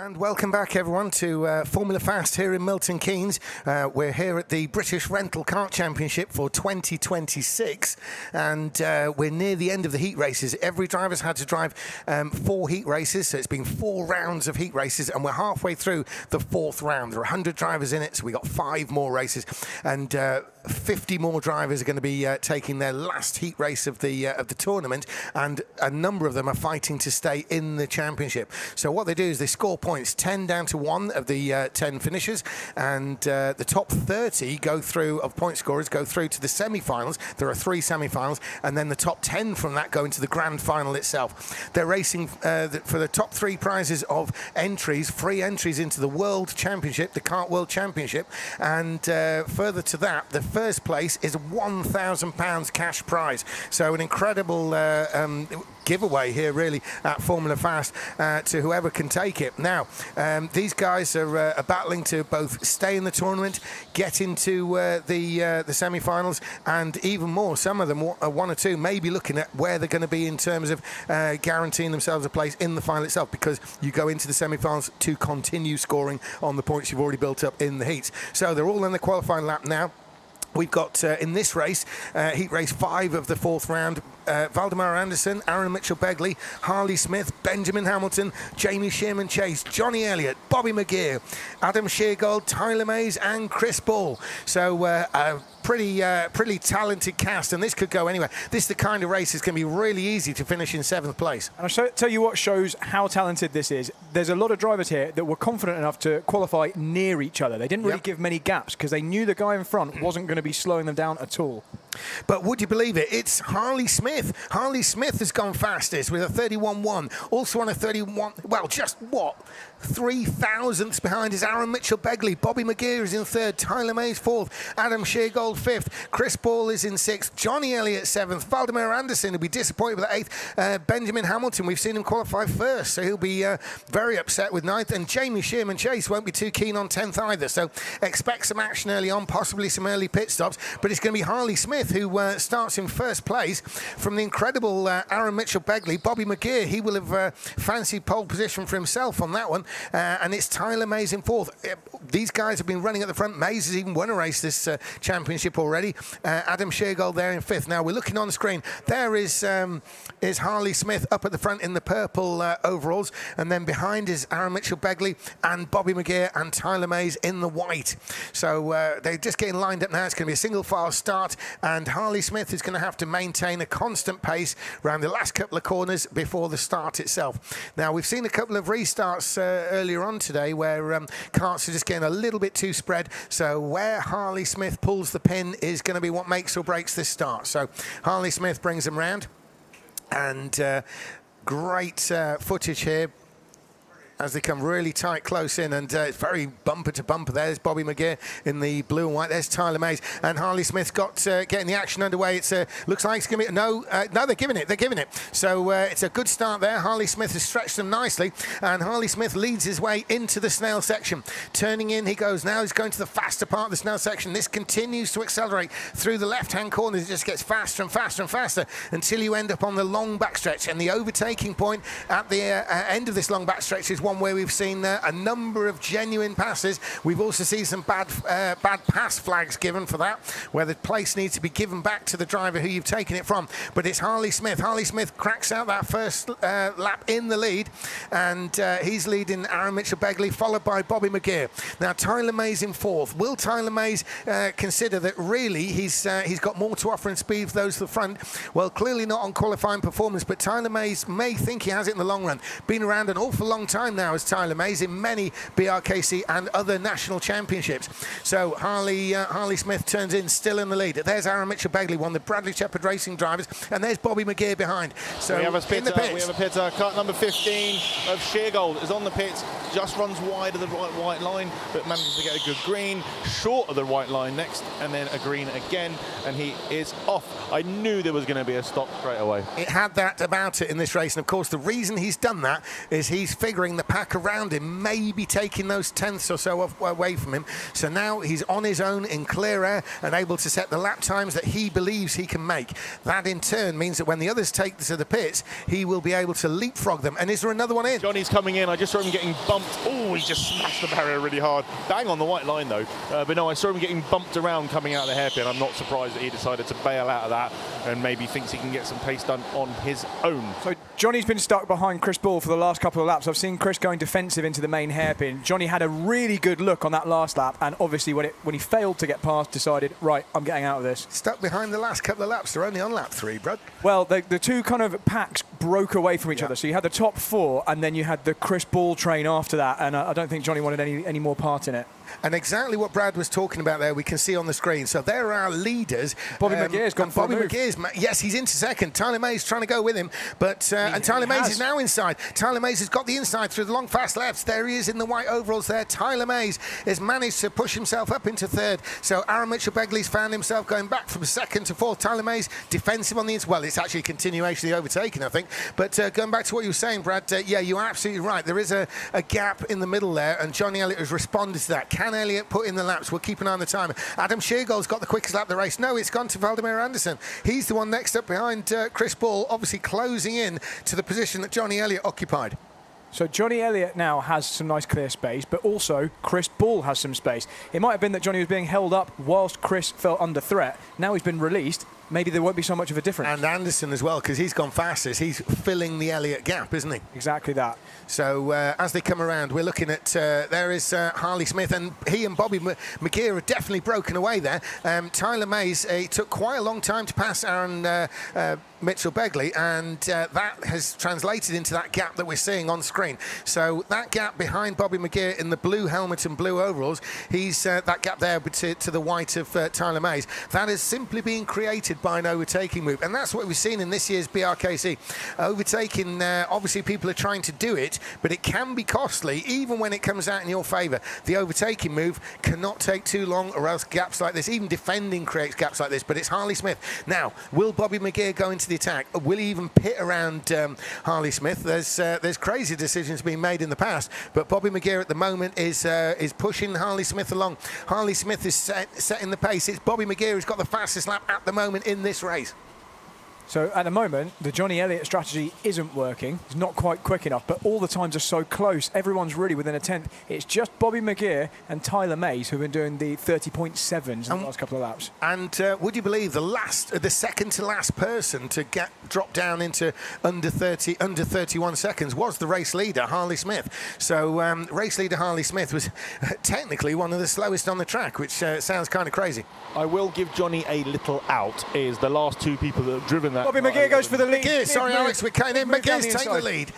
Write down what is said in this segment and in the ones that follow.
And welcome back, everyone, to Formula Fast here in Milton Keynes. We're here at the British Rental Kart Championship for 2026, and we're near the end of the heat races. Every driver's had to drive 4 heat races, so it's been 4 rounds of heat races, and we're halfway through the 4th round. There are 100 drivers in it, so we got 5 more races, and 50 more drivers are going to be taking their last heat race of the tournament, and a number of them are fighting to stay in the championship. So what they do is they score points, 10 down to 1 of the 10 finishers, and the top 30 go through of point scorers go through to the semi-finals. There are 3 semi-finals, and then the top 10 from that go into the grand final itself. They're racing for the top 3 prizes of entries, free entries into the World Championship, the Kart World Championship, and further to that, the first place is a £1,000 cash prize. So an incredible giveaway here, really, at Formula Fast to whoever can take it. Now, these guys are battling to both stay in the tournament, get into the semi-finals, and even more. Some of them, 1 or 2, may be looking at where they're going to be in terms of guaranteeing themselves a place in the final itself, because you go into the semi-finals to continue scoring on the points you've already built up in the heats. So they're all in the qualifying lap now. We've got, in this race, heat race 5 of the 4th round, Valdemar Anderson, Aaron Mitchell-Begley, Harley Smith, Benjamin Hamilton, Jamie Shearman-Chase, Johnny Elliott, Bobby McGeer, Adam Sheargold, Tyler Mays and Chris Ball. So a pretty talented cast, and this could go anywhere. This is the kind of race that's going to be really easy to finish in 7th place. And I'll tell you what shows how talented this is. There's a lot of drivers here that were confident enough to qualify near each other. They didn't really give many gaps because they knew the guy in front wasn't going to be slowing them down at all. But would you believe it? It's Harley Smith. Harley Smith has gone fastest with a 31.1. Also on a 31, well, just what? 3 thousandths behind is Aaron Mitchell-Begley. Bobby McGeer is in 3rd. Tyler Mays 4th. Adam Sheargold 5th. Chris Ball is in 6th. Johnny Elliott 7th. Valdemar Anderson will be disappointed with 8th. Benjamin Hamilton, we've seen him qualify 1st, so he'll be very upset with 9th. And Jamie Shearman-Chase won't be too keen on 10th either. So expect some action early on, possibly some early pit stops. But it's going to be Harley Smith who starts in 1st place from the incredible Aaron Mitchell-Begley. Bobby McGeer, he will have fancied pole position for himself on that one. And it's Tyler Mays in 4th. These guys have been running at the front. Mays has even won a race this championship already. Adam Sheargold there in 5th. Now we're looking on the screen. There is Harley Smith up at the front in the purple overalls, and then behind is Aaron Mitchell-Begley and Bobby McGeer and Tyler Mays in the white. So they're just getting lined up now. It's going to be a single file start, and Harley Smith is going to have to maintain a constant pace around the last couple of corners before the start itself. Now we've seen a couple of restarts earlier on today where karts are just getting a little bit too spread, so where Harley Smith pulls the pin is going to be what makes or breaks this start. So Harley Smith brings them round, and great footage here as they come really tight close in, and it's very bumper to bumper. There's Bobby McGeer in the blue and white. There's Tyler Mays, and Harley Smith got getting the action underway. It's looks like it's going to be no, they're giving it. So it's a good start there. Harley Smith has stretched them nicely, and Harley Smith leads his way into the snail section. Turning in he goes now. He's going to the faster part of the snail section. This continues to accelerate through the left-hand corners. It just gets faster and faster and faster until you end up on the long backstretch, and the overtaking point at the end of this long backstretch is one where we've seen a number of genuine passes. We've also seen some bad pass flags given for that, where the place needs to be given back to the driver who you've taken it from. But it's Harley Smith. Harley Smith cracks out that first lap in the lead, and he's leading Aaron Mitchell-Begley, followed by Bobby McGeer. Now Tyler Mays in 4th. Will Tyler Mays consider that really he's got more to offer in speed for those to the front? Well, clearly not on qualifying performance, but Tyler Mays may think he has it in the long run. Been around an awful long time now as Tyler Mays in many BRKC and other national championships. So Harley Smith turns in, still in the lead. There's Aaron Mitchell-Begley, one of the Bradley Shepherd Racing drivers, and there's Bobby McGeer behind. So we have a pit, in the pits. we have a pit. Kart number 15 of Sheargold is on the pits, just runs wide of the white line, but manages to get a good green, short of the white line next, and then a green again, and he is off. I knew there was going to be a stop straight away. It had that about it in this race, and of course the reason he's done that is he's figuring the pack around him may be taking those tenths or so away from him. So now he's on his own in clear air and able to set the lap times that he believes he can make. That in turn means that when the others take to the pits, he will be able to leapfrog them. And is there another one in? Johnny's coming in. I just saw him getting bumped bumped. Oh, he just smashed the barrier really hard. Bang on the white line, though. But no, I saw him getting bumped around coming out of the hairpin. I'm not surprised that he decided to bail out of that and maybe thinks he can get some pace done on his own. So Johnny's been stuck behind Chris Ball for the last couple of laps. I've seen Chris going defensive into the main hairpin. Johnny had a really good look on that last lap, and obviously when he failed to get past, decided, right, I'm getting out of this. Stuck behind the last couple of laps. They're only on lap 3, Brad. Well, the two kind of packs broke away from each other. So you had the top 4, and then you had the Chris Ball train after that, and I don't think Johnny wanted any more part in it. And exactly what Brad was talking about there, we can see on the screen. So there are our leaders. Bobby McGear's gone for a move. Yes, he's into second. Tyler May's trying to go with him, but and Tyler Mays is now inside. Tyler Mays has got the inside through the long, fast lefts. There he is in the white overalls there. Tyler Mays has managed to push himself up into third. So Aaron Mitchell-Begley's found himself going back from second to fourth. Tyler Mays defensive on the inside. Well, it's actually a continuation of the overtaking, I think. But going back to what you were saying, Brad, yeah, you're absolutely right. There is a gap in the middle there, and Johnny Elliott has responded to that. Can Elliott put in the laps? We'll keep an eye on the timer. Adam Sheargold's got the quickest lap of the race. No, it's gone to Valdemar Anderson. He's the one next up behind Chris Ball, obviously closing in to the position that Johnny Elliott occupied. So Johnny Elliott now has some nice clear space, but also Chris Ball has some space. It might have been that Johnny was being held up whilst Chris felt under threat. Now he's been released. Maybe there won't be so much of a difference. And Anderson as well, because he's gone fastest. He's filling the Elliott gap, isn't he? Exactly that. So as they come around, we're looking at, there is Harley Smith, and he and Bobby McGear are definitely broken away there. Tyler Mays, it took quite a long time to pass Aaron Mitchell-Begley, and that has translated into that gap that we're seeing on screen. So that gap behind Bobby McGear in the blue helmet and blue overalls, he's that gap there to the white of Tyler Mays. That is simply being created by an overtaking move, and that's what we've seen in this year's BRKC. Overtaking, obviously people are trying to do it, but it can be costly even when it comes out in your favour. The overtaking move cannot take too long, or else gaps like this, even defending creates gaps like this. But it's Harley Smith. Now, will Bobby McGear go into the attack? Will he even pit around Harley Smith? There's crazy decisions being made in the past, but Bobby McGear at the moment is pushing Harley Smith along. Harley Smith is setting the pace. It's Bobby McGear who's got the fastest lap at the moment in this race. So at the moment, the Johnny Elliott strategy isn't working. It's not quite quick enough, but all the times are so close. Everyone's really within a tenth. It's just Bobby McGear and Tyler Mays who've been doing the 30.7s in the last couple of laps. And would you believe the second to last person to drop down into under 31 seconds was the race leader, Harley Smith. So race leader Harley Smith was technically one of the slowest on the track, which sounds kind of crazy. I will give Johnny a little out, is the last two people that have driven that. Bobby McGear goes for the lead. McGear, sorry, Alex, we're cutting in. McGear's taking the lead.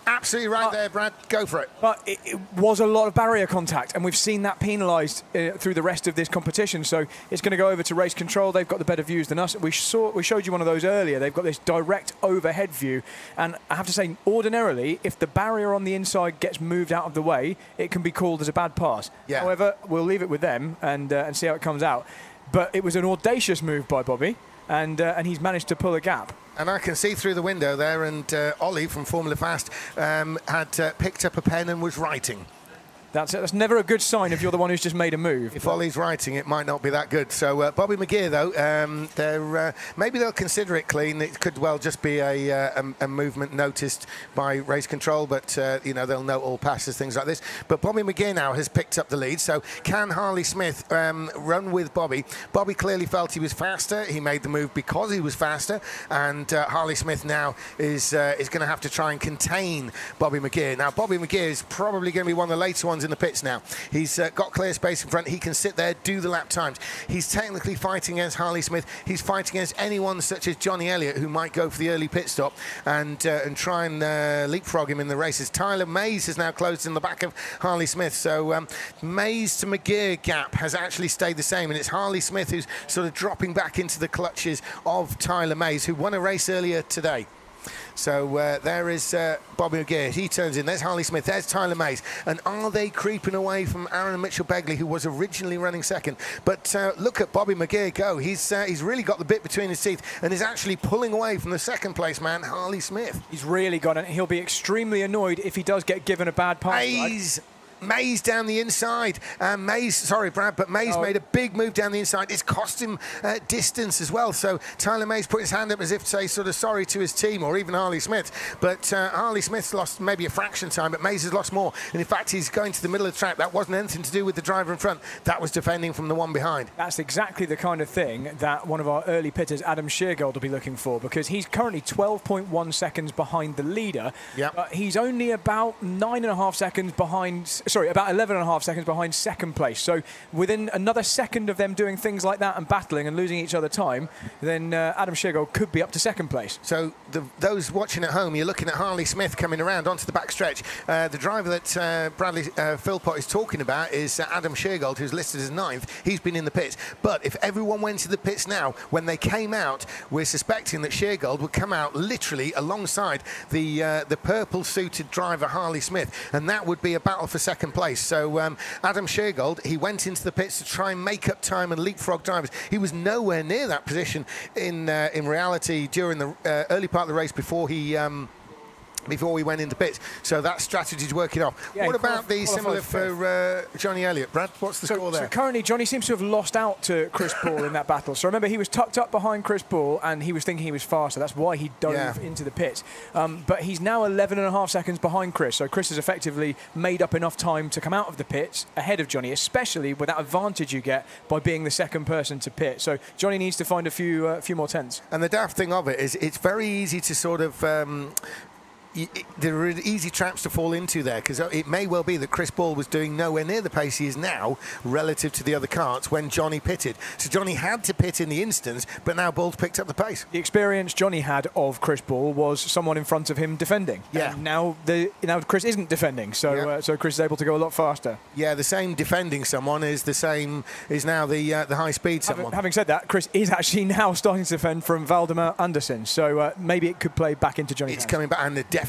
Absolutely right there, Brad. Go for it. But it was a lot of barrier contact, and we've seen that penalised through the rest of this competition. So it's going to go over to race control. They've got the better views than us. We showed you one of those earlier. They've got this direct overhead view. And I have to say, ordinarily, if the barrier on the inside gets moved out of the way, it can be called as a bad pass. Yeah. However, we'll leave it with them and see how it comes out. But it was an audacious move by Bobby, and he's managed to pull a gap. And I can see through the window there, and Ollie from Formula Fast had picked up a pen and was writing. That's never a good sign if you're the one who's just made a move. If Ollie's writing, it might not be that good. So Bobby McGear, though, maybe they'll consider it clean. It could well just be a movement noticed by race control, but they'll note all passes, things like this. But Bobby McGear now has picked up the lead. So can Harley Smith run with Bobby? Bobby clearly felt he was faster. He made the move because he was faster, and Harley Smith now is going to have to try and contain Bobby McGear. Now, Bobby McGear is probably going to be one of the later ones in the pits now. He's got clear space in front. He can sit there, do the lap times. He's technically fighting against Harley Smith. He's fighting against anyone such as Johnny Elliott, who might go for the early pit stop and try and leapfrog him in the races. Tyler Mays has now closed in the back of Harley Smith. So Mays to McGear gap has actually stayed the same, and it's Harley Smith who's sort of dropping back into the clutches of Tyler Mays, who won a race earlier today. So there is Bobby McGear. He turns in. There's Harley Smith. There's Tyler Mays. And are they creeping away from Aaron Mitchell-Begley, who was originally running second? But look at Bobby McGear go. He's really got the bit between his teeth and is actually pulling away from the second place man, Harley Smith. He's really got it. He'll be extremely annoyed if he does get given a bad pass. Mays down the inside. Brad, but Mays made a big move down the inside. It's cost him distance as well. So Tyler Mays put his hand up as if to say sort of sorry to his team, or even Harley Smith. But Harley Smith's lost maybe a fraction time, but Mays has lost more. And in fact, he's going to the middle of the track. That wasn't anything to do with the driver in front. That was defending from the one behind. That's exactly the kind of thing that one of our early pitters, Adam Sheargold, will be looking for, because he's currently 12.1 seconds behind the leader. Yep. He's only about 9.5 seconds behind, about 11.5 seconds behind second place. So within another second of them doing things like that and battling and losing each other time, then Adam Sheargold could be up to second place. So those watching at home, you're looking at Harley Smith coming around onto the back stretch. The driver that Bradley Philpott is talking about is Adam Sheargold, who's listed as 9th. He's been in the pits. But if everyone went to the pits now, when they came out, we're suspecting that Sheargold would come out literally alongside the purple-suited driver Harley Smith, and that would be a battle for second place. So Adam Sheargold, he went into the pits to try and make up time and leapfrog drivers. He was nowhere near that position in reality during the early part of the race before he went into pits. So that strategy's working off. Yeah, what about the similar for Johnny Elliott, Brad? What's the score there? So currently, Johnny seems to have lost out to Chris Ball in that battle. So remember, he was tucked up behind Chris Ball, and he was thinking he was faster. That's why he dove into the pits. But he's now 11.5 seconds behind Chris. So Chris has effectively made up enough time to come out of the pits ahead of Johnny, especially with that advantage you get by being the second person to pit. So Johnny needs to find a few more tenths. And the daft thing of it is it's very easy to sort of... there are easy traps to fall into there, because it may well be that Chris Ball was doing nowhere near the pace he is now relative to the other karts when Johnny pitted. So Johnny had to pit in the instance, but now Ball's picked up the pace. The experience Johnny had of Chris Ball was someone in front of him defending. Yeah. And now Chris isn't defending, so so Chris is able to go a lot faster. Yeah, the same defending someone is now the high speed someone. Having said that, Chris is actually now starting to defend from Valdemar Anderson, so maybe it could play back into Johnny's hands. Coming back, and definitely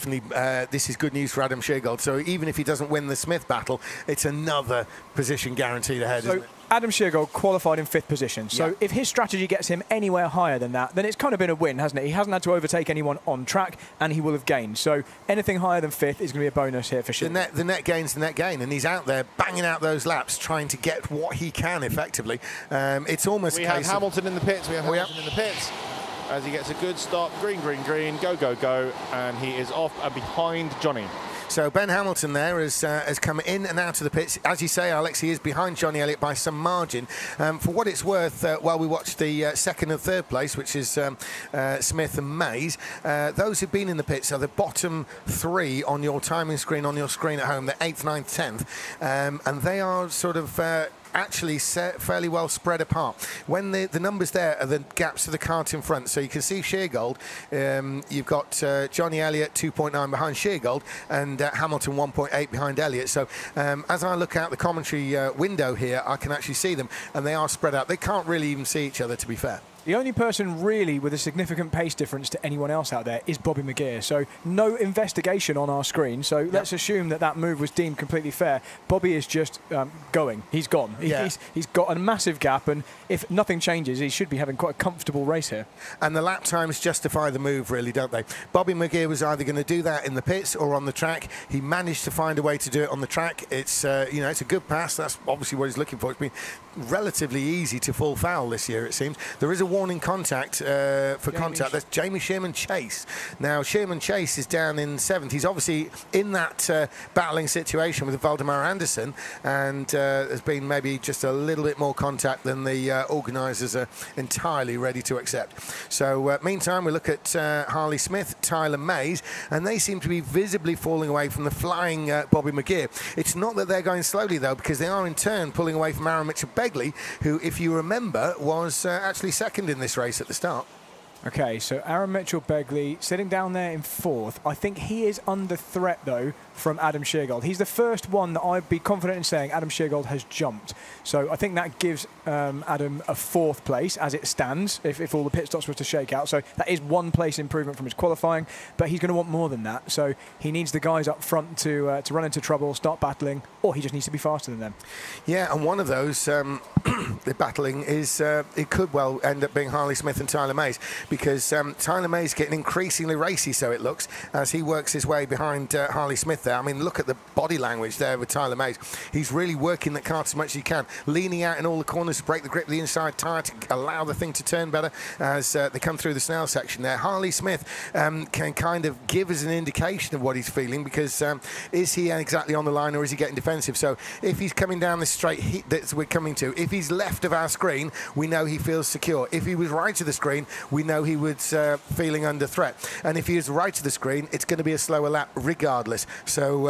this is good news for Adam Sheargold. So even if he doesn't win the Smith battle, it's another position guaranteed ahead, isn't it? Adam Sheargold qualified in 5th position. So if his strategy gets him anywhere higher than that, then it's kind of been a win, hasn't it? He hasn't had to overtake anyone on track, and he will have gained. So anything higher than 5th is going to be a bonus here for sure. The net gain's the net gain, and he's out there banging out those laps, trying to get what he can effectively. It's almost we have Hamilton in the pits. We have Hamilton in the pits. As he gets a good stop, green, go, and he is off and behind Johnny. So Ben Hamilton there has come in and out of the pits. As you say, Alex, he is behind Johnny Elliott by some margin. For what it's worth, while we watch the second and third place, which is Smith and Mays, those who've been in the pits are the bottom 3 on your timing screen, on your screen at home, the 8th, 9th, 10th, and they are sort of... actually fairly well spread apart. When the numbers there are the gaps to the kart in front, so you can see Sheargold, you've got Johnny Elliott 2.9 behind Sheargold, and Hamilton 1.8 behind Elliott. So as I look out the commentary window here, I can actually see them, and they are spread out. They can't really even see each other, to be fair. The only person really with a significant pace difference to anyone else out there is Bobby McGear. So no investigation on our screen. So let's assume that move was deemed completely fair. Bobby is just going. He's gone. He's got a massive gap, and if nothing changes, he should be having quite a comfortable race here. And the lap times justify the move, really, don't they? Bobby McGear was either going to do that in the pits or on the track. He managed to find a way to do it on the track. It's it's a good pass. That's obviously what he's looking for. It's been relatively easy to fall foul this year, it seems. There is a warning contact contact. That's Jamie Sherman Chase. Now Sherman Chase is down in 7th. He's obviously in that battling situation with Valdemar Anderson, and there's been maybe just a little bit more contact than the organisers are entirely ready to accept. So meantime, we look at Harley Smith, Tyler Mays, and they seem to be visibly falling away from the flying Bobby McGear. It's not that they're going slowly though, because they are in turn pulling away from Aaron Mitchell-Begley, who, if you remember, was actually second in this race at the start. Okay, so Aaron Mitchell-Begley sitting down there in 4th. I think he is under threat, though, from Adam Sheargold. He's the first one that I'd be confident in saying Adam Sheargold has jumped. So I think that gives Adam a 4th place as it stands, if all the pit stops were to shake out. So that is 1 place improvement from his qualifying, but he's going to want more than that. So he needs the guys up front to run into trouble, start battling, or he just needs to be faster than them. Yeah, and one of those, the battling is, it could well end up being Harley Smith and Tyler Mays. because Tyler May's getting increasingly racy, so it looks, as he works his way behind Harley Smith there. I mean, look at the body language there with Tyler Mays. He's really working the kart as much as he can, leaning out in all the corners to break the grip of the inside tyre to allow the thing to turn better as they come through the snail section there. Harley Smith can kind of give us an indication of what he's feeling, because is he exactly on the line or is he getting defensive? So if he's coming down the straight that we're coming to, if he's left of our screen, we know he feels secure. If he was right of the screen, we know he was feeling under threat. And if he is right of the screen, it's going to be a slower lap regardless. So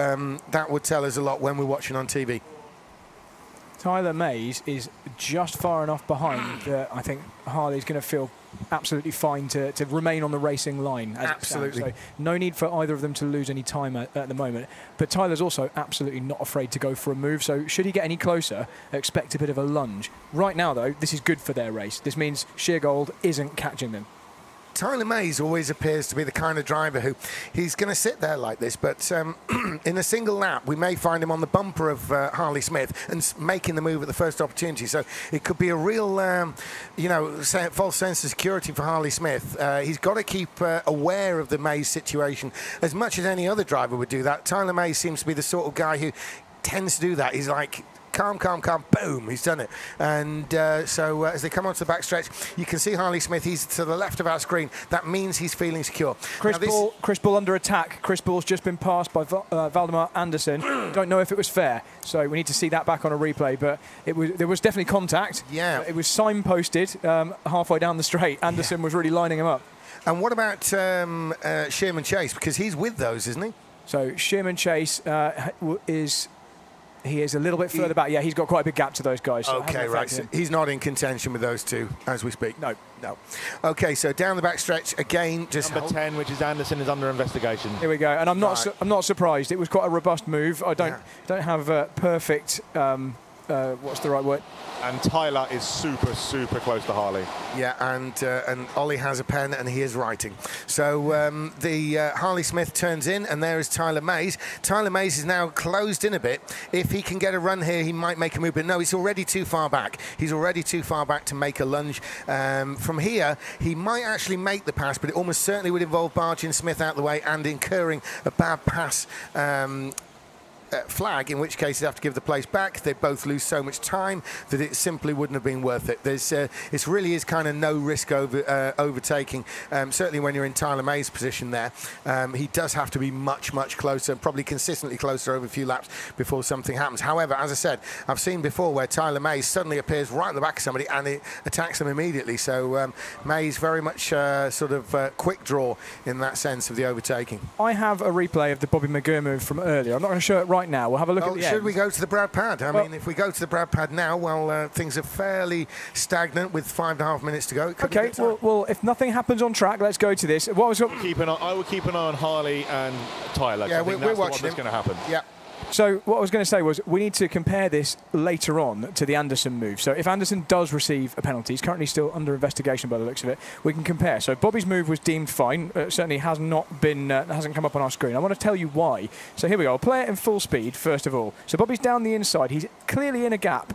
that would tell us a lot when we're watching on TV. Tyler Mays is just far enough behind that I think Harley's going to feel absolutely fine to remain on the racing line. Absolutely. So no need for either of them to lose any time at the moment. But Tyler's also absolutely not afraid to go for a move. So should he get any closer, expect a bit of a lunge. Right now, though, this is good for their race. This means Sheargold isn't catching them. Tyler Mays always appears to be the kind of driver who he's going to sit there like this, but in a single lap we may find him on the bumper of Harley Smith and making the move at the first opportunity. So it could be a real, false sense of security for Harley Smith. He's got to keep aware of the Mays situation as much as any other driver would do that. Tyler Mays seems to be the sort of guy who tends to do that. He's like, calm, boom, he's done it. And so as they come onto the backstretch, you can see Harley Smith, he's to the left of our screen. That means he's feeling secure. Chris Bull under attack. Chris Bull's just been passed by Valdemar Anderson. Don't know if it was fair, so we need to see that back on a replay, but there was definitely contact. Yeah. It was signposted halfway down the straight. Anderson was really lining him up. And what about Sherman Chase? Because he's with those, isn't he? So Sherman Chase He is a little bit further back. Yeah, he's got quite a big gap to those guys. So okay, right. So he's not in contention with those two as we speak. No. Okay, so down the backstretch again. Just number 10, which is Anderson, is under investigation. Here we go, and I'm not surprised. It was quite a robust move. I don't have perfect. What's the right word? And Tyler is super close to Harley. Yeah, and Ollie has a pen and he is writing. So the Harley Smith turns in, and there is Tyler Mays. Tyler Mays is now closed in a bit. If he can get a run here, he might make a move, but no, he's already too far back. He's already too far back to make a lunge. From here, he might actually make the pass, but it almost certainly would involve barging Smith out the way and incurring a bad pass flag, in which case you'd have to give the place back. They both lose so much time that it simply wouldn't have been worth it. It really is kind of no risk overtaking, certainly when you're in Tyler May's position there. He does have to be much closer, probably consistently closer over a few laps before something happens. However, as I said, I've seen before where Tyler May suddenly appears right in the back of somebody and it attacks them immediately. So May's very much quick draw in that sense of the overtaking. I have a replay of the Bobby McGurr move from earlier. I'm not going to show it right now. We'll have a look at the should end. we go to the Brad Pad? I mean, if we go to the Brad Pad now, well, things are fairly stagnant with 5.5 minutes to go. Okay, well, if nothing happens on track, let's go to this. I would keep an eye on Harley and Tyler. Yeah, we're watching what's going to happen. Yeah. So what I was going to say was we need to compare this later on to the Anderson move. So if Anderson does receive a penalty, he's currently still under investigation by the looks of it, we can compare. So Bobby's move was deemed fine. Certainly has not been, hasn't come up on our screen. I want to tell you why. So here we go. I'll play it in full speed first of all. So Bobby's down the inside. He's clearly in a gap.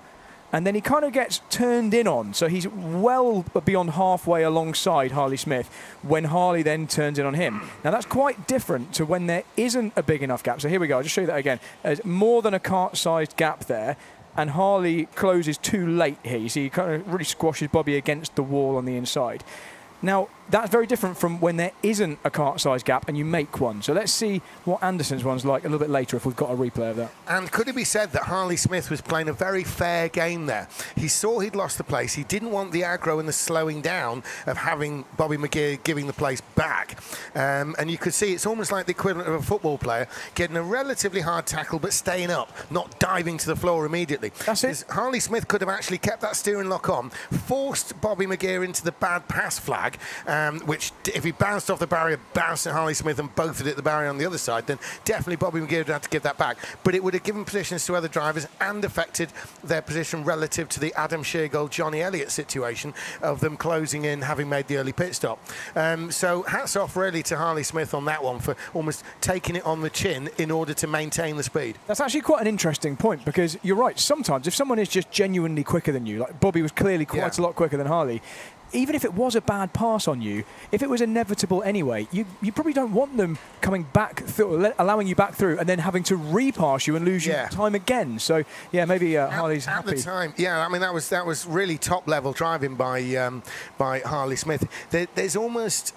And then he kind of gets turned in on. So he's well beyond halfway alongside Harley Smith when Harley then turns in on him. Now, that's quite different to when there isn't a big enough gap. So here we go. I'll just show you that again. There's more than a cart-sized gap there. And Harley closes too late here. You see, he kind of really squashes Bobby against the wall on the inside. Now, that's very different from when there isn't a cart-sized gap and you make one. So let's see what Anderson's one's like a little bit later if we've got a replay of that. And could it be said that Harley Smith was playing a very fair game there? He saw he'd lost the place. He didn't want the aggro and the slowing down of having Bobby McGeer giving the place back. And you could see it's almost like the equivalent of a football player getting a relatively hard tackle but staying up, not diving to the floor immediately. That's it. Harley Smith could have actually kept that steering lock on, forced Bobby McGeer into the bad pass flag, which if he bounced off the barrier, bounced at Harley Smith and both hit the barrier on the other side, then definitely Bobby McGeer would have to give that back. But it would have given positions to other drivers and affected their position relative to the Adam Sheargold, Johnny Elliott situation of them closing in, having made the early pit stop. So hats off really to Harley Smith on that one for almost taking it on the chin in order to maintain the speed. That's actually quite an interesting point because you're right. Sometimes if someone is just genuinely quicker than you, like Bobby was clearly quite a lot quicker than Harley, even if it was a bad pass on you, if it was inevitable anyway, you probably don't want them coming back through, allowing you back through, and then having to repass you and lose your time again. So yeah, maybe Harley's happy. At the time, yeah, I mean that was really top level driving by Harley Smith. There's almost,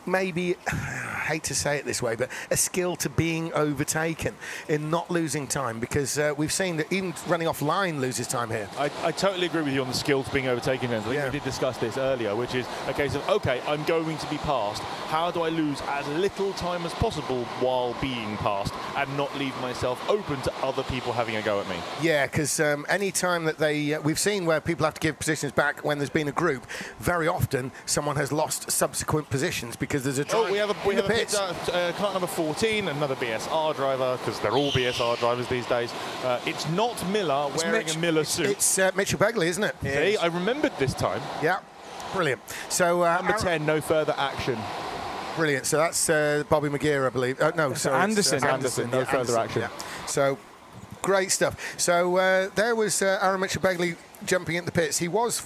maybe, I hate to say it this way, but a skill to being overtaken in not losing time, because we've seen that even running off line loses time here. I totally agree with you on the skill to being overtaken. I think we did discuss this earlier, which is a case of, okay, I'm going to be passed. How do I lose as little time as possible while being passed and not leave myself open to other people having a go at me? Yeah, because any time that we've seen where people have to give positions back when there's been a group, very often someone has lost subsequent positions because there's a drive. We have a kart number 14, another BSR driver, because they're all BSR drivers these days. It's not Miller wearing a Miller suit. It's Mitchell Begley, isn't it? See, I remembered this time. Yeah, brilliant. So number 10, no further action. Brilliant. So that's Bobby McGear, I believe. No, sorry. Anderson. No further action. Yeah. So great stuff. So there was Aaron Mitchell Begley jumping in the pits. He was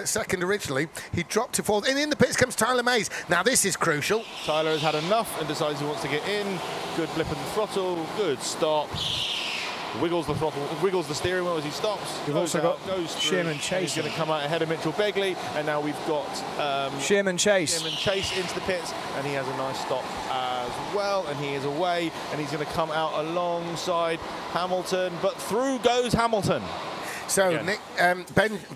second originally. He dropped to fourth. And in the pits comes Tyler Mays. Now this is crucial. Tyler has had enough and decides he wants to get in. Good blip of the throttle. Good stop. Wiggles the throttle, wiggles the steering wheel as he stops. We've also got Shearman He's Chase. going to come out ahead of Mitchell Begley, and now we've got Shearman Chase into the pits, and he has a nice stop as well, and he is away, and he's going to come out alongside Hamilton, but through goes Hamilton. So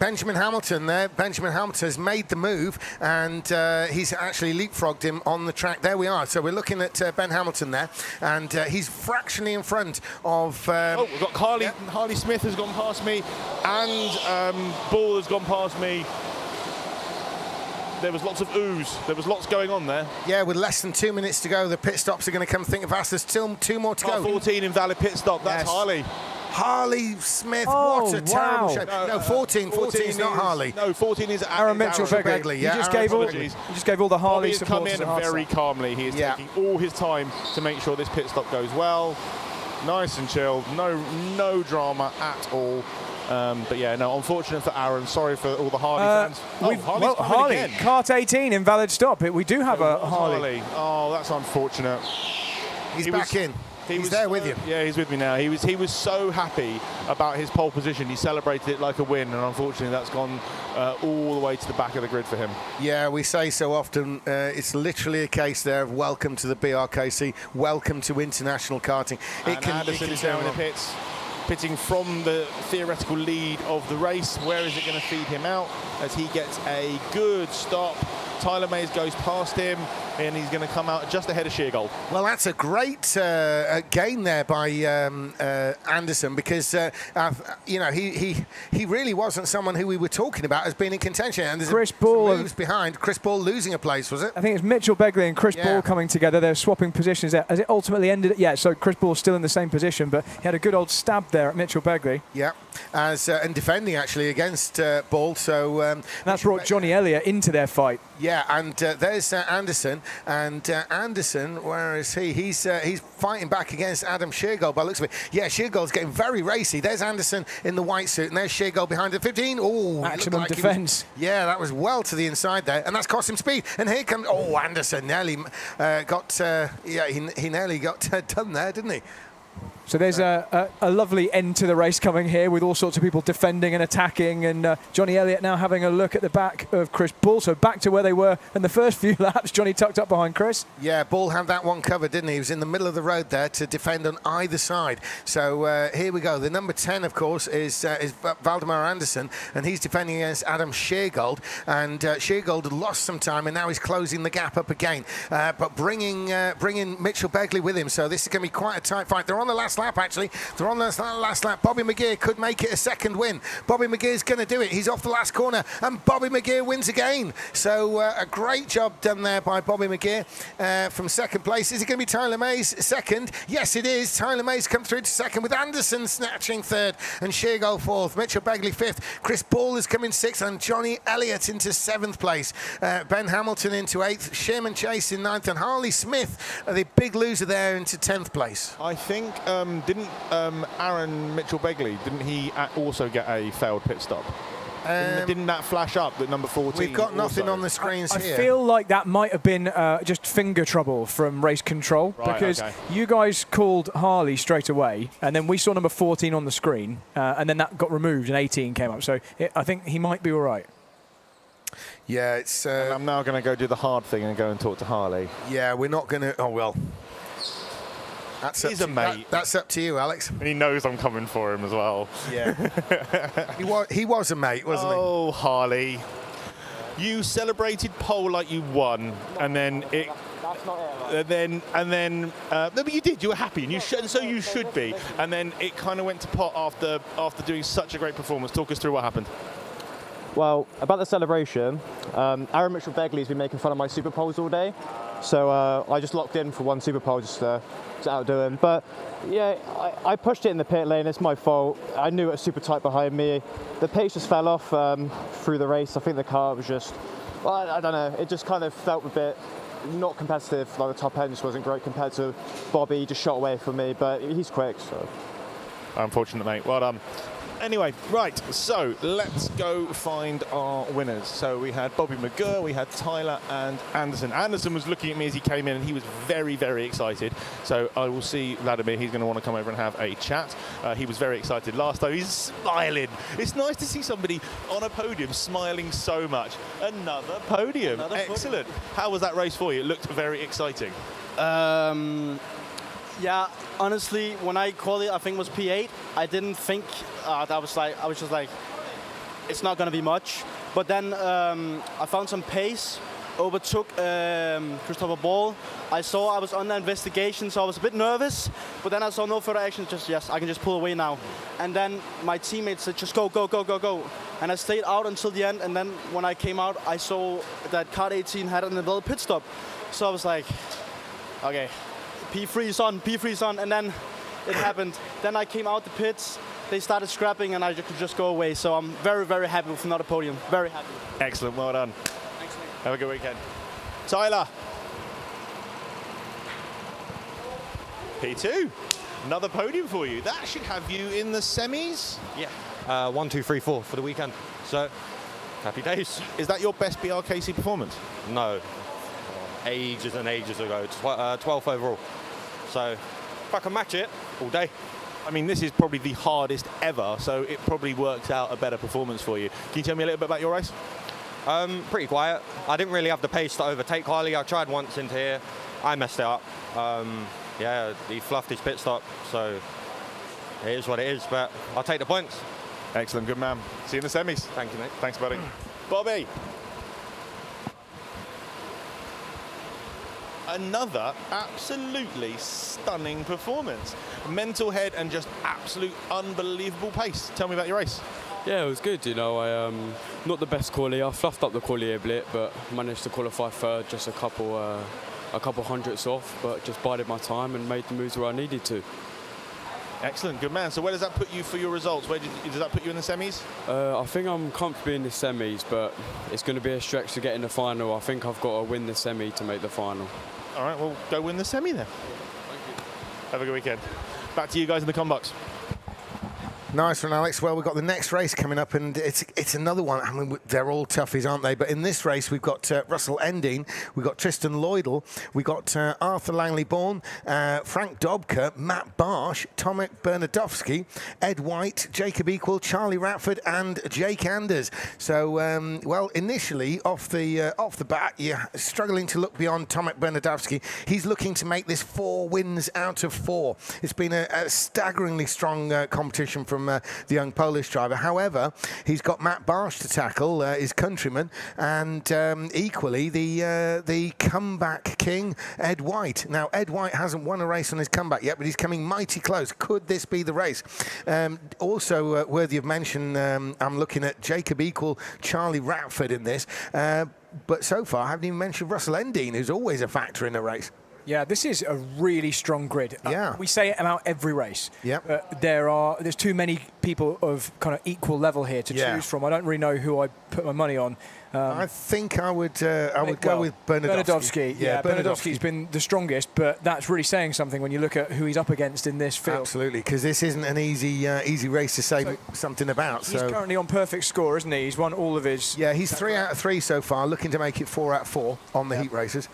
Benjamin Hamilton there. Benjamin Hamilton has made the move, and he's actually leapfrogged him on the track. There we are. So we're looking at Ben Hamilton there, and he's fractionally in front of... we've got Harley Smith has gone past me, and Bull has gone past me. There was lots of oohs. There was lots going on there. Yeah, with less than 2 minutes to go, the pit stops are going to come think fast. There's still 2 more to go. 14 invalid pit stop. That's Harley. Harley Smith, what a terrible shape. No, 14 is not Harley. No, 14 is Aaron Mitchell Begley. Yeah, you just gave all the Harley supporters. Come in very calmly. He is taking all his time to make sure this pit stop goes well. Nice and chilled. No drama at all. But yeah, no, unfortunate for Aaron. Sorry for all the Harley fans. Harley, Kart 18, invalid stop. We do have a Harley. Oh, that's unfortunate. He's back in. He's there with you. Yeah, he's with me now. He was so happy about his pole position. He celebrated it like a win, and unfortunately that's gone all the way to the back of the grid for him. Yeah, we say so often, it's literally a case there of welcome to the BRKC, welcome to international karting. Anderson is now in the pits, pitting from the theoretical lead of the race. Where is it going to feed him out as he gets a good stop? Tyler Mays goes past him, and he's going to come out just ahead of Sheargold. Well, that's a great gain there by Anderson, because he really wasn't someone who we were talking about as being in contention. And there's Chris Ball moves behind. Chris Ball losing a place, was it? I think it's Mitchell Begley and Chris Ball coming together. They're swapping positions there. As it ultimately ended, so Chris Ball's still in the same position, but he had a good old stab there at Mitchell Begley. Yeah, and defending actually against Ball. So that's brought Johnny Elliott into their fight. Yeah, and there's Anderson, and Anderson, where is he? He's fighting back against Adam Sheargold by the looks of it. Yeah, Sheargold's getting very racy. There's Anderson in the white suit, and there's Sheargold behind the 15. Oh, maximum defence. Yeah, that was well to the inside there, and that's cost him speed. And here comes Anderson nearly he nearly got done there, didn't he? So there's a lovely end to the race coming here with all sorts of people defending and attacking, and Johnny Elliott now having a look at the back of Chris Ball. So back to where they were in the first few laps. Johnny tucked up behind Chris. Yeah, Ball had that one covered, didn't he? He was in the middle of the road there to defend on either side. So here we go. The number 10, of course, is Valdemar Anderson, and he's defending against Adam Sheargold. And Sheargold lost some time, and now he's closing the gap up again. But bringing Mitchell Begley with him. So this is going to be quite a tight fight. They're on the last lap, actually. They're on the last lap. Bobby McGear could make it a second win. Bobby McGear's going to do it. He's off the last corner, and Bobby McGear wins again. So a great job done there by Bobby McGear from second place. Is it going to be Tyler Mays second? Yes, it is. Tyler Mays come through to second, with Anderson snatching third and Sheargold fourth. Mitchell Begley fifth. Chris Ball is coming sixth, and Johnny Elliott into seventh place. Ben Hamilton into eighth. Shearman Chase in ninth, and Harley Smith, the big loser there, into 10th place. I think didn't Aaron Mitchell Begley, didn't he also get a failed pit stop? Didn't that flash up that number 14? We've got nothing also? on the screens I here. feel like that might have been just finger trouble from race control, Right, because okay. you guys called Harley straight away, and then we saw number 14 on the screen, and then that got removed and 18 came up. So I think he might be all right. Yeah, it's. And I'm now going to go do the hard thing and go and talk to Harley. Yeah, we're not going to. Oh well. He's a mate. That's up to you, Alex. And he knows I'm coming for him as well. Yeah. he was a mate, wasn't he? Oh, Harley. You celebrated pole like you won, and then it. That's not it. And then, no, but you did. You were happy, and and so you should be. And then it kind of went to pot after doing such a great performance. Talk us through what happened. Well, about the celebration, Aaron Mitchell-Begley's been making fun of my super poles all day, so I just locked in for one super pole just to outdo him. But yeah, I pushed it in the pit lane. It's my fault. I knew it was super tight behind me. The pace just fell off through the race. I think the car was just, well, I don't know. It just kind of felt a bit not competitive. Like the top end just wasn't great compared to Bobby. He just shot away from me, but he's quick. So Unfortunate, mate. Well done. Anyway, right, so let's go find our winners. So we had Bobby McGurr, we had Tyler and Anderson. Anderson was looking at me as he came in, and he was very, very excited. So I will see Vladimir. He's going to want to come over and have a chat. He was very excited last time. He's smiling. It's nice to see somebody on a podium smiling so much. Another podium. Excellent. How was that race for you? It looked very exciting. Yeah, honestly, when I called it, I think it was P8. I didn't think I was just like, it's not going to be much. But then I found some pace, overtook Christopher Ball. I saw I was under investigation, so I was a bit nervous. But then I saw no further action. Just yes, I can just pull away now. And then my teammates said, just go, go, go, go, go. And I stayed out until the end. And then when I came out, I saw that Kart 18 had an invalid pit stop. So I was like, okay. P3's on, and then it happened. Then I came out the pits, they started scrapping, and I could just go away. So I'm very, very happy with another podium. Very happy. Excellent, well done. Thanks, mate. Have a good weekend. Tyler. P2. Another podium for you. That should have you in the semis. Yeah, 1, 2, 3, 4 for the weekend. So, happy days. Is that your best BRKC performance? No, ages and ages ago, 12th overall. So, if I can match it all day. I mean, this is probably the hardest ever, so it probably works out a better performance for you. Can you tell me a little bit about your race? Pretty quiet. I didn't really have the pace to overtake Harley. I tried once into here. I messed it up. Yeah, he fluffed his pit stop, so it is what it is, but I'll take the points. Excellent, good man. See you in the semis. Thank you, mate. Thanks, buddy. Bobby. Another absolutely stunning performance. Mental head and just absolute unbelievable pace. Tell me about your race. Yeah, it was good, you know. I not the best quali. I fluffed up the quali a bit, but managed to qualify third, just a couple hundredths off, but just bided my time and made the moves where I needed to. Excellent, good man. So where does that put you for your results? Does that put you in the semis? I think I'm comfortably in the semis, but it's going to be a stretch to get in the final. I think I've got to win the semi to make the final. All right, well, go win the semi then. Thank you. Have a good weekend. Back to you guys in the combox. Nice one, Alex. Well, we've got the next race coming up, and it's another one. I mean, they're all toughies, aren't they? But in this race, we've got Russell Endine, we've got Tristan Lloydell, we've got Arthur Langley-Bourne, Frank Dobker, Matt Barsh, Tomek Bernadowski, Ed White, Jacob Equal, Charlie Ratford, and Jake Anders. So, well, initially, off the bat, you're struggling to look beyond Tomek Bernadowski. He's looking to make this 4 wins out of 4. It's been a staggeringly strong competition from the young Polish driver. However, he's got Matt Barsh to tackle, his countryman, and equally the comeback king, Ed White. Now, Ed White hasn't won a race on his comeback yet, but he's coming mighty close. Could this be the race? Also worthy of mention, I'm looking at Jacob Equal, Charlie Ratford in this. But so far, I haven't even mentioned Russell Endine, who's always a factor in a race. Yeah, this is a really strong grid. Yeah. We say it about every race. Yep. There's too many people of kind of equal level here to choose from. I don't really know who I'd put my money on. I think I would go with Bernadowski. Yeah, Bernadowski's been the strongest, but that's really saying something when you look at who he's up against in this field. Absolutely, because this isn't an easy race to say something about. He's currently on perfect score, isn't he? He's won all of his... Yeah, he's 3 out of 3 so far, looking to make it 4 out of 4 on the heat races.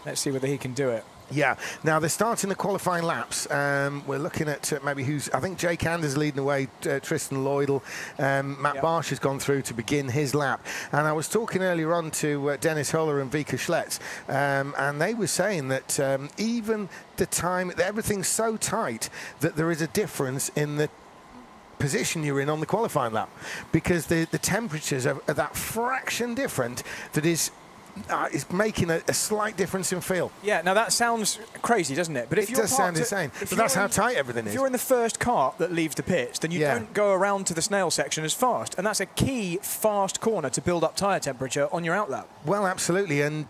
Let's see whether he can do it. Yeah. Now, they're starting the qualifying laps. We're looking at maybe who's... I think Jake Anders leading away, Tristan Lloydell. Matt Barsh has gone through to begin his lap. And I was talking earlier on to Dennis Holler and Vika Schlitz, and they were saying that even the time... Everything's so tight that there is a difference in the position you're in on the qualifying lap, because the temperatures are that fraction different that is making a slight difference in feel. Yeah, now that sounds crazy, doesn't it? But if it does sound insane. But that's how tight everything is. If you're in the first cart that leaves the pits, then you don't go around to the snail section as fast. And that's a key fast corner to build up tyre temperature on your outlap. Well, absolutely. And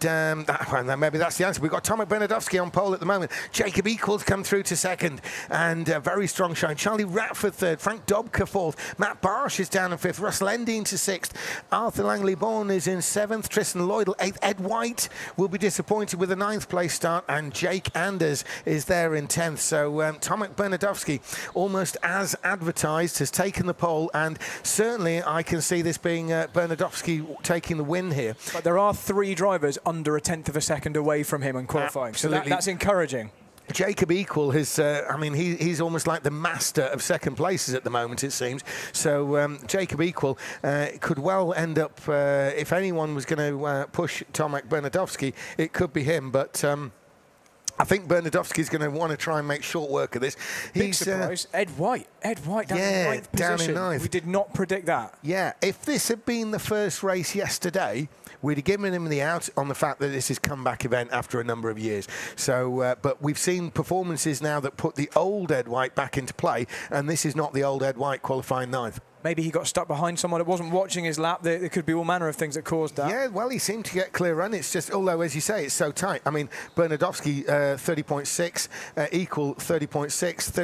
maybe that's the answer. We've got Tomek Bernadowski on pole at the moment. Jacob Equals come through to second. And very strong shine. Charlie Ratford third. Frank Dobka fourth. Matt Barsh is down in fifth. Russell Endine to sixth. Arthur Langley-Bourne is in seventh. Tristan Lloydell eighth. Ed White will be disappointed with a 9th place start, and Jake Anders is there in 10th. So Tomek Bernadowski, almost as advertised, has taken the pole, and certainly I can see this being Bernadowski taking the win here. But there are 3 drivers under a 1/10 of a second away from him in qualifying, Absolutely. so that's encouraging. Jacob Equal has, he's almost like the master of second places at the moment, it seems. So Jacob Equal could well end up, if anyone was going to push Tomek Bernadowski, it could be him. But I think Bernadowski's going to want to try and make short work of this. Big surprise, Ed White down in 9th position. Down in 9th. We did not predict that. Yeah, if this had been the first race yesterday, we'd have given him the out on the fact that this is a comeback event after a number of years. So, but we've seen performances now that put the old Ed White back into play, and this is not the old Ed White qualifying 9th. Maybe he got stuck behind someone that wasn't watching his lap. There could be all manner of things that caused that. Yeah, well, he seemed to get clear run. It's just, although, as you say, it's so tight. I mean, Bernadowski, 30.6, Equal 30.6,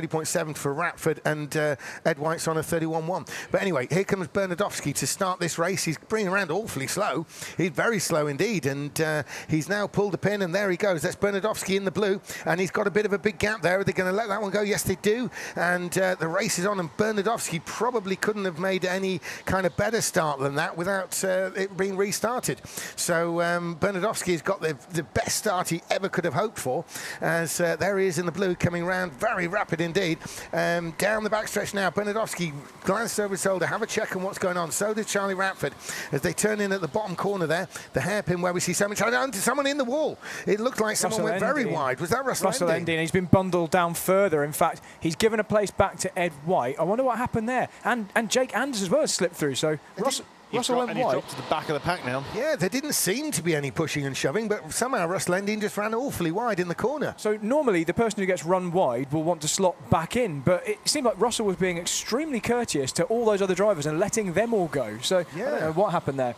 30.7 for Ratford, and Ed White's on a 31.1. But anyway, here comes Bernadowski to start this race. He's bringing around awfully slow. He's very slow indeed, and he's now pulled the pin, and there he goes. That's Bernadowski in the blue, and he's got a bit of a big gap there. Are they going to let that one go? Yes, they do. And the race is on, and Bernadowski probably couldn't have made any kind of better start than that without it being restarted. So Bernadowski has got the best start he ever could have hoped for, as there he is in the blue, coming round very rapid indeed. Down the backstretch now, Bernadowski glanced over his shoulder, have a check on what's going on. So did Charlie Ratford as they turn in at the bottom corner there, the hairpin where we see someone in the wall. It looked like someone went very wide. Was that Russell Endine? He's been bundled down further. In fact, he's given a place back to Ed White. I wonder what happened there. And Jake Anders as well has slipped through. So Russell and White dropped to the back of the pack now. Yeah, there didn't seem to be any pushing and shoving, but somehow Russell Endine just ran awfully wide in the corner. So normally the person who gets run wide will want to slot back in, but it seemed like Russell was being extremely courteous to all those other drivers and letting them all go. So yeah. I don't know what happened there.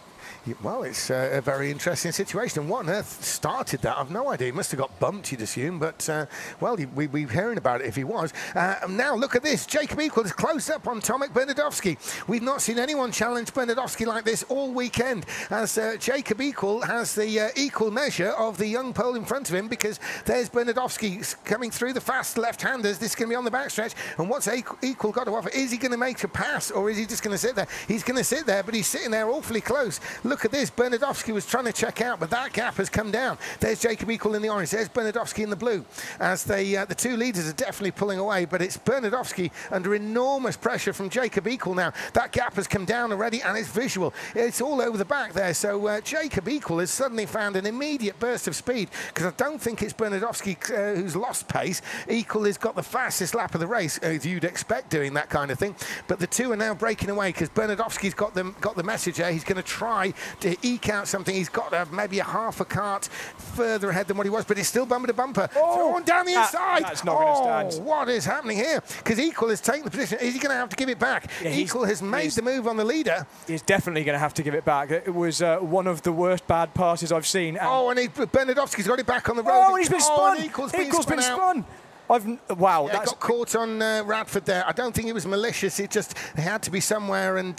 Well, it's a very interesting situation. And what on earth started that? I've no idea. He must have got bumped, you'd assume. But, well, we're hearing about it if he was. Now, look at this. Jacob Equal is close up on Tomek Bernadowski. We've not seen anyone challenge Bernadowski like this all weekend, as Jacob Equal has the equal measure of the young pole in front of him, because there's Bernadowski coming through the fast left-handers. This is going to be on the backstretch. And what's Equal got to offer? Is he going to make a pass, or is he just going to sit there? He's going to sit there, but he's sitting there awfully close. Look at this. Bernadowski was trying to check out, but that gap has come down. There's Jacob Equal in the orange. There's Bernadowski in the blue. As the two leaders are definitely pulling away, but it's Bernadowski under enormous pressure from Jacob Equal now. That gap has come down already, and it's visual. It's all over the back there. So Jacob Equal has suddenly found an immediate burst of speed, because I don't think it's Bernadowski who's lost pace. Equal has got the fastest lap of the race, as you'd expect doing that kind of thing. But the two are now breaking away, because Bernadowski's got the message there. He's going to try try to eke out something. He's got maybe a half a kart further ahead than what he was, but he's still bumper to bumper. Thrown down the inside. That's not going to stand. What is happening here? Because Equal has taken the position. Is he going to have to give it back? Yeah, Equal has made the move on the leader. He's definitely going to have to give it back. It was one of the worst bad passes I've seen. And Bernardowski's got it back on the road. Oh, and he's been spun. And Equal's been out. spun. Wow, Yeah, that's got caught on Radford there. I don't think it was malicious. It just had to be somewhere, and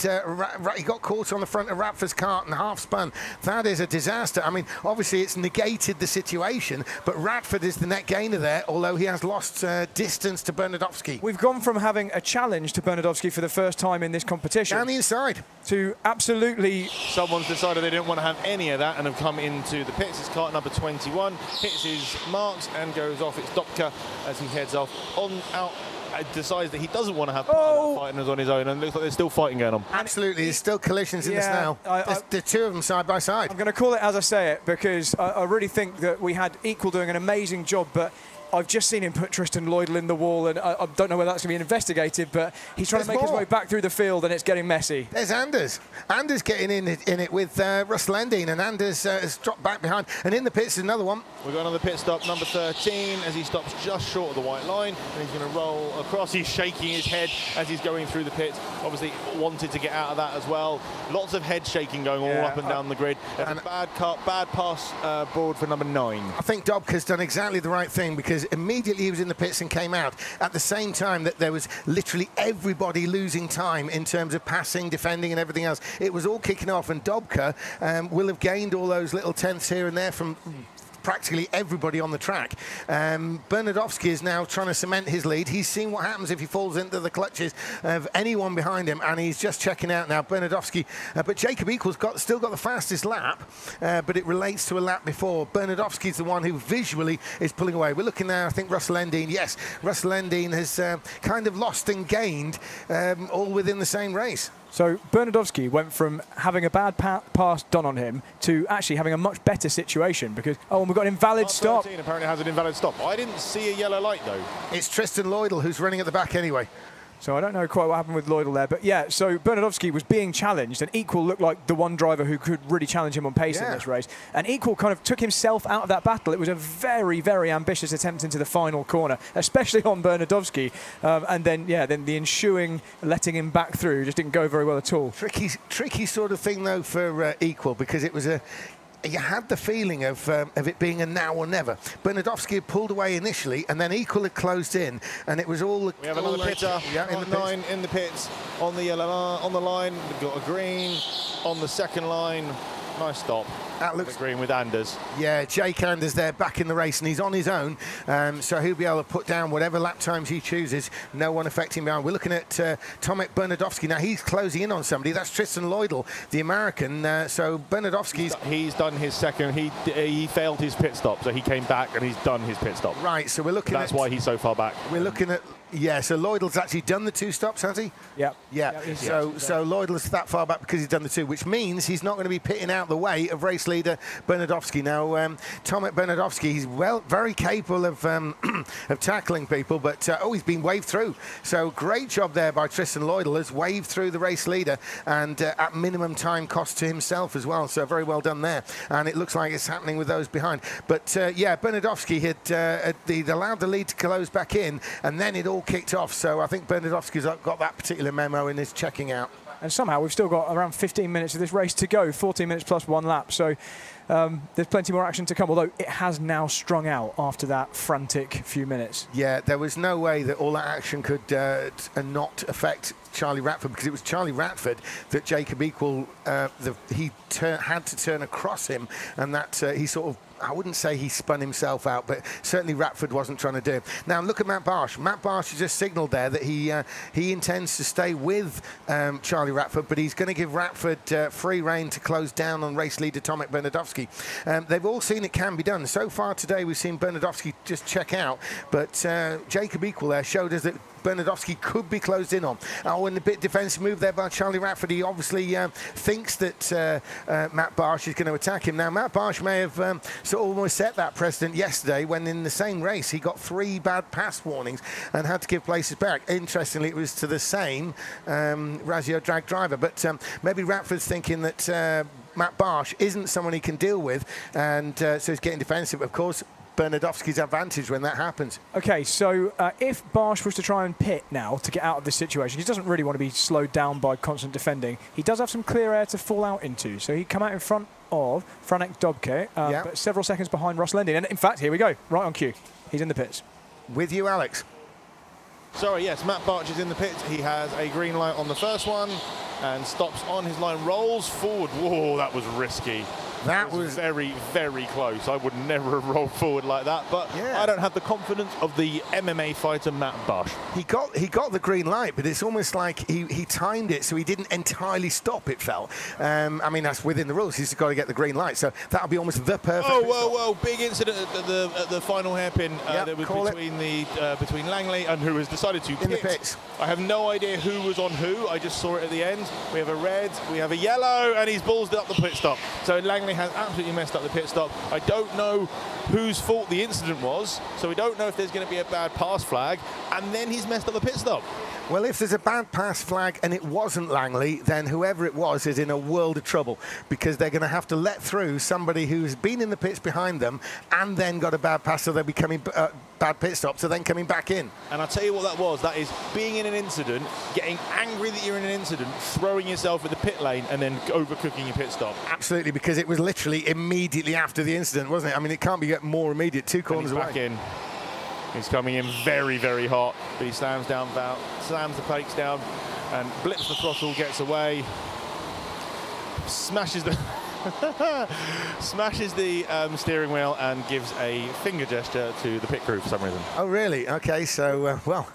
he got caught on the front of Radford's kart and half spun. That is a disaster. I mean, obviously it's negated the situation, but Radford is the net gainer there, although he has lost distance to Bernardowski. We've gone from having a challenge to Bernardowski for the first time in this competition Down the inside to absolutely. Someone's decided they didn't want to have any of that and have come into the pits. It's kart number 21, hits his marks and goes off. It's Dobka as he heads off out. Decides that he doesn't want to have fighting on his own, and it looks like there's still fighting going on. Absolutely, there's still collisions in the snow. The two of them side by side. I'm going to call it as I say it, because I really think that we had Equal doing an amazing job, but I've just seen him put Tristan Lloydell in the wall, and I don't know whether that's going to be investigated, but he's trying to make his way back through the field, and it's getting messy. There's Anders. Anders getting in it with Russell Endine, and Anders has dropped back behind. And in the pits is another one. We've got another pit stop, number 13, as he stops just short of the white line, and he's going to roll across. He's shaking his head as he's going through the pits. Obviously wanted to get out of that as well. Lots of head shaking going all up and down the grid. And a bad pass board for number 9. I think Dobka's done exactly the right thing, because immediately he was in the pits and came out at the same time that there was literally everybody losing time in terms of passing, defending and everything else. It was all kicking off, and Dobka will have gained all those little tenths here and there from practically everybody on the track. Bernardowski is now trying to cement his lead. He's seen what happens if he falls into the clutches of anyone behind him, and he's just checking out now, Bernardowski. But Jacob Equal's still got the fastest lap, but it relates to a lap before. Bernardowski's the one who visually is pulling away. We're looking now, I think, Russell Endine. Yes, Russell Endine has kind of lost and gained all within the same race. So Bernardowski went from having a bad pass done on him to actually having a much better situation, because, and we've got an invalid stop. 13 apparently has an invalid stop. I didn't see a yellow light, though. It's Tristan Lloydell who's running at the back anyway. So I don't know quite what happened with Lloydell there, but yeah, so Bernardowski was being challenged, and Equal looked like the one driver who could really challenge him on pace in this race. And Equal kind of took himself out of that battle. It was a very, very ambitious attempt into the final corner, especially on Bernardowski. And then the ensuing letting him back through just didn't go very well at all. Tricky sort of thing though for Equal, because it was you had the feeling of it being a now or never. Bernardowski had pulled away initially, and then Equal had closed in, and it was all. We have another pitter. In the 9 in the pits, on the yellow on the line. We've got a green on the second line. Nice stop. That looks green with Anders. Yeah, Jake Anders there back in the race, and he's on his own, so he'll be able to put down whatever lap times he chooses. No one affecting behind. We're looking at Tomek Bernardowski now. He's closing in on somebody. That's Tristan Lloydell, the American. So Bernardowski's he's done his second. He failed his pit stop, so he came back and he's done his pit stop. Right. So we're looking. That's why he's so far back. We're looking at. Yeah, so Lloydell's actually done the 2 stops, has he? Yeah. So Lloydell's that far back because he's done the 2, which means he's not going to be pitting out the way of race leader Bernardowski. Now, Tomek Bernardowski, he's very capable of of tackling people, but he's been waved through. So great job there by Tristan Lloydell, has waved through the race leader, and at minimum time cost to himself as well. So very well done there. And it looks like it's happening with those behind. But Bernardowski had allowed the lead to close back in, and then it all kicked off. So I think Bernardowski's got that particular memo in his checking out. And somehow we've still got around 15 minutes of this race to go, 14 minutes plus 1 lap. So there's plenty more action to come, although it has now strung out after that frantic few minutes. Yeah, there was no way that all that action could not affect Charlie Radford, because it was Charlie Radford that Jacob Equal, had to turn across him, and that he sort of, I wouldn't say he spun himself out, but certainly Radford wasn't trying to do it. Now look at Matt Barsh. Matt Barsh has just signalled there that he intends to stay with Charlie Radford, but he's going to give Radford free rein to close down on race leader Tomek Bernardowski. They've all seen it can be done. So far today we've seen Bernardowski just check out, but Jacob Equal there showed us that Bernardowski could be closed in on. And a bit defensive move there by Charlie Radford. He obviously thinks that Matt Barsh is going to attack him. Now, Matt Barsh may have sort of almost set that precedent yesterday when in the same race he got 3 bad pass warnings and had to give places back. Interestingly, it was to the same Razio drag driver. But maybe Radford's thinking that Matt Barsh isn't someone he can deal with, and so he's getting defensive. Of course, Bernardowski's advantage when that happens. Okay, so if Barsh was to try and pit now to get out of this situation, he doesn't really want to be slowed down by constant defending. He does have some clear air to fall out into, so he'd come out in front of Franek Dobke, but several seconds behind Ross Lending. And in fact, here we go, right on cue. He's in the pits. With you, Alex. Sorry, yes, Matt Barch is in the pits. He has a green light on the first one and stops on his line, rolls forward. Whoa, that was risky. That was very, very close. I would never have rolled forward like that, but I don't have the confidence of the MMA fighter Matt Barsh. He got the green light, but it's almost like he timed it so he didn't entirely stop, it felt. I mean, that's within the rules. He's got to get the green light, so that'll be almost the perfect. Oh, whoa, big incident at the final hairpin. There was between Langley and who has decided to in the pits. I have no idea who was on who. I just saw it at the end. We have a red, we have a yellow, and he's ballsed up the pit stop. So Langley has absolutely messed up the pit stop. I don't know whose fault the incident was, so we don't know if there's going to be a bad pass flag, and then he's messed up the pit stop. Well, if there's a bad pass flag and it wasn't Langley, then whoever it was is in a world of trouble, because they're going to have to let through somebody who's been in the pits behind them and then got a bad pass, so they'll be coming bad pit stop, so then coming back in. And I'll tell you what that was. That is being in an incident, getting angry that you're in an incident, throwing yourself at the pit lane and then overcooking your pit stop. Absolutely, because it was literally immediately after the incident, wasn't it? I mean, it can't be more immediate. 2 corners away. Back in. He's coming in very, very hot, but he slams the brakes down and blips the throttle, gets away, smashes the steering wheel and gives a finger gesture to the pit crew for some reason. Oh, really? Okay, so, well...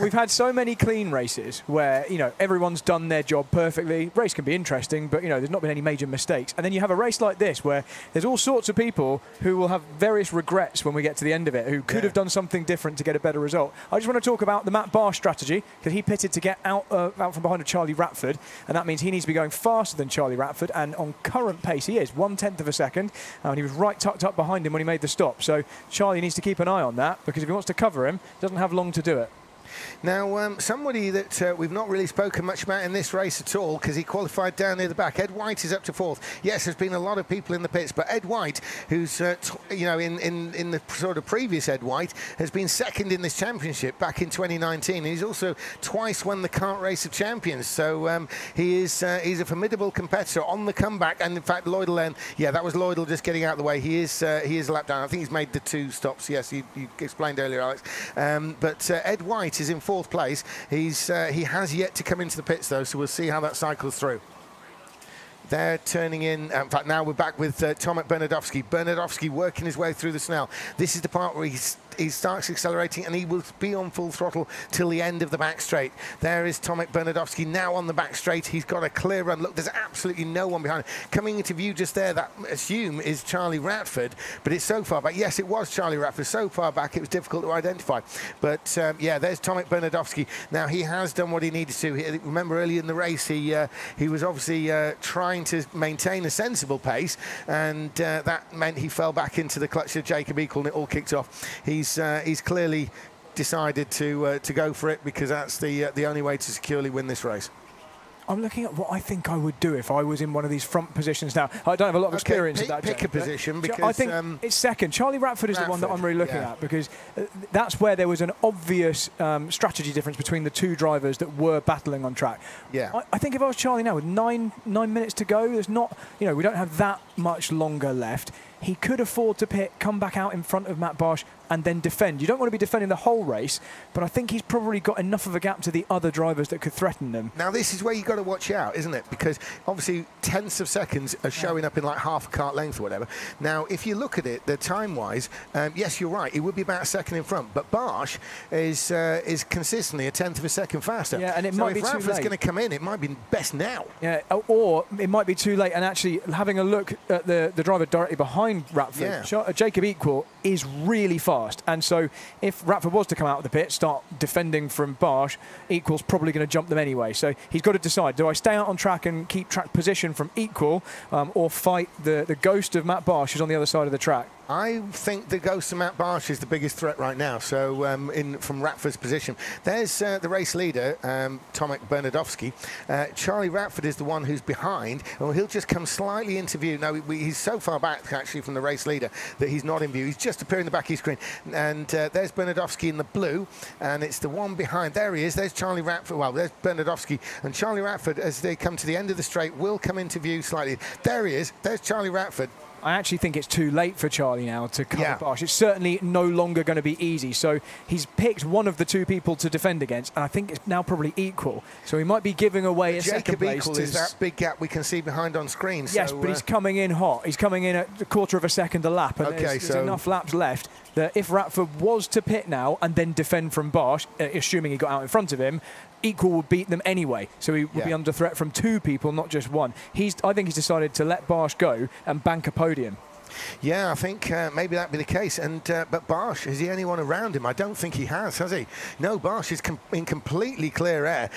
We've had so many clean races where, everyone's done their job perfectly. Race can be interesting, but, there's not been any major mistakes. And then you have a race like this where there's all sorts of people who will have various regrets when we get to the end of it, who could have done something different to get a better result. I just want to talk about the Matt Barsh strategy, because he pitted to get out from behind of Charlie Ratford, and that means he needs to be going faster than Charlie Ratford, and on current pace he is, 1/10 of a second, and he was right tucked up behind him when he made the stop. So Charlie needs to keep an eye on that, because if he wants to cover him, he doesn't have long to do it. Now, somebody that we've not really spoken much about in this race at all, because he qualified down near the back. Ed White is up to 4th. Yes, there's been a lot of people in the pits, but Ed White, who's, in the sort of previous Ed White, has been 2nd in this championship back in 2019. And he's also twice won the Kart Race of Champions. So he's a formidable competitor on the comeback. And in fact, Lloydell, that was Lloydell just getting out of the way. He is a lap down. I think he's made the 2 stops. Yes, you explained earlier, Alex. But Ed White is in 4th place. He has yet to come into the pits though, so we'll see how that cycles through. They're turning in. In fact, now we're back with Tomek Bernardowski. Bernardowski working his way through the Snell. This is the part where he starts accelerating, and he will be on full throttle till the end of the back straight. There is Tomek Bernardowski now on the back straight. He's got a clear run. Look, there's absolutely no one behind him. Coming into view just there, that assume is Charlie Ratford, but it's so far back. Yes, it was Charlie Ratford. So far back, it was difficult to identify. But there's Tomek Bernardowski. Now, he has done what he needed to. Remember, early in the race, he was obviously trying to maintain a sensible pace, and that meant he fell back into the clutch of Jacob Equal, and it all kicked off. He's clearly decided to go for it, because that's the only way to securely win this race. I'm looking at what I think I would do if I was in one of these front positions now. I don't have a lot of experience in that. Pick a position, because I think it's 2nd. Charlie Ratford is the one that I'm really looking at, because that's where there was an obvious strategy difference between the 2 drivers that were battling on track. Yeah. I think if I was Charlie now with 9 minutes to go, there's not, we don't have that much longer left. He could afford to pit, come back out in front of Matt Barsh, and then defend. You don't want to be defending the whole race, but I think he's probably got enough of a gap to the other drivers that could threaten them. Now, this is where you've got to watch out, isn't it? Because obviously 10ths of seconds are showing up in like half a kart length or whatever. Now, if you look at it, the time-wise, yes, you're right, he would be about a second in front, but Barsh is consistently a 10th of a second faster. Yeah, and it might be too late. If Ratford's going to come in, it might be best now. Yeah, or it might be too late. And actually, having a look at the driver directly behind Ratford, Jacob Equal is really fast, and so if Ratford was to come out of the pit, start defending from Barsh, Equal's probably going to jump them anyway. So he's got to decide, do I stay out on track and keep track position from Equal, or fight the ghost of Matt Barsh who's on the other side of the track? I think the ghost of Matt Barsh is the biggest threat right now. So from Ratford's position, there's the race leader, Tomek Bernadowski. Charlie Ratford is the one who's behind. Well, he'll just come slightly into view. No, he's so far back actually from the race leader that he's not in view. He's just appearing in the back of your screen. And there's Bernadowski in the blue, and it's the one behind. There he is. There's Charlie Ratford. Well, there's Bernadowski, and Charlie Ratford, as they come to the end of the straight, will come into view slightly. There he is. There's Charlie Ratford. I actually think it's too late for Charlie now to cover Yeah. Barsh. It's certainly no longer going to be easy. So he's picked one of the two people to defend against, and I think it's now probably equal. So he might be giving away a second Jacob place. Equal is that big gap we can see behind on screen. Yes, so, but he's coming in hot. He's coming in at a quarter of a second a lap, and Okay, there's so- enough laps left that if Ratford was to pit now and then defend from Barsh, assuming he got out in front of him, Equal would beat them anyway. So he would be under threat from two people, not just one. I think he's decided to let Barsh go and bank a podium. Yeah, I think maybe that'd be the case. And but Barsh, is he anyone around him? I don't think he has he? No, Barsh is in completely clear air.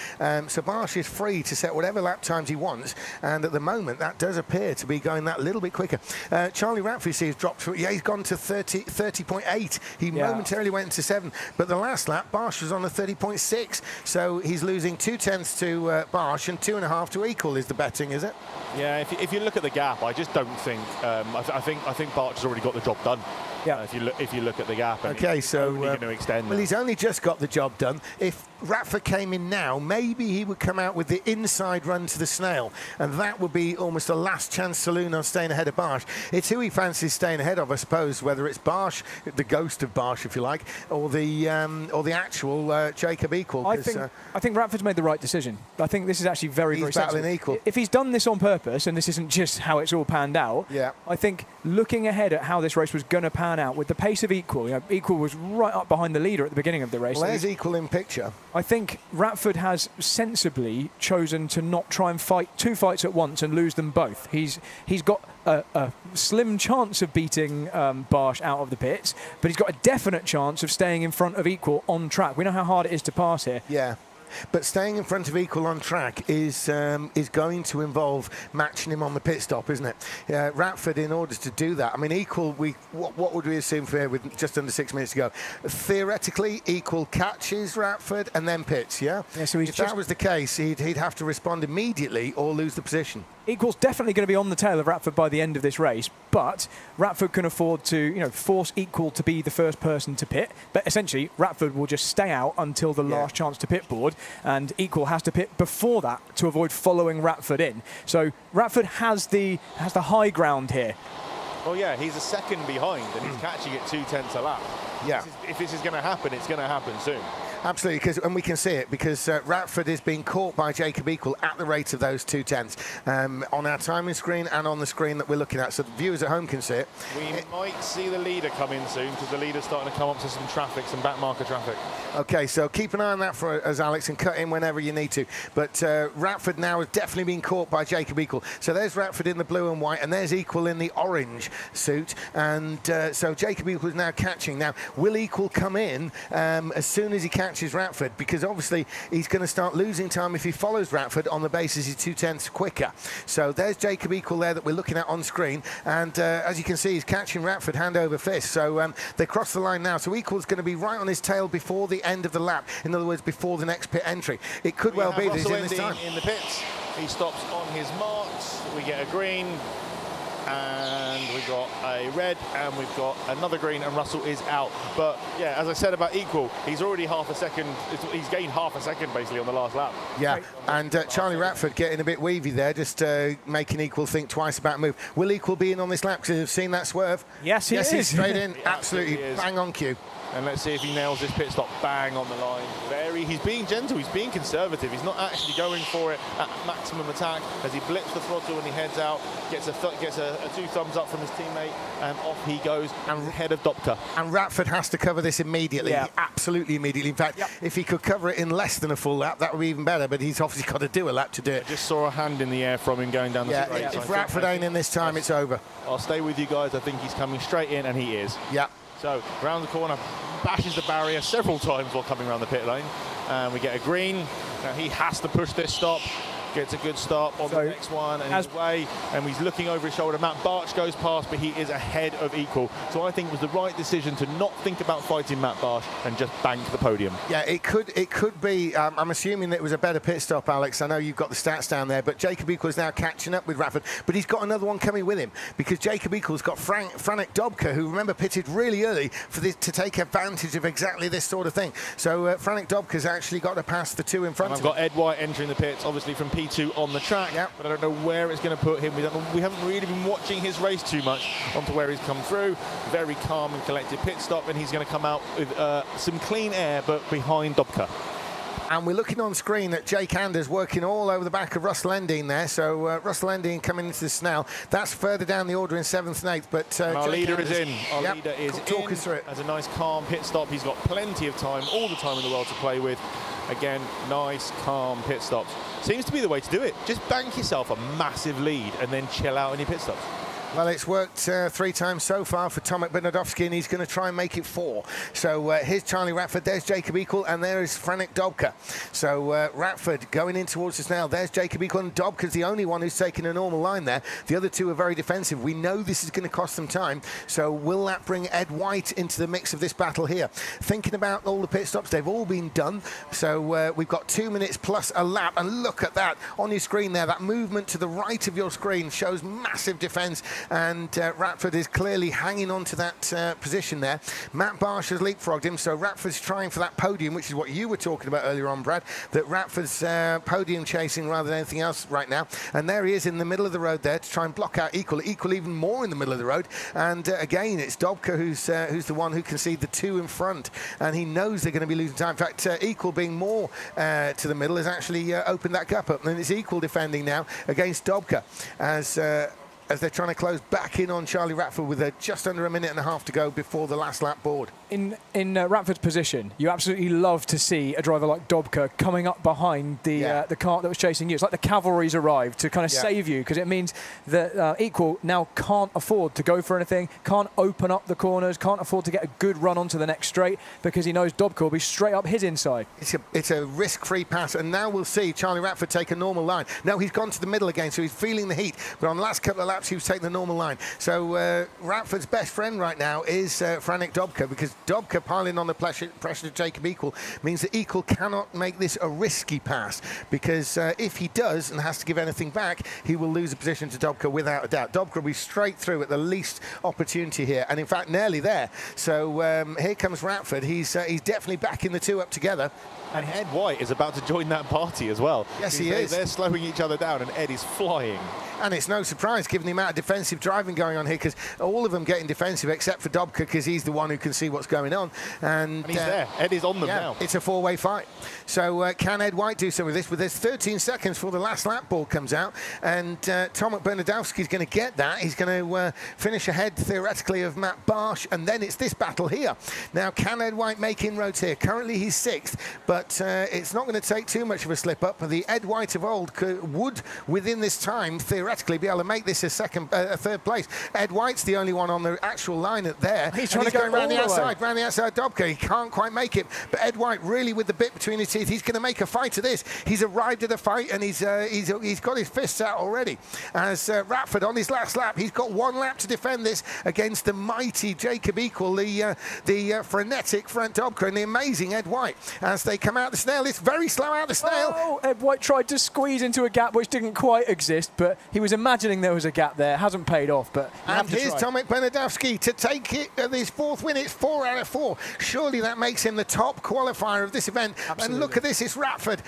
So Barsh is free to set whatever lap times he wants. And at the moment, that does appear to be going that little bit quicker. Charlie Ratford, has dropped. He's gone to 30.8. He momentarily went into 7. But the last lap, Barsh was on a 30.6. So he's losing 0.2 to Barsh and 2.5 to Equal is the betting, is it? Yeah, if you look at the gap, I just don't think. I think Barch has already got the job done. Yeah. If you look at the gap, and Okay, he's so only going to extend. well, he's only just got the job done. If Ratford came in now, maybe he would come out with the inside run to the snail, and that would be almost a last chance saloon on staying ahead of Barsh. It's who he fancies staying ahead of, I suppose, whether it's Barsh, the ghost of Barsh, if you like, or the actual Jacob Equal. I think Ratford's made the right decision. I think this is actually very, very battling sensible. Equal. If he's done this on purpose, and this isn't just how it's all panned out, I think looking ahead at how this race was going to pan out with the pace of Equal, Equal was right up behind the leader at the beginning of the race. Well, there's Equal in picture. I think Ratford has sensibly chosen to not try and fight two fights at once and lose them both. He's got a slim chance of beating Barsh out of the pits, but he's got a definite chance of staying in front of Equal on track. We know how hard it is to pass here. Yeah. But staying in front of Equal on track is going to involve matching him on the pit stop, isn't it? Ratford, in order to do that, I mean, Equal, what would we assume for here with just under 6 minutes to go? Theoretically, Equal catches Ratford and then pits, yeah? So if that was the case, he'd have to respond immediately or lose the position. Equal's definitely going to be on the tail of Ratford by the end of this race, but Ratford can afford to, force Equal to be the first person to pit. But essentially, Ratford will just stay out until the last chance to pit board, and Equal has to pit before that to avoid following Ratford in. So Ratford has the high ground here. Well, yeah, he's a second behind, and he's catching it 0.2 a lap. Yeah. If this is going to happen, it's going to happen soon. Absolutely, and we can see it because Ratford is being caught by Jacob Equal at the rate of those 0.2 on our timing screen and on the screen that we're looking at, so the viewers at home can see it. We might see the leader come in soon because the leader's starting to come up to some traffic, some back marker traffic. Okay, so keep an eye on that for us, Alex, and cut in whenever you need to. But Ratford now has definitely been caught by Jacob Equal. So there's Ratford in the blue and white, and there's Equal in the orange suit. And so Jacob Equal is now catching. Now, will Equal come in as soon as he catches Ratford? Because obviously he's going to start losing time if he follows Ratford on the basis he's 0.2 quicker. So there's Jacob Equal there that we're looking at on screen. And as you can see, he's catching Ratford hand over fist. So they cross the line now. So Equal's going to be right on his tail before the end of the lap. In other words, before the next pit entry. It could well be that he's in this time. In the pits, he stops on his marks. We get a green, and we've got a red, and we've got another green, and Russell is out. But yeah, as I said about Equal, he's already half a second. He's gained half a second basically on the last lap. Yeah, and Charlie Ratford getting a bit weavy there, just making Equal think twice about a move. Will Equal be in on this lap? Because you've seen that swerve. Yes, he is. He's straight in, He absolutely is. bang on cue. And let's see if he nails this pit stop bang on the line. He's being gentle, he's being conservative. He's not actually going for it at maximum attack as he blips the throttle when he heads out, gets a 2 thumbs up from his teammate, and off he goes and ahead of Doctor. And Ratford has to cover this immediately, absolutely immediately. In fact, if he could cover it in less than a full lap, that would be even better, but he's obviously got to do a lap to do it. I just saw a hand in the air from him going down the straight. If Ratford ain't in this time, it's over. I'll stay with you guys. I think he's coming straight in, and he is. Yeah. So, round the corner, bashes the barrier several times while coming around the pit lane. And we get a green. Now, he has to push this stop. gets a good stop on the next one, and he's away, and he's looking over his shoulder. Matt Barsh goes past, but he is ahead of Equal. So I think it was the right decision to not think about fighting Matt Barsh and just bank the podium. Yeah, it could be. I'm assuming that it was a better pit stop, Alex. I know you've got the stats down there, but Jacob Equal is now catching up with Radford, but he's got another one coming with him, because Jacob Equal's got Franek Dobka, who, remember, pitted really early for this, to take advantage of exactly this sort of thing. So Franek Dobka's actually got to pass the two in front and of I've got Ed White entering the pits, obviously from P2 on the track, but I don't know where it's going to put him. We haven't really been watching his race too much onto where he's come through. Very calm and collected pit stop, and he's going to come out with some clean air, but behind Dobka. And we're looking on screen at Jake Anders working all over the back of Russell Endine there. So Russell Endine coming into this now. That's further down the order in 7th and 8th. But our Jake leader Anders, is in. Our leader is talk us through it. As a nice calm pit stop. He's got plenty of time, all the time in the world to play with. Again, nice calm pit stops. Seems to be the way to do it. Just bank yourself a massive lead and then chill out on your pit stops. Well, it's worked 3 times so far for Tomek Bernadowski, and he's going to try and make it 4. So here's Charlie Radford, there's Jacob Equal, and there is Franek Dobka. So Radford going in towards us now. There's Jacob Equal, and Dobka's the only one who's taken a normal line there. The other two are very defensive. We know this is going to cost them time. So will that bring Ed White into the mix of this battle here? Thinking about all the pit stops, they've all been done. So we've got 2 minutes plus a lap, and look at that on your screen there. That movement to the right of your screen shows massive defense. And Radford is clearly hanging on to that position there. Matt Barsh has leapfrogged him, so Radford's trying for that podium, which is what you were talking about earlier on, Brad, that Radford's podium chasing rather than anything else right now. And there he is in the middle of the road there to try and block out Equal even more in the middle of the road. And again, it's Dobka who's the one who can see the two in front, and he knows they're going to be losing time. In fact, Equal being more to the middle has actually opened that gap up, and it's Equal defending now against Dobka as they're trying to close back in on Charlie Radford with just under a minute and a half to go before the last lap board. In Radford's position, you absolutely love to see a driver like Dobka coming up behind the kart that was chasing you. It's like the cavalry's arrived to kind of save you, because it means that Equal now can't afford to go for anything, can't open up the corners, can't afford to get a good run onto the next straight, because he knows Dobka will be straight up his inside. It's a risk-free pass, and now we'll see Charlie Radford take a normal line. No, he's gone to the middle again, so he's feeling the heat, but on the last couple of laps he was taking the normal line. So Radford's best friend right now is Franek Dobka, because Dobka piling on the pressure to Jacob Equal means that Equal cannot make this a risky pass, because if he does and has to give anything back, he will lose a position to Dobka without a doubt. Dobka will be straight through at the least opportunity here, and in fact nearly there. So here comes Radford. He's definitely backing the two up together. And Ed White is about to join that party as well. Yes, he is. They're slowing each other down, and Ed is flying. And it's no surprise, given the amount of defensive driving going on here, because all of them getting defensive except for Dobka, because he's the one who can see what's going on. And he's there. Ed is on them now. It's a four-way fight. So can Ed White do some of this? Well, there's 13 seconds before the last lap board comes out, and Tomek Bernadowski's going to get that. He's going to finish ahead, theoretically, of Matt Barsh, and then it's this battle here. Now, can Ed White make inroads here? Currently, he's 6th, but it's not going to take too much of a slip-up. The Ed White of old would, within this time, theoretically, be able to make this a 3rd place. Ed White's the only one on the actual line at there. He's trying to go around the outside, Dobka. He can't quite make it, but Ed White really with the bit between his teeth. He's going to make a fight of this. He's arrived at a fight, and he's got his fists out already. As Radford on his last lap, he's got 1 lap to defend this against the mighty Jacob Equal, the frenetic Franek Dobka, and the amazing Ed White. As they come out the snail, it's very slow out the snail. Oh, Ed White tried to squeeze into a gap which didn't quite exist, but he was imagining there was a gap there. Hasn't paid off, but and here's Tomek Bernadowski to take it his 4th win. It's 4 out of 4. Surely that makes him the top qualifier of this event. Absolutely. And look at this, it's Radford.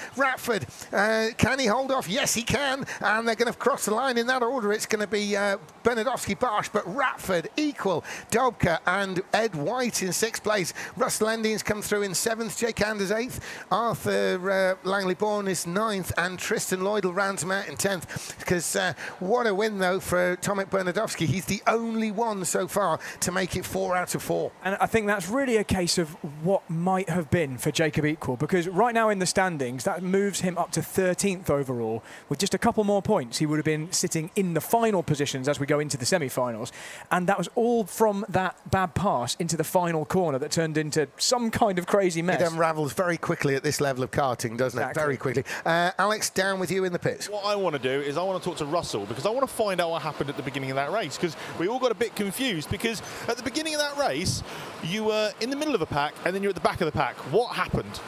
Can he hold off? Yes, he can. And they're going to cross the line in that order. It's going to be Bernadowski, Barsh, but Radford, Equal, Dobka, and Ed White in 6th place. Russell Endine's come through in 7th, Jake Anders 8th, Arthur Langley-Bourne is 9th, and Tristan Lloyd will round him out in 10th. Because what a win, though, for Tomek Bernadowski. He's the only one so far to make it 4 out of 4. And I think that's really a case of what might have been for Jacob Equal, because right now in the standings, that moves him up to 13th overall. With just a couple more points, he would have been sitting in the final positions as we go into the semi-finals. And that was all from that bad pass into the final corner that turned into some kind of crazy mess. It unravels very quickly at this level of karting, doesn't it? Very quickly. Alex, down with you in the pits. What I want to do is I want to talk to Russell, because I want to find out what happened at the beginning of that race, because we all got a bit confused, because at the beginning of that race, you were in the middle of the pack and then you're at the back of the pack. What happened?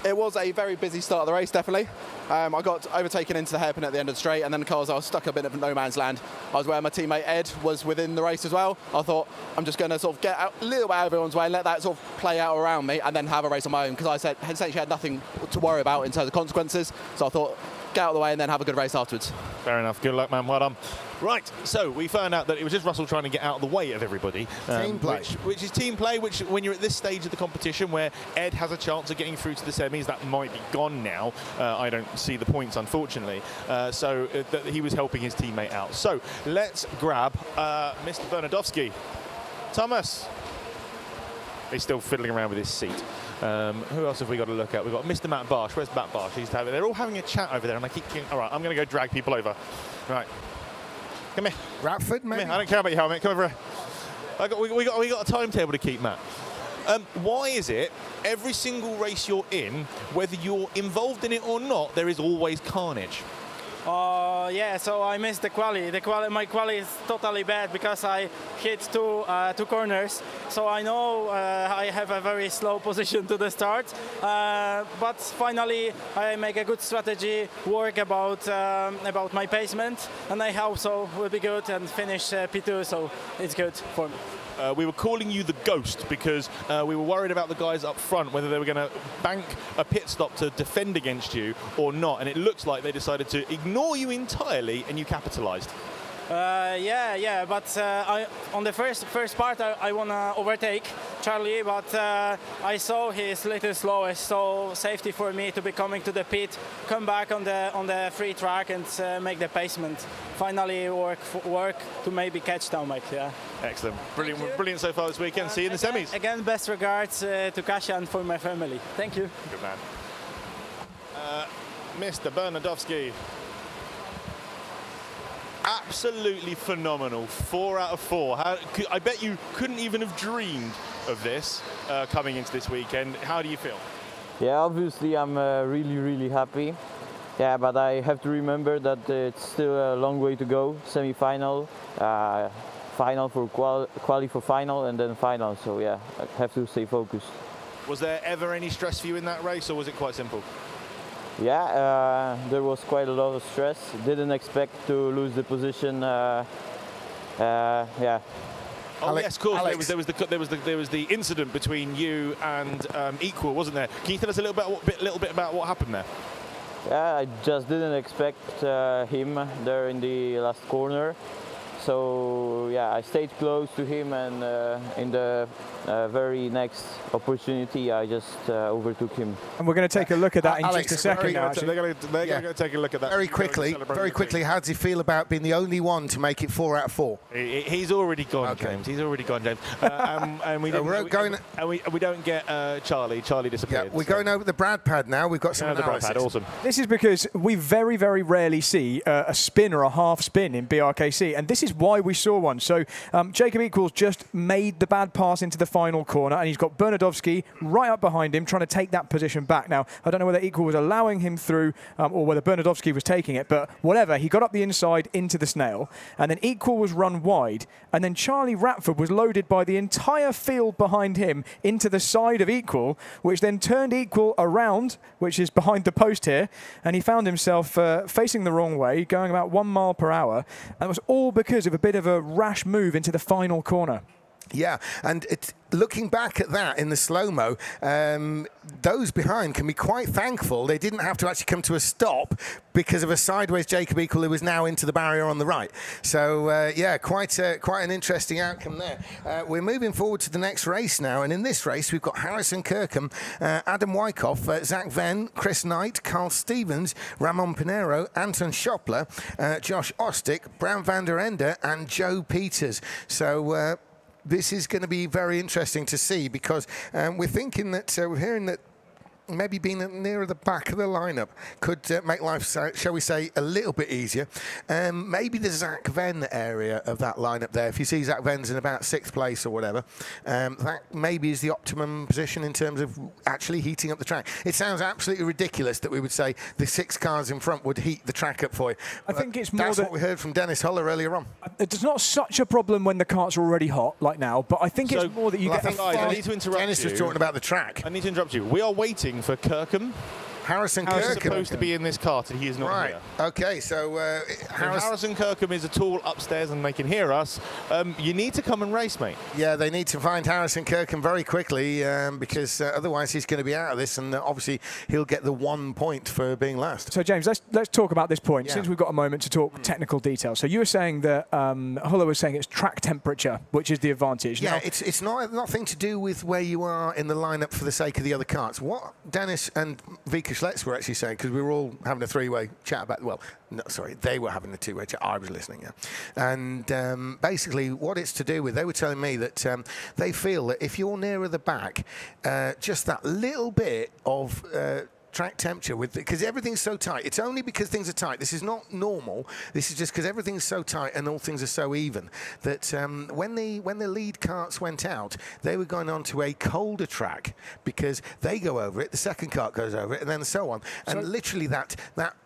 It was a very busy start of the race, definitely. I got overtaken into the hairpin at the end of the straight, and then because I was stuck a bit of no man's land, I was where my teammate Ed was within the race as well. I thought I'm just going to sort of get out, a little bit out of everyone's way and let that sort of play out around me, and then have a race on my own, because I said essentially had nothing to worry about in terms of consequences. So I thought, get out of the way and then have a good race afterwards. Fair enough. Good luck, man. Well done. Right, so we found out that it was just Russell trying to get out of the way of everybody. Team play. Which is team play, which when you're at this stage of the competition where Ed has a chance of getting through to the semis, that might be gone now. I don't see the points, unfortunately. So he was helping his teammate out. So let's grab Mr. Bernadowski. Thomas. He's still fiddling around with his seat. Who else have we got to look at? We've got Mr. Matt Barsh. Where's Matt Barsh? They're all having a chat over there, and I keep thinking, all right, I'm going to go drag people over. Right. Come here. Radford, maybe? Come here. I don't care about your helmet. Come over here. We got a timetable to keep, Matt. Why is it every single race you're in, whether you're involved in it or not, there is always carnage? Yeah, so I missed the quali. My quali is totally bad because I hit two corners. So I know I have a very slow position to the start. But finally, I make a good strategy work about my pacement, and I hope so will be good and finish P2. So it's good for me. We were calling you the Ghost because we were worried about the guys up front, whether they were going to bank a pit stop to defend against you or not, and it looks like they decided to ignore you entirely and you capitalised. Yeah, but on the first part I want to overtake Charlie, but I saw he's little slowest, so safety for me to be coming to the pit, come back on the free track and make the pacement. Finally work to maybe catch Tomek, yeah. Excellent. Brilliant so far this weekend. See you in the semis. Again, best regards to Kasia and for my family. Thank you. Good man. Mr. Bernadowski. Absolutely phenomenal. 4 out of 4. I bet you couldn't even have dreamed of this coming into this weekend. How do you feel? Yeah, obviously I'm really happy. Yeah, but I have to remember that it's still a long way to go. Semi-final, final for quali for final, and then final. So yeah, I have to stay focused. Was there ever any stress for you in that race, or was it quite simple? Yeah, there was quite a lot of stress. Didn't expect to lose the position. Yeah. Oh Alex, yes, of course. Alex. There was the incident between you and Equal, wasn't there? Can you tell us a little bit about what happened there? Yeah, I just didn't expect him there in the last corner. So yeah, I stayed close to him, and in the very next opportunity, I just overtook him. And we're going to take a look at that in Alex, just a second now. They're going to take a look at that. Very quickly, how does he feel about being the only one to make it 4 out of 4? He's already gone, Okay. James. He's already gone, James. And we don't get Charlie. Charlie disappeared. Yeah, we're going over the Brad pad now. We've got some the Brad analysis. pad. Awesome. This is because we very rarely see a spin or a half spin in BRKC, and this is why we saw one. So Jacob Equals just made the bad pass into the final corner, and he's got Bernadowski right up behind him trying to take that position back. Now, I don't know whether Equal was allowing him through or whether Bernadowski was taking it, but whatever, he got up the inside into the snail, and then Equal was run wide, and then Charlie Ratford was loaded by the entire field behind him into the side of Equal, which then turned Equal around, which is behind the post here, and he found himself facing the wrong way, going about 1 mile per hour, and it was all because of a bit of a rash move into the final corner. Yeah, and looking back at that in the slow-mo, those behind can be quite thankful they didn't have to actually come to a stop because of a sideways Jacob Equal who was now into the barrier on the right. So, yeah, quite an interesting outcome there. We're moving forward to the next race now, and in this race we've got Harrison Kirkham, Adam Wyckoff, Zach Venn, Chris Knight, Carl Stevens, Ramon Pinero, Anton Schoppler, Josh Ostick, Bram van der Ende, and Joe Peters. So, this is going to be very interesting to see because we're thinking that we're hearing that maybe being nearer the back of the lineup could make life, shall we say, a little bit easier. Maybe the Zach Venn area of that lineup there. If you see Zach Venn's in about 6th place or whatever, that maybe is the optimum position in terms of actually heating up the track. It sounds absolutely ridiculous that we would say the 6 cars in front would heat the track up for you. I think it's more that's what we heard from Dennis Holler earlier on. It's not such a problem when the karts are already hot like now, but I think it's more that you get. I need to interrupt Dennis you. was talking about the track. I need to interrupt you. We are waiting for Kirkham. Harrison Kirkham Kirkham. supposed to be in this kart and he is not here. Okay, so Harrison Kirkham is at all upstairs and they can hear us. You need to come and race, mate. Yeah, they need to find Harrison Kirkham very quickly because otherwise he's going to be out of this, and obviously he'll get the 1 point for being last. So James, let's talk about this point Yeah. since we've got a moment to talk technical details. So you were saying that Huller was saying it's track temperature, which is the advantage. Yeah, Now, it's not nothing to do with where you are in the lineup for the sake of the other karts. What Dennis and Vika Schlitz were actually saying, because we were all having a 3-way chat about, well, no, sorry, they were having a 2-way chat. I was listening, yeah. And basically what it's to do with, they were telling me that they feel that if you're nearer the back, just that little bit of track temperature, because everything's so tight. It's only because things are tight. This is not normal. This is just because everything's so tight and all things are so even that when the lead karts went out, they were going on to a colder track because they go over it, the second kart goes over it, and then so on. And literally that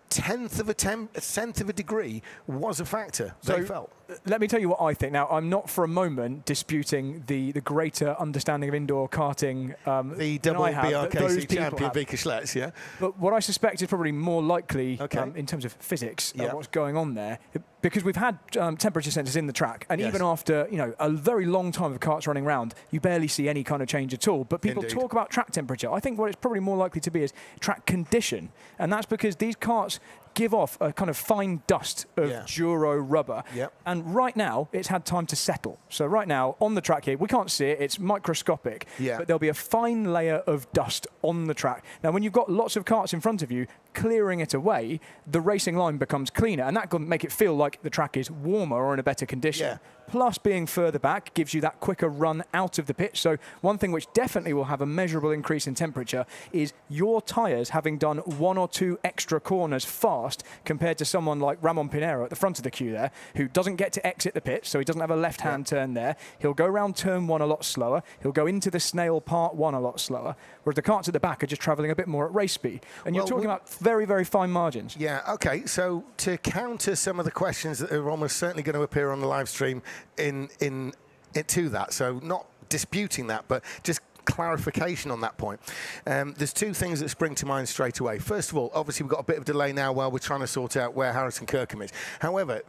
tenth of a degree was a factor, they felt. Let me tell you what I think. Now, I'm not for a moment disputing the greater understanding of indoor karting The than double I have, that those BRKC people champion, have. Vika Schlitz, yeah? But what I suspect is probably more likely Okay. in terms of physics, Yeah. what's going on there, because we've had temperature sensors in the track, and Yes. even after a very long time of karts running around, you barely see any kind of change at all. But people Indeed. talk about track temperature. I think what it's probably more likely to be is track condition, and that's because these karts give off a kind of fine dust of Yeah. Duro rubber. Yep. And right now, it's had time to settle. So right now, on the track here, we can't see it, it's microscopic, Yeah. but there'll be a fine layer of dust on the track. Now, when you've got lots of karts in front of you, clearing it away, the racing line becomes cleaner, and that can make it feel like the track is warmer or in a better condition. Yeah. Plus, being further back gives you that quicker run out of the pitch. So one thing which definitely will have a measurable increase in temperature is your tyres having done 1 or 2 extra corners fast compared to someone like Ramon Pinero at the front of the queue there, who doesn't get to exit the pitch, so he doesn't have a left-hand turn there. He'll go around turn 1 a lot slower. He'll go into the snail part 1 a lot slower, whereas the karts at the back are just travelling a bit more at race speed. And you're talking about very, very fine margins. Yeah, okay. So to counter some of the questions that are almost certainly going to appear on the live stream to that, so not disputing that, but just clarification on that point. There's 2 things that spring to mind straight away. First of all, obviously we've got a bit of delay now while we're trying to sort out where Harrison Kirkham is. However,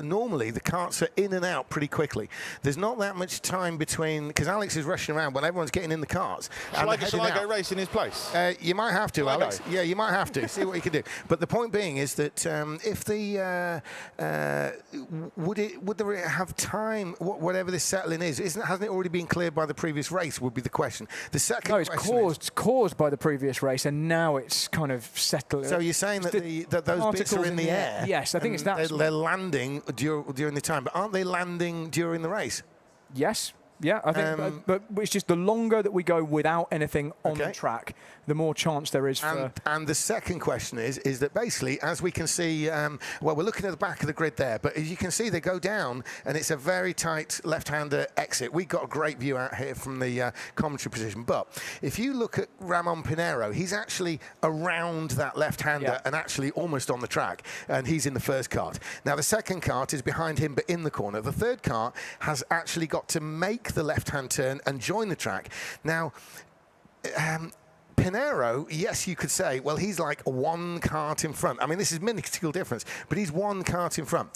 normally the karts are in and out pretty quickly. There's not that much time between, because Alex is rushing around when everyone's getting in the cars. Shall I go race in his place? You might have to, Shall I Alex. go? Yeah, you might have to. See what you can do. But the point being is that if the would there have time? Whatever this settling is, hasn't it already been cleared by the previous race? Would be the question. The second No, it's question caused by the previous race, and now it's kind of settled. so you're saying that that those bits are particles in the air? Yes, I think it's and that. they're landing during the time, but aren't they landing during the race? Yes. Yeah, I think, but it's just the longer that we go without anything on the track, the more chance there is for... And the second question is that basically, as we can see, well, we're looking at the back of the grid there, but as you can see, they go down, and it's a very tight left-hander exit. We've got a great view out here from the commentary position, but if you look at Ramon Pinero, he's actually around that left-hander and actually almost on the track, and he's in the first kart. Now, the second kart is behind him, but in the corner. The third kart has actually got to make the left-hand turn and join the track. Now, Pinero, yes, you could say, well, he's like one kart in front. I mean, this is minuscule difference, but he's one kart in front.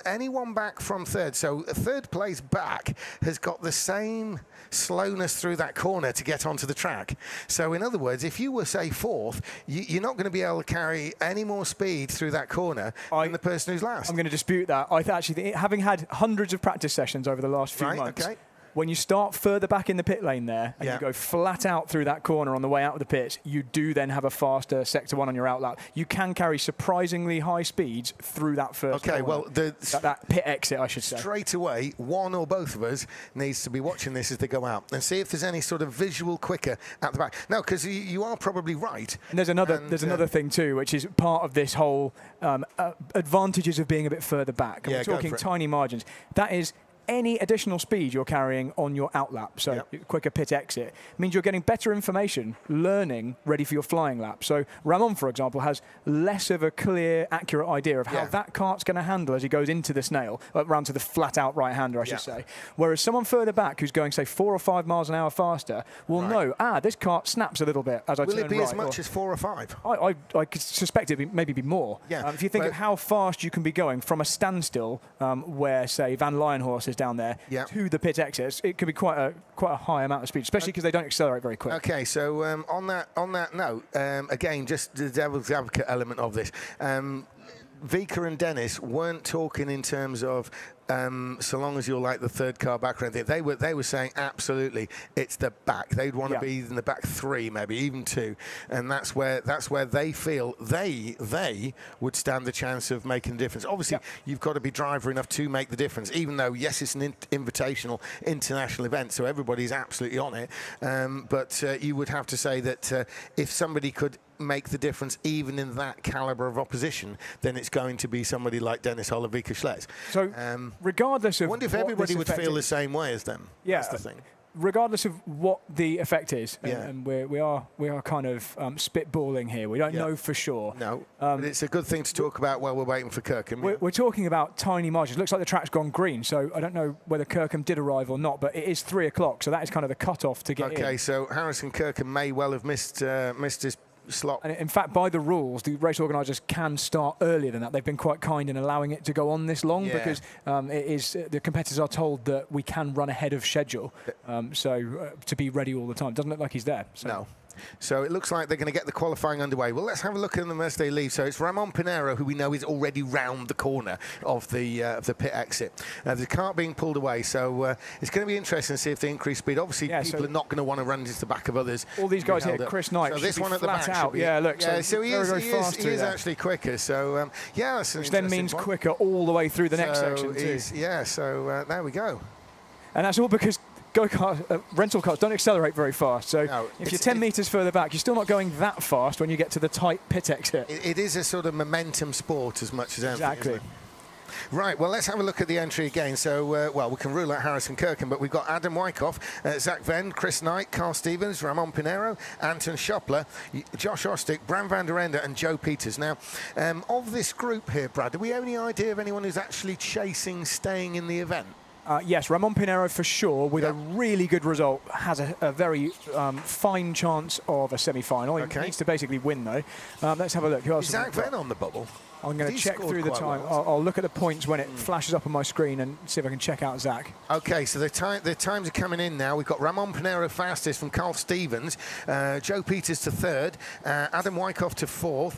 Anyone back from third, so third place back has got the same slowness through that corner to get onto the track. So in other words, if you were, say, fourth, you're not going to be able to carry any more speed through that corner than the person who's last. I'm going to dispute that. I actually think, having had hundreds of practice sessions over the last few months, when you start further back in the pit lane there and you go flat out through that corner on the way out of the pits, you do then have a faster sector one on your outlap. You can carry surprisingly high speeds through that first corner. Well, that pit exit, I should say. Straight away, one or both of us needs to be watching this as they go out and see if there's any sort of visual quicker at the back. No, because you are probably right. And there's another thing too, which is part of this whole advantages of being a bit further back. And we're talking tiny margins. That is any additional speed you're carrying on your outlap, so quicker pit exit, means you're getting better information, learning, ready for your flying lap. So Ramon, for example, has less of a clear, accurate idea of how that kart's going to handle as he goes into the snail, round to the flat-out right-hander, I should say. Whereas someone further back who's going, say, 4 or 5 miles an hour faster will know, this kart snaps a little bit as I turn right. Will it be as much as 4 or 5? I could suspect it maybe be more. If you think of how fast you can be going from a standstill where, say, Van Leyenhorst is down there to the pit exits, it could be quite a high amount of speed, especially because they don't accelerate very quick. Okay, so on that note, again, just the devil's advocate element of this. Vika and Dennis weren't talking in terms of so long as you're like the third car back or anything. They were saying absolutely it's the back. They'd want to be in the back 3, maybe even 2, and that's where they feel they would stand the chance of making a difference. Obviously, you've got to be driver enough to make the difference. Even though yes, it's an invitational international event, so everybody's absolutely on it. But you would have to say that if somebody could make the difference even in that caliber of opposition, then it's going to be somebody like Dennis Holler, Vika Schlez. So regardless of I wonder if everybody would feel the same way as them. That's the thing. Regardless of what the effect is, and we are kind of spitballing here. We don't know for sure. No, but it's a good thing to talk about while we're waiting for Kirkham. We're talking about tiny margins. It looks like the track's gone green, so I don't know whether Kirkham did arrive or not, but it is 3 o'clock, so that is kind of the cut-off to get in. Okay, so Harrison Kirkham may well have missed his slot. And in fact, by the rules, the race organisers can start earlier than that. They've been quite kind in allowing it to go on this long because the competitors are told that we can run ahead of schedule, to be ready all the time. Doesn't look like he's there. So. No. So it looks like they're going to get the qualifying underway. Well, let's have a look at them as they leave. So it's Ramon Pinero, who we know is already round the corner of the pit exit. The kart being pulled away, so it's going to be interesting to see if they increase speed. Obviously, people are not going to want to run into the back of others. All these guys here, Chris Knight, so this one at the back out. So he is actually quicker. So which then means quicker all the way through the next section too. So there we go. And that's all because rental karts don't accelerate very fast. So if you're 10 metres further back, you're still not going that fast when you get to the tight pit exit. It is a sort of momentum sport as much as anything. Exactly. Right, well, let's have a look at the entry again. So, we can rule out Harrison Kirkham, but we've got Adam Wyckoff, Zach Venn, Chris Knight, Carl Stevens, Ramon Pinero, Anton Schoppler, Josh Ostick, Bram van der Ende and Joe Peters. Now, of this group here, Brad, do we have any idea of anyone who's actually chasing staying in the event? Yes, Ramon Pinero for sure, with a really good result, has a very fine chance of a semi-final. He needs to basically win, though. Let's have a look. Is Zach Venn on the bubble? I'm going to check through the time. Well. I'll look at the points when it flashes up on my screen and see if I can check out Zach. Okay, so the times are coming in now. We've got Ramon Pinero fastest from Carl Stevens, Joe Peters to 3rd, Adam Wyckoff to 4th,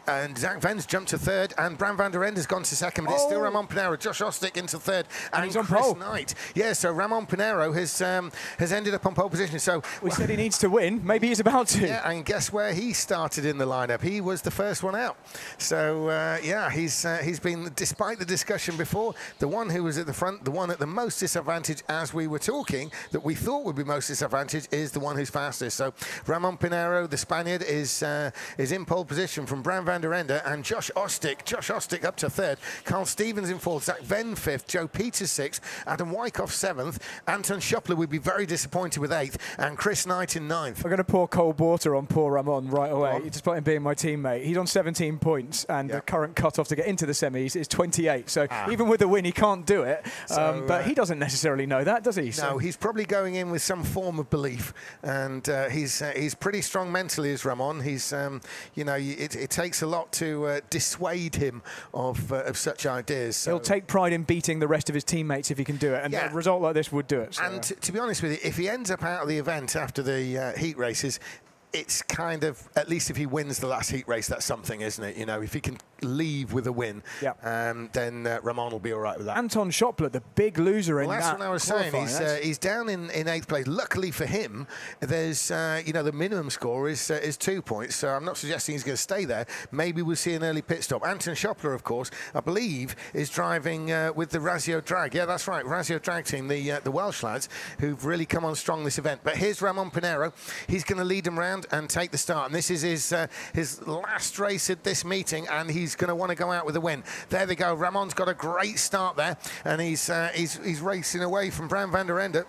and Zach Venn's jumped to 3rd, and Bram van der Ende has gone to 2nd, but it's still Ramon Pinero. Josh Ostick into 3rd, and he's on Chris pole. Knight. Yeah, so Ramon Pinero has ended up on pole position. So we said he needs to win. Maybe he's about to. Yeah, and guess where he started in the lineup? He was the first one out. So he's been, despite the discussion before, the one who was at the front, the one at the most disadvantage as we were talking, that we thought would be most disadvantaged, is the one who's fastest. So Ramon Pinero, the Spaniard, is in pole position from Bram van der Ende, and Josh Ostick up to 3rd, Carl Stevens in 4th, Zach Venn 5th, Joe Peters 6th, Adam Wyckoff 7th, Anton Schoppler would be very disappointed with 8th, and Chris Knight in 9th. I'm going to pour cold water on poor Ramon right away, despite him being my teammate. He's on 17 points, and current cut-off to get into the semis is 28. So even with the win, he can't do it. But he doesn't necessarily know that, does he? No, he's probably going in with some form of belief, and he's pretty strong mentally, as Ramon. He's it takes a lot to dissuade him of such ideas. So. He'll take pride in beating the rest of his teammates if he can do it, and a result like this would do it. So. And to be honest with you, if he ends up out of the event after the heat races, it's kind of, at least if he wins the last heat race, that's something, isn't it? You know, if he can leave with a win, then Ramon will be all right with that. Anton Schoppler, the big loser in that. Well, that's what I was saying. He's down in 8th place. Luckily for him, there's, the minimum score is 2 points, so I'm not suggesting he's going to stay there. Maybe we'll see an early pit stop. Anton Schoppler, of course, I believe, is driving with the Razio Drag. Yeah, that's right, Razio Drag team, the Welsh lads, who've really come on strong this event. But here's Ramon Pinero. He's going to lead them round and take the start, and this is his last race at this meeting, and he's going to want to go out with a win. There they go. Ramon's got a great start there, and he's racing away from Bram van der Ende,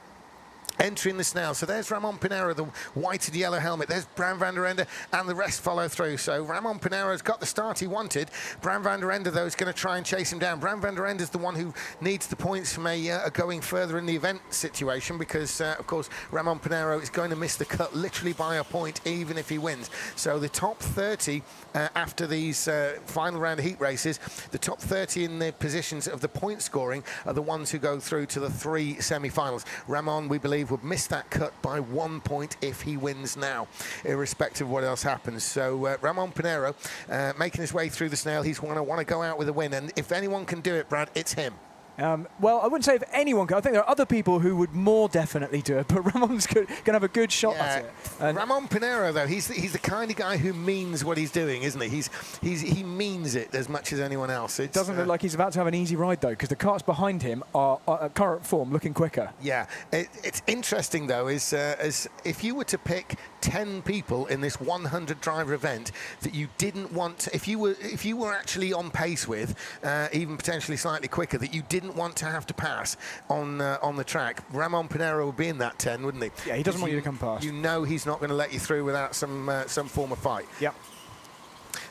entering the Snell. So there's Ramon Pinero, the white and yellow helmet. There's Bram van der Ende, and the rest follow through. So Ramon Pinero's got the start he wanted. Bram van der Ende, though, is going to try and chase him down. Bram van der Ende is the one who needs the points from a going further in the event situation, because, of course, Ramon Pinero is going to miss the cut literally by a point, even if he wins. So the top 30 after these final round of heat races, the top 30 in the positions of the point scoring are the ones who go through to the 3 semi-finals. Ramon, we believe, would miss that cut by 1 point if he wins now, irrespective of what else happens. So Ramon Pinero making his way through the Snail. He's going to want to go out with a win, and if anyone can do it, Brad, it's him. Well, I wouldn't say if anyone could. I think there are other people who would more definitely do it, but Ramon's going to have a good shot at it. And Ramon Pinero, though, he's the kind of guy who means what he's doing, isn't he? He means it as much as anyone else. It doesn't look like he's about to have an easy ride, though, because the karts behind him are at current form looking quicker. Yeah, it's interesting, though, is if you were to pick 10 people in this 100 driver event that you didn't want, if you were actually on pace with, even potentially slightly quicker, that you didn't want to have to pass on the track, Ramon Pinero would be in that 10, wouldn't he? Yeah, he doesn't want you to come past. You know he's not going to let you through without some form of fight. Yep.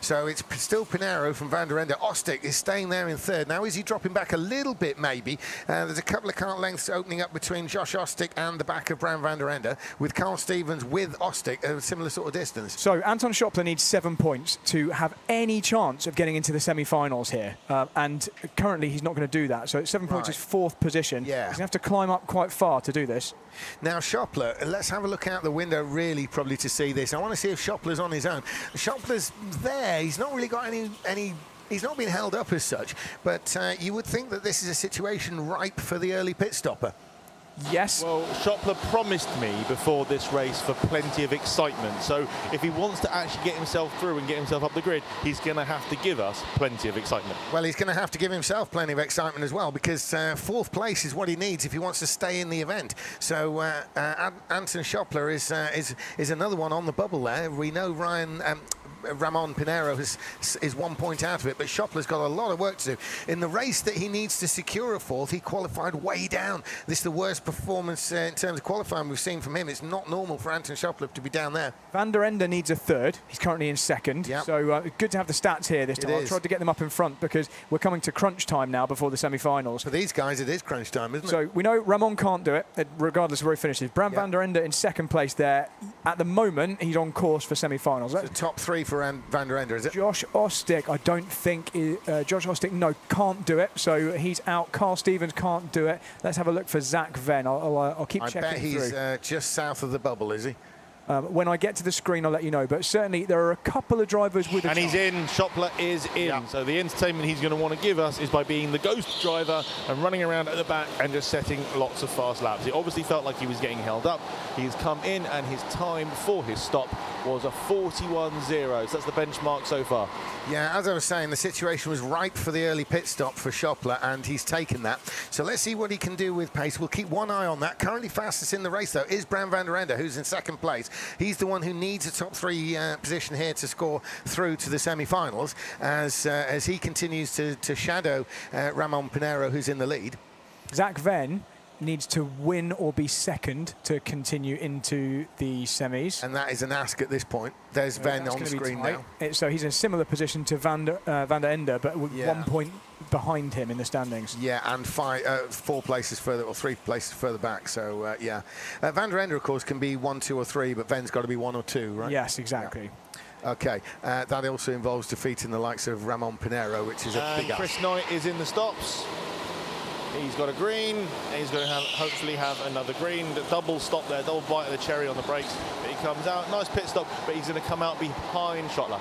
So it's still Pinero from Van der Ende. Ostick is staying there in 3rd. Now, is he dropping back a little bit, maybe? There's a couple of kart lengths opening up between Josh Ostick and the back of Bram van der Ende, with Carl Stevens with Ostick at a similar sort of distance. So Anton Schoppler needs 7 points to have any chance of getting into the semi-finals here. And currently he's not going to do that. So 7 points is 4th position. Yeah. He's going to have to climb up quite far to do this. Now, Schoppler, let's have a look out the window, really, probably to see this. I want to see if Schoppler's on his own. Schoppler's there. He's not really got any he's not been held up as such, but you would think that this is a situation ripe for the early pit stopper. Yes. Well, Schoppler promised me before this race for plenty of excitement. So if he wants to actually get himself through and get himself up the grid, he's going to have to give us plenty of excitement. Well, he's going to have to give himself plenty of excitement as well, because 4th place is what he needs if he wants to stay in the event. So Anton Schoppler is another one on the bubble there. We know Ramon Pinero is 1 point out of it, but Schoppler's got a lot of work to do. In the race that he needs to secure a 4th, he qualified way down. This is the worst performance in terms of qualifying we've seen from him. It's not normal for Anton Schoppler to be down there. Van der Ende needs a 3rd. He's currently in 2nd. Yep. So good to have the stats here this time. I tried to get them up in front because we're coming to crunch time now before the semi-finals. For these guys, it is crunch time, isn't it? So we know Ramon can't do it, regardless of where he finishes. Bram van der Ende in 2nd place there. At the moment, he's on course for semi-finals. The top 3 for Van der Ende, is it? Josh Ostick, I don't think... Josh Ostick, no, can't do it. So he's out. Carl Stevens can't do it. Let's have a look for Zach Venn. I'll keep checking through. I bet he's just south of the bubble, is he? When I get to the screen, I'll let you know. But certainly there are a couple of drivers with a And he's in. Schoppler is in. Yeah. So the entertainment he's going to want to give us is by being the ghost driver and running around at the back and just setting lots of fast laps. It obviously felt like he was getting held up. He's come in, and his time for his stop was a 41.0. So that's the benchmark so far. Yeah, as I was saying, the situation was ripe for the early pit stop for Schoppler, and he's taken that. So let's see what he can do with pace. We'll keep one eye on that. Currently fastest in the race, though, is Bram van der Ende, who's in 2nd place. He's the one who needs a top 3 position here to score through to the semi-finals, as he continues to shadow Ramon Pinero, who's in the lead. Zach Venn needs to win or be second to continue into the semis. And that is an ask at this point. There's Ven on screen now. So he's in a similar position to Van der Ende, but with 1 point behind him in the standings. Yeah, and 4 places further, or 3 places further back. So, Van der Ende, of course, can be 1, 2 or 3, but Ven's got to be 1 or 2, right? Yes, exactly. Yeah. Okay, that also involves defeating the likes of Ramon Pinero, which is a big ask. Chris Knight is in the stops. He's got a green. He's going to hopefully have another green. The double stop there, double bite of the cherry on the brakes. But he comes out, nice pit stop, but he's going to come out behind Schottler.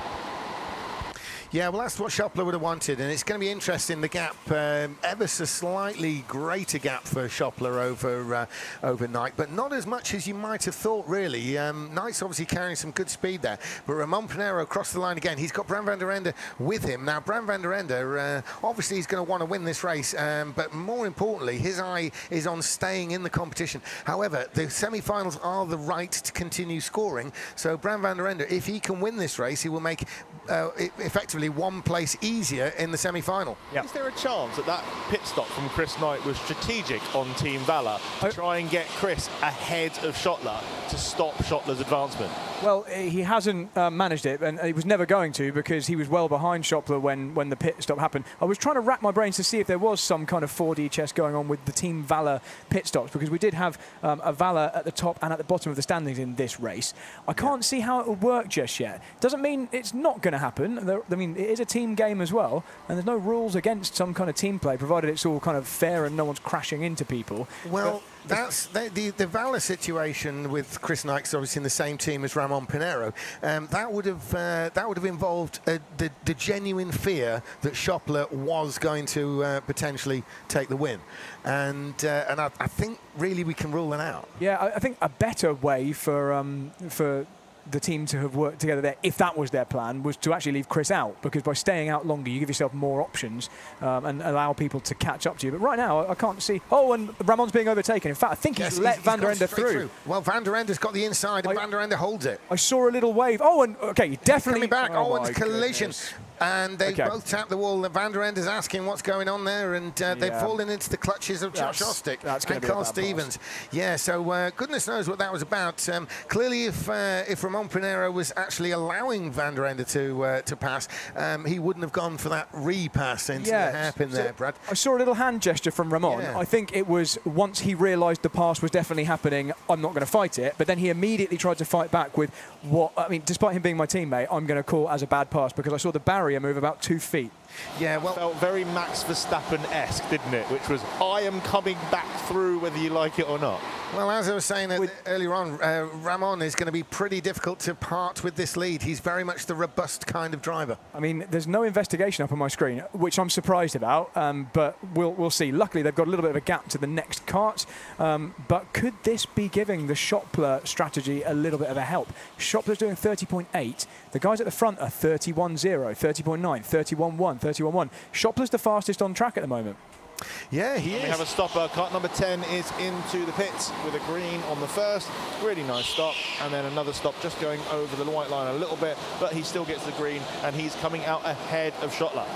Yeah, well, that's what Schottler would have wanted, and it's going to be interesting. The gap, ever so slightly greater gap for Schottler over Knight, but not as much as you might have thought, really. Knight's obviously carrying some good speed there, but Ramon Pinero across the line again. He's got Bram van der Ende with him. Now, Bram van der Ende, obviously he's going to want to win this race, but more importantly, his eye is on staying in the competition. However, the semi-finals are the right to continue scoring, so Bram van der Ende, if he can win this race, he will make effectively 1 place easier in the semi-final. Yep. Is there a chance that that pit stop from Chris Knight was strategic on Team Valor to try and get Chris ahead of Schottler to stop Schottler's advancement? Well, he hasn't managed it, and he was never going to, because he was well behind Schottler when the pit stop happened. I was trying to rack my brains to see if there was some kind of 4D chess going on with the Team Valor pit stops, because we did have a Valor at the top and at the bottom of the standings in this race. I can't see how it will work just yet. Doesn't mean it's not going to happen. I mean, it is a team game as well, and there's no rules against some kind of team play, provided it's all kind of fair and no one's crashing into people. Well, that's the Valor situation with Chris Knight, obviously in the same team as Ramon Pinero. That would have involved the genuine fear that Schottler was going to potentially take the win, and I think really we can rule that out. Yeah, I think a better way for the team to have worked together there, if that was their plan, was to actually leave Chris out, because by staying out longer you give yourself more options and allow people to catch up to you. But right now I can't see. Oh, and Ramon's being overtaken. In fact, I think he's let Van der Ende through. Well, Van der Ende's got the inside and Van der Ende holds it. I saw a little wave. Oh, and okay, definitely coming back. Oh, and collision. Goodness. And they both tapped the wall. Van der Ende's asking what's going on there, and they've fallen into the clutches of Josh Ostick and Carl Stevens. Yeah, so goodness knows what that was about. Clearly, if Ramon Pinero was actually allowing Van der Ende to pass, he wouldn't have gone for that repass into the hairpin there, Brad. I saw a little hand gesture from Ramon. I think it was once he realised the pass was definitely happening, I'm not going to fight it, but then he immediately tried to fight back with what, I mean, despite him being my teammate, I'm going to call as a bad pass, because I saw the barrier move about 2 feet. Yeah, well, felt very Max Verstappen-esque, didn't it? Which was, I am coming back through whether you like it or not. Well, as I was saying earlier on, Ramon is going to be pretty difficult to part with this lead. He's very much the robust kind of driver. I mean, there's no investigation up on my screen, which I'm surprised about, but we'll see. Luckily, they've got a little bit of a gap to the next kart, but could this be giving the Schottler strategy a little bit of a help? Schottler's doing 30.8. The guys at the front are 31.0, 30.9, 31.1, 31.1. Schottler's the fastest on track at the moment. Yeah, he is. We have a stopper. Kart number 10 is into the pits with a green on the first. Really nice stop. And then another stop just going over the white line a little bit, but he still gets the green, and he's coming out ahead of Schottler.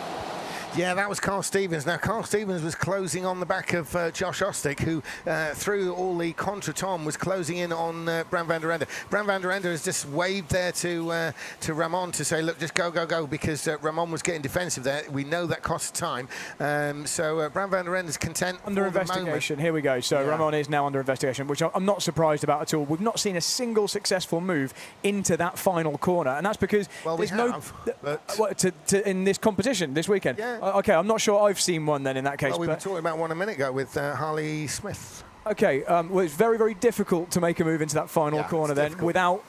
Yeah, that was Carl Stevens. Now, Carl Stevens was closing on the back of Josh Ostick, who, through all the contretemps, was closing in on Bram van der Ende. Bram van der Ende has just waved there to Ramon to say, look, just go, go, go, because Ramon was getting defensive there. We know that costs time. So Bram van der Ende is content under investigation. Here we go. So Ramon is now under investigation, which I'm not surprised about at all. We've not seen a single successful move into that final corner, and that's because there's in this competition this weekend. Yeah. Okay, I'm not sure I've seen one then in that case. Well, we were talking about one a minute ago with Harley Smith. Okay, well, it's very, very difficult to make a move into that final corner then without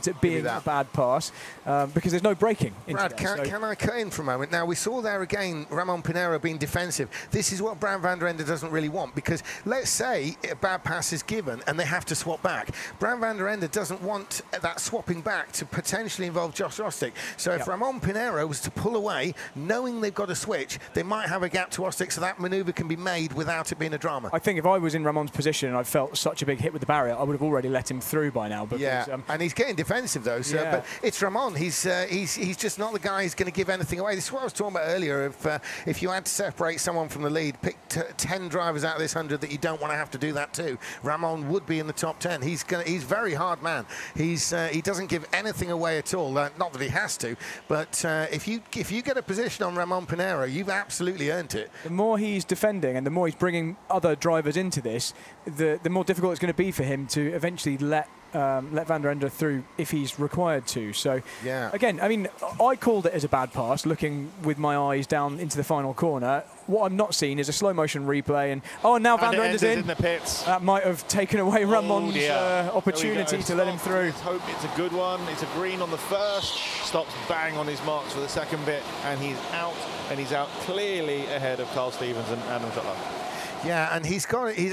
it being a bad pass, because there's no braking. Brad, can I cut in for a moment? Now, we saw there again Ramon Pinero being defensive. This is what Bram van der Ende doesn't really want, because let's say a bad pass is given and they have to swap back. Bram van der Ende doesn't want that swapping back to potentially involve Josh Ostick. So if Ramon Pinero was to pull away, knowing they've got a switch, they might have a gap to Ostick, so that manoeuvre can be made without it being a drama. I think if I was in Ramon's position, position and I felt such a big hit with the barrier, I would have already let him through by now. Because, and he's getting defensive though. So, but it's Ramon. He's just not the guy who's going to give anything away. This is what I was talking about earlier. If you had to separate someone from the lead, pick 10 drivers out of this 100 that you don't want to have to do that to, Ramon would be in the top 10. He's very hard man. He doesn't give anything away at all. Not that he has to, but if you get a position on Ramon Pinheiro, you've absolutely earned it. The more he's defending and the more he's bringing other drivers into this, the more difficult it's going to be for him to eventually let Van der Ende through if he's required to. So again, I mean, I called it as a bad pass, looking with my eyes down into the final corner. What I'm not seeing is a slow motion replay, and now Van der Ende's in the pits. That might have taken away Ramon's opportunity to let him through. Let's hope it's a good one. It's a green on the first, stops bang on his marks for the second bit, and he's out clearly ahead of Carl Stevens and Adam Schottler. Yeah, and he's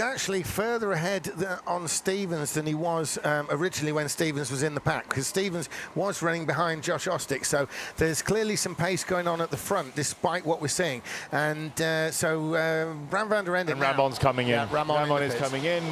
actually further ahead on Stevens than he was originally when Stevens was in the pack, because Stevens was running behind Josh Ostick. So there's clearly some pace going on at the front, despite what we're seeing. And Bram van der Ende. And Ramon's coming in. Yeah, Ramon is coming in.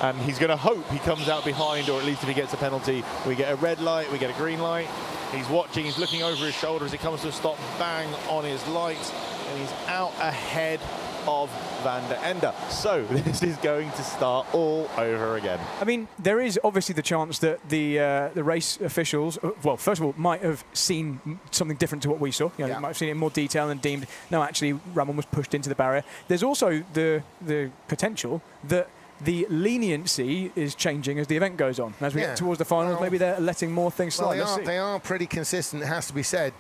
And he's going to hope he comes out behind, or at least if he gets a penalty, we get a red light, we get a green light. He's watching, he's looking over his shoulder as he comes to a stop, bang on his lights, and he's out ahead of Van der Ende. So this is going to start all over again. I mean, there is obviously the chance that the race officials, well, first of all, might have seen something different to what we saw. They might have seen it in more detail and deemed, no, actually, Ramon was pushed into the barrier. There's also the potential that the leniency is changing as the event goes on. As we get towards the finals, maybe they're letting more things slide. They are pretty consistent, it has to be said.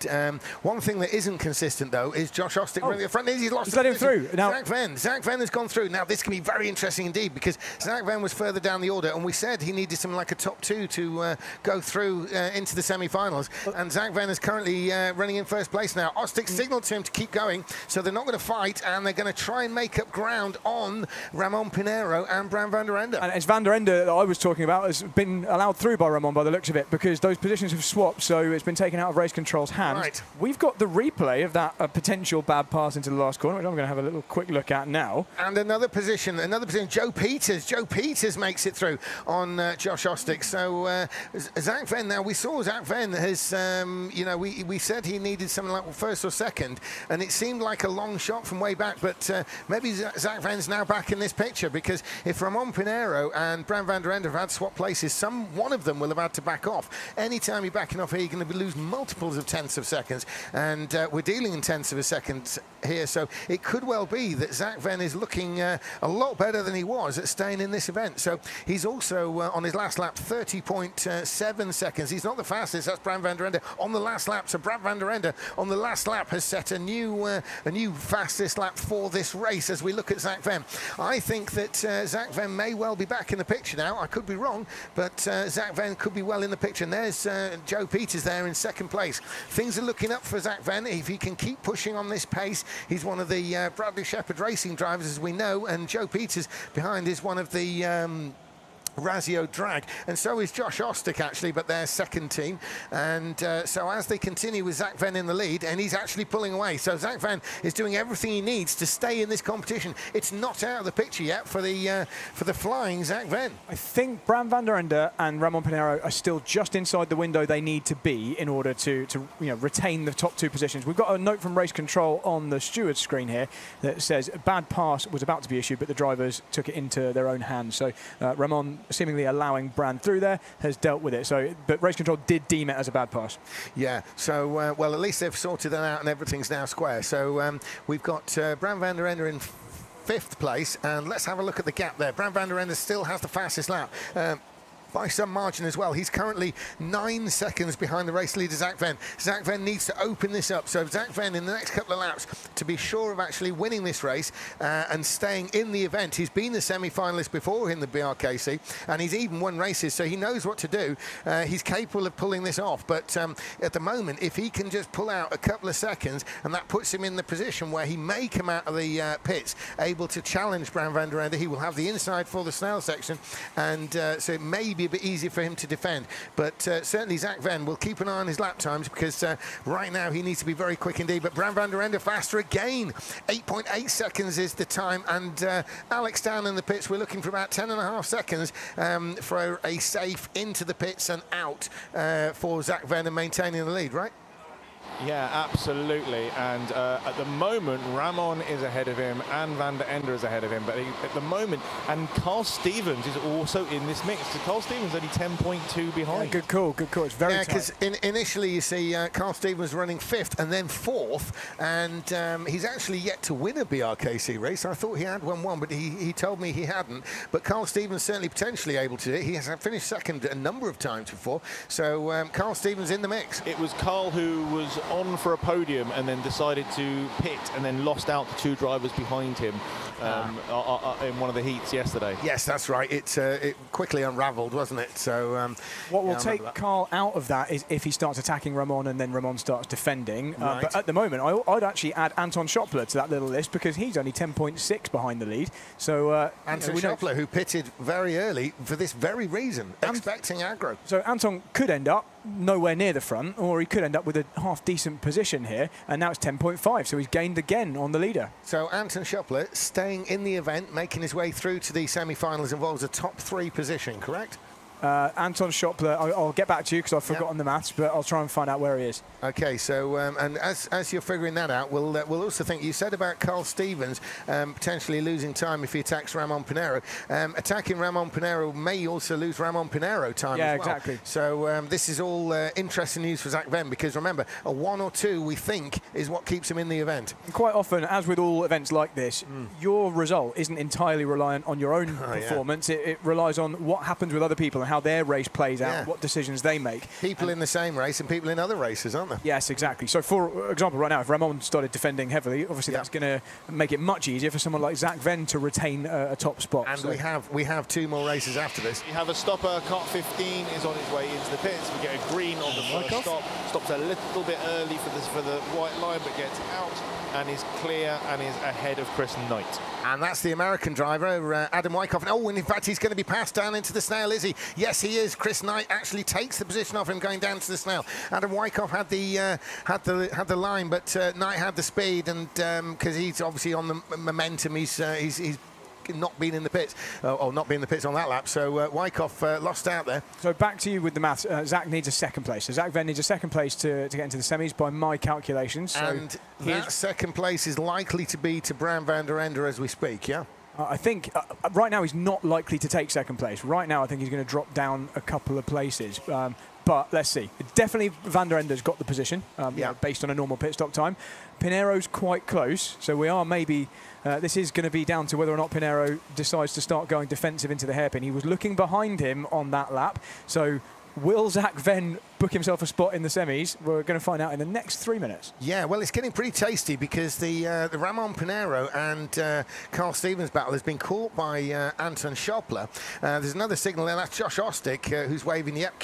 One thing that isn't consistent, though, is Josh Ostick running the front. He's let him through. Now, Zach Venn has gone through. Now, this can be very interesting indeed, because Zach Venn was further down the order, and we said he needed something like a top 2 to go through into the semi-finals. And Zach Venn is currently running in first place now. Ostick signalled to him to keep going, so they're not going to fight, and they're going to try and make up ground on Ramon Pinheiro and Bram van der Ende. And it's Van der Ende that I was talking about has been allowed through by Ramon by the looks of it, because those positions have swapped, so it's been taken out of race control's hands. Right. We've got the replay of that potential bad pass into the last corner, which I'm going to have a little quick look at now. And another position, Joe Peters makes it through on Josh Ostick. So Zach Venn, now we saw Zach Venn has, we said he needed something like first or second, and it seemed like a long shot from way back, but maybe Zach Venn's now back in this picture, because if Ramon Pinheiro and Bram van der Ende have had swap places, one of them will have had to back off. Anytime you're backing off here, you're going to lose multiples of tenths of seconds, and we're dealing in tenths of a second here, so it could well be that Zach Venn is looking a lot better than he was at staying in this event. So he's also on his last lap 30.7 seconds. He's not the fastest, that's Bram van der Ende on the last lap. So Bram van der Ende on the last lap has set a new fastest lap for this race. As we look at Zach Venn, I think that Zach Venn may well be back in the picture now. I could be wrong, but Zach Venn could be well in the picture. And there's Joe Peters there in second place. Things are looking up for Zach Venn. If he can keep pushing on this pace, he's one of the Bradley Shepherd Racing drivers, as we know, and Joe Peters behind is one of the Razio Drag, and so is Josh Ostick actually, but they're second team. And so as they continue with Zach Venn in the lead, and he's actually pulling away, so Zach Venn is doing everything he needs to stay in this competition. It's not out of the picture yet for the flying Zach Venn. I think Bram van der Ende and Ramon Pinheiro are still just inside the window they need to be in order to retain the top 2 positions. We've got a note from race control on the steward's screen here that says a bad pass was about to be issued, but the drivers took it into their own hands. So Ramon, seemingly allowing Brand through there, has dealt with it. So, but race control did deem it as a bad pass. Yeah. So, well, at least they've sorted that out, and everything's now square. So we've got Bram van der Ende in 5th place, and let's have a look at the gap there. Bram van der Ende still has the fastest lap. By some margin as well. He's currently 9 seconds behind the race leader, Zach Venn. Zach Venn needs to open this up. So Zach Venn, in the next couple of laps, to be sure of actually winning this race and staying in the event. He's been the semi-finalist before in the BRKC, and he's even won races, so he knows what to do. He's capable of pulling this off, but at the moment, if he can just pull out a couple of seconds, and that puts him in the position where he may come out of the pits able to challenge Bram van der Ende. He will have the inside for the snail section, and so it may maybe a bit easier for him to defend. But certainly Zach Venn will keep an eye on his lap times, because right now he needs to be very quick indeed. But Bram van der Ende faster again. 8.8 seconds is the time. And Alex down in the pits, we're looking for about 10.5 seconds for a safe into the pits and out for Zach Venn and maintaining the lead, right? Yeah, absolutely. And at the moment, Ramon is ahead of him and Van der Ende is ahead of him. But at the moment, and Carl Stevens is also in this mix. So Carl Stevens only 10.2 behind. Yeah, good call, good call. It's very tight. Because initially you see Carl Stevens running 5th and then 4th, and he's actually yet to win a BRKC race. I thought he had won, but he told me he hadn't. But Carl Stevens certainly potentially able to do it. He has finished 2nd a number of times before. So Carl Stevens in the mix. It was Carl who was on for a podium and then decided to pit and then lost out the 2 drivers behind him in one of the heats yesterday. Yes, that's right. It quickly unravelled, wasn't it? So what will take Carl out of that is if he starts attacking Ramon and then Ramon starts defending. Right. But at the moment, I'd actually add Anton Schoppler to that little list, because he's only 10.6 behind the lead. So Anton Schoppler, who pitted very early for this very reason, expecting aggro. So Anton could end up nowhere near the front, or he could end up with a half-decent position here, and now it's 10.5, so he's gained again on the leader. So Anton Schoppler staying in the event, making his way through to the semi-finals, involves a top 3 position, correct? Anton Schoppler, I'll get back to you because I've forgotten the maths, but I'll try and find out where he is. Okay, so and as you're figuring that out, we'll also think, you said about Carl Stevens potentially losing time if he attacks Ramon Pinheiro. Attacking Ramon Pinheiro may also lose Ramon Pinheiro time as well. Exactly. So this is all interesting news for Zach Venn, because remember, a 1 or 2 we think is what keeps him in the event. And quite often, as with all events like this, your result isn't entirely reliant on your own performance. It relies on what happens with other people and how their race plays out, what decisions they make. People in the same race and people in other races, aren't there? Yes, exactly. So, for example, right now, if Ramon started defending heavily, obviously that's going to make it much easier for someone like Zach Venn to retain a top spot. And so we have 2 more races after this. We have a stopper. Kart 15 is on its way into the pits. We get a green on the first stop. Stops a little bit early for the white line, but gets out and is clear and is ahead of Chris Knight. And that's the American driver, Adam Wyckoff. Oh, and in fact, he's going to be passed down into the snail, is he? Yes, he is. Chris Knight actually takes the position of him going down to the snail. Adam Wyckoff had the line, but Knight had the speed, and because he's obviously on the momentum, he's not been in the pits, or not been in the pits on that lap. So Wyckoff lost out there. So back to you with the maths. Zach needs a 2nd place. So Zach Venn needs a 2nd place to get into the semis by my calculations. So and that 2nd place is likely to be to Bram van der Ende as we speak, yeah? I think right now he's not likely to take 2nd place. Right now I think he's going to drop down a couple of places. But let's see. Definitely Van der Ende's got the position, based on a normal pit stop time. Pinheiro's quite close, so we are maybe... this is going to be down to whether or not Pinheiro decides to start going defensive into the hairpin. He was looking behind him on that lap, so will Zach Venn book himself a spot in the semis? We're going to find out in the next 3 minutes. Yeah, well, it's getting pretty tasty, because the Ramon Pinheiro and Carl Stevens battle has been caught by Anton Schoppler. There's another signal there. That's Josh Ostick, who's waving. Yep,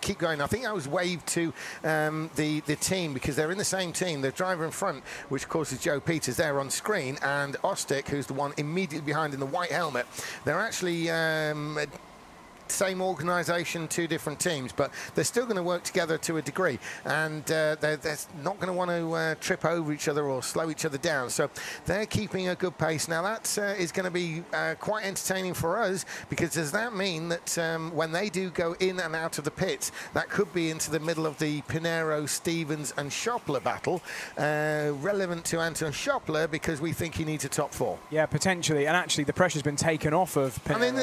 keep going. I think I was waved to the team, because they're in the same team. The driver in front, which of course is Joe Peters, there on screen, and Ostick, who's the one immediately behind in the white helmet. They're actually... same organisation, 2 different teams, but they're still going to work together to a degree, and they're not going to want to trip over each other or slow each other down, so they're keeping a good pace. Now that is going to be quite entertaining for us, because does that mean that when they do go in and out of the pits, that could be into the middle of the Pinheiro, Stevens and Schoppler battle, relevant to Anton Schoppler, because we think he needs a top 4. Yeah, potentially, and actually the pressure's been taken off of Pinheiro.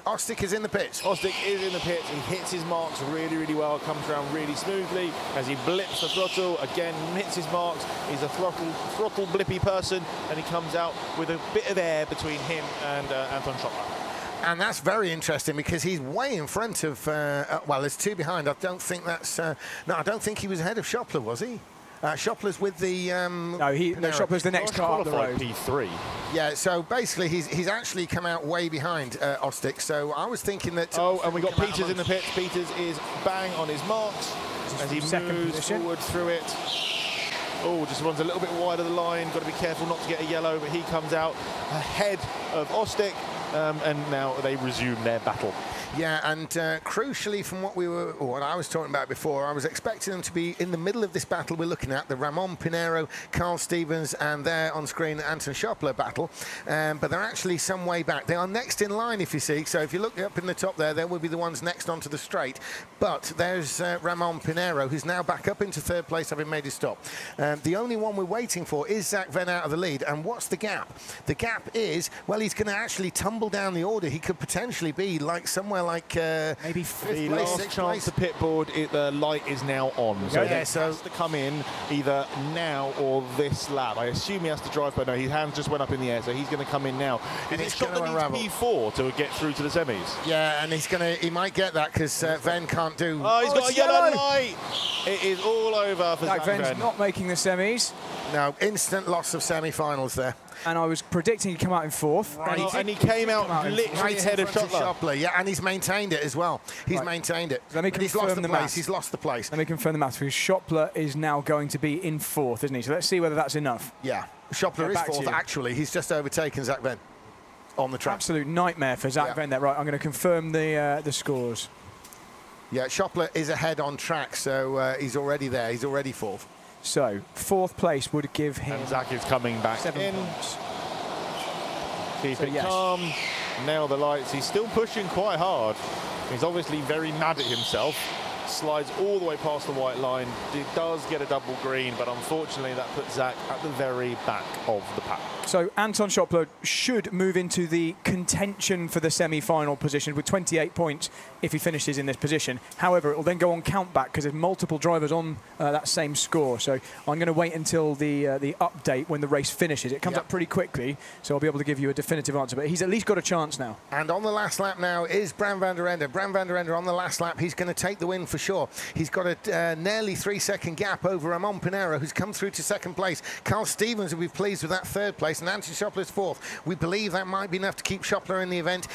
Ostick is in the pits. Ostick is in the pits. He hits his marks really, really well. Comes around really smoothly as he blips the throttle. Again, hits his marks. He's a throttle blippy person, and he comes out with a bit of air between him and Anton Schoppler. And that's very interesting, because he's way in front of... well, there's 2 behind. I don't think that's... no, I don't think he was ahead of Schoppler, was he? Schoppler's with the... no, Schoppler's the next car up the road. P3. Yeah, so basically he's actually come out way behind Ostick, so I was thinking that... Oh, and we got Peters in the pits. Peters is bang on his marks as he moves forward through it. Oh, just runs a little bit wide of the line. Got to be careful not to get a yellow, but he comes out ahead of Ostick. and now they resume their battle. Yeah, and crucially, from what I was talking about before, I was expecting them to be in the middle of this battle we're looking at, the Ramon Pinero, Carl Stevens, and there on screen, Anton Schoppler battle. But they're actually some way back. They are next in line, if you see. So if you look up in the top there, they will be the ones next onto the straight. But there's Ramon Pinero, who's now back up into third place, having made his stop. The only one we're waiting for is Zach Venn out of the lead. And what's the gap? The gap is, well, he's going to actually tumble down the order. He could potentially be like somewhere like maybe the last chance to pit board. The light is now on, so he has to come in either now or this lap. I assume he has to drive, but no, his hands just went up in the air, so he's going to come in now. And it's shot that needs P4 to get through to the semis. Yeah, and he might get that because Venn can't do. Oh, he's got a yellow light. It is all over for Zach Venn's Venn. not making the semis. No, instant loss of semi-finals there. And I was predicting he'd come out in fourth. And he came out literally ahead of Schoppler. Yeah, and he's maintained it as well. He's maintained it. Let me he's lost the place. maths. He's lost the place. Let me confirm the maths, because Schoppler is now going to be in fourth, isn't he? So let's see whether that's enough. Yeah, Schoppler is fourth, actually. He's just overtaken Zach Venn on the track. Absolute nightmare for Zach Venn there. Right, I'm going to confirm the scores. Yeah, Schoppler is ahead on track, so he's already there. He's already fourth. So, fourth place would give him... And Zach is coming back 7 in. points. Keep it calm, nail the lights. He's still pushing quite hard. He's obviously very mad at himself. Slides all the way past the white line. He does get a double green, but unfortunately that puts Zach at the very back of the pack. So Anton Schoppler should move into the contention for the semi-final position with 28 points if he finishes in this position. However, it will then go on count back because there's multiple drivers on that same score. So I'm going to wait until the update when the race finishes. It comes up pretty quickly, so I'll be able to give you a definitive answer. But he's at least got a chance now. And on the last lap now is Bram van der Ende. Bram van der Ende on the last lap. He's going to take the win for sure. He's got a nearly 3-second gap over Ramon Pinero, who's come through to second place. Carl Stevens will be pleased with that third place, and Anton Schoppler's fourth. We believe that might be enough to keep Schoppler in the event.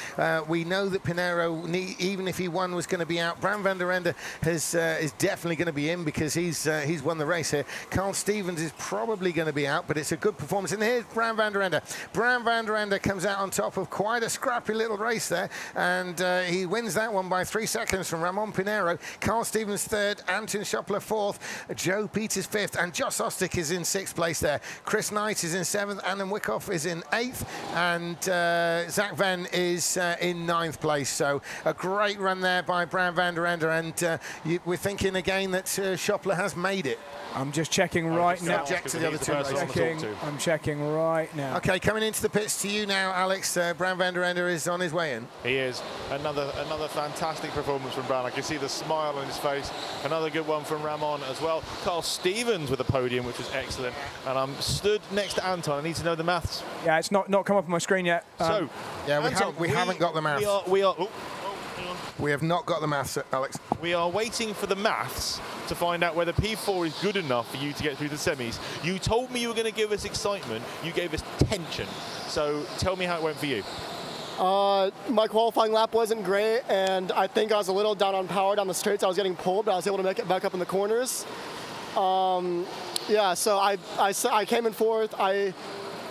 We know that Pinero, even if he won, was going to be out. Bram van der Ende is definitely going to be in because he's won the race here. Carl Stevens is probably going to be out, but it's a good performance. And here's Bram van der Ende. Bram van der Ende comes out on top of quite a scrappy little race there, and he wins that one by 3 seconds from Ramon Pinero. Carl Stevens third, Anton Schoppler fourth, Joe Peters fifth, and Joss Ostick is in sixth place there. Chris Knight is in seventh, Anna Wyckoff is in eighth, and Zach Venn is in ninth place. So a great run there by Bram van der Ende, and we're thinking again that Schoppler has made it. I'm just checking right now. Subject to the other two races. I'm checking right now. Okay, coming into the pits to you now, Alex. Bram van der Ende is on his way in. He is. Another fantastic performance from Bram. I can see the smile on his face. Another good one from Ramon as well. Carl Stevens with a podium, which was excellent. And I'm stood next to Anton. I need to know the maths. Yeah, it's not come up on my screen yet. So, yeah, Anton, we haven't got the maths. We have not got the maths, Alex. We are waiting for the maths to find out whether P4 is good enough for you to get through the semis. You told me you were going to give us excitement. You gave us tension. So tell me how it went for you. My qualifying lap wasn't great, and I think I was a little down on power down the straights. I was getting pulled, but I was able to make it back up in the corners. Yeah, so I came in fourth.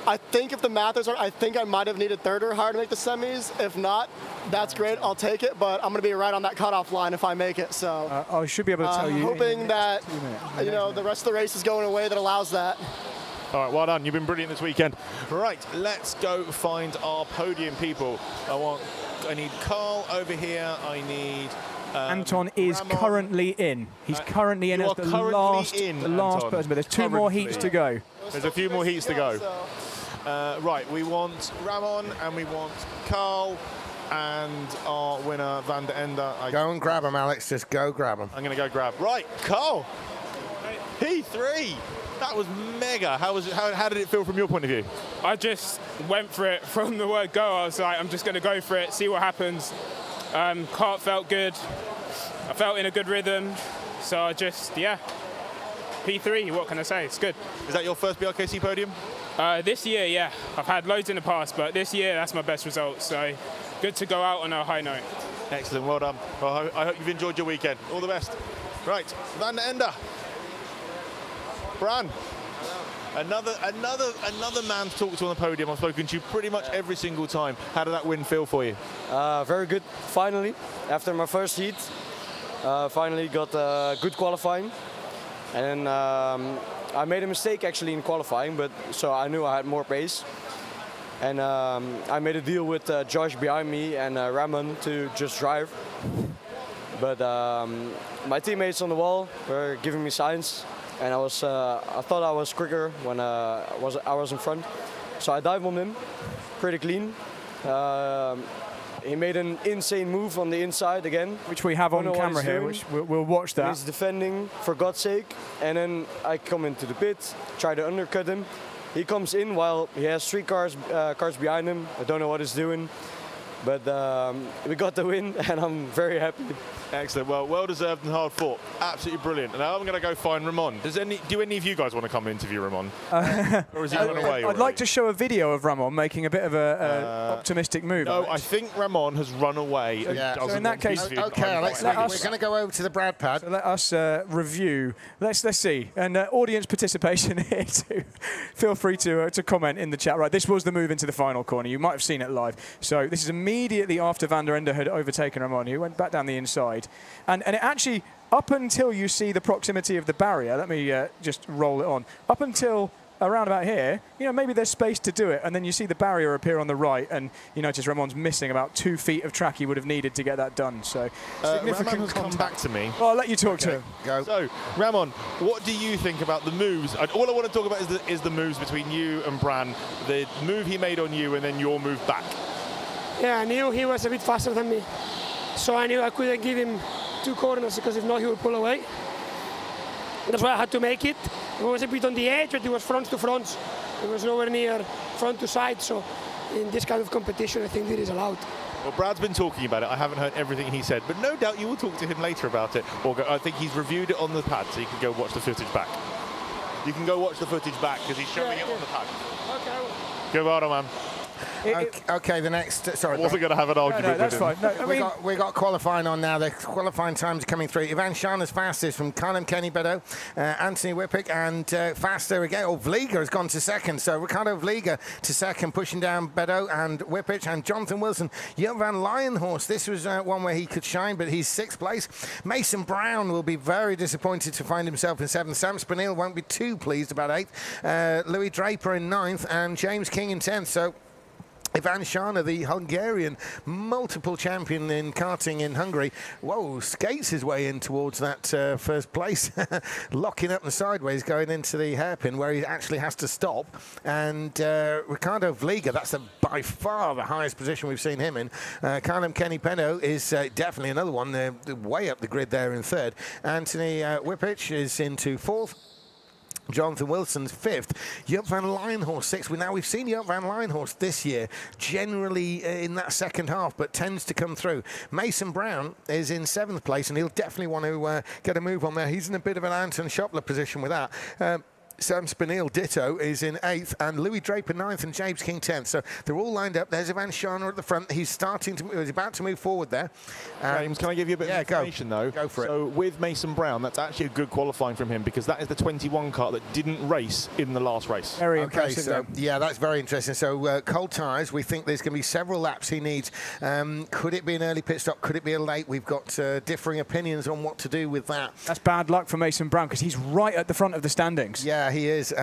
I think if the math is right, I think I might have needed third or higher to make the semis. If not, that's great. I'll take it. But I'm going to be right on that cutoff line if I make it. So I should be able to tell you. Hoping that the rest of the race is going away that allows that. All right, well done. You've been brilliant this weekend. Right, let's go find our podium people. I need Carl over here. I need. Anton is Ramon. Currently in. He's currently in as the last person, but there's two more heats to go. There's a few more heats to go. Right, we want Ramon and we want Carl and our winner Van der Ende. Go and grab him, Alex. Just go grab him. I'm going to go grab. Right, Carl. P3. That was mega. How did it feel from your point of view? I just went for it from the word go. I was like, I'm just going to go for it, see what happens. Kart felt good. I felt in a good rhythm. So I just, P3, what can I say? It's good. Is that your first BRKC podium? This year, yeah. I've had loads in the past, but this year, that's my best result. So good to go out on a high note. Excellent, well done. Well, I hope you've enjoyed your weekend. All the best. Right, Van der Ende. Bran. Another man to talk to on the podium. I've spoken to you pretty much every single time. How did that win feel for you? Very good, finally. After my first heat, finally got good qualifying. And I made a mistake actually in qualifying, but so I knew I had more pace. And I made a deal with Josh behind me and Ramon to just drive. But my teammates on the wall were giving me signs, and I thought I was quicker when I was in front. So I dived on him, pretty clean. He made an insane move on the inside again, which we have on camera here, which we'll watch that. He's defending, for God's sake, and then I come into the pit, try to undercut him. He comes in while he has 3 cars behind him. I don't know what he's doing, but we got the win, and I'm very happy. Excellent. Well deserved and hard fought. Absolutely brilliant. And now I'm going to go find Ramon. Do any of you guys want to come and interview Ramon? Or is he run away? I'd like to show a video of Ramon making a bit of an optimistic move. No, I think Ramon has run away. So in that case, okay, Alex, we're going to go over to the Brad pad. So let us review. Let's see. And audience participation here too. Feel free to comment in the chat. Right, this was the move into the final corner. You might have seen it live. So this is immediately after Van der Ende had overtaken Ramon, who went back down the inside. And it actually, up until you see the proximity of the barrier, let me just roll it on. Up until around about here, maybe there's space to do it, and then you see the barrier appear on the right, and you notice Ramon's missing about 2 feet of track he would have needed to get that done. So significant Ramon has come back to me. Well, I'll let you talk to him. Go. So, Ramon, what do you think about the moves? All I want to talk about is the moves between you and Bran. The move he made on you, and then your move back. Yeah, I knew he was a bit faster than me, so I knew I couldn't give him 2 corners, because if not he would pull away. That's why I had to make it. It was a bit on the edge, but it was front to front. It was nowhere near front to side, so in this kind of competition I think it is allowed. Well, Brad's been talking about it. I haven't heard everything he said, but no doubt you will talk to him later about it. I think he's reviewed it on the pad, so you can go watch the footage back. You can go watch the footage back because he's showing it on the pad. Okay. Go on, man. Okay, the next. Sorry, I wasn't going to have an argument that's with him. fine. No, we got qualifying on now. The qualifying times are coming through. Ivan Shana's fastest from Carlem Kenny Bedo, Anthony Whippick, and faster again. Vliga has gone to second. So Ricardo Vliga to second, pushing down Bedo and Whippich, and Jonathan Wilson. Jörg van Lijenhorst. This was one where he could shine, but he's 6th place. Mason Brown will be very disappointed to find himself in 7th. Sam Spinell won't be too pleased about 8th. Louis Draper in 9th, and James King in 10th. So Ivan Shana, the Hungarian multiple champion in karting in Hungary, skates his way in towards that first place, locking up the sideways, going into the hairpin where he actually has to stop. And Ricardo Vliga, that's by far the highest position we've seen him in. Carlem Kenny Penno is definitely another one, way up the grid there in 3rd. Anthony Whippich is into 4th. Jonathan Wilson's 5th, Jörg van Lijenhorst 6th. We've seen Jörg van Lijenhorst this year generally in that second half, but tends to come through. Mason Brown is in 7th place, and he'll definitely want to get a move on there. He's in a bit of an Anton Schopler position with that. Sam Spinell, ditto, is in 8th, and Louis Draper 9th, and James King 10th. So they're all lined up. There's Ivan Shana at the front. He's about to move forward there. James, can I give you a bit of information, though? Go for it. So with Mason Brown, that's actually a good qualifying from him, because that is the 21 kart that didn't race in the last race. Very impressive. So, yeah, that's very interesting. So cold tyres, we think there's going to be several laps he needs. Could it be an early pit stop? Could it be a late? We've got differing opinions on what to do with that. That's bad luck for Mason Brown, because he's right at the front of the standings. Yeah, he is.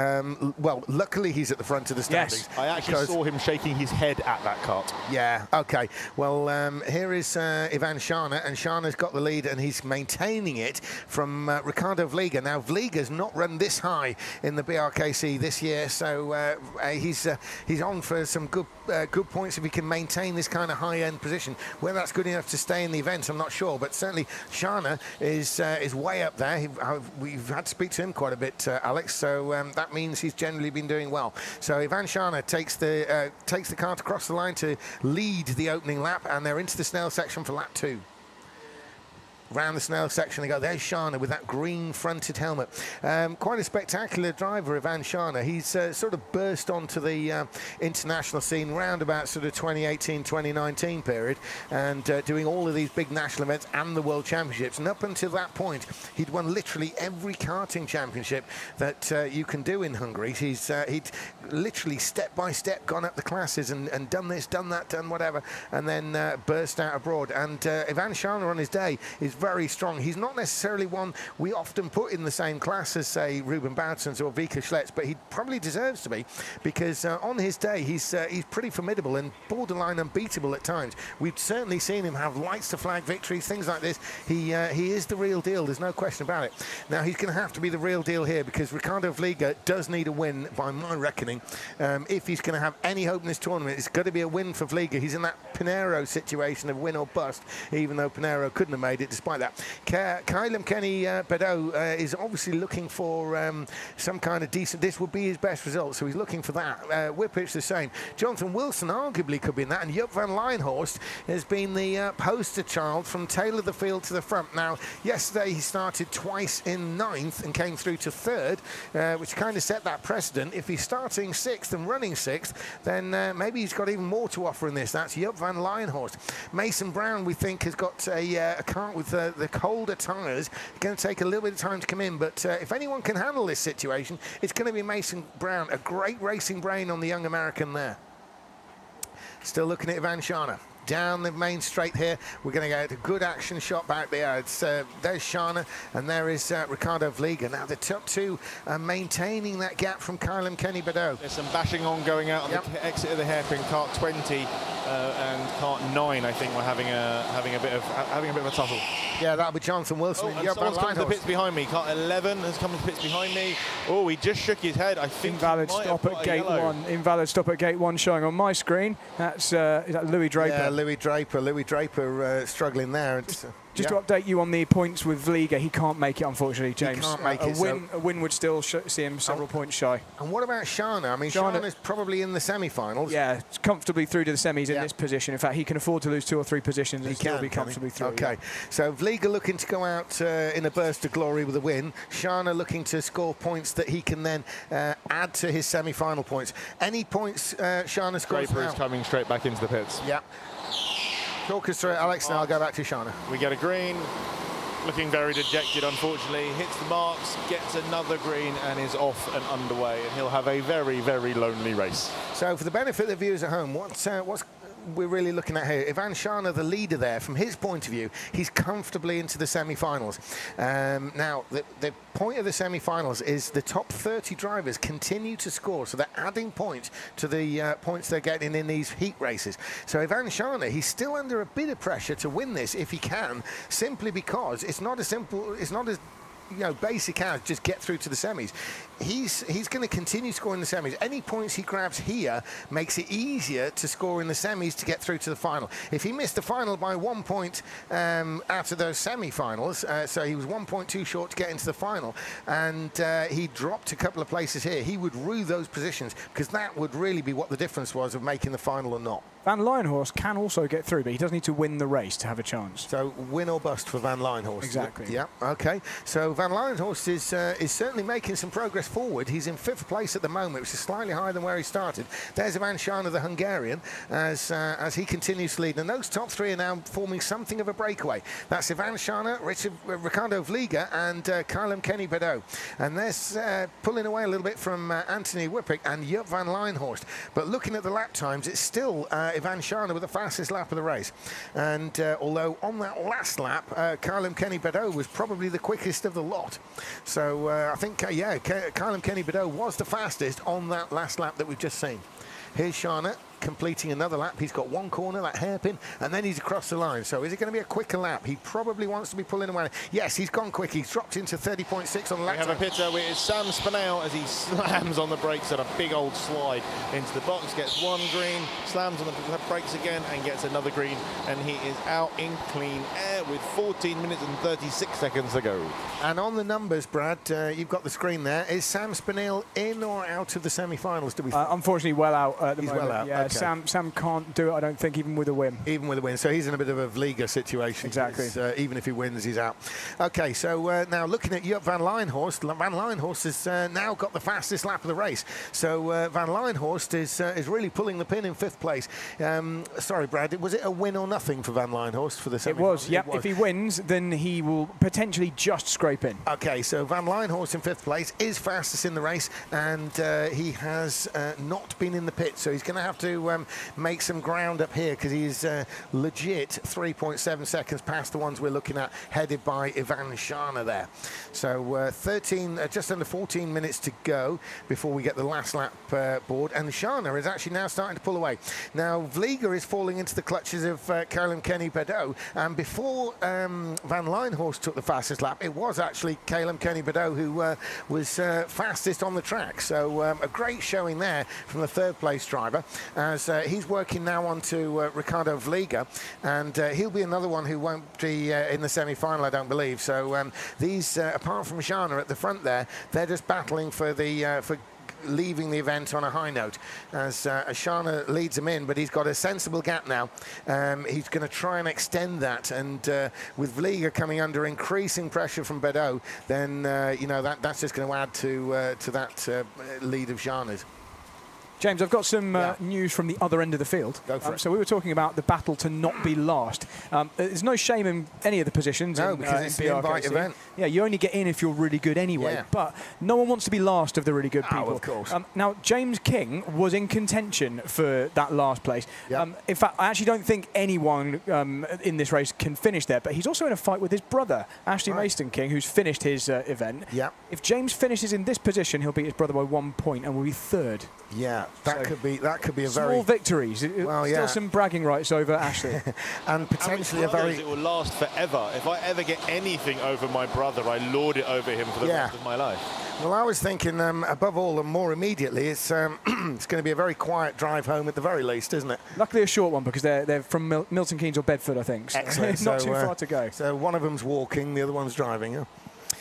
Luckily he's at the front of the standings. Yes, I actually saw him shaking his head at that kart. Yeah, okay. Well, here is Ivan Shana, and Shana's got the lead, and he's maintaining it from Ricardo Vliga. Now, Vliga's not run this high in the BRKC this year, so he's on for some good points if he can maintain this kind of high-end position. Whether that's good enough to stay in the event, I'm not sure, but certainly Shana is way up there. We've had to speak to him quite a bit, Alex, so that means he's generally been doing well. So Ivan Shana takes the kart across the line to lead the opening lap, and they're into the Snell section for lap 2. Round the snail section they go. There's Shana with that green-fronted helmet. Quite a spectacular driver, Ivan Shana. He's sort of burst onto the international scene round about sort of 2018-2019 period, and doing all of these big national events and the World Championships. And up until that point, he'd won literally every karting championship that you can do in Hungary. He'd literally step by step gone up the classes and done this, done that, done whatever, and then burst out abroad. And Ivan Shana on his day is very strong. He's not necessarily one we often put in the same class as, say, Ruben Boutsens or Vika Schlets, but he probably deserves to be, because on his day he's pretty formidable and borderline unbeatable at times. We've certainly seen him have lights to flag victories, things like this. He is the real deal, there's no question about it. Now he's going to have to be the real deal here, because Ricardo Vliga does need a win by my reckoning. If he's going to have any hope in this tournament, it's got to be a win for Vliga. He's in that Pinero situation of win or bust, even though Pinero couldn't have made it despite that. Kylem Kenny Bedeau is obviously looking for some kind of decent, this would be his best result, so he's looking for that. Whippich the same. Jonathan Wilson arguably could be in that, and Jupp van Lionhorst has been the poster child from tail of the field to the front. Now, yesterday he started twice in 9th and came through to 3rd, which kind of set that precedent. If he's starting 6th and running 6th, then maybe he's got even more to offer in this. That's Jupp van Lionhorst. Mason Brown, we think, has got a kart with the colder tyres. Going to take a little bit of time to come in, but if anyone can handle this situation, it's going to be Mason Brown. A great racing brain on the young American there. Still looking at Ivan Shana. Down the main straight here, we're going to get a good action shot back there. It's there's Shana and there is Ricardo Vliga. Now the top two are maintaining that gap from Kylem Kenny Bedeau. There's some bashing on going out on the exit of the hairpin. Kart 20 and Kart 9, I think, we're having a bit of a tussle. Yeah, that'll be Jonathan Wilson. And someone's come to the pits behind me. Kart 11 has come to the pits behind me. Oh, he just shook his head. I think invalid stop at gate 1. Invalid stop at gate 1 showing on my screen. That's is that Louis Draper? Yeah, Louis Draper struggling there. Just to update you on the points with Vliga, he can't make it, unfortunately, James. He can't make it. A win would still see him several points shy. And what about Shana? I mean, Shana's probably in the semi-finals. Yeah, comfortably through to the semis in this position. In fact, he can afford to lose 2 or 3 positions and still be comfortably through. Okay, so Vliga looking to go out in a burst of glory with a win. Shana looking to score points that he can then add to his semi-final points. Any points Shana scores Draper now? is coming straight back into the pits. Yeah. Talk us through it, Alex, and I'll go back to Shana. We get a green, looking very dejected, unfortunately. Hits the marks, gets another green, and is off and underway. And he'll have a very, very lonely race. So for the benefit of the viewers at home, what's we're really looking at here? Ivan Shana, the leader there, from his point of view, he's comfortably into the semi-finals. Now, the point of the semi-finals is the top 30 drivers continue to score, so they're adding points to the points they're getting in these heat races. So Ivan Shana, he's still under a bit of pressure to win this if he can, simply because it's not as basic as just get through to the semis. He's going to continue scoring the semis. Any points he grabs here makes it easier to score in the semis to get through to the final. If he missed the final by 1 point out of those semi-finals, so he was 1 point too short to get into the final, and he dropped a couple of places here, he would rue those positions, because that would really be what the difference was of making the final or not. Van Lionhorst can also get through, but he does need to win the race to have a chance. So win or bust for Van Lionhorst. Exactly. Yeah, okay. So Van Lionhorst is certainly making some progress forward. He's in 5th place at the moment, which is slightly higher than where he started. There's Ivan Shana, the Hungarian, as he continues to lead. And those top 3 are now forming something of a breakaway. That's Ivan Shana, Ricardo Vliga, and Kylem Kenny Bedeau. And they're pulling away a little bit from Anthony Whippick and Jupp van Lionhorst. But looking at the lap times, it's still Ivan Shana with the fastest lap of the race. And although on that last lap, Kylem Kenny Bedeau was probably the quickest of the lot. So I think, Kylem Kenny Bedeau was the fastest on that last lap that we've just seen. Here's Shana completing another lap. He's got one corner, that hairpin, and then he's across the line. So is it going to be a quicker lap? He probably wants to be pulling away. Yes, he's gone quick. He's dropped into 30.6 on the lap. We have a picture with Sam Spinell as he slams on the brakes at a big old slide into the box, gets one green, slams on the brakes again and gets another green, and he is out in clean air with 14 minutes and 36 seconds to go. And on the numbers, Brad, you've got the screen there. Is Sam Spinell in or out of the semi-finals, do we think? Unfortunately, well out at the moment. Well out. Yeah, Okay. Sam can't do it, I don't think, even with a win. Even with a win. So he's in a bit of a Vliega situation. Exactly. Even if he wins, he's out. Okay, so now looking at Joop van Lijnhorst. Van Lijnhorst has now got the fastest lap of the race. So Van Lijnhorst is really pulling the pin in 5th place. Sorry, Brad, was it a win or nothing for Van Lijnhorst for the semi-final? It was, yep. If he wins, then he will potentially just scrape in. Okay, so Van Lijnhorst in 5th place is fastest in the race, and he has not been in the pit, so he's going to have to make some ground up here, because he's legit 3.7 seconds past the ones we're looking at, headed by Ivan Shana there. So 13, just under 14 minutes to go before we get the last lap board, and Shana is actually now starting to pull away. Now Vliega is falling into the clutches of Calum Kenny Beddoe, and before Van Lijnhorst took the fastest lap, it was actually Calum Kenny Beddoe who was fastest on the track. So a great showing there from the 3rd place driver, as he's working now on to Ricardo Vliega, and he'll be another one who won't be in the semi-final, I don't believe. So these, apart from Shana at the front there, they're just battling for the for leaving the event on a high note, as Shana leads him in, but he's got a sensible gap now. He's going to try and extend that, and with Vliega coming under increasing pressure from Beddoe, then that's just going to add to that lead of Shana's. James, I've got some news from the other end of the field. Go for it. So we were talking about the battle to not be last. There's no shame in any of the positions. No, because it's an invite event. Yeah, you only get in if you're really good anyway. Yeah. But no one wants to be last of the really good people. Oh, of course. Now, James King was in contention for that last place. Yep. In fact, I actually don't think anyone in this race can finish there. But he's also in a fight with his brother, Ashley Mason King, who's finished his event. Yep. If James finishes in this position, he'll beat his brother by 1 point and will be 3rd. Yeah, that could be a small very victories. Well, Still some bragging rights over Ashley, and potentially a very. It will last forever. If I ever get anything over my brother, I lord it over him for the rest of my life. Well, I was thinking, above all and more immediately, it's going to be a very quiet drive home at the very least, isn't it? Luckily a short one, because they're from Milton Keynes or Bedford, I think. So Excellent. not too far to go. So one of them's walking, the other one's driving. Yeah?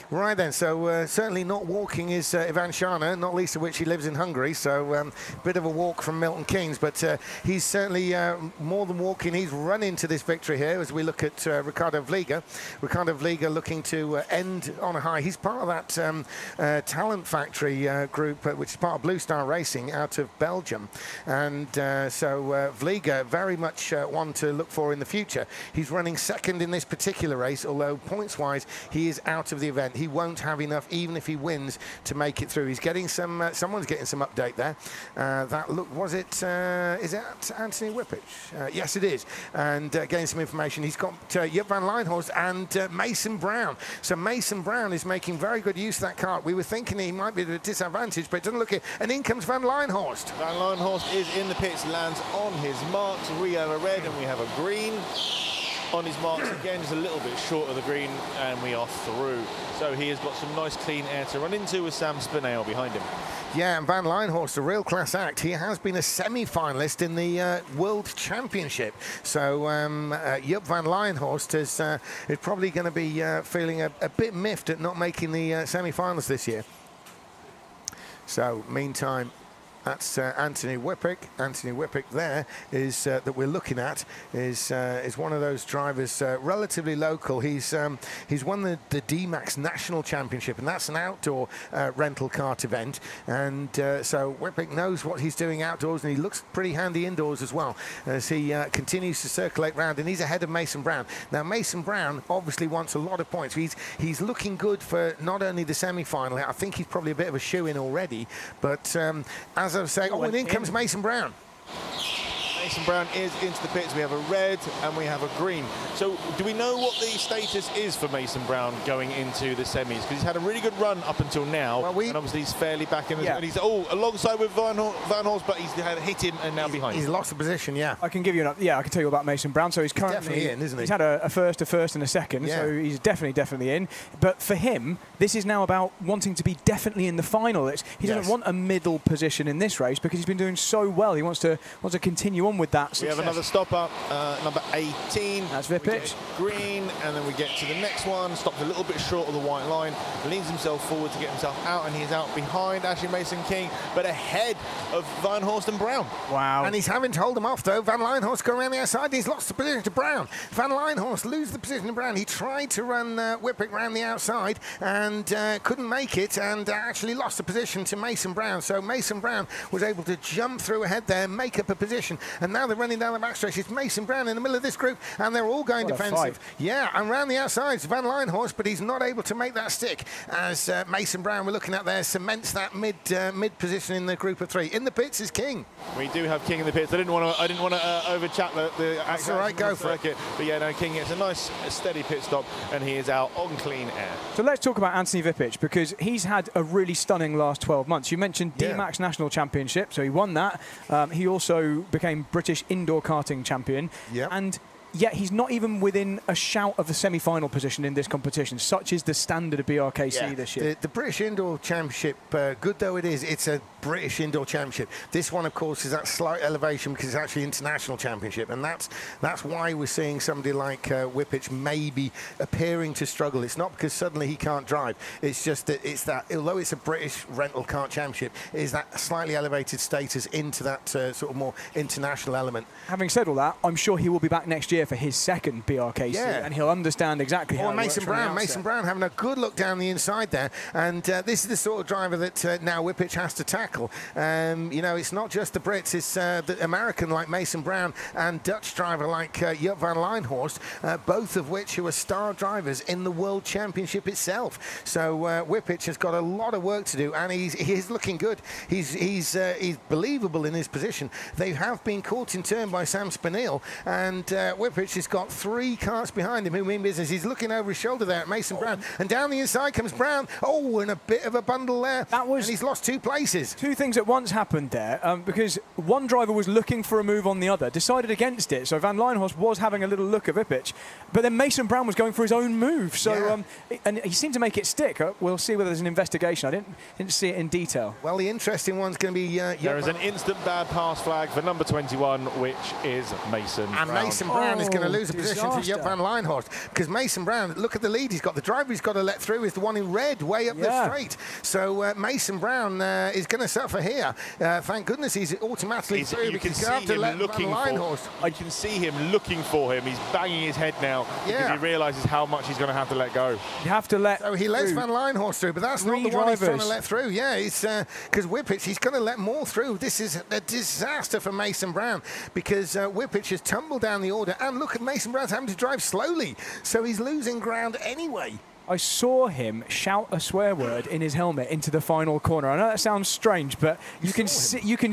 Right then, so certainly not walking is Ivan Shana, not least of which he lives in Hungary, so bit of a walk from Milton Keynes, but he's certainly more than walking. He's run into this victory here as we look at Ricardo Vliega. Ricardo Vliega looking to end on a high. He's part of that Talent Factory group, which is part of Blue Star Racing out of Belgium, and so Vliega very much one to look for in the future. He's running 2nd in this particular race, although points-wise he is out of the event. He won't have enough, even if he wins, to make it through. He's getting some. Someone's getting some update there. Was it? Is it Anthony Whippich? Yes, it is. And getting some information. He's got Joop van Lijnhorst and Mason Brown. So Mason Brown is making very good use of that kart. We were thinking he might be at a disadvantage, but it doesn't look it. And in comes Van Lijnhorst. Van Lijnhorst is in the pits, lands on his marks. We have a red and we have a green. On his marks again, just a little bit short of the green, and we are through. So he has got some nice clean air to run into with Sam Spinell behind him. Yeah, and Van Lijnhorst, a real class act. He has been a semi-finalist in the World Championship. So Joop van Lijnhorst is probably going to be feeling a bit miffed at not making the semi-finals this year. So meantime, that's Anthony Whippick. Anthony Whippick there is that we're looking at is one of those drivers, relatively local. He's won the D-Max National Championship, and that's an outdoor rental kart event. And so Whippick knows what he's doing outdoors, and he looks pretty handy indoors as well as he continues to circulate round. And he's ahead of Mason Brown. Now Mason Brown obviously wants a lot of points. He's looking good for not only the semi-final. I think he's probably a bit of a shoe-in already, but as I was saying, and in comes Mason Brown. Mason Brown is into the pits. We have a red and we have a green. So do we know what the status is for Mason Brown going into the semis? Because he's had a really good run up until now, and obviously he's fairly back in. And he's alongside with Van Horst, but he's had hit him and now behind. He's lost the position. Yeah, I can give you I can tell you about Mason Brown. So he's currently definitely in, isn't he? He's had a first, and a second. Yeah. So he's definitely in. But for him, this is now about wanting to be definitely in the final. He doesn't want a middle position in this race because he's been doing so well. He wants to continue on with that We success. have another stopper, number 18. That's We Vipic. get green, and then we get to the next one. Stopped a little bit short of the white line. Leans himself forward to get himself out, and he's out behind Ashley Mason-King, but ahead of Van Horst and Brown. Wow. And he's having to hold him off, though. Van Leinhorst going around the outside. And he's lost the position to Brown. Van Leinhorst loses the position to Brown. He tried to run Whippick round the outside and couldn't make it, and actually lost the position to Mason Brown. So Mason Brown was able to jump through ahead there, make up a position, and now they're running down the backstretch. It's Mason Brown in the middle of this group, and they're all going What a defensive. fight. Yeah, and round the outside is Van Leinhorst, but he's not able to make that stick as Mason Brown, we're looking at there, cements that mid position in the group of three. In the pits is King. We do have King in the pits. I didn't want to over chat the That's all right, go for it. But yeah, no, King gets a nice steady pit stop, and he is out on clean air. So let's talk about Anthony Vipic, because he's had a really stunning last 12 months. You mentioned D-Max National Championship, so he won that. He also became British Indoor Karting Champion. Yep. And yet he's not even within a shout of the semi-final position in this competition. Such is the standard of BRKC this year. The British Indoor Championship, good though it is, it's a British Indoor Championship. This one, of course, is that slight elevation because it's actually International Championship, and that's why we're seeing somebody like Whippich maybe appearing to struggle. It's not because suddenly he can't drive. It's just that although it's a British Rental Kart Championship, it is that slightly elevated status into that sort of more international element. Having said all that, I'm sure he will be back next year for his second BRKC, and he'll understand exactly how it works Mason from the Brown. outset. Mason Brown having a good look down the inside there, and this is the sort of driver that now Whippich has to tackle. You know, it's not just the Brits, it's the American like Mason Brown and Dutch driver like Joop van Leinhorst, both of which who are star drivers in the World Championship itself. So Whippich has got a lot of work to do, and he's looking good. He's believable in his position. They have been caught in turn by Sam Spinell, and Whippich has got 3 karts behind him who mean business. He's looking over his shoulder there at Mason Brown, and down the inside comes Brown. Oh, and a bit of a bundle there. And he's lost 2 places. 2 things at once happened there, because one driver was looking for a move on the other, decided against it. So Van Leinhorst was having a little look at Vipic, but then Mason Brown was going for his own move. So and he seemed to make it stick. We'll see whether there's an investigation. I didn't see it in detail. Well, the interesting one's going to be there is an instant bad pass flag for number 21, which is Mason And Brown. Mason Brown is going to lose a position to disaster. Joop van Leinhorst, because Mason Brown, look at the lead he's got. The driver he's got to let through is the one in red, way up the straight. So Mason Brown is going to suffer here. Thank goodness he's automatically through. You can because see have to him let looking Van for. Leinhorst. I can see him looking for him. He's banging his head now because he realises how much he's going to have to let go. You have to let. So he lets Van Leinhorst through, but that's not the one he's trying to let through. Yeah, it's because Whippich, he's going to let more through. This is a disaster for Mason Brown, because Whippich has tumbled down the order, and look at Mason Brown's having to drive slowly, so he's losing ground anyway. I saw him shout a swear word in his helmet into the final corner. I know that sounds strange, but you can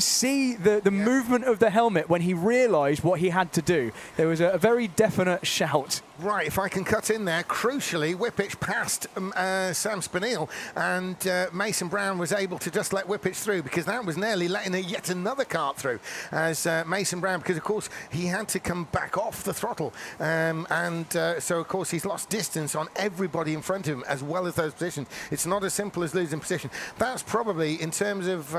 see the movement of the helmet when he realised what he had to do. There was a very definite shout. Right, if I can cut in there, crucially, Whippich passed Sam Spinell, and Mason Brown was able to just let Whippich through, because that was nearly letting yet another kart through, as Mason Brown, because of course he had to come back off the throttle, so of course he's lost distance on everybody in front of him, as well as those positions. It's not as simple as losing position. That's probably, in terms of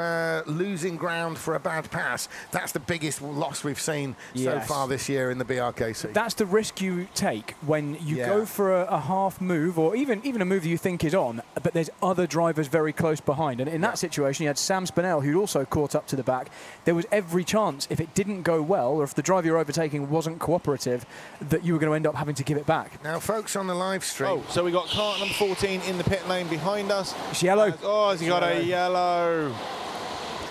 losing ground for a bad pass, that's the biggest loss we've seen so far this year in the BRKC. That's the risk you take when you go for a half move, or even a move that you think is on, but there's other drivers very close behind. And in that situation, you had Sam Spinell, who'd also caught up to the back. There was every chance, if it didn't go well, or if the driver you're overtaking wasn't cooperative, that you were going to end up having to give it back. Now, folks on the live stream. Oh, so we got kart number 14 in the pit lane behind us. It's yellow. Has he got a yellow?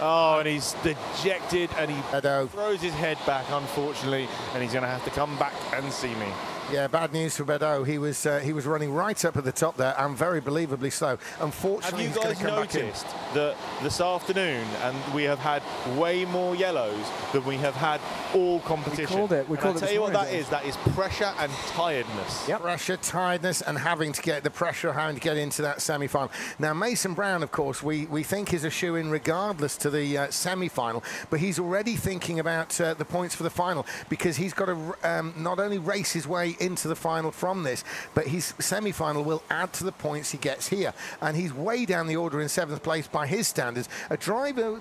Oh, and he's dejected, and he throws his head back, unfortunately, and he's going to have to come back and see me. Yeah, bad news for Bedeau. He was running right up at the top there, and very believably slow. Unfortunately, have you guys noticed that this afternoon, and we have had way more yellows than we have had all competition? We called it. I'll tell you what that is. That is pressure and tiredness. Yep. Pressure, tiredness, and having to get into that semi-final. Now, Mason Brown, of course, we think is a shoe-in regardless to the semi-final, but he's already thinking about the points for the final, because he's got to not only race his way into the final from this, but his semi-final will add to the points he gets here, and he's way down the order in 7th place by his standards. A driver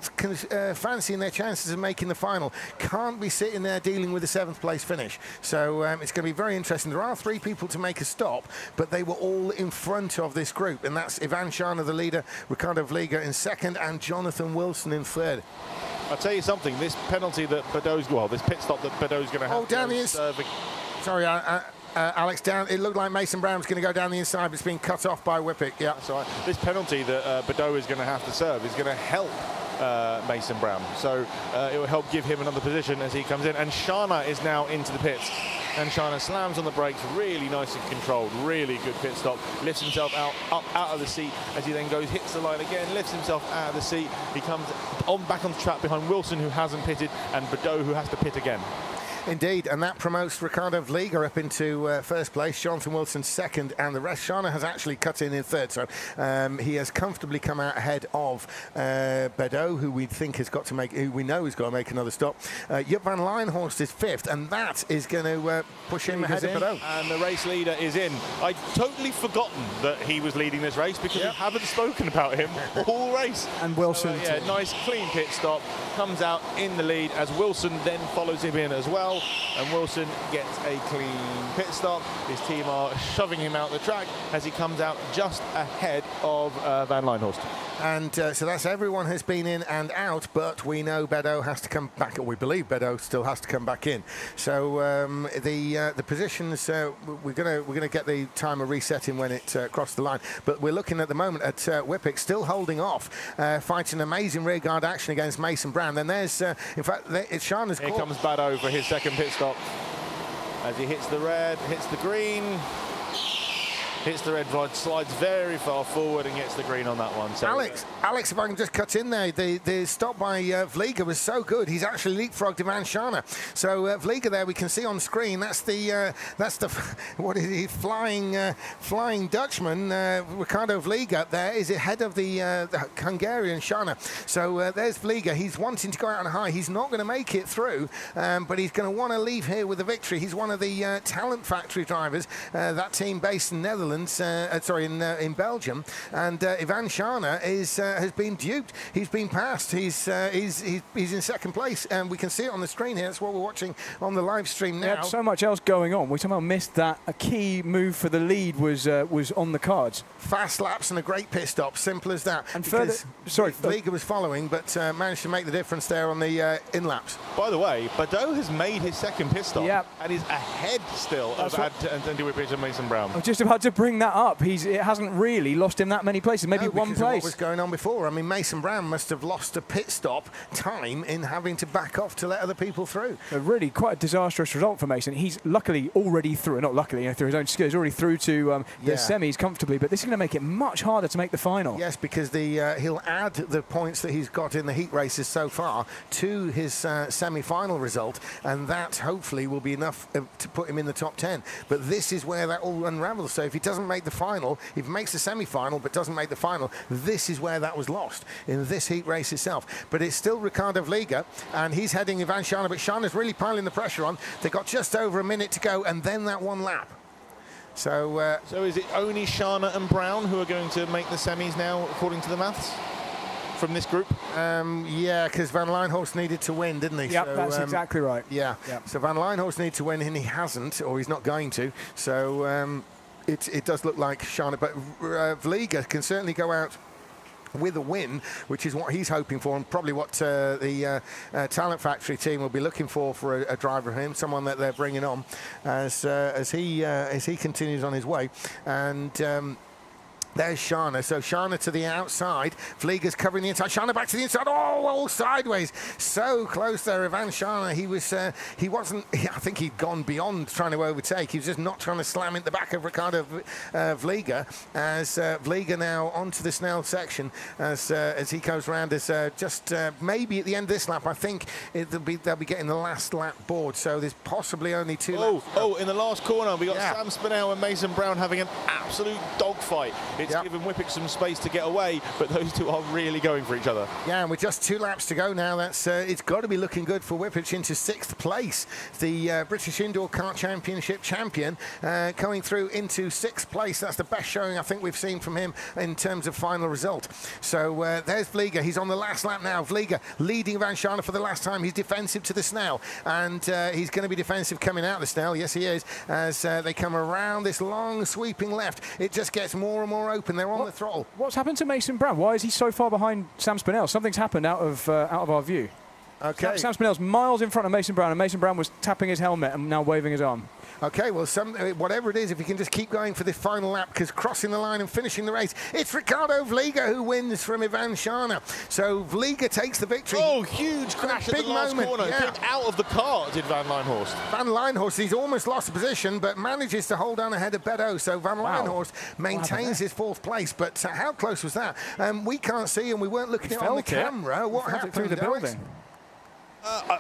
fancying their chances of making the final can't be sitting there dealing with a 7th place finish. So it's going to be very interesting. There are 3 people to make a stop, but they were all in front of this group, and that's Ivan Shana, the leader, Ricardo Vliga in 2nd, and Jonathan Wilson in 3rd. I'll tell you something, this penalty that Badeau's, well, this pit stop that Badeau's going to have down to the serve. Sorry, Alex, down. It looked like Mason Brown's going to go down the inside, but it's been cut off by Whippick. Yeah, that's all right. This penalty that Badeau is going to have to serve is going to help Mason Brown. So it will help give him another position as he comes in. And Shana is now into the pits. And Shana slams on the brakes, really nice and controlled, really good pit stop. Lifts himself out of the seat as he then goes, hits the line again, lifts himself out of the seat. He comes back on the track behind Wilson, who hasn't pitted, and Badeau, who has to pit again. Indeed, and that promotes Ricardo Vliga up into first place, Jonathan Wilson second, and the rest. Shana has actually cut in third, so he has comfortably come out ahead of Badeau, who we think has got to make, who we know has got to make another stop. Joop van Leinhorst is fifth, and that is going to push him ahead of Badeau. And the race leader is in. I'd totally forgotten that he was leading this race because we haven't spoken about him all race. And Wilson. So, nice clean pit stop, comes out in the lead as Wilson then follows him in as well. And Wilson gets a clean pit stop. His team are shoving him out the track as he comes out just ahead of Van Leinhorst. And so that's everyone has been in and out, but we know Badeau has to come back, or we believe Badeau still has to come back in. So the positions, we're gonna get the timer resetting when it crossed the line. But we're looking at the moment at Whippick still holding off, fighting amazing rearguard action against Mason Brown. Then there's, in fact, it's Shana's. Here comes Badeau for his second pit stop as he hits the red, hits the green. Hits the red flag, slides very far forward and gets the green on that one. So Alex, if I can just cut in there, the stop by Vliga was so good. He's actually leapfrogged Ivan Shana. So Vliga there, we can see on screen. That's the what is he? Flying Dutchman. Ricardo Vliga there is ahead of the Hungarian Shana. So there's Vliga. He's wanting to go out on a high. He's not going to make it through, but he's going to want to leave here with a victory. He's one of the Talent Factory drivers. That team based in Netherlands. In Belgium, and Ivan Shana has been duped. He's been passed. He's in second place, and we can see it on the screen here. That's what we're watching on the live stream now. So much else going on. We somehow missed that a key move for the lead was on the cards. Fast laps and a great pit stop. Simple as that. And further, Vliga was following, but managed to make the difference there on the in laps. By the way, Badeau has made his second pit stop and is ahead still of Andy Whippick and Mason Brown. I'm just about to bring that up. It hasn't really lost him that many places, maybe one place. What was going on before? I mean, Mason Brown must have lost a pit stop time in having to back off to let other people through. Really quite a disastrous result for Mason. He's luckily already through, not luckily, through his own skills, already through to the semis comfortably, but this is going to make it much harder to make the final. Yes, because he'll add the points that he's got in the heat races so far to his semi-final result, and that hopefully will be enough to put him in the top 10. But this is where that all unravels. So if he doesn't make the final, if he makes the semi-final but doesn't make the final, this is where that was lost in this heat race itself. But it's still Ricardo Vliga, and he's heading Ivan Shana, but Shana's really piling the pressure on. They've got just over a minute to go, and then that one lap. So is it only Shana and Brown who are going to make the semis now, according to the maths? From this group? Yeah, because Van Leinhorst needed to win, didn't he? Yeah, so, that's exactly right. Yeah. So Van Leinhorst needed to win, and he hasn't, or he's not going to. So it does look like Shana, but Vliga can certainly go out with a win, which is what he's hoping for, and probably what the Talent Factory team will be looking for a driver of him, someone that they're bringing on as he continues on his way. And there's Shana. So Shana to the outside. Vliga's covering the inside. Shana back to the inside. Oh, all sideways. So close there, Ivan Shana. He wasn't. I think he'd gone beyond trying to overtake. He was just not trying to slam into the back of Ricardo Vliga. As Vliga now onto the Snell section as he goes round. As just maybe at the end of this lap, I think they'll be getting the last lap board. So there's possibly only two laps. Oh, in the last corner, we got Sam Spinell and Mason Brown having an absolute dogfight. It's given Whippick some space to get away, but those two are really going for each other. Yeah, and with just 2 laps to go now, that's it's got to be looking good for Whippich into 6th place. The British Indoor Kart Championship champion going through into 6th place. That's the best showing I think we've seen from him in terms of final result. So there's Vliga. He's on the last lap now. Vliga leading Van Scharner for the last time. He's defensive to the Snell, and he's going to be defensive coming out of the Snell. Yes, he is. As they come around this long sweeping left, it just gets more and more open. They're on the throttle. What's happened to Mason Brown? Why is he so far behind Sam Spinell? Something's happened out of our view. Okay. Sam Spinell's miles in front of Mason Brown, and Mason Brown was tapping his helmet and now waving his arm. Okay, well, whatever it is, if you can just keep going for this final lap, because crossing the line and finishing the race, it's Ricardo Vliga who wins from Ivan Scharner. So Vliga takes the victory. Oh, huge crash at the last corner. Kicked out of the kart, did Van Lijnhorst. Van Lijnhorst, he's almost lost the position, but manages to hold on ahead of Bedo. So Van Lijnhorst maintains his 4th place. But how close was that? We can't see, and we weren't looking at it on the camera. What happened through the building?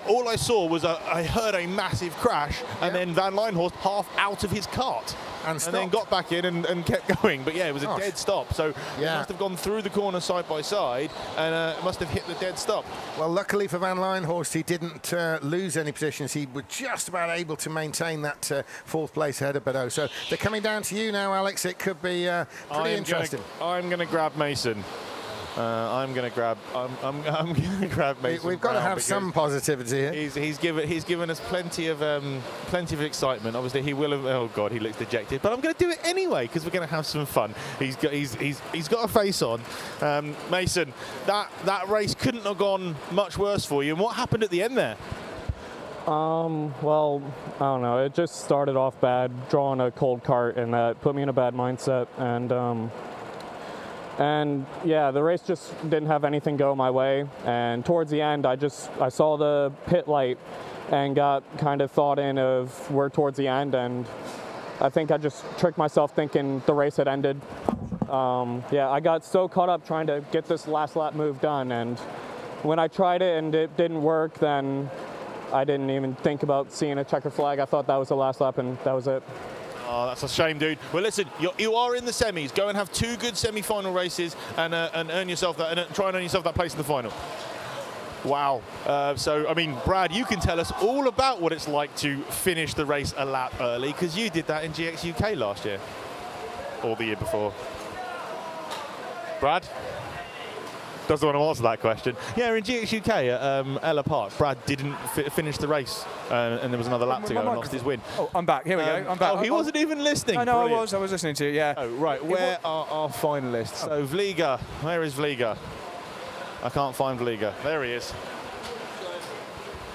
All I saw was I heard a massive crash, and then Van Lijnhorst half out of his kart. And then got back in and kept going. But yeah, it was a dead stop. So he must have gone through the corner side by side and must have hit the dead stop. Well, luckily for Van Lijnhorst, he didn't lose any positions. He was just about able to maintain that 4th place ahead of Bedo. So they're coming down to you now, Alex. It could be pretty interesting. I'm going to grab Mason. I'm going to grab Mason. We've got to have some positivity here. He's given us plenty of excitement. Obviously, he will have. Oh God, he looks dejected. But I'm going to do it anyway because we're going to have some fun. He's got a face on. Mason, that race couldn't have gone much worse for you. And what happened at the end there? Well, I don't know. It just started off bad, drawing a cold cart, and that put me in a bad mindset. And yeah, the race just didn't have anything go my way. And towards the end, I saw the pit light and got kind of thought in of we're towards the end. And I think I just tricked myself thinking the race had ended. Yeah, I got so caught up trying to get this last lap move done. And when I tried it and it didn't work, then I didn't even think about seeing a checker flag. I thought that was the last lap, and that was it. Oh, that's a shame, dude. Well, listen, you are in the semis. Go and have 2 good semi-final races and earn yourself that, and try and earn yourself that place in the final. Wow. So, I mean, Brad, you can tell us all about what it's like to finish the race a lap early, because you did that in GX UK last year, or the year before. Brad? Doesn't want to answer that question. Yeah, in GX UK at Ella Park, Brad didn't finish the race, and there was another lap to go and lost his win. Oh, I'm back. Here we go. I'm back. Oh, he wasn't even listening. No, I was listening to you, yeah. Oh, right. Where are our finalists? So, Vliga. Where is Vliga? I can't find Vliga. There he is.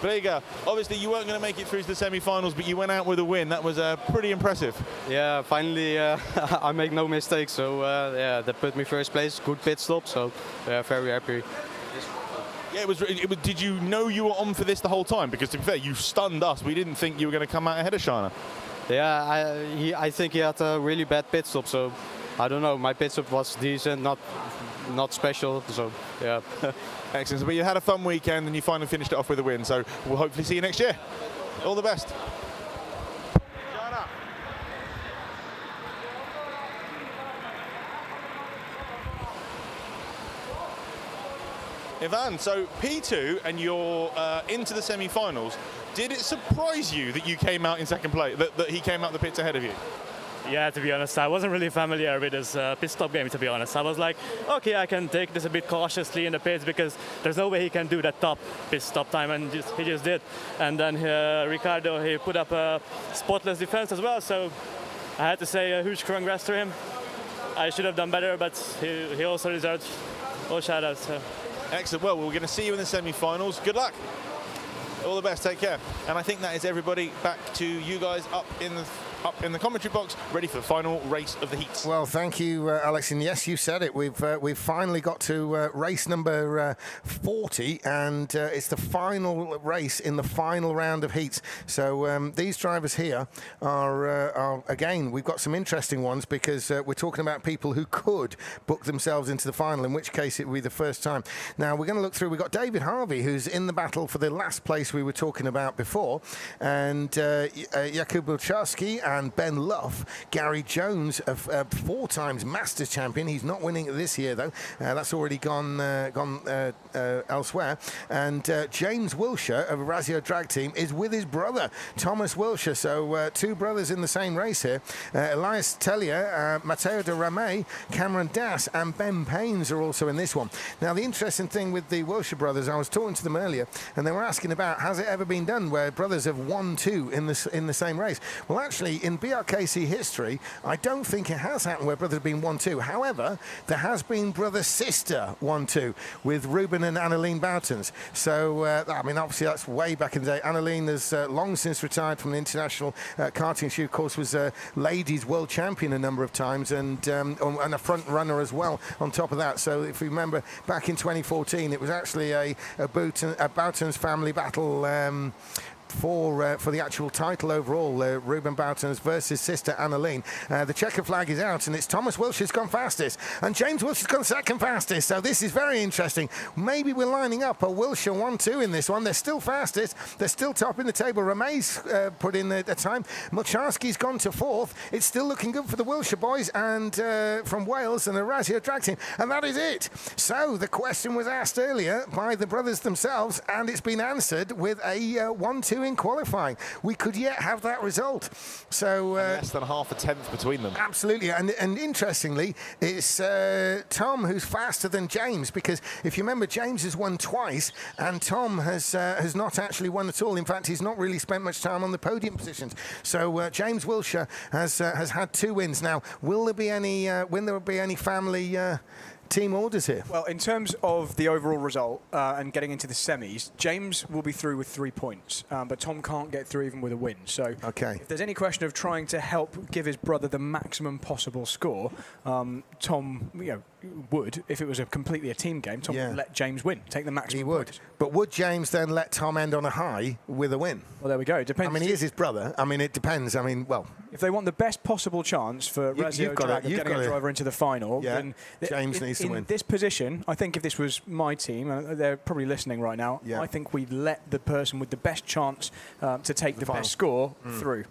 Vliga, obviously you weren't going to make it through to the semi-finals, but you went out with a win. That was pretty impressive. Yeah, finally I make no mistakes, so yeah, that put me 1st place. Good pit stop, so yeah, very happy. Yeah, it was. Did you know you were on for this the whole time? Because to be fair, you stunned us. We didn't think you were going to come out ahead of Scharner. Yeah, I think he had a really bad pit stop, so I don't know. My pit stop was decent, not special, so yeah. Excellent. But you had a fun weekend and you finally finished it off with a win. So we'll hopefully see you next year. All the best. Ivan, so P2 and you're into the semi-finals. Did it surprise you that you came out in 2nd place, that he came out the pits ahead of you? Yeah, to be honest, I wasn't really familiar with this pit stop game, to be honest. I was like, okay, I can take this a bit cautiously in the pits because there's no way he can do that top pit stop time, and he just did. And then Ricardo, he put up a spotless defense as well, so I had to say a huge congrats to him. I should have done better, but he also deserved all shout-outs. So. Excellent. Well, we're going to see you in the semi-finals. Good luck. All the best. Take care. And I think that is everybody. Back to you guys up in the commentary box, ready for the final race of the heats. Well, thank you, Alex. And yes, you said it. We've finally got to race number 40, and it's the final race in the final round of heats. So these drivers here are again, we've got some interesting ones because we're talking about people who could book themselves into the final, in which case it would be the first time. Now, we're going to look through. We've got David Harvey, who's in the battle for the last place we were talking about before, and Jakub Bulcharski and Ben Luff. Gary Jones, a 4 times Masters champion. He's not winning it this year, though. That's already gone elsewhere. And James Wilshire of Razio Drag Team is with his brother, Thomas Wilshire. So 2 brothers in the same race here. Elias Tellier, Matteo de Ramey, Cameron Das, and Ben Paynes are also in this one. Now, the interesting thing with the Wilshire brothers, I was talking to them earlier, and they were asking about, has it ever been done where brothers have won 2 in the same race? Well, actually, in BRKC history, I don't think it has happened where brothers have been 1-2. However, there has been brother-sister 1-2 with Ruben and Annalene Boutons. So, I mean, obviously, that's way back in the day. Annalene has long since retired from the international karting. She, of course, was a ladies world champion a number of times and a front runner as well on top of that. So, if you remember, back in 2014, it was actually a Boutons family battle for the actual title overall, Ruben Boutons versus sister Annalene. The checker flag is out, and it's Thomas Wilshire's gone fastest, and James Wilshire's gone second fastest. So this is very interesting. Maybe we're lining up a Wilshire 1-2 in this one. They're still fastest. They're still topping the table. Ramey's put in the time. Mulcharski's gone to 4th. It's still looking good for the Wilshire boys and from Wales and the Razio Drag Team. And that is it. So the question was asked earlier by the brothers themselves, and it's been answered with a 1-2 in qualifying. We could yet have that result. So less than half a tenth between them. Absolutely, and interestingly, it's Tom who's faster than James, because if you remember, James has won twice, and Tom has not actually won at all. In fact, he's not really spent much time on the podium positions. So James Wilshire has had 2 wins. Now, will there be any family team orders here? Well, in terms of the overall result and getting into the semis, James will be through with 3 points, but Tom can't get through even with a win. So if there's any question of trying to help give his brother the maximum possible score, Tom would, if it was completely a team game, Tom would let James win, take the maximum. He would. Points. But would James then let Tom end on a high with a win? Well, there we go. It depends. I mean, he is his brother. I mean, it depends. I mean, well, if they want the best possible chance for Razio Drag of getting a driver into the final, then James needs to win. In this position, I think if this was my team, and they're probably listening right now, I think we'd let the person with the best chance to take the best score through.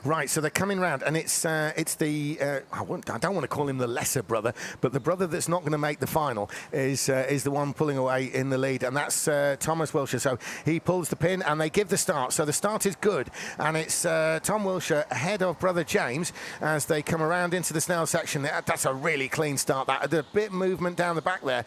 Right, so they're coming round, and it's the I don't want to call him the lesser brother, but the brother that's not going to make the final is the one pulling away in the lead, and that's Thomas Wilshire. So he pulls the pin, and they give the start. So the start is good, and it's Tom Wilshire ahead of brother James as they come around into the Snell section. That's a really clean start. The bit movement down the back there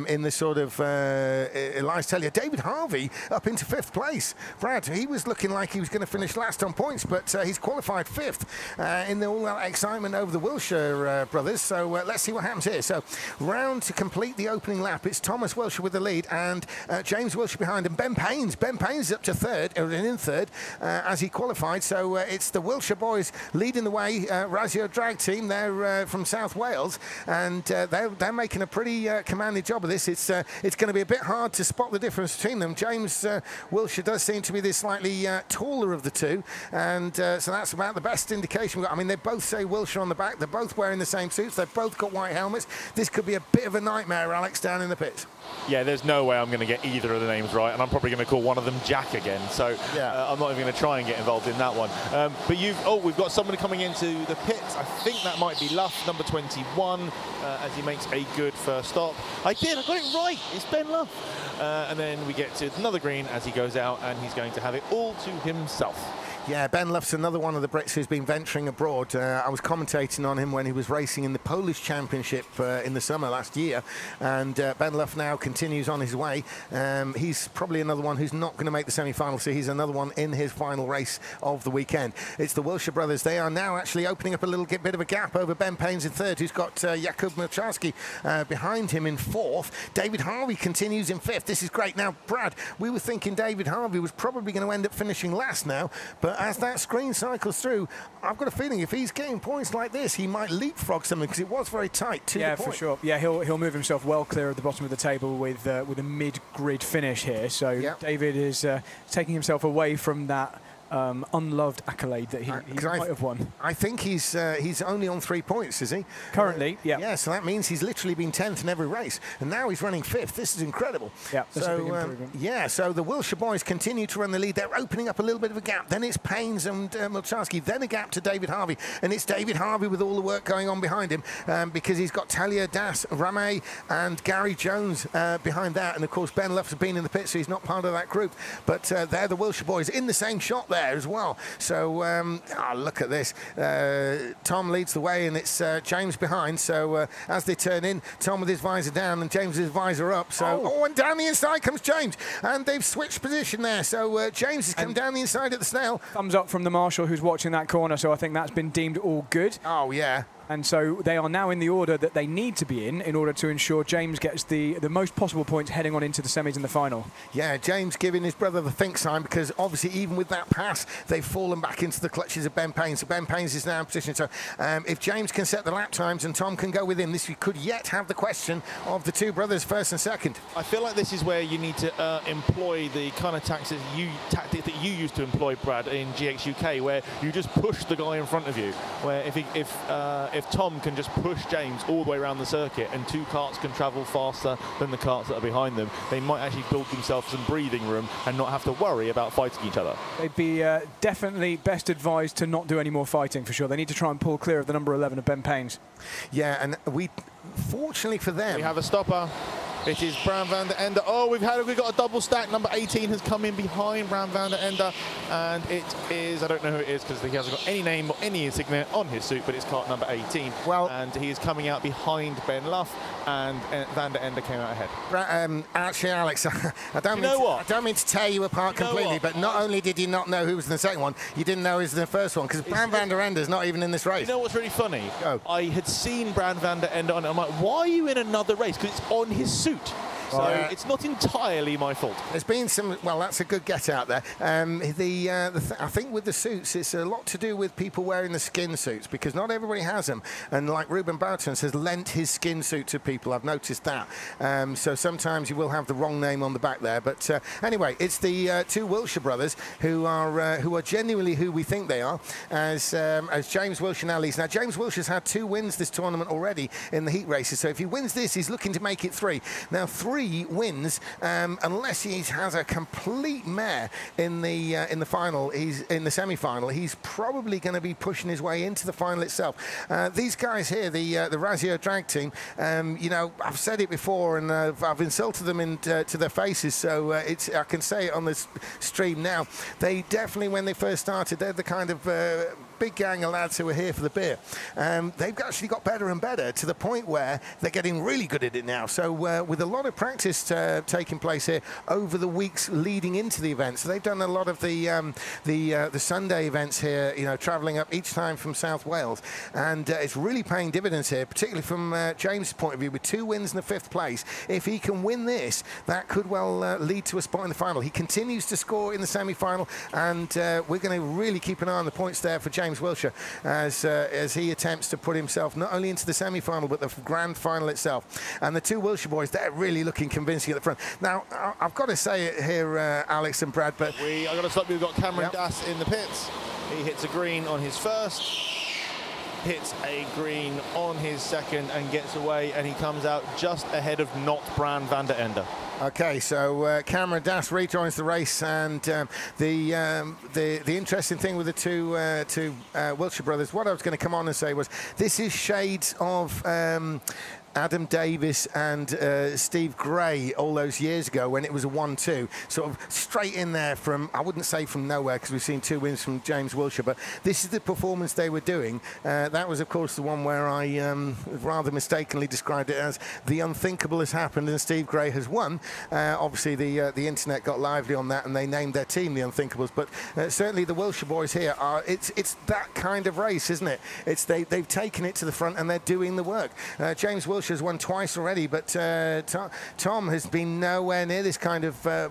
in the sort of Elias Tellier. David Harvey up into 5th place. Brad, he was looking like he was going to finish last on points, but he's qualified 5th in all that excitement over the Wilshire brothers. So let's see what happens here. So round to complete the opening lap, it's Thomas Wilshire with the lead and James Wilshire behind him. Ben Paynes is up to 3rd, or in 3rd as he qualified. So it's the Wilshire boys leading the way. Razio Drag Team, they're from South Wales, and they're making a pretty commanding job of this. It's going to be a bit hard to spot the difference between them. James Wilshire does seem to be the slightly taller of the 2, and so that's about the best indication we've got. I mean, they both say Wilshire on the back. They're both wearing the same suits. They've both got white helmets. This could be a bit of a nightmare, Alex, down in the pits. Yeah, there's no way I'm going to get either of the names right, and I'm probably going to call one of them Jack again. So I'm not even going to try and get involved in that one. But we've got somebody coming into the pits. I think that might be Luff, number 21, as he makes a good first stop. I got it right. It's Ben Luff. And then we get to another green as he goes out, and he's going to have it all to himself. Yeah, Ben Luff's another one of the Brits who's been venturing abroad. I was commentating on him when he was racing in the Polish Championship in the summer last year, and Ben Luff now continues on his way. He's probably another one who's not going to make the semi-final, so he's another one in his final race of the weekend. It's the Wilshire brothers. They are now actually opening up a little bit of a gap over Ben Paynes in 3rd, who's got Jakub Milcharski behind him in 4th. David Harvey continues in 5th. This is great. Now, Brad, we were thinking David Harvey was probably going to end up finishing last now, but as that screen cycles through, I've got a feeling if he's getting points like this, he might leapfrog something, because it was very tight to the point. Yeah, for sure. Yeah, he'll move himself well clear of the bottom of the table with a mid-grid finish here. So David is taking himself away from that unloved accolade that he might have won. I think he's only on 3 points, is he? Currently, yeah. Yeah, so that means he's literally been 10th in every race, and now he's running 5th. This is incredible. Yeah, that's a big improvement. Yeah, so the Wilshire boys continue to run the lead. They're opening up a little bit of a gap. Then it's Paynes and Milczarski. Then a gap to David Harvey, and it's David Harvey with all the work going on behind him because he's got Talia Das, Ramey, and Gary Jones behind that. And of course, Ben Luff's been in the pit, so he's not part of that group. But they're the Wilshire boys in the same shot there as well. So look at this. Tom leads the way, and it's James behind. So as they turn in, Tom with his visor down and James with his visor up. So and down the inside comes James, and they've switched position there. So James has come down the inside at the snail. Thumbs up from the marshal who's watching that corner. So I think that's been deemed all good. Oh yeah. And so they are now in the order that they need to be in order to ensure James gets the most possible points heading on into the semis and the final. Yeah, James giving his brother the think sign because obviously even with that pass, they've fallen back into the clutches of Ben Paynes. So Ben Paynes is now in position. So if James can set the lap times and Tom can go with him, this could yet have the question of the two brothers, first and second. I feel like this is where you need to employ the kind of tactic that you used to employ, Brad, in GX UK, where you just push the guy in front of you. Where if Tom can just push James all the way around the circuit and two karts can travel faster than the karts that are behind them, they might actually build themselves some breathing room and not have to worry about fighting each other. They'd be definitely best advised to not do any more fighting for sure. They need to try and pull clear of the number 11 of Ben Paynes. Yeah, and fortunately for them, we have a stopper. It is Bram van der Ende. Oh, we've got a double stack. Number 18 has come in behind Bram van der Ende, and it is, I don't know who it is because he hasn't got any name or any insignia on his suit, but it's kart number 18. Well, and he is coming out behind Ben Luff, and van der Ende came out ahead. Actually, Alex, I don't mean to tear you apart completely, but not only did you not know who was in the second one, you didn't know who was in the first one because Bram van der Ende is not even in this race. You know what's really funny? I had seen Bram van der Ende on it. I'm like, why are you in another race? Because it's on his suit. So it's not entirely my fault. There's been some, well, that's a good get out there. I think with the suits, it's a lot to do with people wearing the skin suits because not everybody has them. And like Ruben Boutons has lent his skin suit to people. I've noticed that. So sometimes you will have the wrong name on the back there. But anyway, it's the two Wilshire brothers who are genuinely who we think they are, as James Wilshire now leads. Now, James Wilshire's had 2 wins this tournament already in the heat races. So if he wins this, he's looking to make it 3. Now, 3 wins unless he has a complete mare in the final. He's in the semi-final. He's probably going to be pushing his way into the final itself. These guys here, the Razio drag team, you know, I've said it before and I've insulted them to their faces, so I can say it on this stream now. They definitely, when they first started, they're the kind of big gang of lads who are here for the beer. They've actually got better and better to the point where they're getting really good at it now. So with a lot of practice taking place here over the weeks leading into the event, so they've done a lot of the Sunday events here, you know, travelling up each time from South Wales, and it's really paying dividends here, particularly from James' point of view, with 2 wins in the 5th place. If he can win this, that could well lead to a spot in the final. He continues to score in the semi-final, and we're going to really keep an eye on the points there for James Wilshire as he attempts to put himself not only into the semi-final but the grand final itself. And the two Wilshire boys, they're really looking convincing at the front. Now, I've got to say it here, Alex and Brad, but I've got to stop you. We've got Cameron Das in the pits. He hits a green on his first, hits a green on his second and gets away, and he comes out just ahead of not Bram van der Ende. Okay, so Cameron Das rejoins the race, and the interesting thing with the two Wilshire brothers, what I was going to come on and say was this is shades of Adam Davis and Steve Gray all those years ago when it was a 1-2, sort of straight in there from, I wouldn't say from nowhere because we've seen 2 wins from James Wilshire, but this is the performance they were doing. That was, of course, the one where I rather mistakenly described it as the unthinkable has happened and Steve Gray has won. Obviously, the internet got lively on that and they named their team the Unthinkables, but certainly the Wilshire boys here are, it's that kind of race, isn't it? They've taken it to the front and they're doing the work. James Wilshire has won twice already, but Tom has been nowhere near this kind of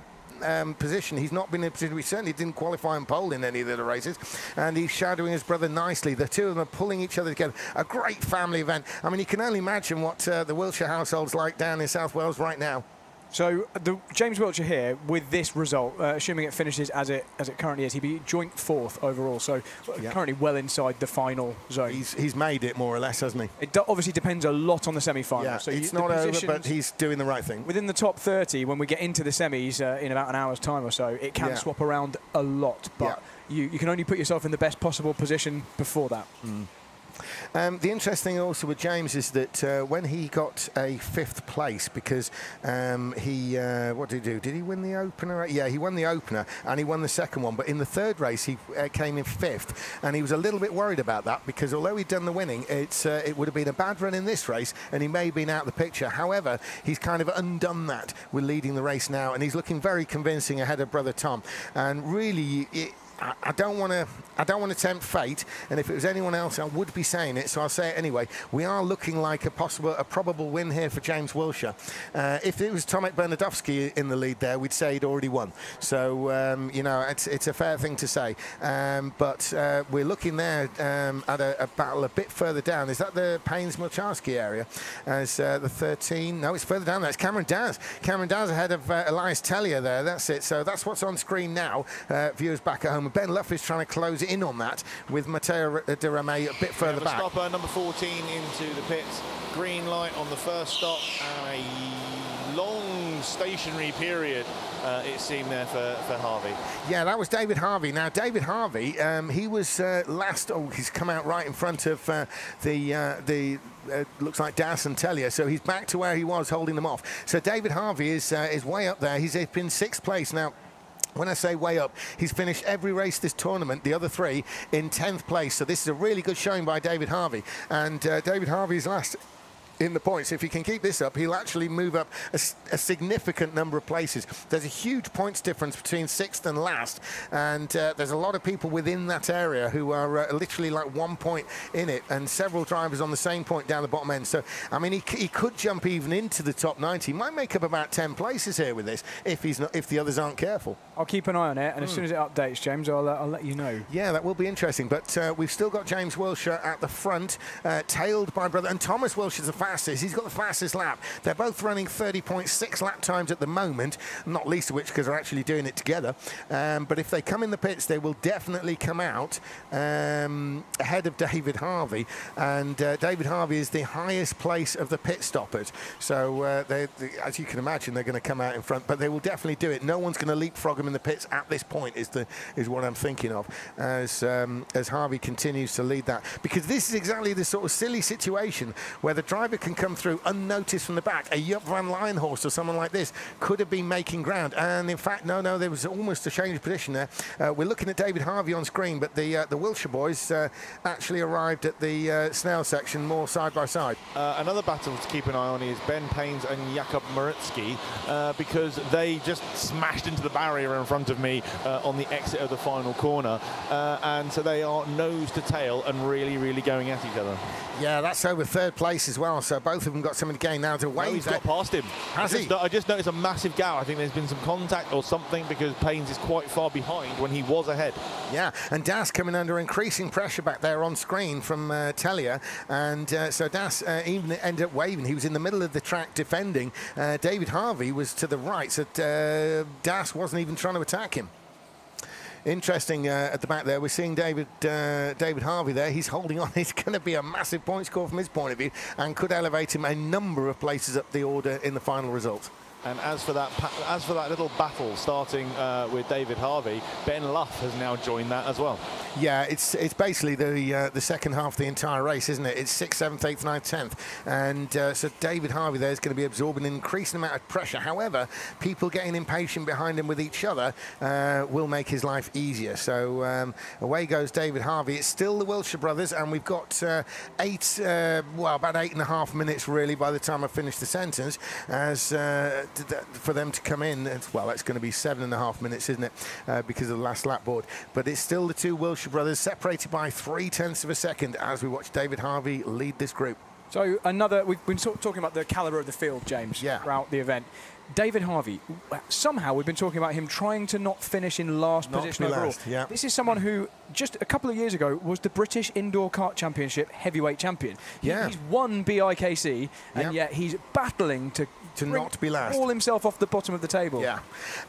position. He's not been in a position. We certainly didn't qualify and pole in any of the other races, and he's shadowing his brother nicely. The two of them are pulling each other together. A great family event. I mean, you can only imagine what the Wilshire household's like down in South Wales right now. So James Wiltshire here with this result, assuming it finishes as it currently is, he'd be joint 4th overall. So currently well inside the final zone. He's made it more or less, hasn't he? It obviously depends a lot on the semi-final. Yeah, so it's not over, but he's doing the right thing. Within the top 30, when we get into the semis in about an hour's time or so, it can swap around a lot. But you can only put yourself in the best possible position before that. The interesting thing also with James is that when he got a 5th place, because what did he do? Did he win the opener? Yeah, he won the opener and he won the second one. But in the 3rd race, he came in 5th, and he was a little bit worried about that because although he'd done the winning, it would have been a bad run in this race, and he may have been out of the picture. However, he's kind of undone that with leading the race now, and he's looking very convincing ahead of brother Tom. And really, I don't want to tempt fate, and if it was anyone else, I would be saying it, so I'll say it anyway. We are looking like a probable win here for James Wiltshire. If it was Tomek Bernadowski in the lead there, we'd say he'd already won. So, you know, it's a fair thing to say. But we're looking there at a battle a bit further down. Is that the Paynes-Milcharski area? As the 13? No, it's further down there. It's Cameron Daz. Cameron Daz ahead of Elias Tellier there. That's it. So that's what's on screen now. Viewers back at home. Ben Luff is trying to close in on that with Matteo de Rame a bit further back. Stopper number 14 into the pits. Green light on the first stop, and a long stationary period it seemed there for Harvey. Yeah, that was David Harvey. Now, David Harvey, he was last. Oh, he's come out right in front of the looks like Das and Tellier, so he's back to where he was, holding them off. So David Harvey is way up there. He's been 6th place now. When I say way up, he's finished every race this tournament, the other 3, in 10th place. So this is a really good showing by David Harvey. And David Harvey's last in the points. If he can keep this up, he'll actually move up a significant number of places. There's a huge points difference between 6th and last, and there's a lot of people within that area who are literally like 1 point in it, and several drivers on the same point down the bottom end. So, I mean, he could jump even into the top 90. He might make up about 10 places here with this if the others aren't careful. I'll keep an eye on it, and as soon as it updates, James, I'll let you know. Yeah, that will be interesting. But we've still got James Wiltshire at the front, tailed by brother, and Thomas Wilshire's the fastest. He's got the fastest lap. They're both running 30.6 lap times at the moment, not least of which because they're actually doing it together. But if they come in the pits, they will definitely come out ahead of David Harvey. And David Harvey is the highest place of the pit stoppers. So as you can imagine, they're going to come out in front, but they will definitely do it. No one's going to leapfrog them in the pits at this point is what I'm thinking of as Harvey continues to lead that. Because this is exactly the sort of silly situation where the driver can come through unnoticed from the back. A Jupp van Lijenhorst or someone like this could have been making ground, and in fact no, there was almost a change of position there. We're looking at David Harvey on screen, but the Wiltshire boys actually arrived at the Snell section more side by side. Another battle to keep an eye on is Ben Paynes and Jakub Maritsky, because they just smashed into the barrier in front of me on the exit of the final corner, and so they are nose to tail and really going at each other. Yeah, that's over 3rd place as well, so both of them got something to gain now to wave. No, he's got past him. Has he? I just noticed a massive gap. I think there's been some contact or something, because Paynes is quite far behind when he was ahead. Yeah, and Das coming under increasing pressure back there on screen from Tellier, and so Das even ended up waving. He was in the middle of the track defending. David Harvey was to the right, so Das wasn't even trying to attack him. Interesting at the back there, we're seeing David Harvey there. He's holding on. It's going to be a massive point score from his point of view and could elevate him a number of places up the order in the final result. And as for that little battle starting with David Harvey, Ben Luff has now joined that as well. Yeah, it's basically the second half of the entire race, isn't it? It's 6th, 7th, 8th, 9th, 10th. And so David Harvey there is going to be absorbing an increasing amount of pressure. However, people getting impatient behind him with each other will make his life easier. So away goes David Harvey. It's still the Wiltshire brothers, and we've got about 8.5 minutes really by the time I finish the sentence as for them to come in. Well, that's going to be 7.5 minutes, isn't it, because of the last lap board. But it's still the two Wiltshire brothers separated by 0.3 of a second as we watch David Harvey lead this group. So we've been talking about the calibre of the field, James, throughout the event. David Harvey, somehow we've been talking about him trying to not finish in last position overall. Yeah. This is someone who just a couple of years ago was the British Indoor Kart Championship heavyweight champion. He's won BIKC, and yet he's battling to not be last. Haul himself off the bottom of the table. Yeah,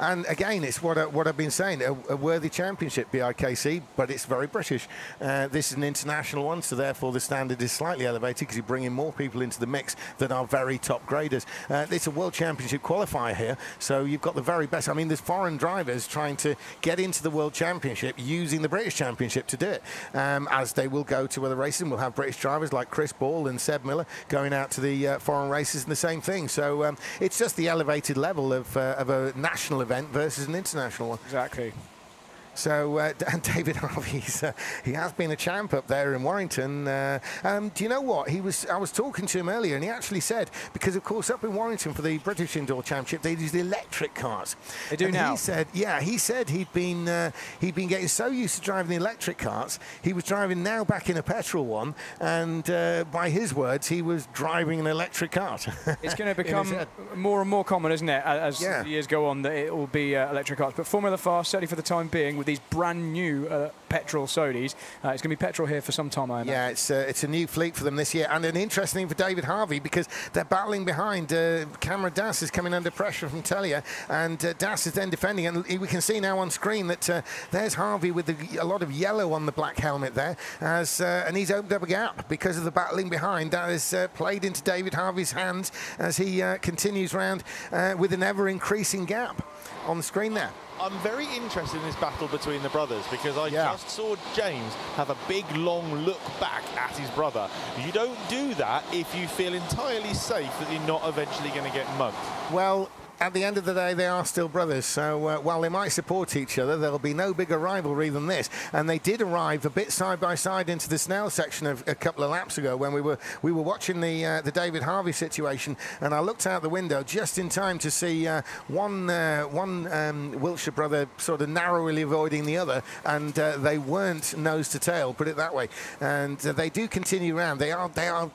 and again, it's what I've been saying, a worthy championship, BRKC, but it's very British. This is an international one, so therefore the standard is slightly elevated because you bring in more people into the mix that are very top graders. It's a World Championship qualifier here, so you've got the very best. I mean, there's foreign drivers trying to get into the World Championship using the British Championship to do it, as they will go to other races, and we'll have British drivers like Chris Ball and Seb Miller going out to the foreign races and the same thing. So it's just the elevated level of a national event versus an international one. Exactly. So, and David Harvey, he has been a champ up there in Warrington. Do you know what? I was talking to him earlier, and he actually said, because of course up in Warrington for the British Indoor Championship, they use the electric cars. They do now. He said he'd been getting so used to driving the electric carts, he was driving now back in a petrol one, and by his words, he was driving an electric cart. It's going to become more and more common, isn't it, as the years go on, that it will be electric carts. But Formula Fast, certainly for the time being, with these brand new petrol Sodis, it's going to be petrol here for some time, I imagine. Yeah, it's a new fleet for them this year, and an interesting thing for David Harvey because they're battling behind. Cameron Das is coming under pressure from Tellier, and Das is then defending, and we can see now on screen that there's Harvey with a lot of yellow on the black helmet there, and he's opened up a gap because of the battling behind. That is played into David Harvey's hands as he continues round with an ever-increasing gap on the screen there. I'm very interested in this battle between the brothers because I just saw James have a big, long look back at his brother. You don't do that if you feel entirely safe that you're not eventually going to get mugged. Well, at the end of the day, they are still brothers. So while they might support each other, there'll be no bigger rivalry than this. And they did arrive a bit side by side into the Snell section a couple of laps ago when we were watching the David Harvey situation. And I looked out the window just in time to see one Wiltshire brother sort of narrowly avoiding the other, and they weren't nose to tail, put it that way. And they do continue around. They are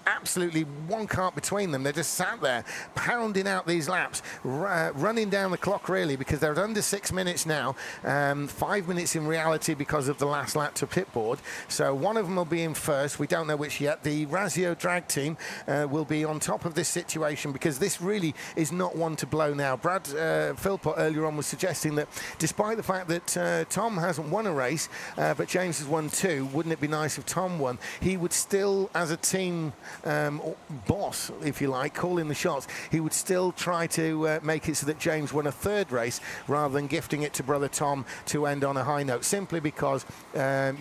absolutely one cart between them. They're just sat there pounding out these laps, running down the clock really, because they're at under 6 minutes now, 5 minutes in reality because of the last lap to pit board. So one of them will be in first. We don't know which yet. The Razio drag team will be on top of this situation because this really is not one to blow now. Brad Philpott earlier on was suggesting that despite the fact that Tom hasn't won a race, but James has won 2, wouldn't it be nice if Tom won? He would still, as a team boss, if you like, calling the shots, he would still try to make it so that James won a 3rd race rather than gifting it to brother Tom to end on a high note, simply because they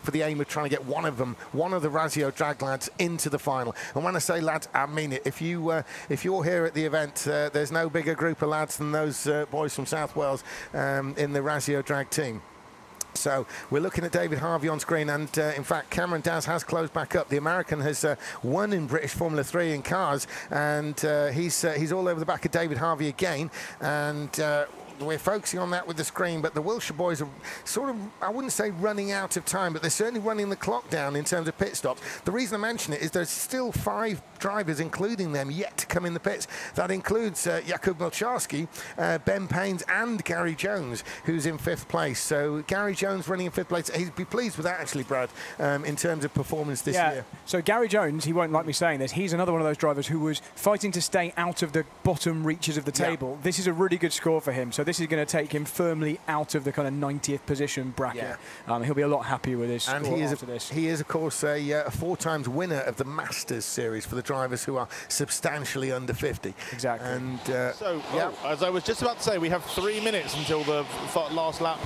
for the aim of trying to get one of the Razio drag lads into the final. And when I say lads, I mean it. If you're here at the event, there's no bigger group of lads than those boys from South Wales in the Razio drag team. So we're looking at David Harvey on screen, and in fact Cameron Das has closed back up. The American has won in British Formula 3 in cars, and he's all over the back of David Harvey again, and we're focusing on that with the screen, but the Wiltshire boys are sort of, I wouldn't say running out of time, but they're certainly running the clock down in terms of pit stops. The reason I mention it is there's still 5 drivers, including them, yet to come in the pits. That includes Jakub Milcharski, Ben Paynes and Gary Jones, who's in 5th place. So Gary Jones running in 5th place. He'd be pleased with that, actually, Brad, in terms of performance this year. So Gary Jones, he won't like me saying this, he's another one of those drivers who was fighting to stay out of the bottom reaches of the table. This is a really good score for him. So this is going to take him firmly out of the kind of 90th position bracket. He'll be a lot happier with his score after this. He is, of course, a 4 times winner of the Masters Series for the drivers who are substantially under 50. Exactly. And as I was just about to say, we have 3 minutes until the last lap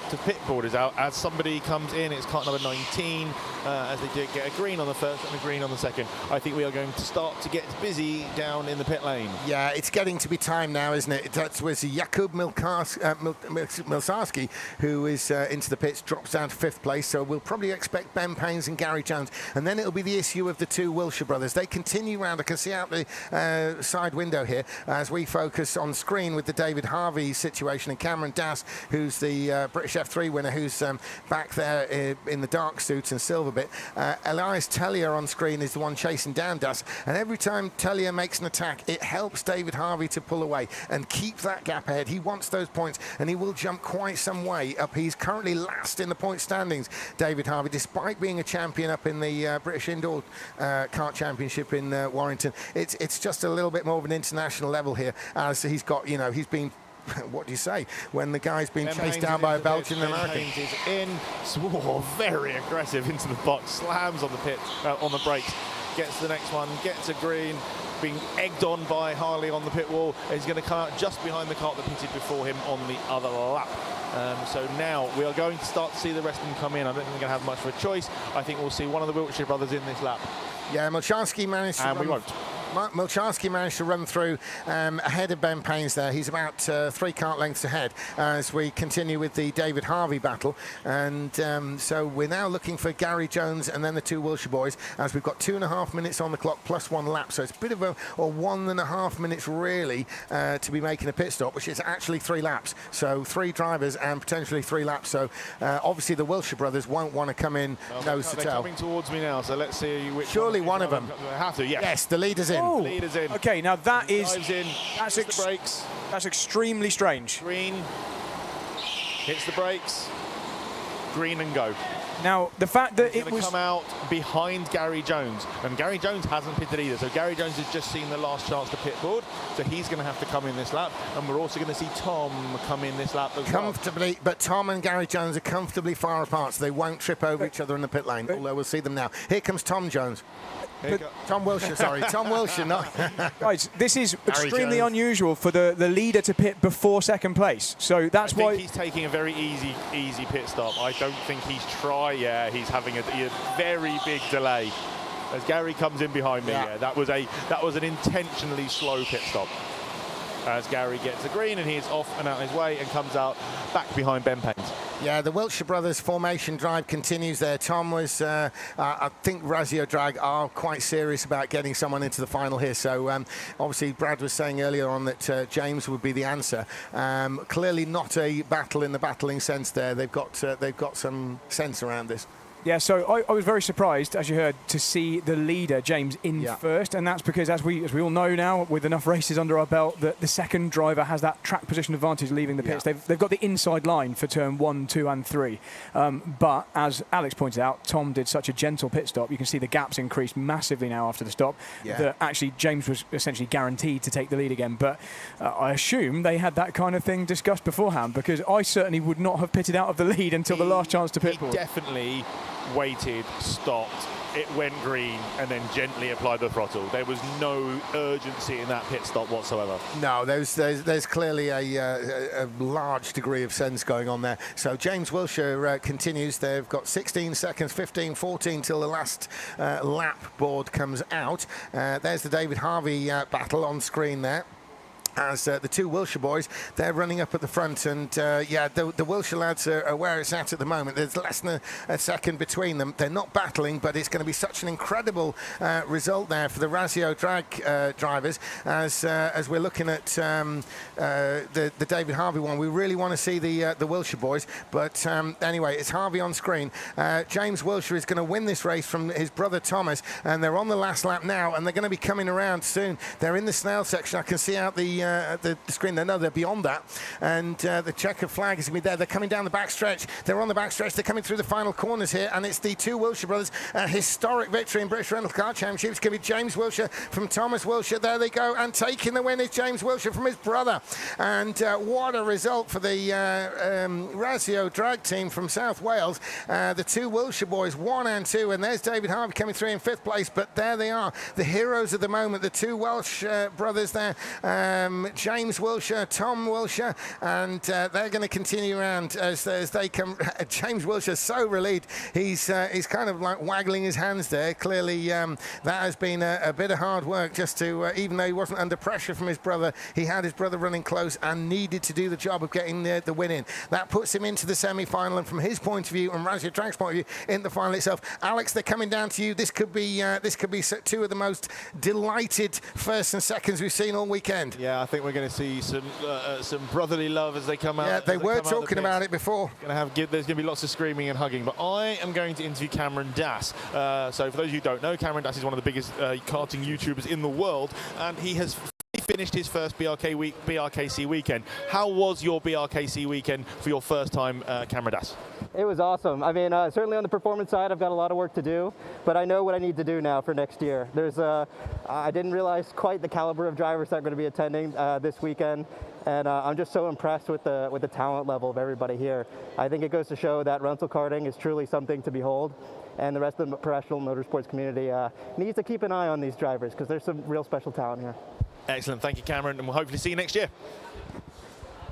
to pit board is out. As somebody comes in, it's kart number 19, as they do get a green on the first and a green on the second. I think we are going to start to get busy down in the pit lane. Yeah, it's getting to be time now, isn't it? That's with Jakub Milsarski, who is into the pits, drops down to 5th place. So we'll probably expect Ben Paynes and Gary Jones. And then it'll be the issue of the two Wilshire brothers. They continue round. I can see out the side window here as we focus on screen with the David Harvey situation and Cameron Dass, who's the British F3 winner, who's back there in the dark suit and silver bit. Elias Tellier on screen is the one chasing down Dass. And every time Tellier makes an attack, it helps David Harvey to pull away and keep that gap ahead. He wants those points, and he will jump quite some way up. He's currently last in the point standings, David Harvey, despite being a champion up in the British Indoor Kart Championship in Warrington. It's just a little bit more of an international level here, as he's got, he's been what do you say when the guy's been chased down by a Belgian and American? Ben Paynes is in, very aggressive into the box, slams on the pit, on the brakes, gets the next one, gets a green, being egged on by Harley on the pit wall. He's going to come out just behind the kart that pitted before him on the other lap. So now we are going to start to see the rest of them come in. I don't think we're going to have much of a choice. I think we'll see one of the Wiltshire brothers in this lap. Yeah, Milchanski managed to Milchanski managed to run through ahead of Ben Paynes there. He's about 3 kart lengths ahead as we continue with the David Harvey battle. And so we're now looking for Gary Jones and then the two Wilshire boys, as we've got 2.5 minutes on the clock plus 1 lap. So it's a bit of a 1.5 minutes really to be making a pit stop, which is actually 3 laps. So 3 drivers and potentially 3 laps. So obviously the Wilshire brothers won't want to come in nose to tail. They're coming towards me now, so let's see which Surely one of them. They have to, yes. Yes, the leader's in. Oh. Leader's in. Okay, now that is Dives in, that's hits the brakes. That's extremely strange. Green, hits the brakes, green and go. Now, the fact that it was come out behind Gary Jones, and Gary Jones hasn't pitted either, so Gary Jones has just seen the last chance to pit board, so he's going to have to come in this lap, and we're also going to see Tom come in this lap as comfortably, well. But Tom and Gary Jones are comfortably far apart, so they won't trip over each other in the pit lane, although we'll see them now. Here comes Tom Jones. Tom Wilshire, sorry. Tom Wilshire, not... Guys, this is extremely unusual for the leader to pit before second place. So that's why... he's taking a very easy pit stop. I don't think he's he's having a very big delay. As Gary comes in behind me, that was an intentionally slow pit stop. As Gary gets a green and he's off and out his way and comes out back behind Ben Paynes. Yeah, the Wilshire brothers formation drive continues there. Tom was, I think Razio Drag are quite serious about getting someone into the final here. So obviously Brad was saying earlier on that James would be the answer. Clearly not a battle in the battling sense there. They've got some sense around this. Yeah, so I was very surprised, as you heard, to see the leader, James, in first, and that's because, as we all know now, with enough races under our belt, that the second driver has that track position advantage leaving the pits. They've got the inside line for turn 1, 2 and 3. But, as Alex pointed out, Tom did such a gentle pit stop. You can see the gaps increased massively now after the stop, that actually James was essentially guaranteed to take the lead again. But I assume they had that kind of thing discussed beforehand, because I certainly would not have pitted out of the lead until the last chance to pit board. Definitely waited, stopped, it went green, and then gently applied the throttle. There was no urgency in that pit stop whatsoever. No, there's clearly a large degree of sense going on there. So James Wilshire continues. They've got 16 seconds, 15, 14 till the last lap board comes out. There's the David Harvey battle on screen there. As the two Wilshire boys, they're running up at the front, and the Wilshire lads are where it's at the moment. There's less than a second between them. They're not battling, but it's going to be such an incredible result there for the Razio Drag drivers. As we're looking at the David Harvey one, we really want to see the Wilshire boys. But anyway, it's Harvey on screen. James Wilshire is going to win this race from his brother Thomas, and they're on the last lap now, and they're going to be coming around soon. They're in the snail section. I can see out the screen. No, they're beyond that, and the checker flag is going to be there. They're coming down the backstretch. They're on the backstretch. They're coming through the final corners here, and it's the two Wilshire brothers. A historic victory in British Rental Kart Championship. It's going to be James Wilshire from Thomas Wilshire. There they go, and taking the win is James Wilshire from his brother. And what a result for the Razio Drag team from South Wales. The two Wilshire boys, 1 and 2, and there's David Harvey coming through in 5th place. But there they are, the heroes of the moment, the two Welsh brothers there. James Wilshire, Tom Wilshire, and they're going to continue around as they come. James Wilshire's so relieved. He's kind of like waggling his hands there. Clearly, that has been a bit of hard work just to, even though he wasn't under pressure from his brother, he had his brother running close and needed to do the job of getting the win in. That puts him into the semi-final, and from his point of view and Razia Track's point of view, in the final itself. Alex, they're coming down to you. This could be two of the most delighted first and seconds we've seen all weekend. Yeah, I think we're going to see some brotherly love as they come out. Yeah, they were talking about it before. There's going to be lots of screaming and hugging, but I am going to interview Cameron Dass. So for those of you who don't know, Cameron Dass is one of the biggest karting YouTubers in the world, and he has finished his first BRKC weekend. How was your BRKC weekend for your first time, Cameron Dass? It was awesome. I mean, certainly on the performance side, I've got a lot of work to do, but I know what I need to do now for next year. I didn't realize quite the caliber of drivers that are going to be attending this weekend, and I'm just so impressed with the talent level of everybody here. I think it goes to show that rental karting is truly something to behold, and the rest of the professional motorsports community needs to keep an eye on these drivers because there's some real special talent here. Excellent, thank you, Cameron, and we'll hopefully see you next year.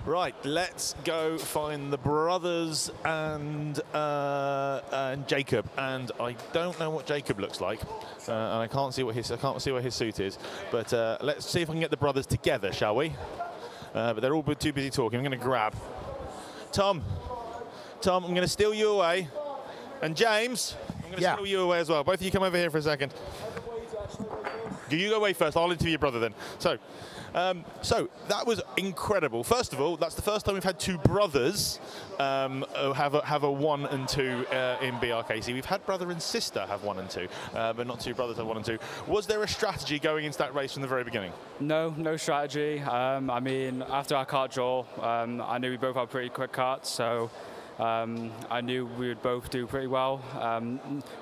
Right, let's go find the brothers and Jacob. And I don't know what Jacob looks like, and I can't see what his suit is. But let's see if I can get the brothers together, shall we? But they're all too busy talking. I'm going to grab Tom. I'm going to steal you away, and James, I'm going to steal you away as well. Both of you come over here for a second. You go away first. I'll interview your brother then. So that was incredible. First of all, that's the first time we've had two brothers have a 1 and 2 in BRKC. We've had brother and sister have 1 and 2, but not two brothers have 1 and 2. Was there a strategy going into that race from the very beginning? No strategy. I mean, after our kart draw, I knew we both had pretty quick karts, so I knew we would both do pretty well.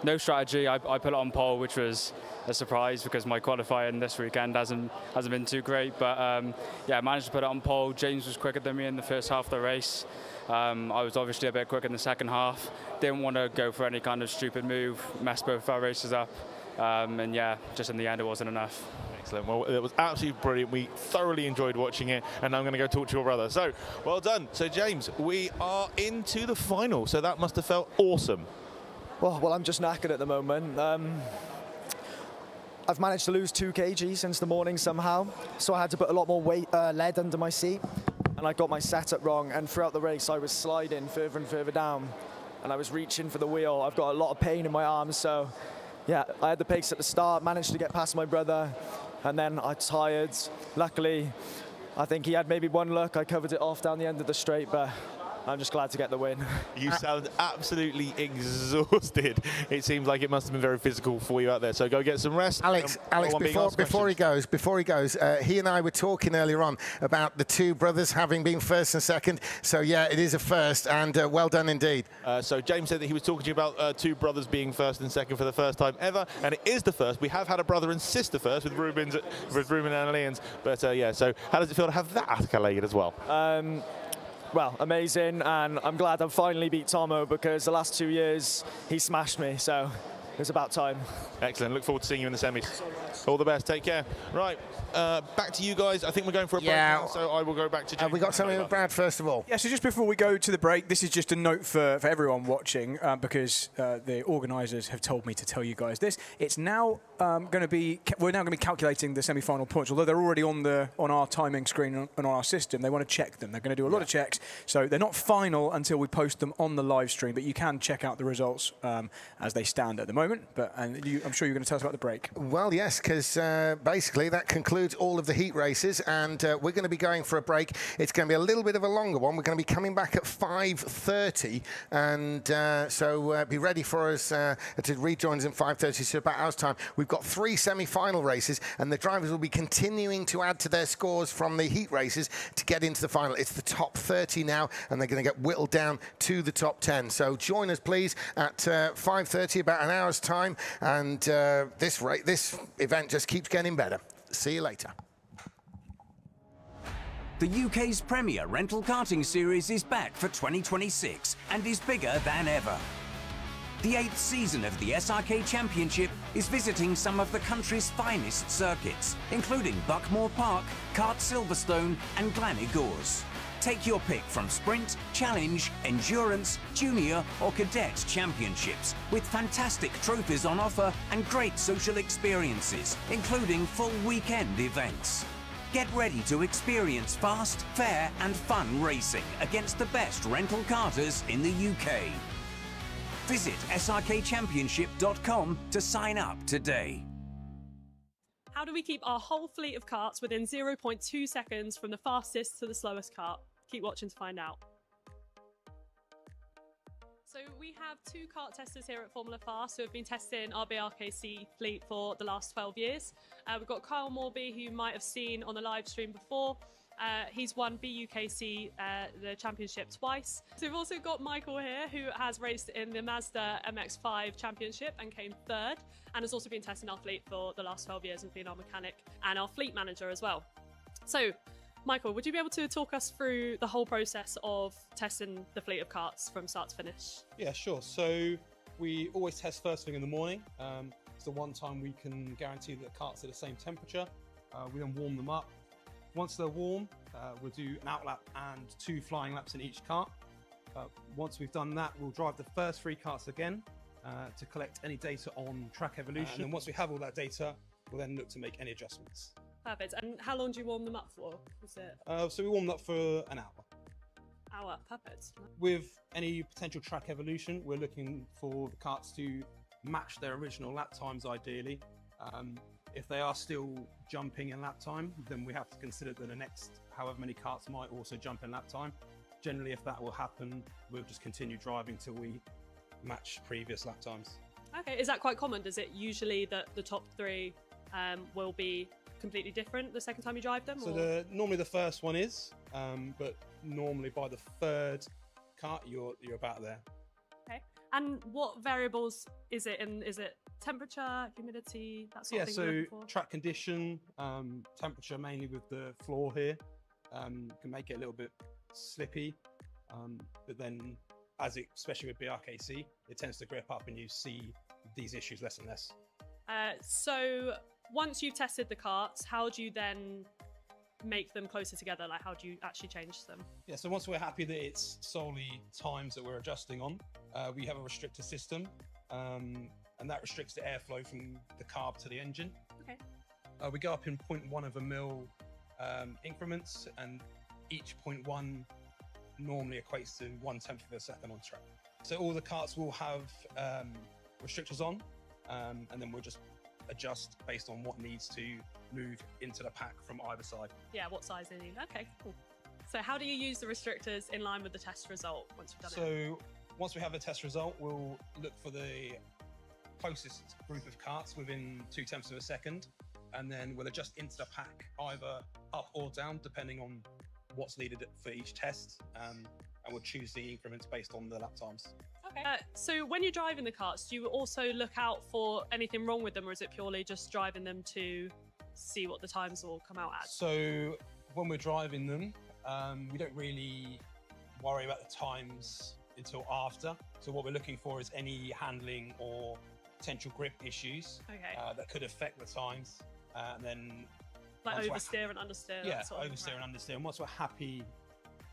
No strategy. I put it on pole, which was a surprise because my qualifying this weekend hasn't been too great. But yeah, I managed to put it on pole. James was quicker than me in the first half of the race. I was obviously a bit quicker in the second half. Didn't want to go for any kind of stupid move, mess both our races up. And yeah, just in the end, it wasn't enough. Excellent. Well, it was absolutely brilliant. We thoroughly enjoyed watching it, and I'm going to go talk to your brother. So, well done. So, James, we are into the final, so that must have felt awesome. Well, I'm just knackered at the moment. I've managed to lose 2 kg since the morning somehow, so I had to put a lot more lead under my seat, and I got my setup wrong, and throughout the race I was sliding further and further down, and I was reaching for the wheel. I've got a lot of pain in my arms, so yeah, I had the pace at the start, managed to get past my brother, and then I tired. Luckily, I think he had maybe one look. I covered it off down the end of the straight, but I'm just glad to get the win. You sound absolutely exhausted. It seems like it must have been very physical for you out there. So go get some rest. Alex, before he goes, he and I were talking earlier on about the two brothers having been first and second. So yeah, it is a first, and well done indeed. So James said that he was talking to you about two brothers being first and second for the first time ever, and it is the first. We have had a brother and sister first with Ruben and Leon's, but yeah. So how does it feel to have that accolade as well? Well, amazing, and I'm glad I've finally beat Tomo because the last 2 years he smashed me, so it's about time. Excellent. Look forward to seeing you in the semis. All the best. Take care. Right, back to you guys. I think we're going for a break now, so I will go back to James. Have we got something with Brad first of all? Yeah, so just before we go to the break, this is just a note for everyone watching because the organisers have told me to tell you guys this. It's now we're now going to be calculating the semi-final points, although they're already on our timing screen and on our system. They want to check them. They're going to do a lot of checks, so they're not final until we post them on the live stream, but you can check out the results as they stand at the moment. But I'm sure you're going to tell us about the break. Well, yes, because basically that concludes all of the heat races, and we're going to be going for a break. It's going to be a little bit of a longer one. We're going to be coming back at 5:30, and so be ready for us to rejoin us at 5:30, so about hour's time. We've got 3 semi-final races, and the drivers will be continuing to add to their scores from the heat races to get into the final. It's the top 30 now, and they're going to get whittled down to the top 10. So join us, please, at 5:30, about an hour's time, and this event just keeps getting better. See you later. The UK's premier rental karting series is back for 2026 and is bigger than ever. The 8th season of the SRK Championship is visiting some of the country's finest circuits, including Buckmore Park, Kart Silverstone and Gleneagles. Take your pick from Sprint, Challenge, Endurance, Junior or Cadet Championships with fantastic trophies on offer and great social experiences, including full weekend events. Get ready to experience fast, fair and fun racing against the best rental karters in the UK. Visit srkchampionship.com to sign up today. How do we keep our whole fleet of karts within 0.2 seconds from the fastest to the slowest kart? Keep watching to find out. So we have 2 kart testers here at Formula Fast who have been testing our BRKC fleet for the last 12 years. We've got Kyle Morby, who you might have seen on the live stream before. He's won BUKC, the championship, twice. So we've also got Michael here, who has raced in the Mazda MX-5 championship and came 3rd, and has also been testing our fleet for the last 12 years and been our mechanic and our fleet manager as well. So, Michael, would you be able to talk us through the whole process of testing the fleet of karts from start to finish? Yeah, sure. So we always test first thing in the morning. It's the one time we can guarantee that the karts are the same temperature. We then warm them up. Once they're warm, we'll do an out lap and 2 flying laps in each kart. Once we've done that, we'll drive the first 3 karts again to collect any data on track evolution. And then once we have all that data, we'll then look to make any adjustments. Perfect. And how long do you warm them up for? Is it So we warm them up for an hour. hour? Perfect. With any potential track evolution, we're looking for the karts to match their original lap times ideally. If they are still jumping in lap time, then we have to consider that the next however many karts might also jump in lap time. Generally, if that will happen, we'll just continue driving till we match previous lap times. Okay, is that quite common? Does it usually that the top 3 will be completely different the second time you drive them? So normally the first one is, but normally by the 3rd kart, you're about there. Okay. And what variables is it in? Is it temperature, humidity, that sort of thing? So you're looking for? track condition, temperature mainly with the floor here, can make it a little bit slippy, but then especially with BRKC, it tends to grip up and you see these issues less and less. So once you've tested the karts, how do you then make them closer together? Like, how do you actually change them? Yeah, so once we're happy that it's solely times that we're adjusting on, we have a restrictor system, and that restricts the airflow from the carb to the engine. Okay. We go up in 0.1 of a mil increments, and each 0.1 normally equates to 1/10 of a second on track. So all the karts will have restrictors on, and then we'll just adjust based on what needs to move into the pack from either side. Yeah, what size they need. Okay, cool. So how do you use the restrictors in line with the test result once you've done it? So once we have a test result, we'll look for the closest group of karts within 0.2 of a second, and then we'll adjust into the pack either up or down depending on what's needed for each test, and we'll choose the increments based on the lap times. Okay. So when you're driving the karts, do you also look out for anything wrong with them, or is it purely just driving them to see what the times will come out at? So when we're driving them, we don't really worry about the times until after. So what we're looking for is any handling or potential grip issues that could affect the times, and then like oversteer and understeer. Yeah, that sort of oversteer and understeer. And once we're happy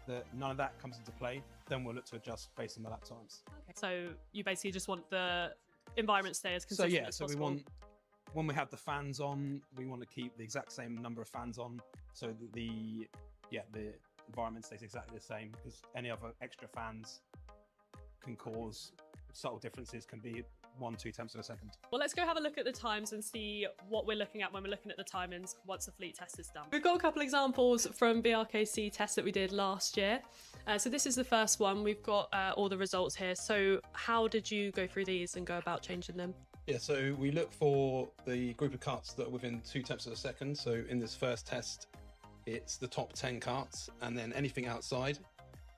that none of that comes into play, then we'll look to adjust based on the lap times. Okay. So you basically just want the environment to stay as consistent as possible. We want, when we have the fans on, we want to keep the exact same number of fans on, so that the environment stays exactly the same, because any other extra fans can cause subtle differences, can be 1/2 of a second. Well, let's go have a look at the times and see what we're looking at when we're looking at the timings once the fleet test is done. We've got a couple examples from BRKC tests that we did last year. So this is the first one. We've got all the results here. So how did you go through these and go about changing them? Yeah, so we look for the group of karts that are within 0.2 of a second. So in this first test, it's the top 10 karts, and then anything outside,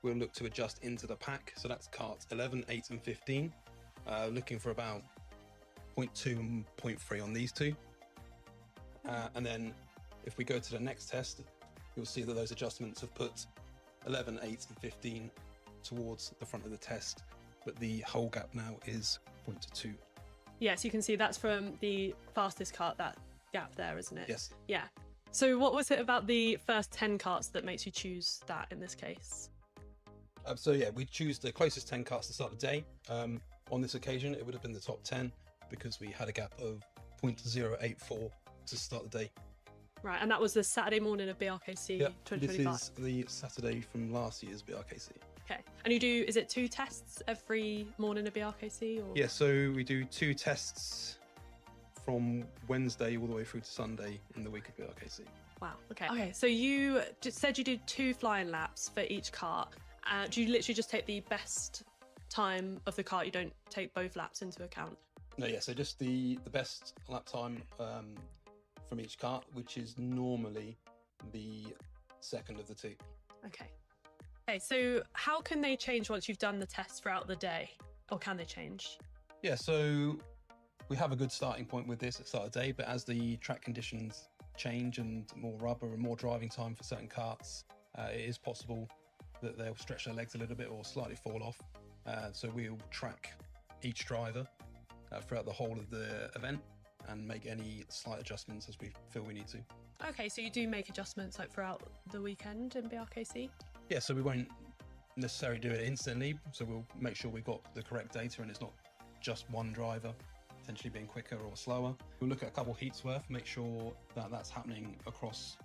we'll look to adjust into the pack. So that's karts 11, 8 and 15. Looking for about 0.2 and 0.3 on these two. And then if we go to the next test, you'll see that those adjustments have put 11, 8 and 15 towards the front of the test, but the whole gap now is point to 2. Yes, you can see that's from the fastest kart, that gap there, isn't it? Yes. Yeah. So what was it about the first 10 karts that makes you choose that in this case? So yeah, we choose the closest 10 karts to start the day. On this occasion, it would have been the top 10 because we had a gap of 0.084 to start the day. Right, and that was the Saturday morning of BRKC 2025. This is the Saturday from last year's BRKC. Okay, and you do, is it 2 tests every morning of BRKC? Or? Yeah, so we do 2 tests from Wednesday all the way through to Sunday in the week of BRKC. Wow, okay. Okay, so you just said you did 2 flying laps for each kart. Do you literally just take the best time of the kart? You don't take both laps into account? No, yeah, so just the best lap time from each kart, which is normally the second of the 2. Okay. Okay, so how can they change once you've done the tests throughout the day? Or can they change? Yeah, so we have a good starting point with this at the start of the day, but as the track conditions change and more rubber and more driving time for certain karts, it is possible that they'll stretch their legs a little bit or slightly fall off. So we'll track each driver throughout the whole of the event and make any slight adjustments as we feel we need to. Okay, so you do make adjustments like throughout the weekend in BRKC? Yeah, so we won't necessarily do it instantly, so we'll make sure we've got the correct data and it's not just one driver potentially being quicker or slower. We'll look at a couple heats worth, make sure that that's happening across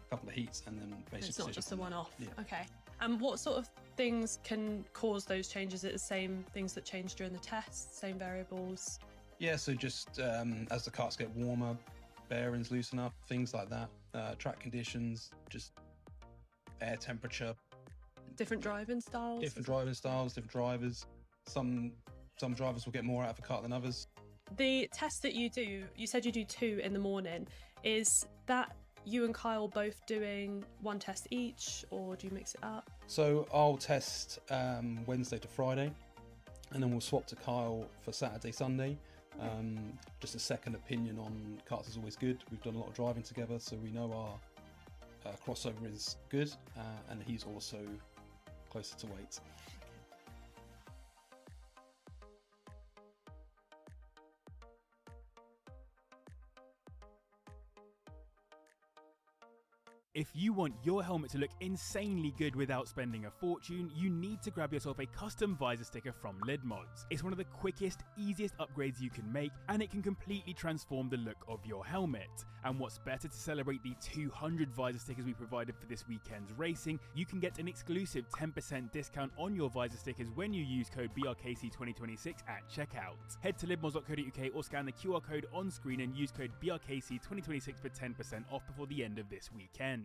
a couple of heats, and then basically it's not just a one-off. Yeah. Okay. And what sort of things can cause those changes? Is it the same things that change during the tests, same variables? Yeah, so just as the karts get warmer, bearings loosen up, things like that. Track conditions, just air temperature. Different driving styles? Different driving styles, different drivers. Some drivers will get more out of a kart than others. The test that you do, you said you do 2 in the morning. Is that you and Kyle both doing 1 test each, or do you mix it up? So I'll test Wednesday to Friday, and then we'll swap to Kyle for Saturday, Sunday. Just a second opinion on karts is always good. We've done a lot of driving together, so we know our crossover is good, and he's also closer to weight. If you want your helmet to look insanely good without spending a fortune, you need to grab yourself a custom visor sticker from Lidmods. It's one of the quickest, easiest upgrades you can make, and it can completely transform the look of your helmet. And what's better to celebrate the 200 visor stickers we provided for this weekend's racing, you can get an exclusive 10% discount on your visor stickers when you use code BRKC2026 at checkout. Head to lidmods.co.uk or scan the QR code on screen and use code BRKC2026 for 10% off before the end of this weekend.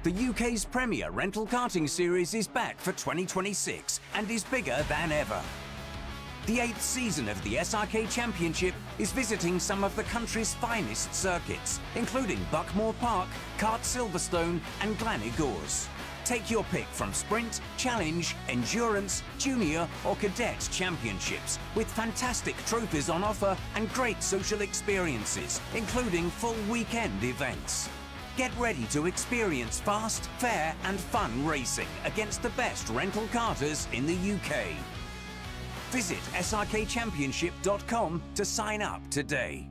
The UK's premier rental karting series is back for 2026 and is bigger than ever. The 8th season of the SRK Championship is visiting some of the country's finest circuits, including Buckmore Park, Kart Silverstone and Gleneagles. Take your pick from Sprint, Challenge, Endurance, Junior or Cadet Championships with fantastic trophies on offer and great social experiences, including full weekend events. Get ready to experience fast, fair and fun racing against the best rental karters in the UK. Visit srkchampionship.com to sign up today.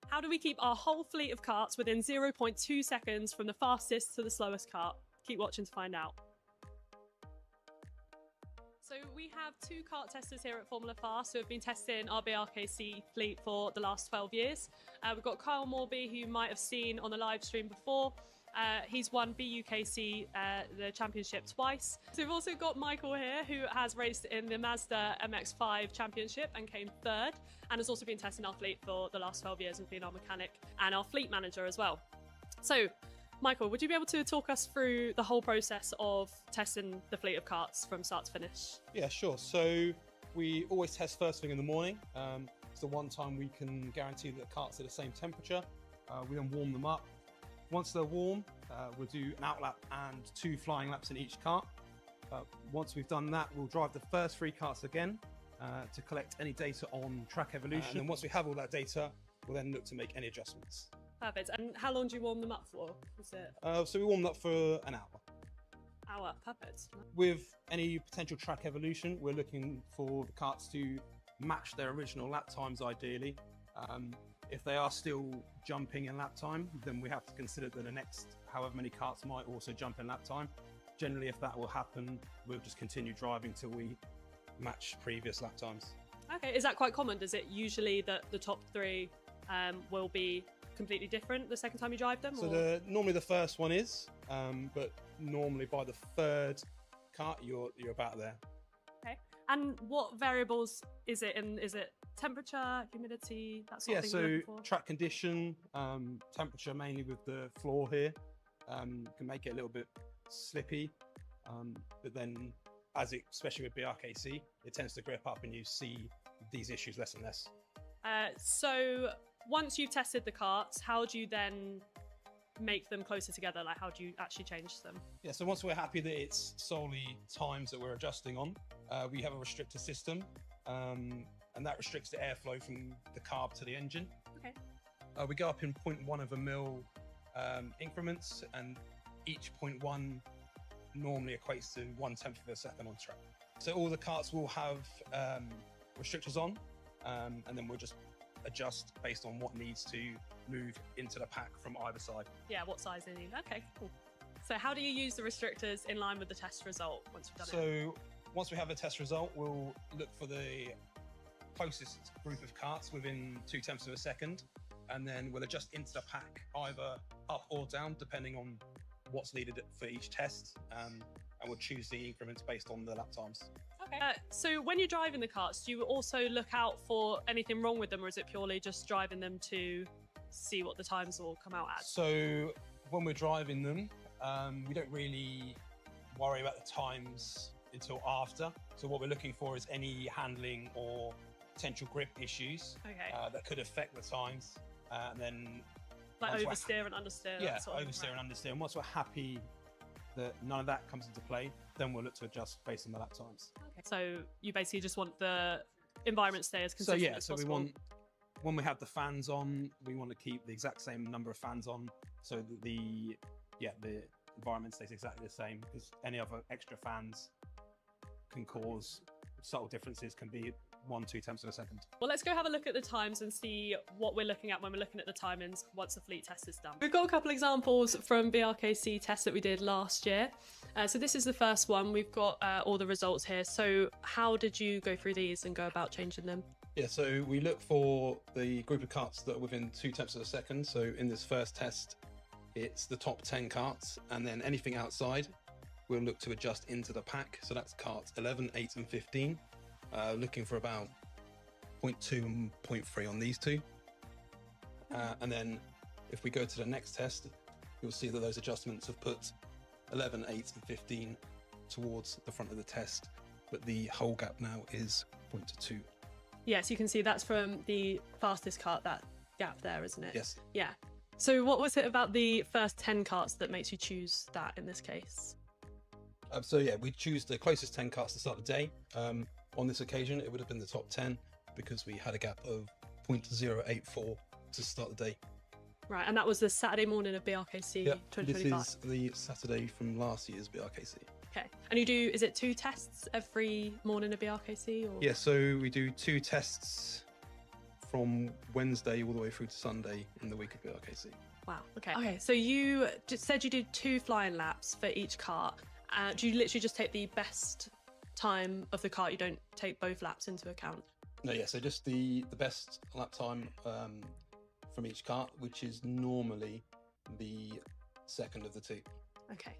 How do we keep our whole fleet of karts within 0.2 seconds from the fastest to the slowest kart? Keep watching to find out. So we have 2 kart testers here at Formula Fast who have been testing our BRKC fleet for the last 12 years. We've got Kyle Morby, who you might have seen on the live stream before. He's won BUKC, the championship, twice. So we've also got Michael here, who has raced in the Mazda MX-5 championship and came 3rd, and has also been testing our fleet for the last 12 years and been our mechanic and our fleet manager as well. So, Michael, would you be able to talk us through the whole process of testing the fleet of karts from start to finish? Yeah, sure. So we always test first thing in the morning. It's the one time we can guarantee that the karts are the same temperature. We then warm them up. Once they're warm, we'll do an outlap and 2 flying laps in each kart. Once we've done that, we'll drive the first 3 karts again to collect any data on track evolution. And then once we have all that data, we'll then look to make any adjustments. Perfect. And how long do you warm them up for? Was it So we warm them up for an hour. hour? Perfect. With any potential track evolution, we're looking for the karts to match their original lap times ideally. If they are still jumping in lap time, then we have to consider that the next however many karts might also jump in lap time. Generally, if that will happen, we'll just continue driving till we match previous lap times. Okay, is that quite common? Does it usually that the top 3 will be completely different the second time you drive them? So normally the first one is, but normally by the 3rd kart, you're about there. Okay. And what variables is it in? Is it temperature, humidity, that sort of thing? Yeah, so track condition, temperature mainly with the floor here, can make it a little bit slippy, but then especially with BRKC, it tends to grip up and you see these issues less and less. So once you've tested the karts, how do you then make them closer together? Like, how do you actually change them? Yeah, so once we're happy that it's solely times that we're adjusting on, we have a restrictor system, and that restricts the airflow from the carb to the engine. Okay. We go up in 0.1 of a mil increments, and each 0.1 normally equates to 1/10 of a second on track. So all the karts will have restrictors on, and then we'll just adjust based on what needs to move into the pack from either side. Yeah, what size they need. Okay, cool. So how do you use the restrictors in line with the test result once you've done it? So once we have a test result, we'll look for the closest group of karts within 0.2 of a second, and then we'll adjust into the pack either up or down depending on what's needed for each test, and we'll choose the increments based on the lap times. Okay. So when you're driving the karts, do you also look out for anything wrong with them, or is it purely just driving them to see what the times will come out as? So when we're driving them, we don't really worry about the times until after. So what we're looking for is any handling or potential grip issues that could affect the times, and then like oversteer and understeer. Yeah, that sort of oversteer and understeer. And once we're happy that none of that comes into play, then we'll look to adjust based on the lap times. Okay. So you basically just want the environment to stay as consistent as possible. We want, when we have the fans on, we want to keep the exact same number of fans on, so that the environment stays exactly the same, because any other extra fans can cause subtle differences, can be 1/2 of a second. Well, let's go have a look at the times and see what we're looking at when we're looking at the timings once the fleet test is done. We've got a couple examples from BRKC tests that we did last year. So this is the first one. We've got all the results here. So how did you go through these and go about changing them? Yeah, so we look for the group of karts that are within 0.2 of a second. So in this first test, it's the top 10 karts, and then anything outside, we'll look to adjust into the pack. So that's karts 11, 8 and 15. Looking for about 0.2 and 0.3 on these two. And then if we go to the next test, you'll see that those adjustments have put 11, 8 and 15 towards the front of the test, but the whole gap now is 0.2. Yes, you can see that's from the fastest kart, that gap there, isn't it? Yes. Yeah. So what was it about the first 10 karts that makes you choose that in this case? So yeah, we choose the closest 10 karts to start the day. On this occasion, it would have been the top 10 because we had a gap of 0.084 to start the day. Right, and that was the Saturday morning of BRKC 2025. This is the Saturday from last year's BRKC. Okay, and you do, is it 2 tests every morning of BRKC? Or? Yeah, so we do 2 tests from Wednesday all the way through to Sunday in the week of BRKC. Wow, okay. Okay, so you just said you did 2 flying laps for each kart. Do you literally just take the best time of the kart? You don't take both laps into account? No, yeah, so just the best lap time from each kart, which is normally the second of the 2. Okay.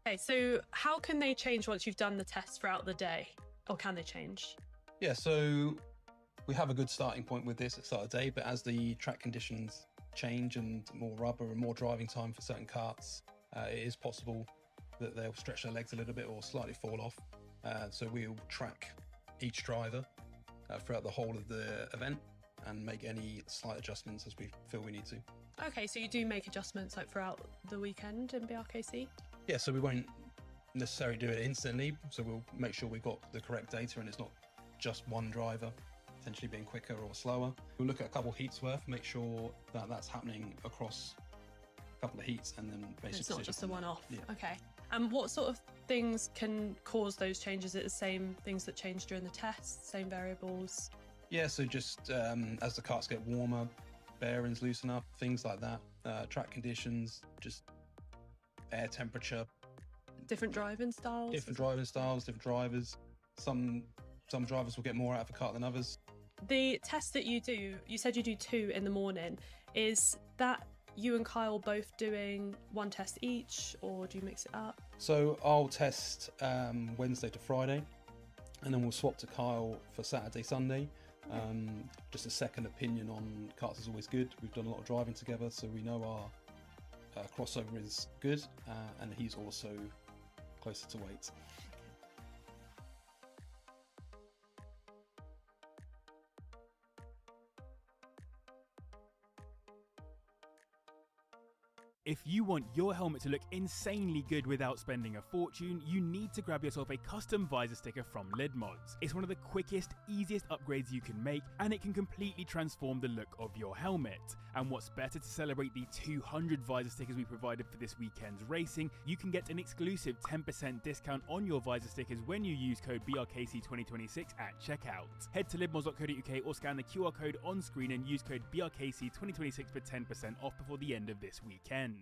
Okay, so how can they change once you've done the tests throughout the day? Or can they change? Yeah, so we have a good starting point with this at the start of the day, but as the track conditions change and more rubber and more driving time for certain karts, it is possible that they'll stretch their legs a little bit or slightly fall off. So we'll track each driver throughout the whole of the event and make any slight adjustments as we feel we need to. Okay, so you do make adjustments like throughout the weekend in BRKC? Yeah, so we won't necessarily do it instantly, so we'll make sure we've got the correct data and it's not just one driver potentially being quicker or slower. We'll look at a couple heats worth, make sure that that's happening across a couple of heats, and then basically it's not just a one-off. Yeah. Okay. And what sort of things can cause those changes? Is it the same things that change during the test, same variables? Yeah, so just as the karts get warmer, bearings loosen up, things like that. Track conditions, just air temperature. Different driving styles? Different driving styles, different drivers. Some drivers will get more out of a kart than others. The test that you do, you said you do 2 in the morning. Is that you and Kyle both doing 1 test each, or do you mix it up? So I'll test Wednesday to Friday, and then we'll swap to Kyle for Saturday, Sunday. Just a second opinion on karts is always good. We've done a lot of driving together, so we know our crossover is good, and he's also closer to weight. If you want your helmet to look insanely good without spending a fortune, you need to grab yourself a custom visor sticker from LidMods. It's one of the quickest, easiest upgrades you can make, and it can completely transform the look of your helmet. And what's better to celebrate the 200 visor stickers we provided for this weekend's racing, you can get an exclusive 10% discount on your visor stickers when you use code BRKC2026 at checkout. Head to lidmods.co.uk or scan the QR code on screen and use code BRKC2026 for 10% off before the end of this weekend.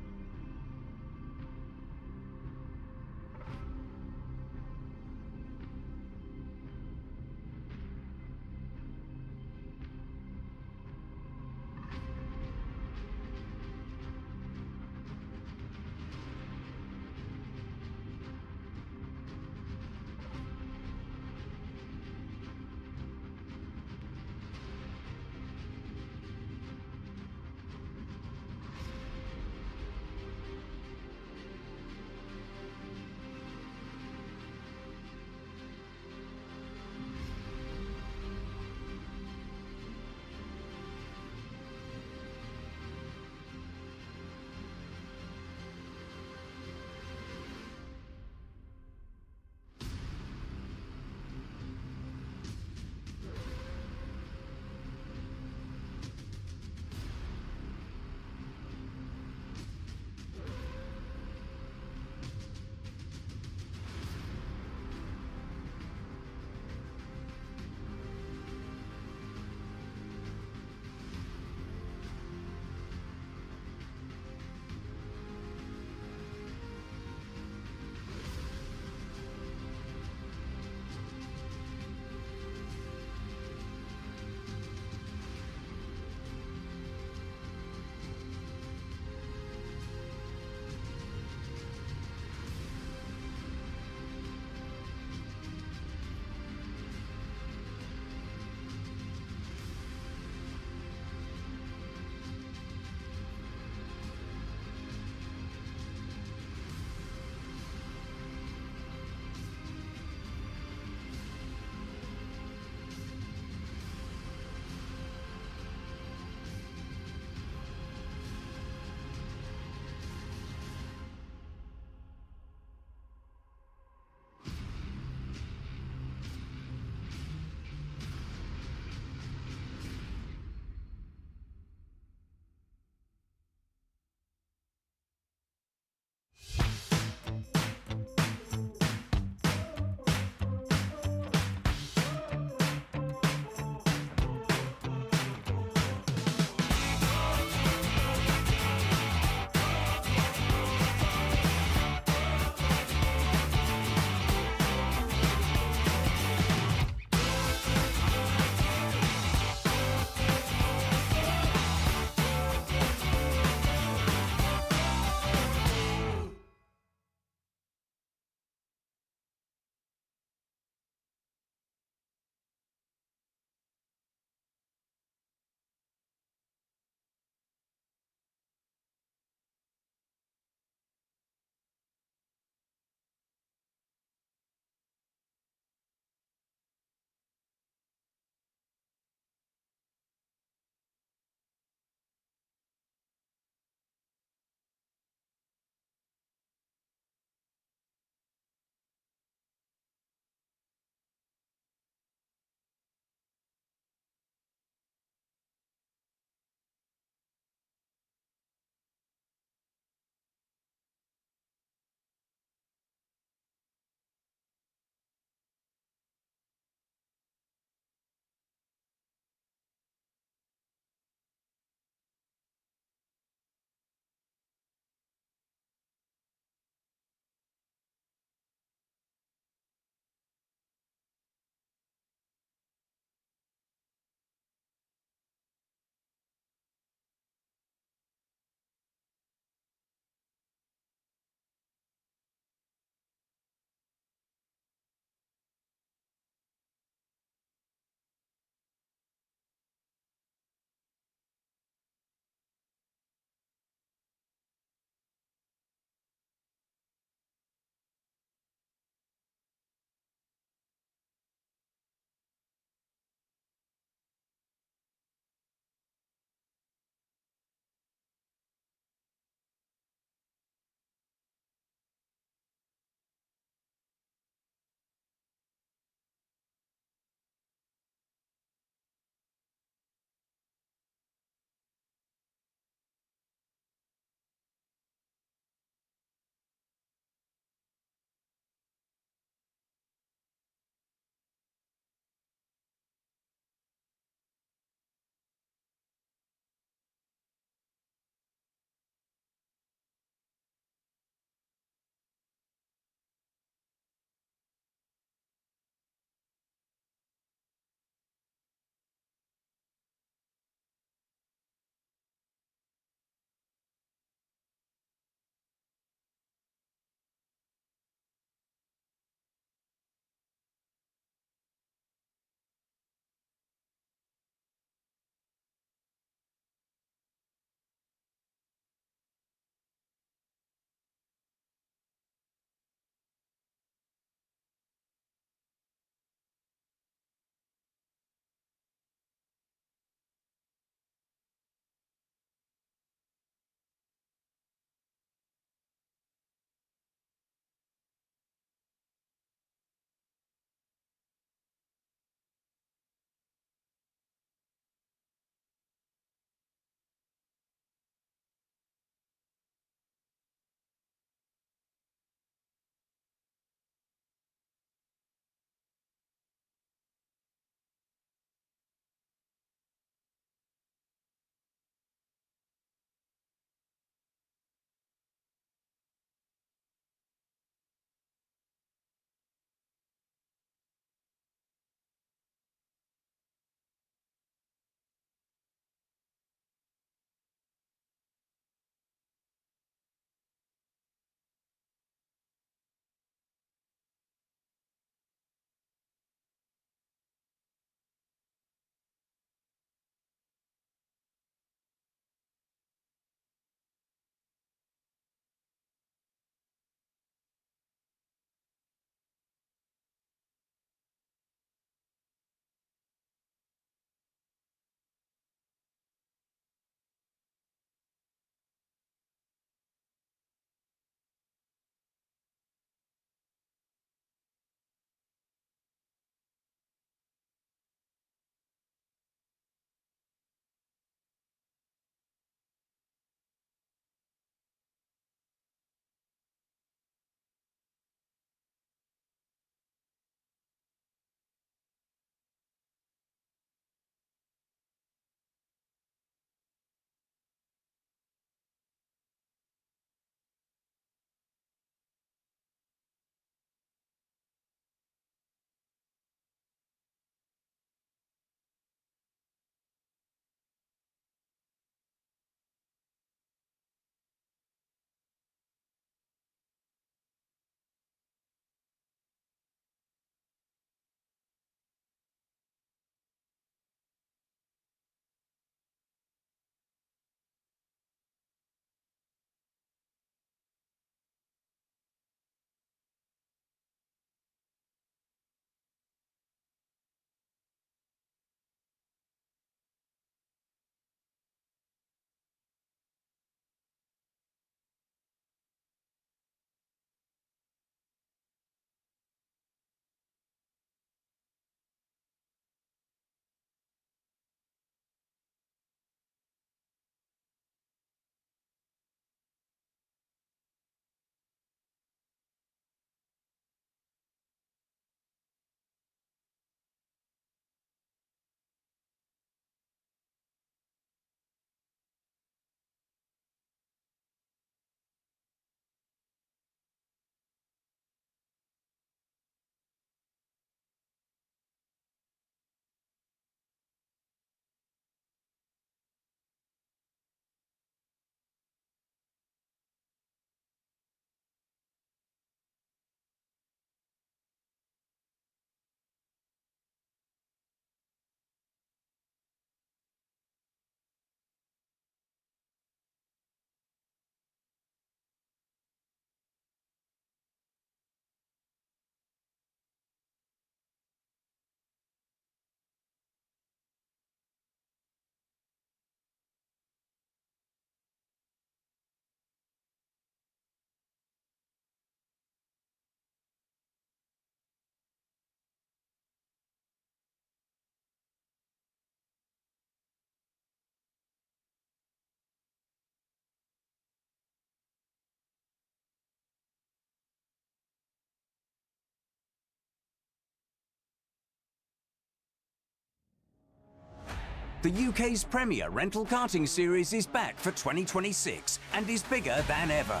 The UK's premier rental karting series is back for 2026 and is bigger than ever.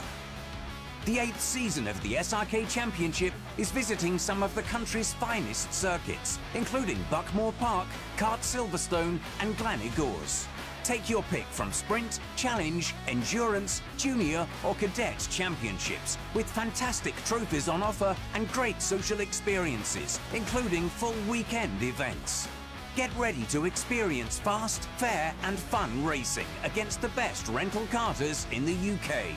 The 8th season of the SRK Championship is visiting some of the country's finest circuits, including Buckmore Park, Kart Silverstone and Glanigors. Take your pick from Sprint, Challenge, Endurance, Junior or Cadet Championships with fantastic trophies on offer and great social experiences, including full weekend events. Get ready to experience fast, fair and fun racing against the best rental karters in the UK.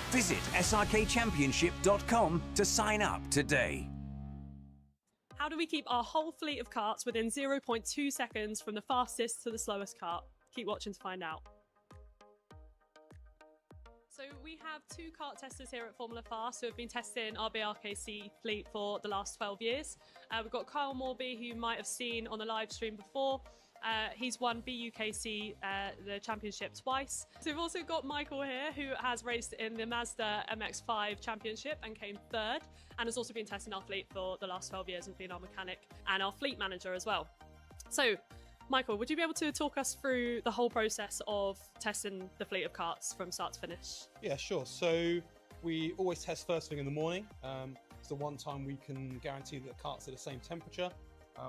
Visit srkchampionship.com to sign up today. How do we keep our whole fleet of karts within 0.2 seconds from the fastest to the slowest kart? Keep watching to find out. So we have 2 kart testers here at Formula Fast who have been testing our BRKC fleet for the last 12 years. We've got Kyle Morby, who you might have seen on the live stream before. He's won BUKC, the championship, twice. So we've also got Michael here, who has raced in the Mazda MX-5 championship and came 3rd, and has also been testing our fleet for the last 12 years and been our mechanic and our fleet manager as well. So, Michael, would you be able to talk us through the whole process of testing the fleet of karts from start to finish? Yeah, sure. So we always test first thing in the morning. It's the one time we can guarantee that the karts are the same temperature.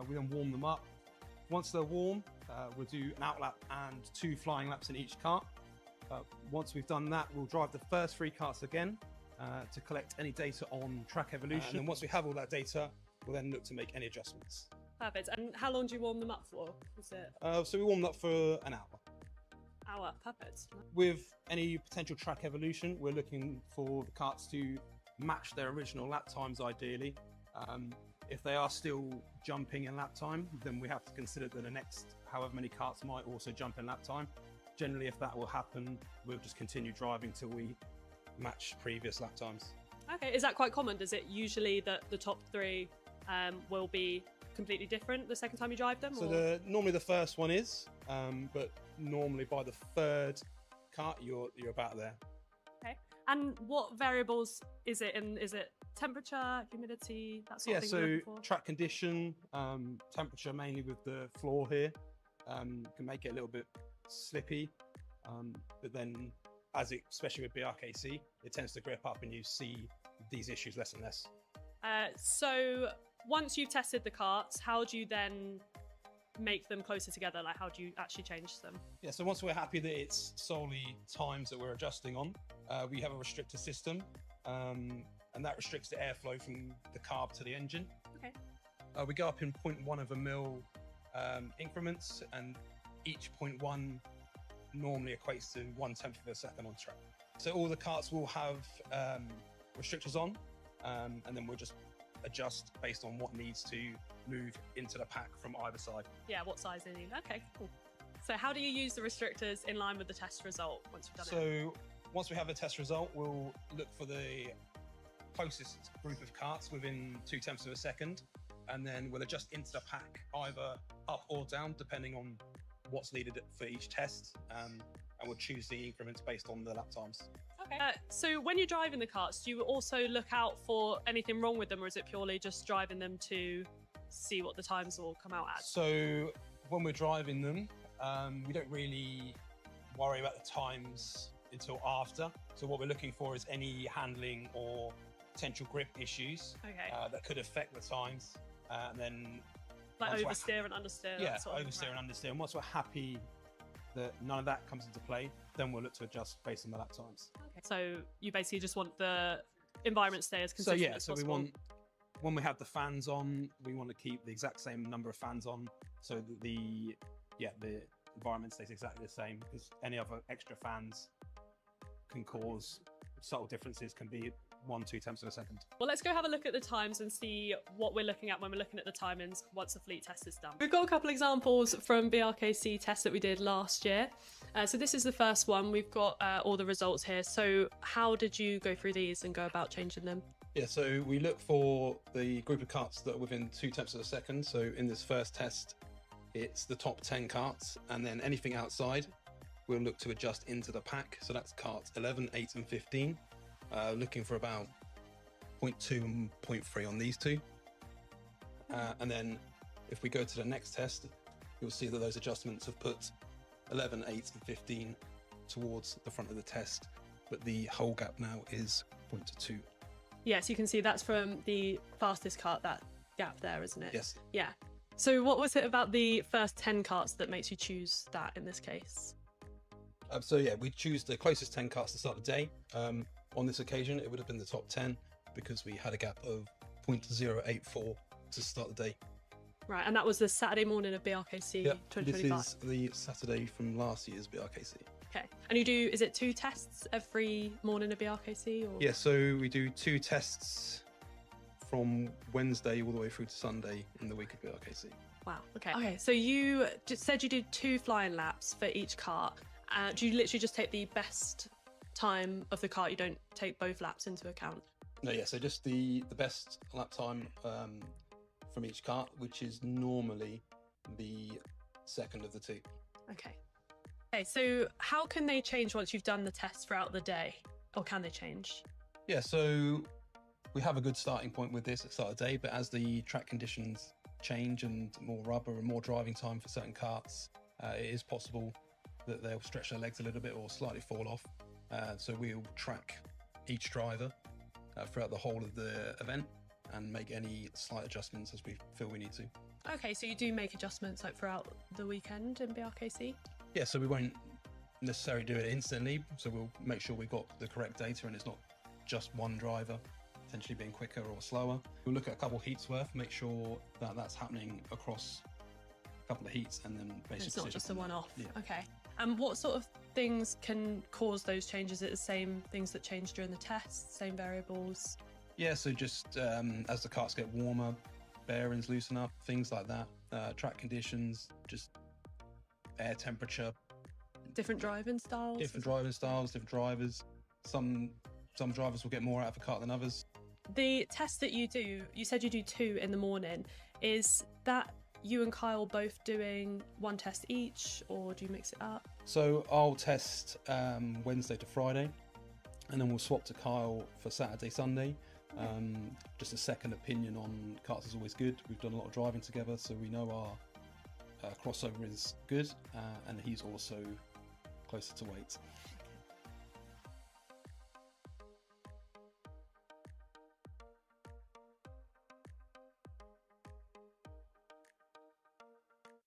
We then warm them up. Once they're warm, we'll do an out lap and 2 flying laps in each kart. Once we've done that, we'll drive the first 3 karts again to collect any data on track evolution. And once we have all that data, we'll then look to make any adjustments. Perfect. And how long do you warm them up for? Was it So we warm them up for an hour. hour? Perfect. With any potential track evolution, we're looking for the karts to match their original lap times ideally. If they are still jumping in lap time, then we have to consider that the next however many karts might also jump in lap time. Generally, if that will happen, we'll just continue driving till we match previous lap times. Okay, is that quite common? Does it usually that the top 3 will be completely different the second time you drive them? So normally the first one is, but normally by the 3rd kart, you're about there. Okay. And what variables is it? And is it temperature, humidity, that sort of thing? So you're looking for? track condition, temperature mainly with the floor here, can make it a little bit slippy, but then especially with BRKC, it tends to grip up and you see these issues less and less. So once you've tested the karts, how do you then make them closer together? Like, how do you actually change them? Yeah, so once we're happy that it's solely times that we're adjusting on, we have a restrictor system, and that restricts the airflow from the carb to the engine. Okay. We go up in 0.1 of a mil increments, and each 0.1 normally equates to 1/10 of a second on track. So all the karts will have restrictors on, and then we'll just adjust based on what needs to move into the pack from either side. Yeah, what size they need. Okay, cool. So how do you use the restrictors in line with the test result once you've done it? So once we have a test result, we'll look for the closest group of karts within 0.2 of a second, and then we'll adjust into the pack either up or down depending on what's needed for each test, and we'll choose the increments based on the lap times. Okay. So when you're driving the karts, do you also look out for anything wrong with them, or is it purely just driving them to see what the times will come out at? So when we're driving them, we don't really worry about the times until after. So what we're looking for is any handling or potential grip issues that could affect the times, and then like oversteer and understeer. Yeah, that sort of oversteer and understeer. And once we're happy that none of that comes into play, then we'll look to adjust based on the lap times. Okay. So you basically just want the environment to stay as consistent as possible. We want, when we have the fans on, we want to keep the exact same number of fans on, so that the environment stays exactly the same, because any other extra fans can cause subtle differences, can be 1/2 of a second. Well, let's go have a look at the times and see what we're looking at when we're looking at the timings once the fleet test is done. We've got a couple examples from BRKC tests that we did last year. So this is the first one. We've got all the results here. So how did you go through these and go about changing them? Yeah, so we look for the group of karts that are within 0.2 of a second. So in this first test, it's the top 10 karts, and then anything outside, we'll look to adjust into the pack. So that's karts 11, 8 and 15. Looking for about 0.2 and 0.3 on these two. And then if we go to the next test, you'll see that those adjustments have put 11, 8 and 15 towards the front of the test, but the whole gap now is 0.2. Yes, you can see that's from the fastest kart, that gap there, isn't it? Yes. Yeah. So what was it about the first 10 karts that makes you choose that in this case? So yeah, we choose the closest 10 karts to start the day. On this occasion, it would have been the top 10 because we had a gap of 0.084 to start the day. Right, and that was the Saturday morning of BRKC Yep, 2025. this is the Saturday from last year's BRKC. Okay, and you do, is it 2 tests every morning of BRKC? Or? Yeah, so we do 2 tests from Wednesday all the way through to Sunday in the week of BRKC. Wow, okay. Okay, so you just said you did 2 flying laps for each kart. Do you literally just take the best time of the kart? You don't take both laps into account? No, yeah, so just the best lap time from each kart, which is normally the second of the 2. Okay. Okay, so how can they change once you've done the tests throughout the day? Or can they change? Yeah, so we have a good starting point with this at the start of the day, but as the track conditions change and more rubber and more driving time for certain karts, it is possible that they'll stretch their legs a little bit or slightly fall off. So we'll track each driver throughout the whole of the event and make any slight adjustments as we feel we need to. Okay, so you do make adjustments like throughout the weekend in BRKC? Yeah, so we won't necessarily do it instantly, so we'll make sure we've got the correct data and it's not just one driver potentially being quicker or slower. We'll look at a couple heats worth, make sure that that's happening across a couple of heats, and then basically It's not just a one-off. Yeah. Okay. And what sort of things can cause those changes? Is it the same things that change during the tests, same variables? Yeah, so just as the karts get warmer, bearings loosen up, things like that. Track conditions, just air temperature. Different driving styles? Different driving styles, different drivers. Some drivers will get more out of a kart than others. The test that you do, you said you do 2 in the morning. Is that you and Kyle both doing 1 test each, or do you mix it up? So I'll test Wednesday to Friday, and then we'll swap to Kyle for Saturday, Sunday. Just a second opinion on karts is always good. We've done a lot of driving together, so we know our crossover is good, and he's also closer to weight.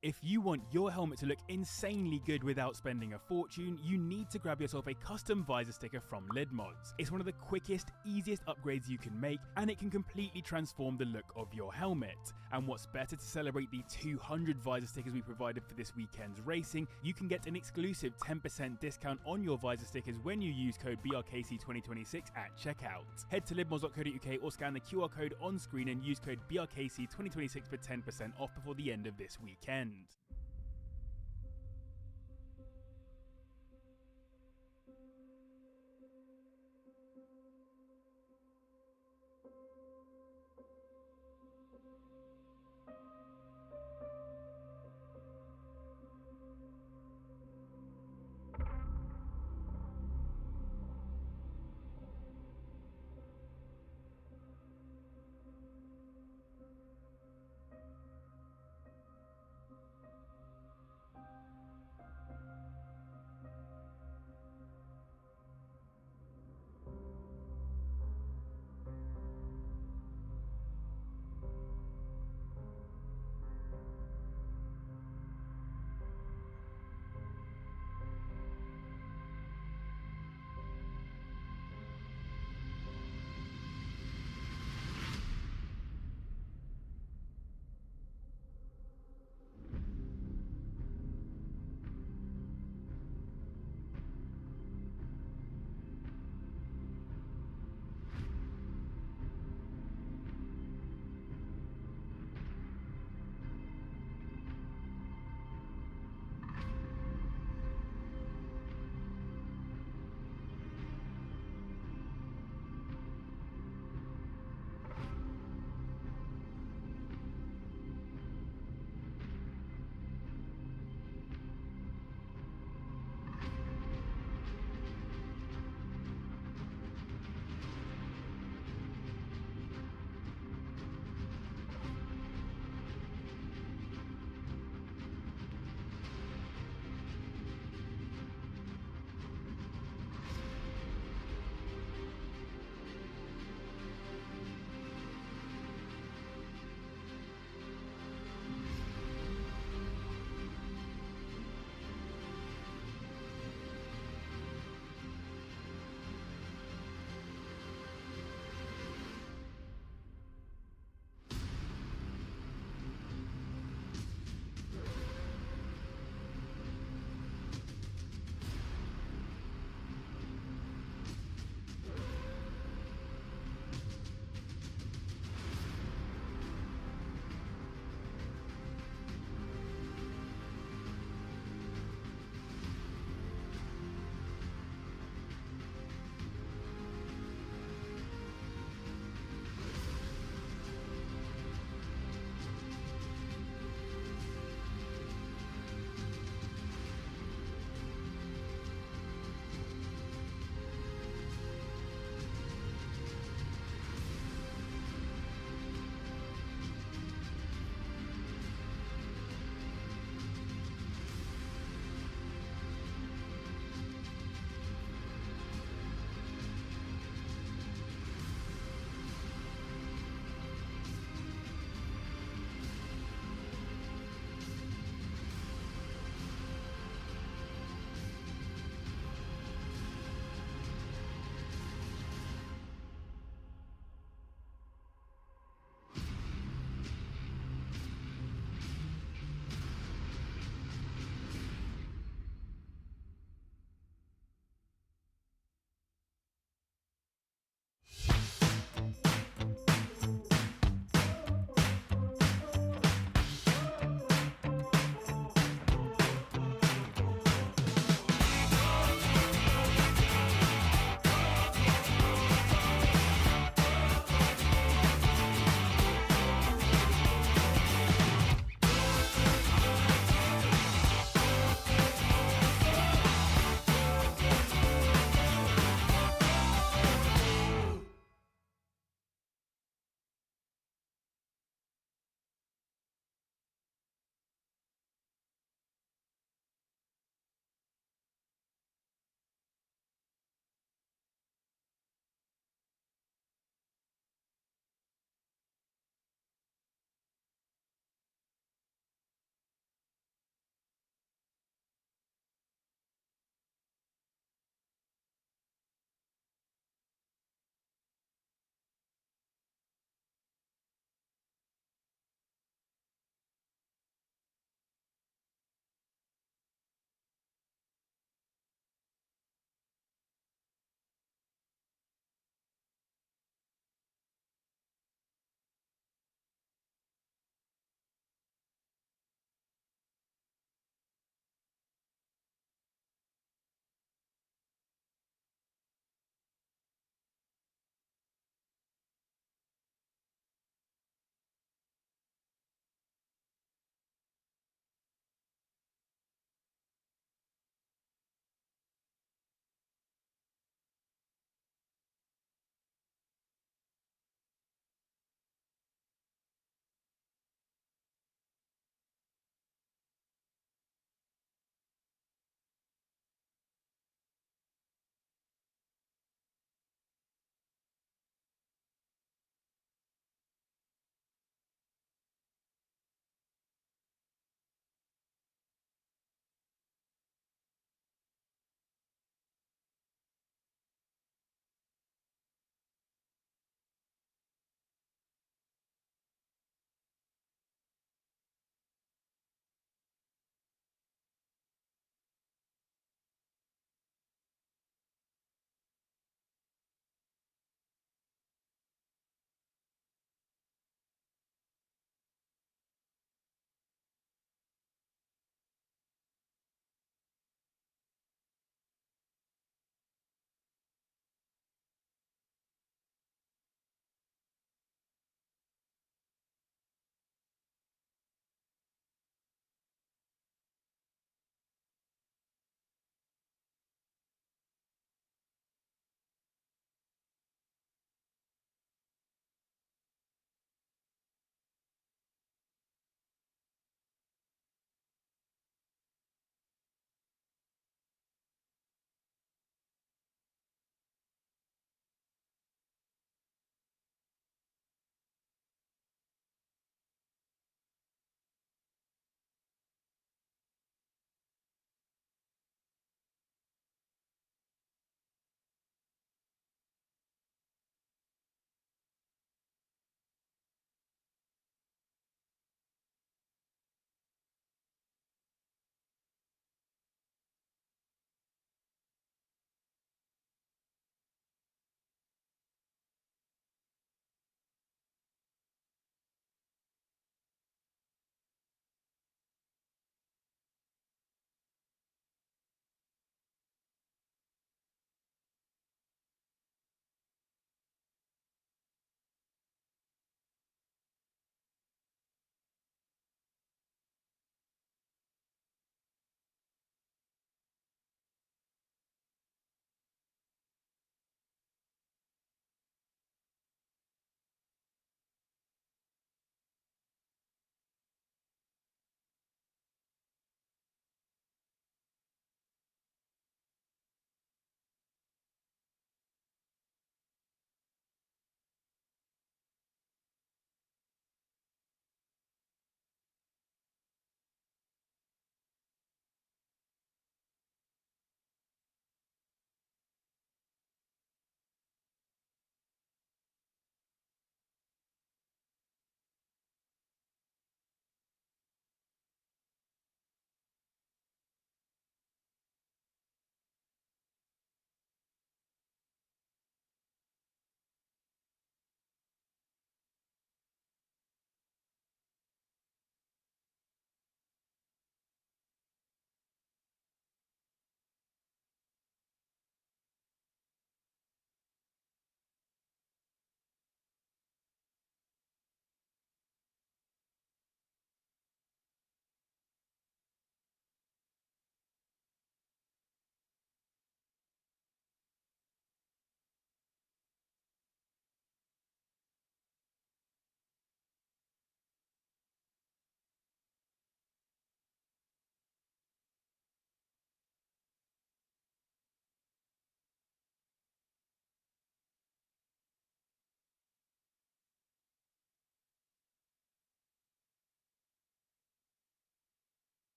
If you want your helmet to look insanely good without spending a fortune, you need to grab yourself a custom visor sticker from Lidmods. It's one of the quickest, easiest upgrades you can make, and it can completely transform the look of your helmet. And what's better to celebrate the 200 visor stickers we provided for this weekend's racing, you can get an exclusive 10% discount on your visor stickers when you use code BRKC2026 at checkout. Head to lidmods.co.uk or scan the QR code on screen and use code BRKC2026 for 10% off before the end of this weekend.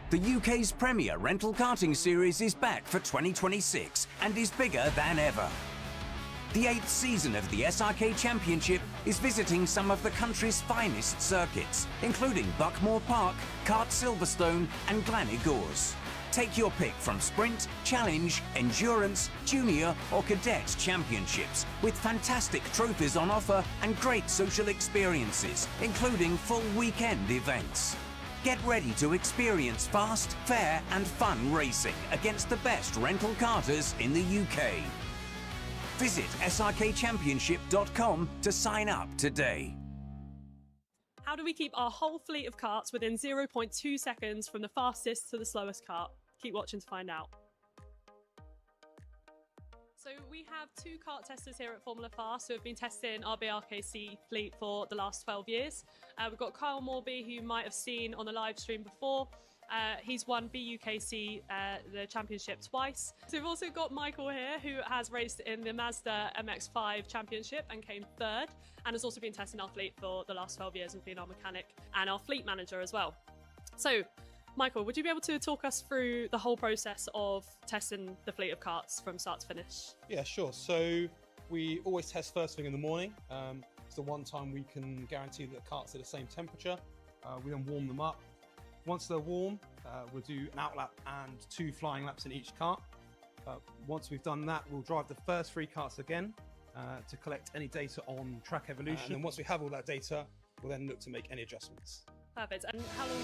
The UK's premier rental karting series is back for 2026 and is bigger than ever. The 8th season of the SRK Championship is visiting some of the country's finest circuits, including Buckmore Park, Kart Silverstone and Gleneagles. Take your pick from Sprint, Challenge, Endurance, Junior or Cadet Championships with fantastic trophies on offer and great social experiences, including full weekend events. Get ready to experience fast, fair and fun racing against the best rental karters in the UK. Visit srkchampionship.com to sign up today. How do we keep our whole fleet of karts within 0.2 seconds from the fastest to the slowest kart? Keep watching to find out. So we have 2 kart testers here at Formula Fast who have been testing our BRKC fleet for the last 12 years. We've got Kyle Morby, who you might have seen on the live stream before. He's won BUKC, the championship, twice. So we've also got Michael here, who has raced in the Mazda MX-5 championship and came 3rd, and has also been testing our fleet for the last 12 years and been our mechanic and our fleet manager as well. So, Michael, would you be able to talk us through the whole process of testing the fleet of karts from start to finish? Yeah, sure. So we always test first thing in the morning. It's the one time we can guarantee that the karts are the same temperature. We then warm them up. Once they're warm, we'll do an outlap and 2 flying laps in each kart. Once we've done that, we'll drive the first 3 karts again to collect any data on track evolution. And then once we have all that data, we'll then look to make any adjustments. Perfect. And how long?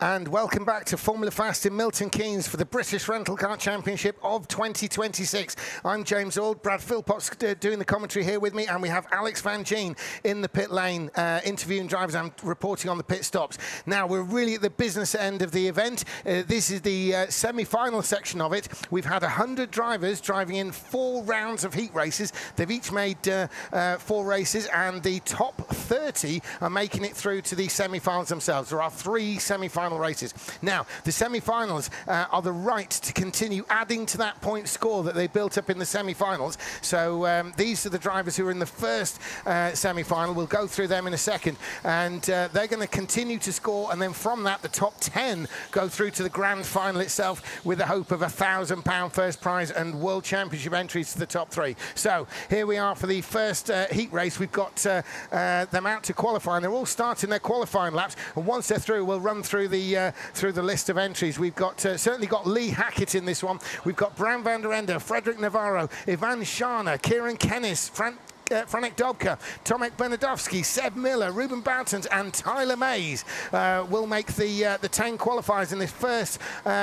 And welcome back to Formula Fast in Milton Keynes for the British Rental Kart Championship of 2026. I'm James Ord, Brad Philpott's doing the commentary here with me, and we have Alex Van Gien in the pit lane interviewing drivers and reporting on the pit stops. Now, we're really at the business end of the event. This is the semi-final section of it. We've had 100 drivers driving in 4 rounds of heat races. They've each made 4 races, and the top 30 are making it through to the semi-finals themselves. There are 3 semi-final races. Now, the semi-finals are the right to continue adding to that point score that they built up in the semi-finals. So these are the drivers who are in the first semi-final. We'll go through them in a second, and they're going to continue to score, and then from that, the top 10 go through to the grand final itself with the hope of £1,000 first prize and World Championship entries to the top 3. So here we are for the first heat race. We've got them out to qualify, and they're all starting their qualifying laps, and once they're through, we'll run through the list of entries. We've got certainly got Lee Hackett in this one. We've got Bram van der Ende, Frederick Navarro, Ivan Scharner, Kieran Kennis, Franek Dobka, Tomek Bernadowski, Seb Miller, Ruben Boutons and Tyler Mays will make the 10 qualifiers in this first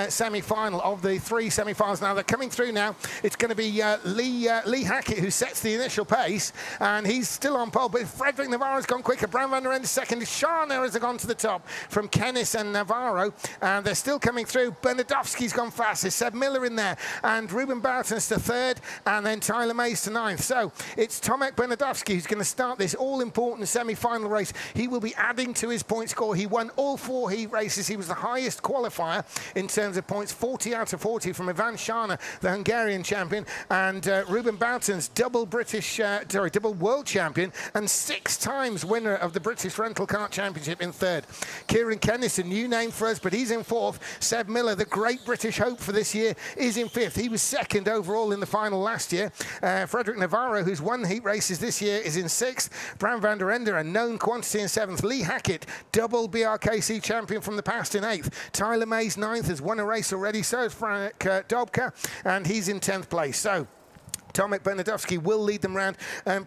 semi-final of the 3 semi-finals. Now they're coming through now. It's going to be Lee Hackett who sets the initial pace, and he's still on pole, but Frederick Navarro's gone quicker. Bram van der Ende second. Scharner has gone to the top from Kennis and Navarro, and they're still coming through. Bernadowski's gone fastest, Seb Miller in there, and Ruben Boutons to 3rd, and then Tyler Mays to 9th. So it's Tomek Bernadowski who's going to start this all-important semi-final race. He will be adding to his point score. He won all 4 heat races. He was the highest qualifier in terms of points, 40 out of 40 from Ivan Scharner, the Hungarian champion, and Ruben Boutons, double world champion and 6 times winner of the British Rental Kart Championship, in 3rd. Kieran Kennis, a new name for us, but he's in 4th. Seb Miller, the great British hope for this year, is in 5th. He was 2nd overall in the final last year. Frederick Navarro, who's won heat races this year, is in 6th. Bram van der Ende, a known quantity, in 7th. Lee Hackett, double BRKC champion from the past, in 8th. Tyler Mays, 9th, has won a race already. So is Franek Dobka, and he's in 10th place. So Tomek Bernadowski will lead them round.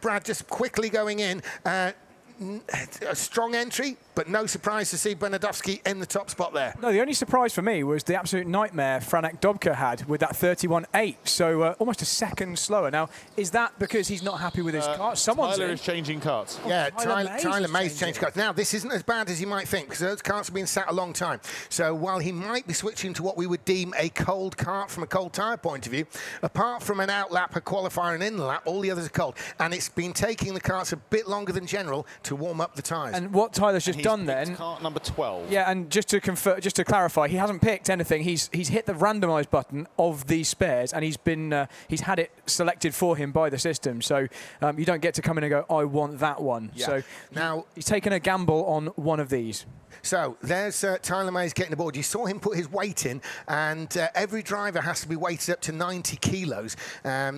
Brad, just quickly going in, a strong entry, but no surprise to see Bernadowski in the top spot there. No, the only surprise for me was the absolute nightmare Franek Dobka had with that 31.8, so almost a second slower. Now, is that because he's not happy with his car? Tyler is changing karts. Yeah, Tyler Mays changed karts. Now, this isn't as bad as you might think, because those karts have been sat a long time. So while he might be switching to what we would deem a cold kart from a cold tyre point of view, apart from an out lap, a qualifier, and in lap, all the others are cold. And it's been taking the karts a bit longer than general to warm up the tyres. And what Tyler's just done then, kart number 12. Yeah, and just to clarify, he hasn't picked anything. He's hit the randomise button of these spares, and he's had it selected for him by the system. So you don't get to come in and go, I want that one. Yeah. So now he's taken a gamble on one of these. So there's Tyler Mays getting aboard. You saw him put his weight in, and every driver has to be weighted up to 90 kilos.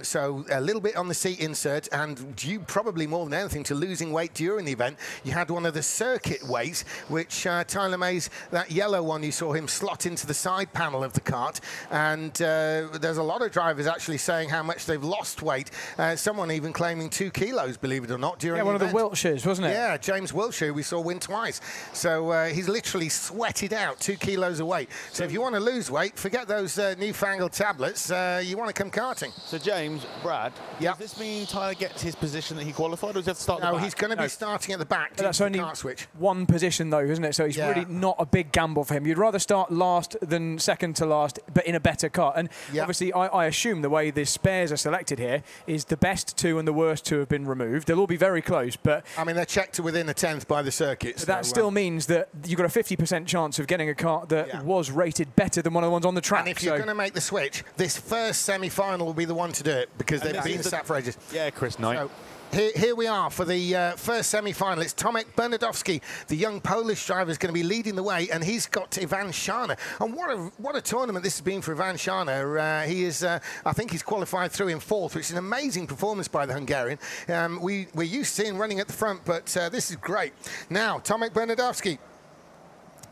So a little bit on the seat insert, and due probably more than anything to losing weight during the event, you had one of the circuit weights, which Tyler Mays, that yellow one, you saw him slot into the side panel of the kart. And there's a lot of drivers actually saying how much they've lost weight. Someone even claiming 2 kilos, believe it or not, during the event. Yeah, one of the Wiltshires, wasn't it? Yeah, James Wiltshire, we saw win twice. So he's literally sweated out 2 kilos of weight. So if you want to lose weight, forget those newfangled tablets. You want to come karting. So James, Brad, does this mean Tyler gets his position that he qualified, or does he have to start at the back? No, he's going to be starting at the back. That's only kart switch. one position though, isn't it? So it's really not a big gamble for him. You'd rather start last than second to last, but in a better kart. And obviously, I assume the way the spares are selected here is the best 2 and the worst 2 have been removed. They'll all be very close, but I mean, they're checked to within a 10th by the circuit. So that still means that you've got a 50% chance of getting a kart that was rated better than one of the ones on the track. And if you're going to make the switch, this first semi-final will be the one to do it, because they've been sat for ages. Yeah, Chris Knight. So, here we are for the first semi-final. It's Tomek Bernadowski, the young Polish driver, is going to be leading the way, and he's got Ivan Scharner. And what a tournament this has been for Ivan Scharner. He is, I think he's qualified through in 4th, which is an amazing performance by the Hungarian. We're used to seeing running at the front, but this is great. Now, Tomek Bernadowski.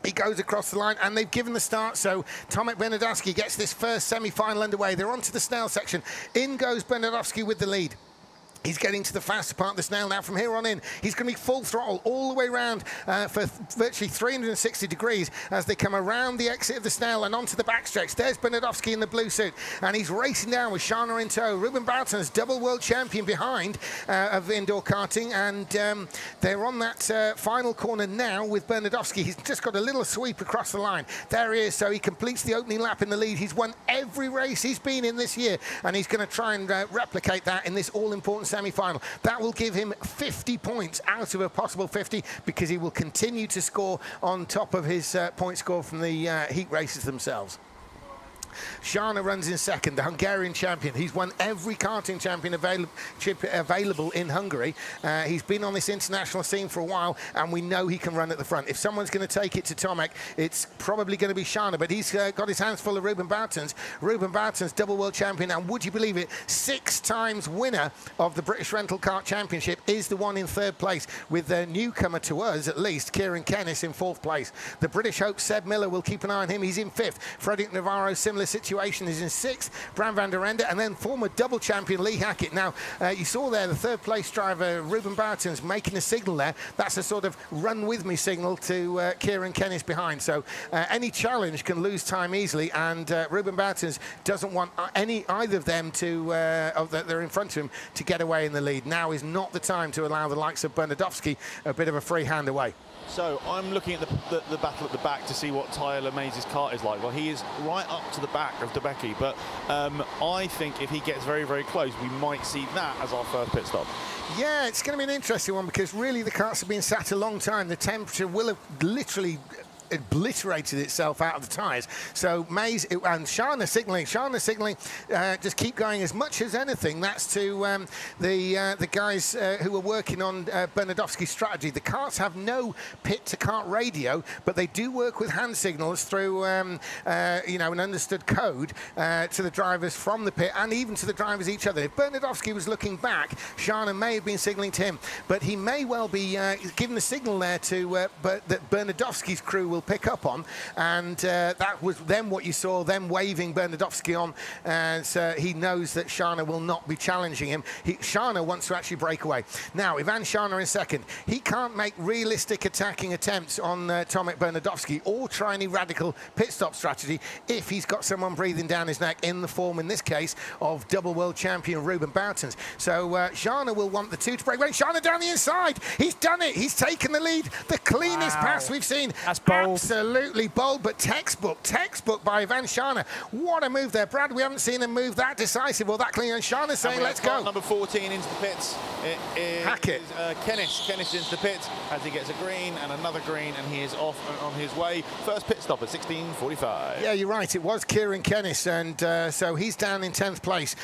He goes across the line, and they've given the start, so Tomek Bernadowski gets this first semi-final underway. They're onto the snail section. In goes Bernadowski with the lead. He's getting to the faster part of the snail now. From here on in, he's going to be full throttle all the way around for virtually 360 degrees as they come around the exit of the snail and onto the backstretch. There's Bernardowski in the blue suit, and he's racing down with Shana in tow. Ruben Barton's double world champion behind of indoor karting, and they're on that final corner now with Bernardowski. He's just got a little sweep across the line. There he is, so he completes the opening lap in the lead. He's won every race he's been in this year, and he's going to try and replicate that in this all-important semi-final. That will give him 50 points out of a possible 50, because he will continue to score on top of his point score from the heat races themselves. Shana runs in second, the Hungarian champion. He's won every karting champion available in Hungary. He's been on this international scene for a while, and we know he can run at the front. If someone's going to take it to Tomek, it's probably going to be Shana, but he's got his hands full of Ruben Bartons. Ruben Bartons, double world champion, and would you believe it, 6 times winner of the British Rental Kart Championship, is the one in third place, with the newcomer to us, at least, Kieran Kennis, in fourth place. The British hope, Seb Miller, will keep an eye on him. He's in fifth. Frederick Navarro, similar situation, is in sixth. Bram van der Ende, and then former double champion Lee Hackett. Now, you saw there the third place driver, Ruben Bartons, making a signal there. That's a sort of run with me signal to Kieran Kennis behind. So any challenge can lose time easily, and Ruben Bartons doesn't want either of them to, that they're in front of him, to get away in the lead. Now is not the time to allow the likes of Bernardowski a bit of a free hand away. So I'm looking at the battle at the back to see what Tyler Mays' kart is like. Well, he is right up to the back of Debecki, but I think if he gets very, very close, we might see that as our first pit stop. Yeah, it's going to be an interesting one, because really the karts have been sat a long time. The temperature will have literally obliterated itself out of the tyres. So Mays and Shana signaling, just keep going as much as anything. That's to the guys who are working on Bernardowski's strategy. The karts have no pit-to-kart radio, but they do work with hand signals through an understood code to the drivers from the pit, and even to the drivers each other. If Bernardowski was looking back, Shana may have been signalling to him, but he may well be giving the signal there to that Bernardowski's crew will pick up on, and that was then what you saw, them waving Bernardowski on, and he knows that Shana will not be challenging him. Shana wants to actually break away. Now, Ivan Shana in second. He can't make realistic attacking attempts on Tomek Bernardowski or try any radical pit stop strategy if he's got someone breathing down his neck, in the form, in this case, of double world champion Ruben Bartons. So Shana will want the two to break away. Shana down the inside. He's done it. He's taken the lead. The cleanest pass we've seen. That's bold. Absolutely bold, but textbook by Ivan Shana. What a move there, Brad. We haven't seen him move that decisive or that clean, and Shana saying, let's go. Number 14 into the pits. It is Hackett. Kennis into the pits as he gets a green and another green, and he is off on his way. First pit stop at 16:45. Yeah, you're right. It was Kieran Kennis, and so he's down in 10th place.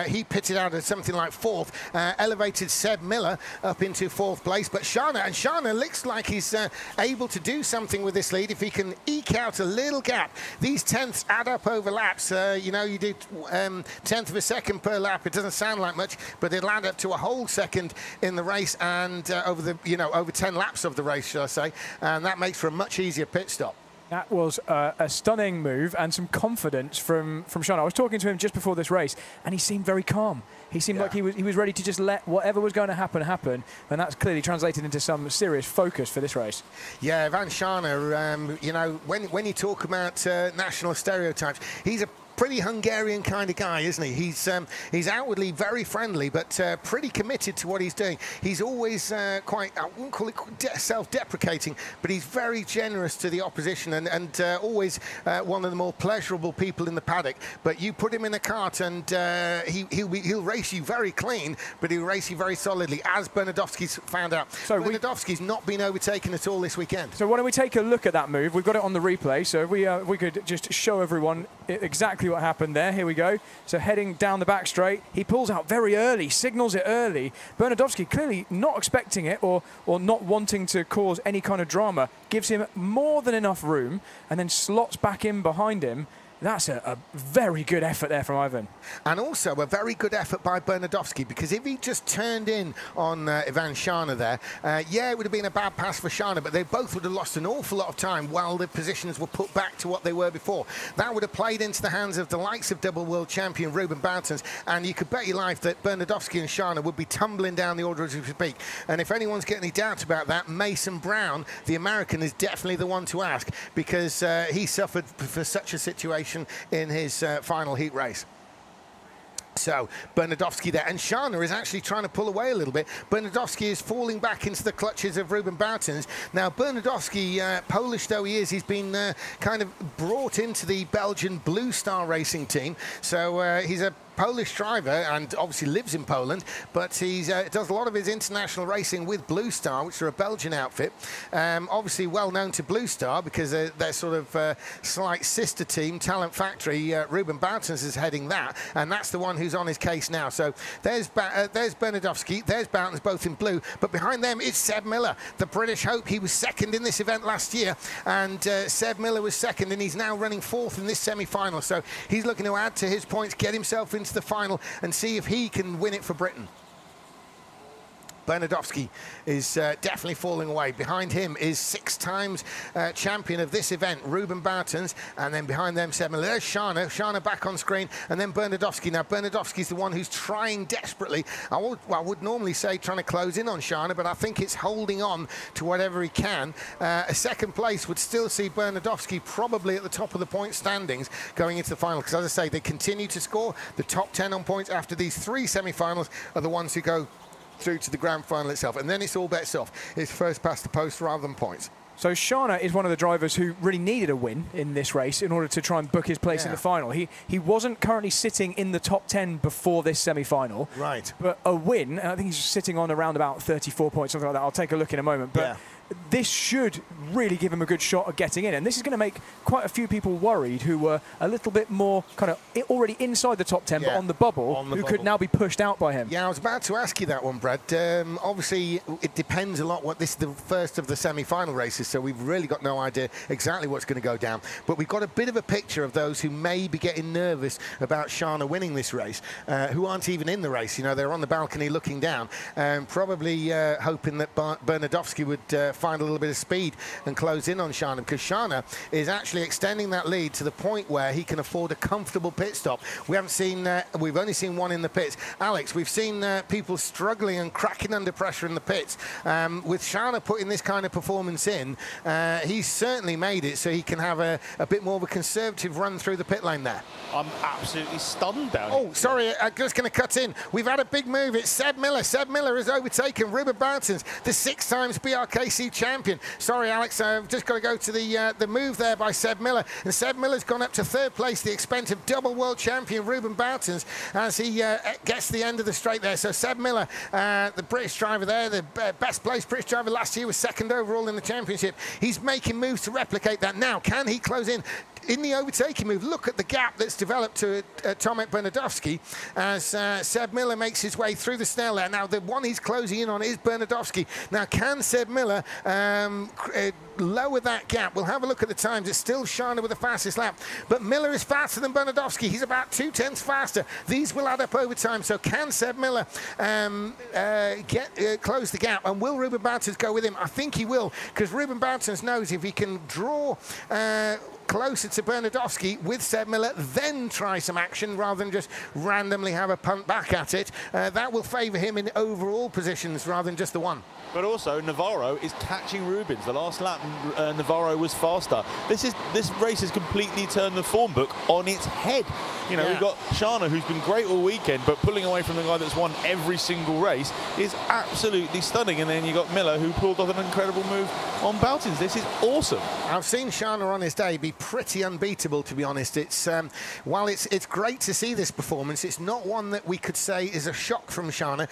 He pitted out at something like 4th, elevated Seb Miller up into 4th place. But Shana looks like he's able to do something with this lead if he can eke out a little gap. These tenths add up over laps. You do 10th of a second per lap. It doesn't sound like much, but it'll add up to a whole second in the race, and over 10 laps of the race, shall I say, and that makes for a much easier pit stop. That was a stunning move and some confidence from Shana. I was talking to him just before this race, and he seemed very calm. He seemed like he was ready to just let whatever was going to happen, and that's clearly translated into some serious focus for this race. Yeah, Ivan Shana, when you talk about national stereotypes, he's a pretty Hungarian kind of guy, isn't he? He's outwardly very friendly, but pretty committed to what he's doing. He's always quite, I wouldn't call it self-deprecating, but he's very generous to the opposition, and always one of the more pleasurable people in the paddock. But you put him in a kart, and he'll race you very clean, but he'll race you very solidly, as Bernardowski's found out. So Bernardowski's not been overtaken at all this weekend. So why don't we take a look at that move? We've got it on the replay, so we could just show everyone exactly what happened there. Here we go. So heading down the back straight, he pulls out very early, signals it early. Bernardowski clearly not expecting it or not wanting to cause any kind of drama, gives him more than enough room, and then slots back in behind him. That's a very good effort there from Ivan. And also a very good effort by Bernardowski, because if he just turned in on Ivan Shana there, yeah, it would have been a bad pass for Shana, but they both would have lost an awful lot of time while the positions were put back to what they were before. That would have played into the hands of the likes of double world champion Ruben Boutons, and you could bet your life that Bernardowski and Shana would be tumbling down the order as we speak. And if anyone's getting any doubts about that, Mason Brown, the American, is definitely the one to ask, because he suffered for such a situation in his final heat race. So Bernardowski there, and Shana is actually trying to pull away a little bit. Bernardowski is falling back into the clutches of Ruben Boutons. Now Bernardowski, Polish though he is, he's been kind of brought into the Belgian Blue Star Racing team. So he's a Polish driver and obviously lives in Poland, but he does a lot of his international racing with Blue Star, which are a Belgian outfit. Obviously well known to Blue Star because they're sort of slight sister team, Talent Factory. Ruben Boutons is heading that, and that's the one who's on his case now. So there's Bernardowski, there's Boutons, both in blue, but behind them is Seb Miller, the British hope. He was second in this event last year, and Seb Miller was second, and he's now running fourth in this semi-final. So he's looking to add to his points, get himself into the final and see if he can win it for Britain. Bernardowski is definitely falling away. Behind him is 6 times champion of this event, Ruben Boutons, and then behind them, Seb Miller. There's Shana. Shana back on screen, and then Bernardowski. Now, Bernardowski's the one who's trying desperately. I would normally say trying to close in on Shana, but I think it's holding on to whatever he can. A second place would still see Bernardowski probably at the top of the point standings going into the final, because, as I say, they continue to score. The top 10 on points after these 3 semi-finals are the ones who go through to the grand final itself, and then it's all bets off. It's first past the post rather than points. So Shana is one of the drivers who really needed a win in this race in order to try and book his place in the final. He wasn't currently sitting in the top 10 before this semi-final. Right. But a win, and I think he's sitting on around about 34 points, something like that. I'll take a look in a moment. But this should really give him a good shot at getting in. And this is going to make quite a few people worried who were a little bit more kind of already inside the top 10, but on the bubble, who could now be pushed out by him. Yeah, I was about to ask you that one, Brad. Obviously, it depends a lot. This is the first of the semi-final races, so we've really got no idea exactly what's going to go down. But we've got a bit of a picture of those who may be getting nervous about Shana winning this race, who aren't even in the race. You know, they're on the balcony looking down, probably hoping that Bernardowski would find a little bit of speed and close in on Shana, because Shana is actually extending that lead to the point where he can afford a comfortable pit stop. We haven't seen, we've only seen one in the pits. Alex, we've seen people struggling and cracking under pressure in the pits. With Shana putting this kind of performance in, he's certainly made it so he can have a bit more of a conservative run through the pit lane there. I'm absolutely stunned down here. Oh, sorry, I'm just going to cut in. We've had a big move. It's Seb Miller. Seb Miller has overtaken Ruben Boutons, the 6 times BRKC champion. Sorry, Alex, I've just got to go to the move there by Seb Miller. And Seb Miller's gone up to 3rd place, the expense of double world champion Ruben Boutons, as he gets to the end of the straight there. So Seb Miller, the British driver there, the best placed British driver last year, was 2nd overall in the championship. He's making moves to replicate that now. Can he close in the overtaking move? Look at the gap that's developed to Tomek Bernardowski as Seb Miller makes his way through the snail there. Now, the one he's closing in on is Bernardowski. Now, can Seb Miller lower that gap? We'll have a look at the times. It's still Shana with the fastest lap, but Miller is faster than Bernardowski. He's about 0.2 faster. These will add up over time. So can Seb Miller close the gap? And will Ruben Boutons go with him? I think he will, because Ruben Boutons knows if he can draw closer to Bernardowski with Seb Miller, then try some action rather than just randomly have a punt back at it. That will favour him in overall positions rather than just the one. But also, Navarro is catching Rubens. The last lap, Navarro was faster. This race has completely turned the form book on its head. You know, we've got Shana, who's been great all weekend, but pulling away from the guy that's won every single race is absolutely stunning. And then you got Miller, who pulled off an incredible move on Boutons. This is awesome. I've seen Shana on his day be pretty unbeatable, to be honest. It's while it's great to see this performance, it's not one that we could say is a shock from Shana.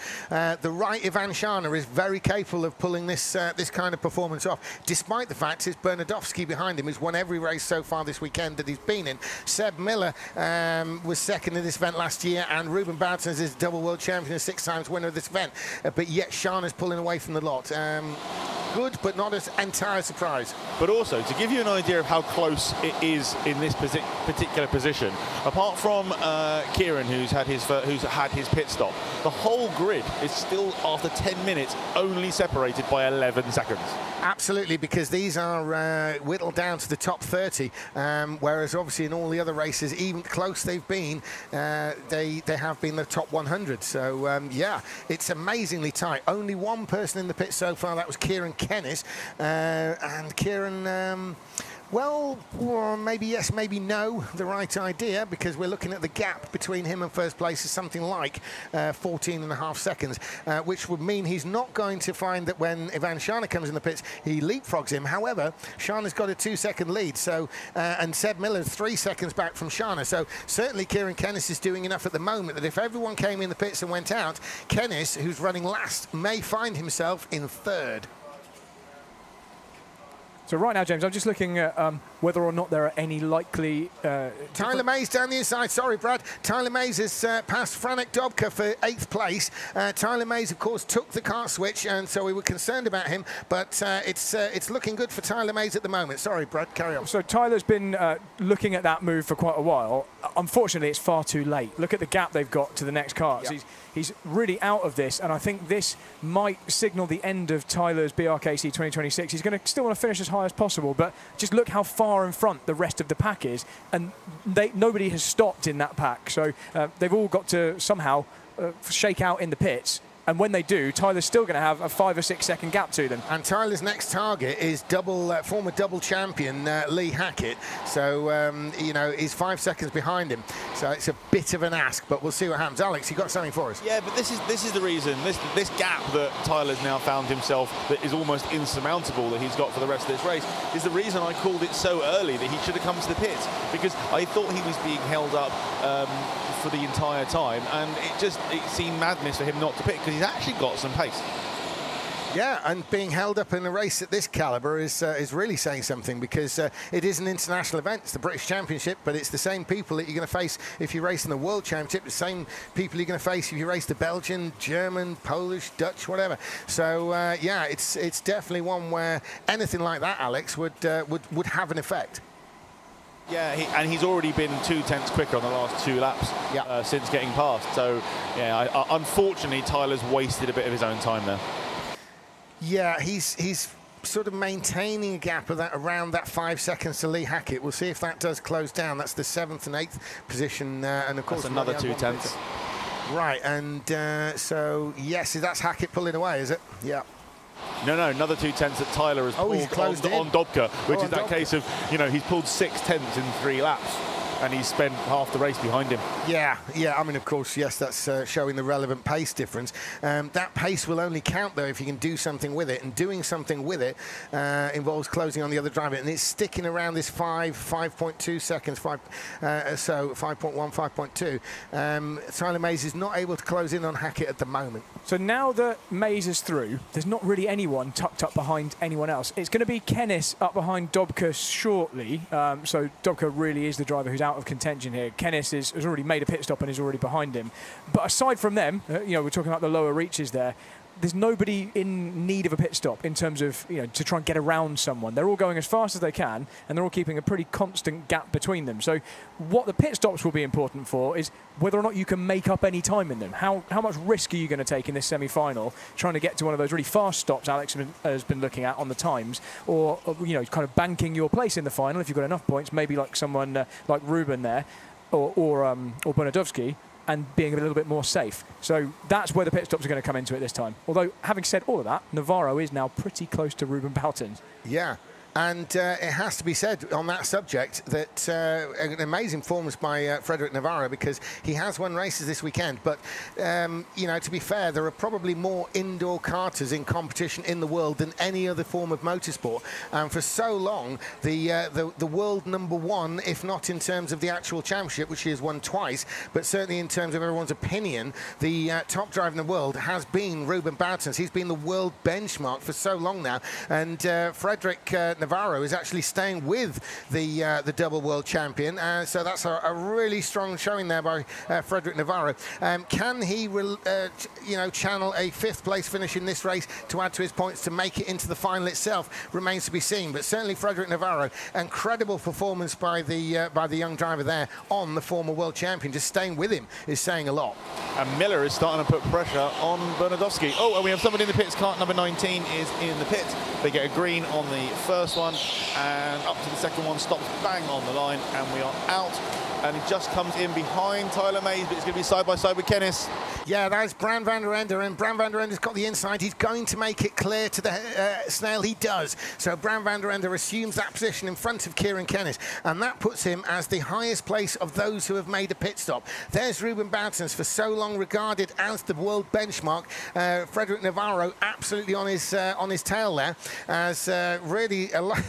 The right Ivan Shana is very capable of pulling this kind of performance off, despite the fact it's Bernardowski behind him who's won every race so far this weekend that he's been in. Seb Miller was 2nd in this event last year, and Ruben Boutons is double world champion and 6 times winner of this event, but yet Shana's pulling away from the lot. good, but not an entire surprise. But also, to give you an idea of how close it is in this particular position, apart from Kieran, who's had his pit stop, the whole grid is still, after 10 minutes, only separated by 11 seconds. Absolutely, because these are whittled down to the top 30, whereas obviously in all the other races, even close they've been, they have been the top 100. So yeah, it's amazingly tight. Only one person in the pit so far, that was Kieran Kennis, and Kieran, well, maybe yes, maybe no, the right idea, because we're looking at the gap between him and first place is something like 14.5 seconds, which would mean he's not going to find that when Ivan Shana comes in the pits, he leapfrogs him. However, Shana's got a 2-second lead, so and Seb Miller's 3 seconds back from Shana. So certainly Kieran Kennis is doing enough at the moment that if everyone came in the pits and went out, Kennis, who's running last, may find himself in third. So right now, James, I'm just looking at whether or not there are any likely... Tyler Mays down the inside. Sorry, Brad. Tyler Mays has passed Franek Dobka for 8th place. Tyler Mays, of course, took the kart switch, and so we were concerned about him, but it's looking good for Tyler Mays at the moment. Sorry, Brad, carry on. So Tyler's been looking at that move for quite a while. Unfortunately, it's far too late. Look at the gap they've got to the next kart. Yep. He's really out of this, and I think this might signal the end of Tyler's BRKC 2026. He's going to still want to finish as high as possible, but just look how far in front the rest of the pack is, and nobody has stopped in that pack. So they've all got to somehow shake out in the pits. And when they do, Tyler's still going to have a 5 or 6 second gap to them. And Tyler's next target is former double champion Lee Hackett. So, you know, he's 5 seconds behind him. So it's a bit of an ask, but we'll see what happens. Alex, you got something for us? Yeah, but this is the reason, this gap that Tyler's now found himself that is almost insurmountable that he's got for the rest of this race, is the reason I called it so early that he should have come to the pits, because I thought he was being held up for the entire time, and it seemed madness for him not to pit, because he's actually got some pace. Yeah, and being held up in a race at this calibre is really saying something, because it is an international event. It's the British Championship, but it's the same people that you're going to face if you race in the World Championship, the same people you're going to face if you race the Belgian, German, Polish, Dutch, whatever. So, yeah, it's definitely one where anything like that, Alex, would have an effect. Yeah, and he's already been 2/10 quicker on the last 2 laps since getting past. So, yeah, unfortunately, Tyler's wasted a bit of his own time there. Yeah, he's sort of maintaining a gap of that around that 5 seconds to Lee Hackett. We'll see if that does close down. That's the 7th and 8th position, and of course that's another 2/10. Right, and so yes, that's Hackett pulling away, is it? Yeah. No, another 2/10 that Tyler has pulled on Dobka, which is that case of, you know, he's pulled 6/10 in 3 laps. And he's spent half the race behind him. Yeah, I mean, of course, yes, that's showing the relevant pace difference. That pace will only count, though, if you can do something with it. And doing something with it involves closing on the other driver. And it's sticking around this 5.2 seconds, so 5.1, 5.2. Tyler Mays is not able to close in on Hackett at the moment. So now that Mays is through, there's not really anyone tucked up behind anyone else. It's going to be Kennis up behind Dobka shortly. So Dobka really is the driver who's out of contention here. Kennis has already made a pit stop and is already behind him. But aside from them, you know, we're talking about the lower reaches there, there's nobody in need of a pit stop in terms of, you know, to try and get around someone. They're all going as fast as they can, and they're all keeping a pretty constant gap between them. So what the pit stops will be important for is whether or not you can make up any time in them. How much risk are you going to take in this semi-final, trying to get to one of those really fast stops Alex has been looking at on the times, or you know, kind of banking your place in the final if you've got enough points, maybe like someone like Ruben there, or Bonadovsky, and being a little bit more safe. So that's where the pit stops are going to come into it this time. Although, having said all of that, Navarro is now pretty close to Ruben Boutons. Yeah. And it has to be said on that subject that an amazing performance by Frederick Navarro, because he has won races this weekend. But, you know, to be fair, there are probably more indoor karters in competition in the world than any other form of motorsport. And for so long, the world #1, if not in terms of the actual championship, which he has won twice, but certainly in terms of everyone's opinion, the top driver in the world has been Ruben Boutons. He's been the world benchmark for so long now. And Frederick Navarro is actually staying with the double world champion. So that's a really strong showing there by Frederick Navarro. Can he, channel a 5th place finish in this race to add to his points to make it into the final itself? Remains to be seen. But certainly Frederick Navarro, incredible performance by the young driver there on the former world champion. Just staying with him is saying a lot. And Miller is starting to put pressure on Bernardowski. Oh, and we have somebody in the pits. Kart number 19 is in the pit. They get a green on the first one, and up to the second one, stops bang on the line, and we are out. And he just comes in behind Tyler Mays, but it's going to be side by side with Kennis. Yeah, that's Bram van der Ende, and Bram van der Ende's got the inside. He's going to make it clear to the Snail. He does. So Bram van der Ende assumes that position in front of Kieran Kennis, and that puts him as the highest place of those who have made a pit stop. There's Ruben Boutens, for so long regarded as the world benchmark. Frederick Navarro absolutely on his tail there, as really a lot.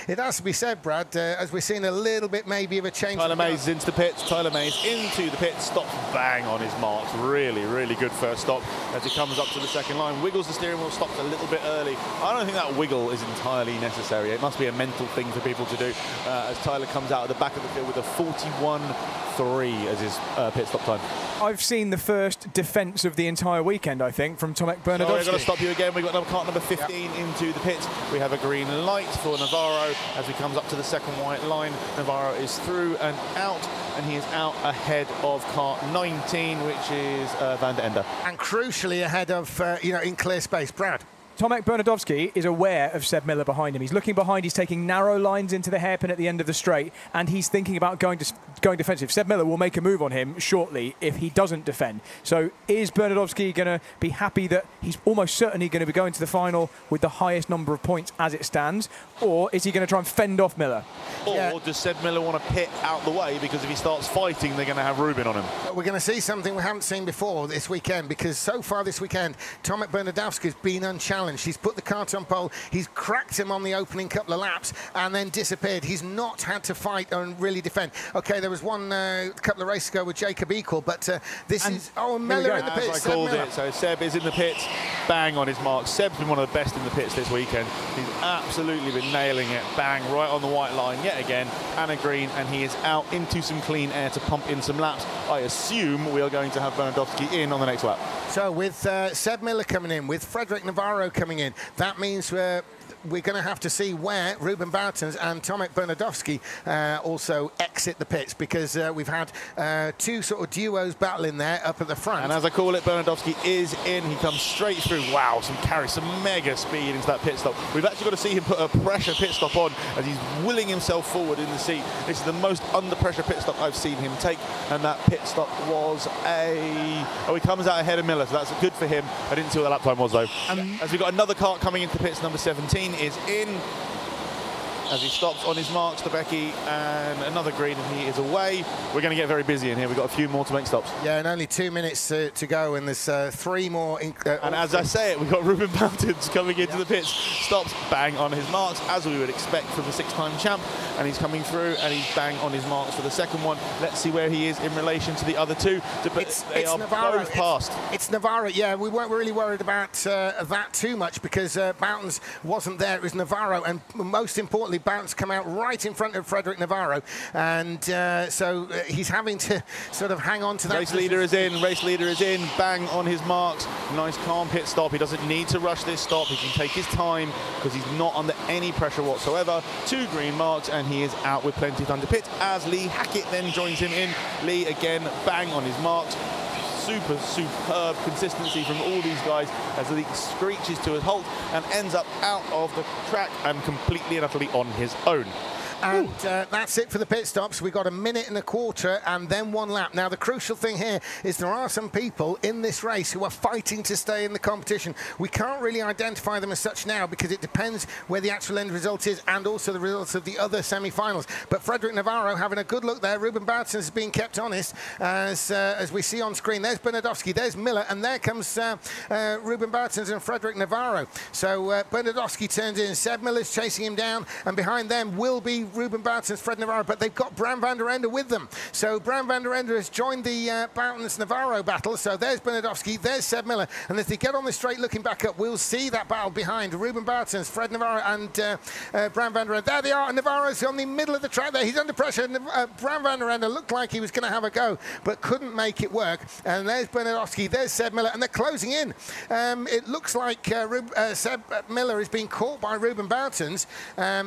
It has to be said, Brad, as we're seeing a little bit maybe of a change. Tyler Mays into the pits. Tyler Mays into the pits, stops bang on his marks. Really good first stop as he comes up to the second line. Wiggles the steering wheel, stops a little bit early. I don't think that wiggle is entirely necessary. It must be a mental thing for people to do as Tyler comes out of the back of the field with a 41.3 as his pit stop time. I've seen the first defence of the entire weekend, I think, from Tomek Bernardowski. So we're going to stop you again. We've got kart number 15 into the pits. We have a green light for Navarro as he comes up to the second white line. Navarro is through and out, and he is out ahead of kart 19, which is Van der Ende. And crucially ahead of, in clear space. Brad. Tomek Bernardowski is aware of Seb Miller behind him. He's looking behind, he's taking narrow lines into the hairpin at the end of the straight, and he's thinking about going defensive. Seb Miller will make a move on him shortly if he doesn't defend. So is Bernardowski going to be happy that he's almost certainly going to be going to the final with the highest number of points as it stands, or is he going to try and fend off Miller? Or does Seb Miller want to pit out the way, because if he starts fighting, they're going to have Ruben on him? We're going to see something we haven't seen before this weekend, because so far this weekend, Tomek Bernardowski's been unchallenged. He's put the kart on pole, he's cracked him on the opening couple of laps and then disappeared. He's not had to fight and really defend. Okay, there was one couple of races ago with Jacob Equal, but this is... Oh, Miller in the pits. As I called it, so Seb is in the pits, bang on his mark. Seb's been one of the best in the pits this weekend. He's absolutely been nailing it, bang, right on the white line yet again, and a green, and he is out into some clean air to pump in some laps. I assume we are going to have Bernardowski in on the next lap. So with Seb Miller coming in, with Frederick Navarro coming in, that means we're going to have to see where Ruben Boutens and Tomek Bernardowski also exit the pits, because we've had two sort of duos battling there up at the front. And as I call it, Bernardowski is in. He comes straight through. Wow, carries some mega speed into that pit stop. We've actually got to see him put a pressure pit stop on as he's willing himself forward in the seat. This is the most under pressure pit stop I've seen him take, and that pit stop was he comes out ahead of Miller, so that's good for him. I didn't see what the lap time was though. As we've got another kart coming into pits, number 17 is in as he stops on his marks to Becky, and another green, and he is away. We're going to get very busy in here. We've got a few more to make stops. Yeah, and only 2 minutes to go, and there's 3 more. And as I say it, we've got Ruben Boutens coming into the pits. Stops bang on his marks, as we would expect from the 6-time champ, and he's coming through, and he's bang on his marks for the second one. Let's see where he is in relation to the other two. They are Navarro. both past. It's Navarro, yeah. We weren't really worried about that too much, because Boutens wasn't there. It was Navarro, and most importantly, Boutens come out right in front of Frederick Navarro, and so he's having to sort of hang on to that. Race leader is in, bang on his marks. Nice calm pit stop. He doesn't need to rush this stop. He can take his time because he's not under any pressure whatsoever. 2 green marks, and he is out with plenty of time to pit, as Lee Hackett then joins him in. Lee again, bang on his marks. Superb consistency from all these guys as Lee screeches to a halt and ends up out of the track and completely and utterly on his own. And that's it for the pit stops. We've got 1.25 minutes and then 1 lap. Now, the crucial thing here is there are some people in this race who are fighting to stay in the competition. We can't really identify them as such now, because it depends where the actual end result is and also the results of the other semi-finals. But Frederick Navarro having a good look there. Ruben Boutens is being kept honest, as we see on screen. There's Bernardowski, there's Miller, and there comes Ruben Boutens and Frederick Navarro. So Bernardowski turns in. Seb Miller's chasing him down, and behind them will be Ruben Bouten's Fred Navarro, but they've got Bram van der Ende with them. So Bram van der Ende has joined the Bouten's Navarro battle. So there's Bernardowski, there's Seb Miller, and as they get on the straight looking back up, we'll see that battle behind Ruben Bouten's Fred Navarro and Bram van der Ende. There they are, and Navarro's on the middle of the track there. He's under pressure. Bram van der Ende looked like he was going to have a go, but couldn't make it work. And there's Bernardowski, there's Seb Miller, and they're closing in. It looks like Seb Miller is being caught by Ruben Bouten's.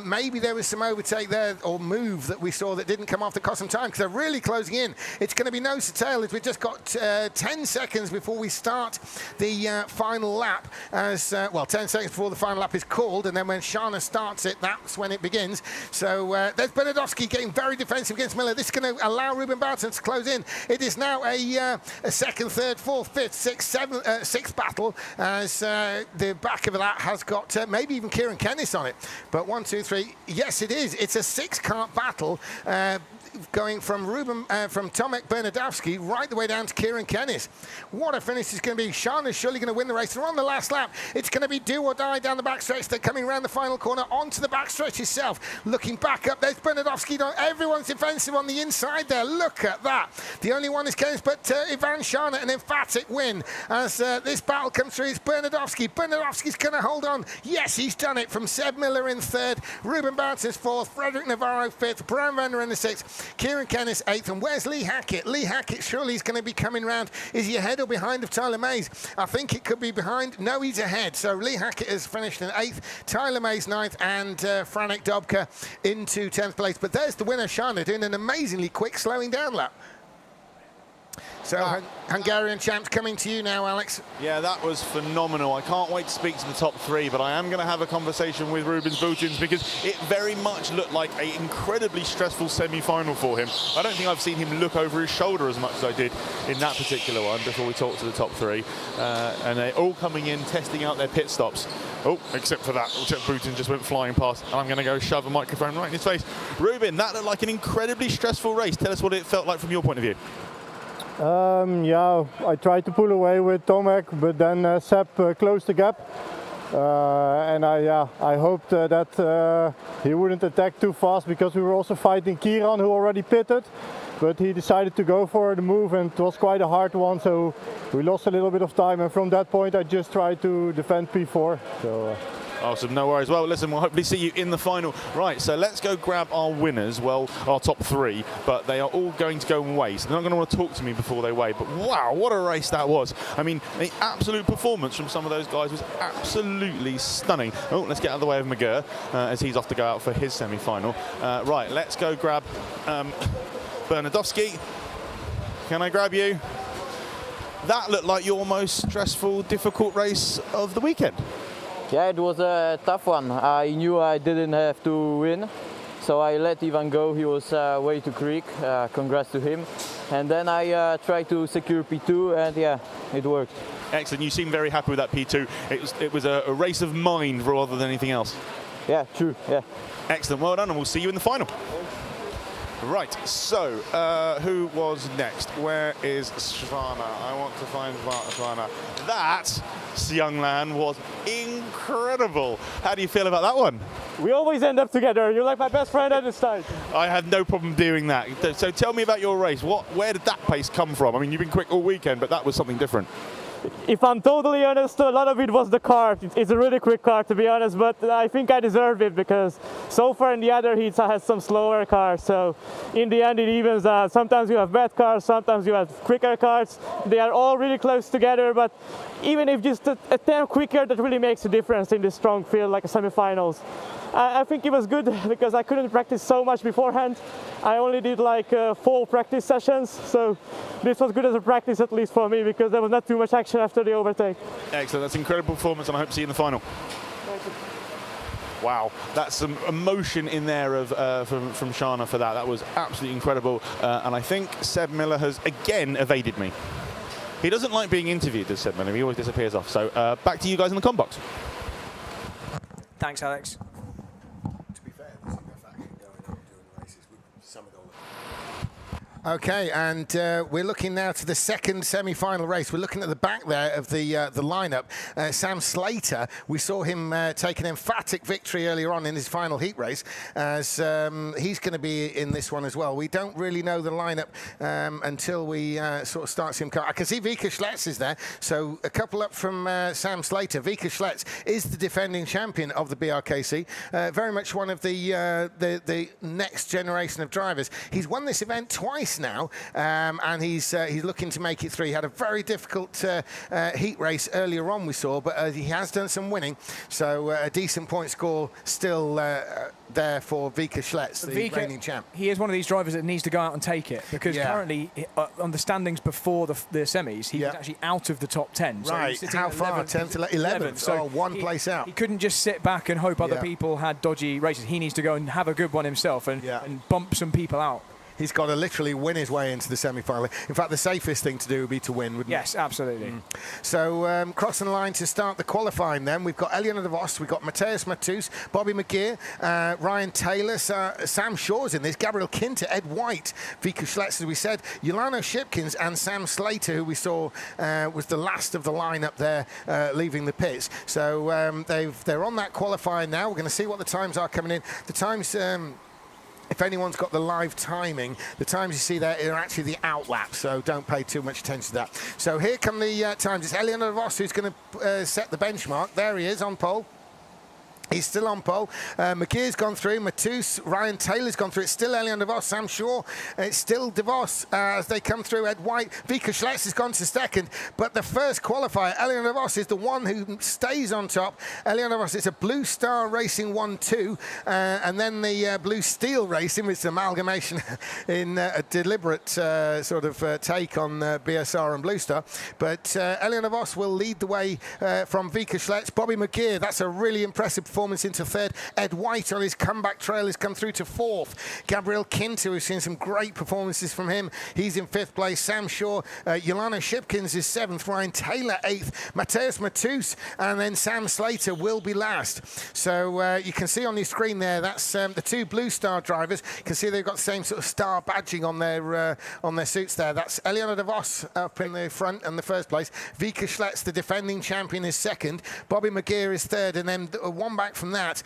Maybe there was some overtake there or move that we saw that didn't come off to cost some time, because they're really closing in. It's going to be nose to tail as we've just got 10 seconds before we start the final lap. As 10 seconds before the final lap is called, and then when Shana starts it, that's when it begins. So there's Bernardowski getting very defensive against Miller. This is going to allow Ruben Bouten to close in. It is now a second, third, fourth, fifth, sixth battle, as the back of that has got maybe even Kieran Kennis on it. But 1, 2, 3, yes, it is. It's a 6-kart battle. Going from Tomek Bernardowski right the way down to Kieran Kennis. What a finish is going to be. Shana's surely going to win the race. They're on the last lap. It's going to be do or die down the backstretch. They're coming around the final corner onto the backstretch itself. Looking back up, there's Bernardowski. Everyone's defensive on the inside there. Look at that. The only one is Kennis, but Ivan Shana, an emphatic win as this battle comes through. It's Bernardowski. Bernardowski's going to hold on. Yes, he's done it. From Seb Miller in third, Ruben Bouten's fourth, Frederick Navarro fifth, Bram van der Ende sixth, Kieran Kennis 8th, and where's Lee Hackett? Lee Hackett surely is going to be coming round. Is he ahead or behind of Tyler Mays? I think it could be behind. No, he's ahead. So Lee Hackett has finished in 8th, Tyler Mays 9th, and Franek Dobka into 10th place. But there's the winner, Shana, doing an amazingly quick slowing down lap. So Hungarian champs coming to you now, Alex. Yeah, that was phenomenal. I can't wait to speak to the top 3, but I am going to have a conversation with Ruben Boutens because it very much looked like an incredibly stressful semi-final for him. I don't think I've seen him look over his shoulder as much as I did in that particular one before we talked to the top 3. And they're all coming in, testing out their pit stops. Oh, except for that, Boutens just went flying past, and I'm going to go shove a microphone right in his face. Ruben, that looked like an incredibly stressful race. Tell us what it felt like from your point of view. Yeah, I tried to pull away with Tomek, but then Seb closed the gap. And I hoped that he wouldn't attack too fast, because we were also fighting Kieran, who already pitted. But he decided to go for the move, and it was quite a hard one, so we lost a little bit of time. And from that point, I just tried to defend P4. So. Awesome, no worries. Well, listen, we'll hopefully see you in the final. Right, so let's go grab our winners, well, our top 3, but they are all going to go and weigh. So they're not going to want to talk to me before they weigh, but wow, what a race that was. I mean, the absolute performance from some of those guys was absolutely stunning. Oh, let's get out of the way of McGurr, as he's off to go out for his semi-final. Right, let's go grab Bernardowski. Can I grab you? That looked like your most stressful, difficult race of the weekend. Yeah, it was a tough one. I knew I didn't have to win, so I let Ivan go. He was way too quick. Congrats to him. And then I tried to secure P2, and yeah, it worked. Excellent. You seem very happy with that P2. It was a race of mind rather than anything else. Yeah, true. Yeah. Excellent. Well done, and we'll see you in the final. Right, so who was next? Where is Svana? I want to find Svana. That, Younglan, was incredible. How do you feel about that one? We always end up together. You're like my best friend at the start. I had no problem doing that. So tell me about your race. Where did that pace come from? I mean, you've been quick all weekend, but that was something different. If I'm totally honest, a lot of it was the kart. It's a really quick kart, to be honest, but I think I deserve it, because so far in the other heats I had some slower cars. So in the end it evens out. Sometimes you have bad cars, sometimes you have quicker cars. They are all really close together, but even if just a tad quicker, that really makes a difference in this strong field like a semi-finals. I think it was good because I couldn't practice so much beforehand. I only did like 4 practice sessions, so this was good as a practice, at least for me, because there was not too much action after the overtake. Excellent, that's incredible performance, and I hope to see you in the final. Wow, that's some emotion in there from Shana for that. That was absolutely incredible, and I think Seb Miller has again evaded me. He doesn't like being interviewed, does Seb Miller. He always disappears off. So back to you guys in the comm box. Thanks, Alex. Okay, and we're looking now to the second semi-final race. We're looking at the back there of the lineup. Sam Slater, we saw him take an emphatic victory earlier on in his final heat race, as he's going to be in this one as well. We don't really know the lineup until we sort of start seeing him come. I can see Vika Schlitz is there, so a couple up from Sam Slater. Vika Schlitz is the defending champion of the BRKC, very much one of the next generation of drivers. He's won this event twice now, and he's looking to make it through. He had a very difficult heat race earlier on, we saw, but he has done some winning, so a decent point score still there for Vika Schlitz, the reigning champ. He is one of these drivers that needs to go out and take it, because currently on the standings before the semis, he was actually out of the top 10. So right, how far? 10th to 11th, so one place out. He couldn't just sit back and hope other people had dodgy races. He needs to go and have a good one himself and bump some people out. He's got to literally win his way into the semi-final. In fact, the safest thing to do would be to win, wouldn't it? Yes, absolutely. So crossing the line to start the qualifying then, we've got Eliana de Vos, we've got Matthias Matus, Bobby McGeer, Ryan Taylor, Sam Shaw's in this, Gabriel Kinter, Ed White, Vika Schlitz, as we said, Yolano Shipkins and Sam Slater, who we saw was the last of the lineup there leaving the pits. So they're on that qualifying now. We're going to see what the times are coming in. The times... if anyone's got the live timing, the times you see there are actually the outlap, so don't pay too much attention to that. So here come the times. It's Eliana de Vos who's going to set the benchmark. There he is on pole. He's still on pole. McGeer's gone through. Matus, Ryan Taylor's gone through. It's still Eliana de Vos. Sam Shaw. It's still de Vos as they come through. Ed White. Vika Schlitz has gone to second. But the first qualifier, Eliana de Vos, is the one who stays on top. Eliana de Vos, it's a Blue Star Racing 1-2. And then the Blue Steel Racing, which is an amalgamation in a deliberate sort of take on BSR and Blue Star. But Eliana de Vos will lead the way from Vika Schlitz. Bobby McGeer, that's a really impressive performance into third. Ed White on his comeback trail has come through to fourth. Gabriel Kinter, we've seen some great performances from him. He's in fifth place. Sam Shaw, Yolano Shipkins is seventh. Ryan Taylor eighth. Matthias Matus, and then Sam Slater will be last. So you can see on your screen there, that's the two Blue Star drivers. You can see they've got the same sort of star badging on their suits there. That's Eliana de Vos up in the front and the first place. Vika Schlitz, the defending champion, is second. Bobby McGeer is third, and then one back from that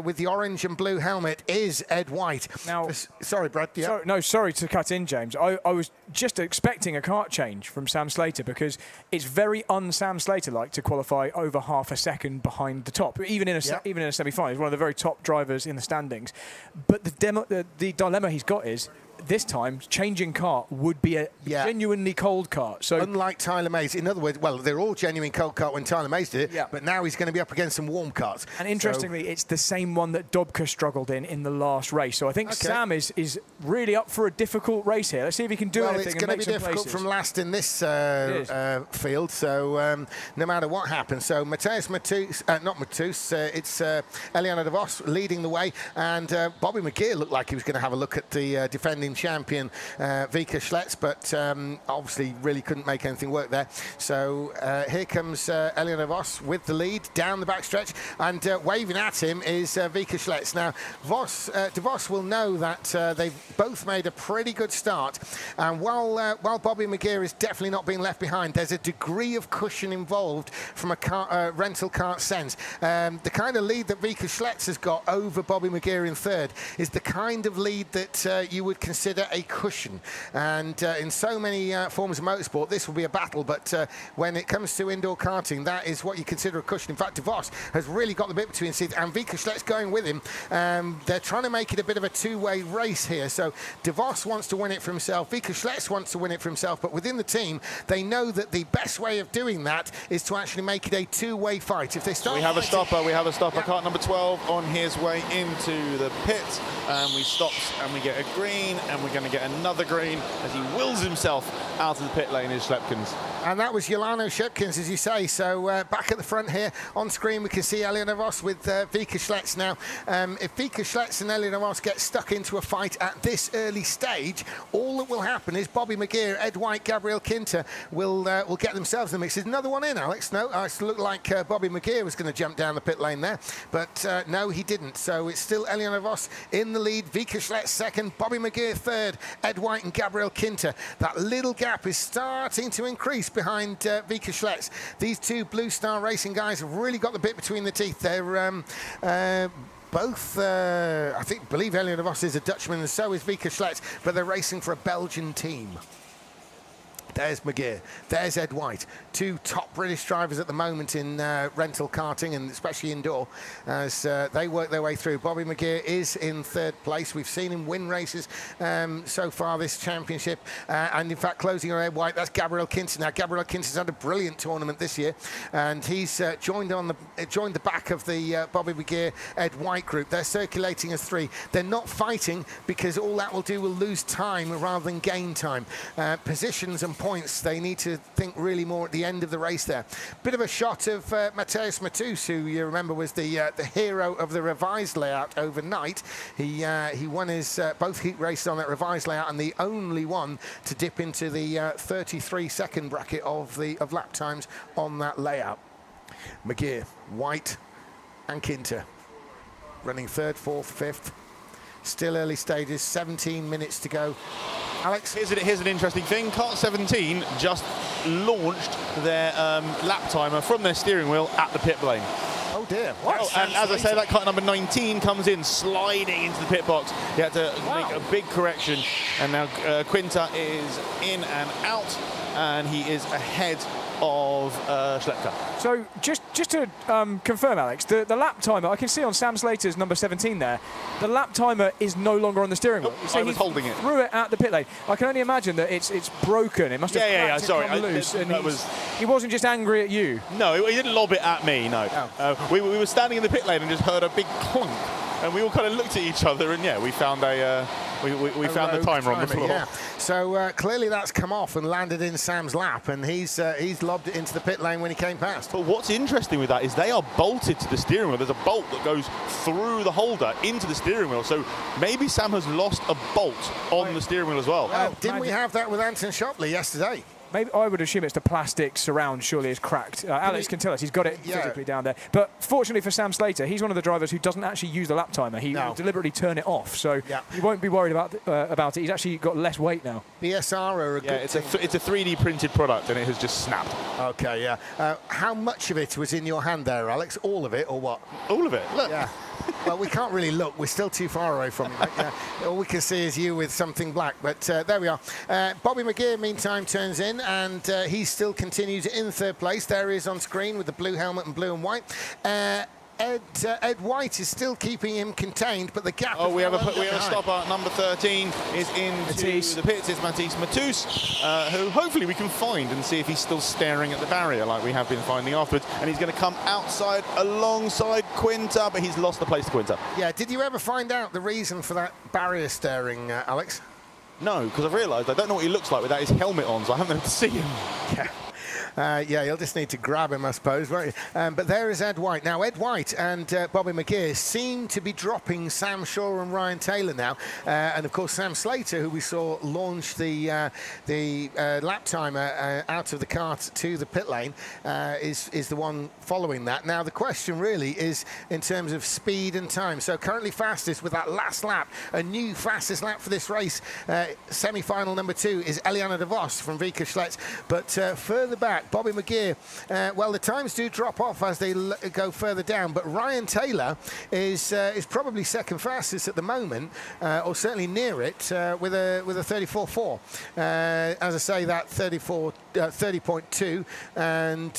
with the orange and blue helmet is Ed White. Now, sorry, Brad. Yeah. Sorry to cut in, James. I was just expecting a kart change from Sam Slater, because it's very un-Sam Slater-like to qualify over half a second behind the top, even in a semi-final. He's one of the very top drivers in the standings. But the dilemma he's got is, this time, changing kart would be a genuinely cold kart. So unlike Tyler Mays, in other words, well, they're all genuine cold kart when Tyler Mays did it, but now he's going to be up against some warm karts. And interestingly, it's the same one that Dobka struggled in the last race. So I think Sam is really up for a difficult race here. Let's see if he can do anything. Well, it's going to be difficult from last in this field, so no matter what happens. So Matthias Matus, not Matus, it's Eliana de Vos leading the way, and Bobby McGeer looked like he was going to have a look at the defending champion Vika Schlitz, but obviously really couldn't make anything work there. So here comes Eliana de Vos with the lead down the backstretch, and waving at him is Vika Schlitz. Now de Vos will know that they've both made a pretty good start, and while Bobby McGeer is definitely not being left behind, there's a degree of cushion involved from a rental kart sense. The kind of lead that Vika Schlitz has got over Bobby McGeer in third is the kind of lead that you would consider a cushion, and in so many forms of motorsport this will be a battle, but when it comes to indoor karting, that is what you consider a cushion. In fact, de Vos has really got the bit between his teeth, and Vika Schlitz going with him. They're trying to make it a bit of a two-way race here, so de Vos wants to win it for himself, Vika Schlitz wants to win it for himself, but within the team they know that the best way of doing that is to actually make it a two-way fight. If they start, we have a stopper. Kart number 12 on his way into the pit, and we stop and we get a green, and we're going to get another green as he wills himself out of the pit lane, is Schlepkins. And that was Jelano Shipkins, as you say. So back at the front here, on screen, we can see Eliana Vos with Vika Schlets now. If Vika Schlets and Eliana Vos get stuck into a fight at this early stage, all that will happen is Bobby McGeer, Ed White, Gabriel Kinter will get themselves in the mix. There's another one in, Alex. No, it looked like Bobby McGeer was going to jump down the pit lane there, but no, he didn't. So it's still Eliana Vos in the lead, Vika Schlets second, Bobby McGeer third, Ed White and Gabriel Kinter. That little gap is starting to increase behind Vika Schlets. These two Blue Star Racing guys have really got the bit between the teeth. They're both, believe Eliana Vos is a Dutchman and so is Vika Schlets, but they're racing for a Belgian team. There's McGeer, there's Ed White, two top British drivers at the moment in rental karting and especially indoor as they work their way through. Bobby McGeer is in third place. We've seen him win races so far this championship, and in fact closing on Ed White, that's Gabriel Kinter. Now Gabriel Kinter's had a brilliant tournament this year, and he's joined the back of the Bobby McGeer Ed White group. They're circulating as three. They're not fighting because all that will do will lose time rather than gain time. Positions and points, they need to think really more at the end of the race there. Bit of a shot of Mateusz Matus, who you remember was the hero of the revised layout overnight. He won his both heat races on that revised layout and the only one to dip into the 33-second bracket of lap times on that layout. McGeer, White and Kinter running third, fourth, fifth. Still early stages, 17 minutes to go. Alex? Here's an interesting thing. Kart 17 just launched their lap timer from their steering wheel at the pit lane. Oh dear. What? And as I say, that kart number 19 comes in sliding into the pit box. He had to make a big correction, and now Quinta is in and out, and he is ahead of Schlepka. So just to confirm, Alex, the lap timer, I can see on Sam Slater's number 17 there, the lap timer is no longer on the steering wheel. I was holding it. Threw it at the pit lane. I can only imagine that it's broken. It must have come loose. He wasn't just angry at you. No, he didn't lob it at me, no. Oh. We were standing in the pit lane and just heard a big clunk, and we all kind of looked at each other, and we found we found the timer on the floor. Yeah. So clearly that's come off and landed in Sam's lap, and he's lobbed it into the pit lane when he came past. But what's interesting with that is they are bolted to the steering wheel. There's a bolt that goes through the holder into the steering wheel. So maybe Sam has lost a bolt on the steering wheel as well. Didn't we have that with Anton Shopley yesterday? Maybe I would assume it's the plastic surround surely is cracked. Alex can tell us. He's got it physically down there. But fortunately for Sam Slater, he's one of the drivers who doesn't actually use the lap timer. He will deliberately turn it off. So he won't be worried about it. He's actually got less weight now. BSR are a good it's a 3D printed product, and it has just snapped. Okay, yeah. How much of it was in your hand there, Alex? All of it or what? All of it. Look. Yeah. Well, we can't really look. We're still too far away from it. All we can see is you with something black. But there we are. Bobby McGeer, meantime, turns in, and he still continues in third place. There he is on screen with the blue helmet and blue and white. Ed White is still keeping him contained, but the gap. Oh, we have a stopper. Number 13 is into the pits. It's Matisse Matus, who hopefully we can find and see if he's still staring at the barrier like we have been finding afterwards. And he's going to come outside alongside Quinta, but he's lost the place to Quinta. Yeah. Did you ever find out the reason for that barrier staring, Alex? No, because I've realised I don't know what he looks like without his helmet on, so I haven't been able to see him. Yeah. You'll just need to grab him, I suppose, won't you? But there is Ed White. Now, Ed White and Bobby McGeer seem to be dropping Sam Shaw and Ryan Taylor now. And, of course, Sam Slater, who we saw launch the lap timer out of the kart to the pit lane, is the one following that. Now, the question really is in terms of speed and time. So, currently fastest with that last lap, a new fastest lap for this race. Semi-final number 2 is Eliana de Vos from Vika Schlets. But further back, Bobby McGeer, well, the times do drop off as they go further down, but Ryan Taylor is probably second fastest at the moment, or certainly near it, with a 34.4. As I say, that 30.2, and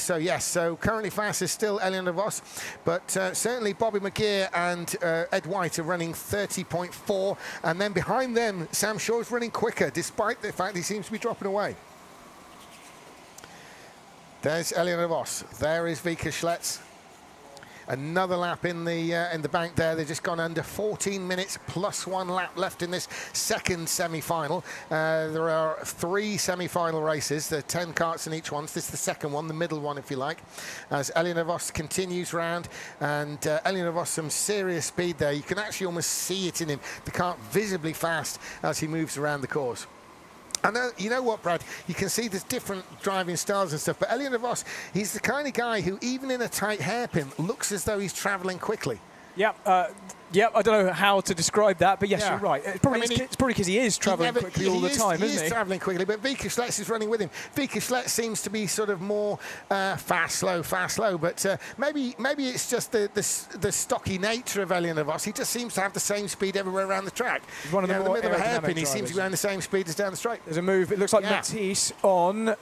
so yes, so currently fastest still Eliana Vos, but certainly Bobby McGeer and Ed White are running 30.4, and then behind them Sam Shaw's running quicker, despite the fact he seems to be dropping away. There's Eliana Vos. There is Vika Schlets. Another lap in the bank there. They've just gone under 14 minutes plus 1 lap left in this second semi-final. There are 3 semi-final races. There are 10 karts in each one. So this is the second one, the middle one, if you like. As Elian Vos continues round, and Elian Vos some serious speed there. You can actually almost see it in him. The kart visibly fast as he moves around the course. And you know what, Brad? You can see there's different driving styles and stuff, but Elian Vos, he's the kind of guy who, even in a tight hairpin, looks as though he's travelling quickly. Yep, I don't know how to describe that, but yes, you're right. It's probably because he is travelling quickly all the time, isn't he? He is travelling quickly, but Vika Schlets is running with him. Vika Schlets seems to be sort of more fast, slow, but maybe it's just the stocky nature of Elian Vos. He just seems to have the same speed everywhere around the track. He's one of the more in the middle of a hairpin, drivers. He seems to be going the same speed as down the straight. There's a move. It looks like Matisse on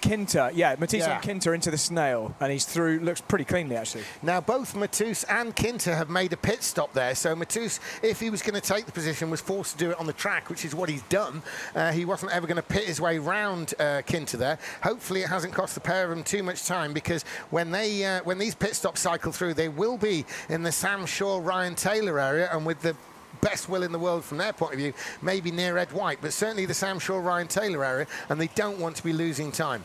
Kinter, Matisse on Kinter into the snail, and he's through. Looks pretty cleanly, actually. Now, both Matisse and Kinter have made a pit stop there. So Matisse, if he was going to take the position, was forced to do it on the track, which is what he's done. He wasn't ever going to pit his way round Kinter there. Hopefully, it hasn't cost the pair of them too much time, because when these pit stops cycle through, they will be in the Sam Shaw, Ryan Taylor area, and with the best will in the world from their point of view, maybe near Ed White, but certainly the Sam Shaw, Ryan Taylor area, and they don't want to be losing time.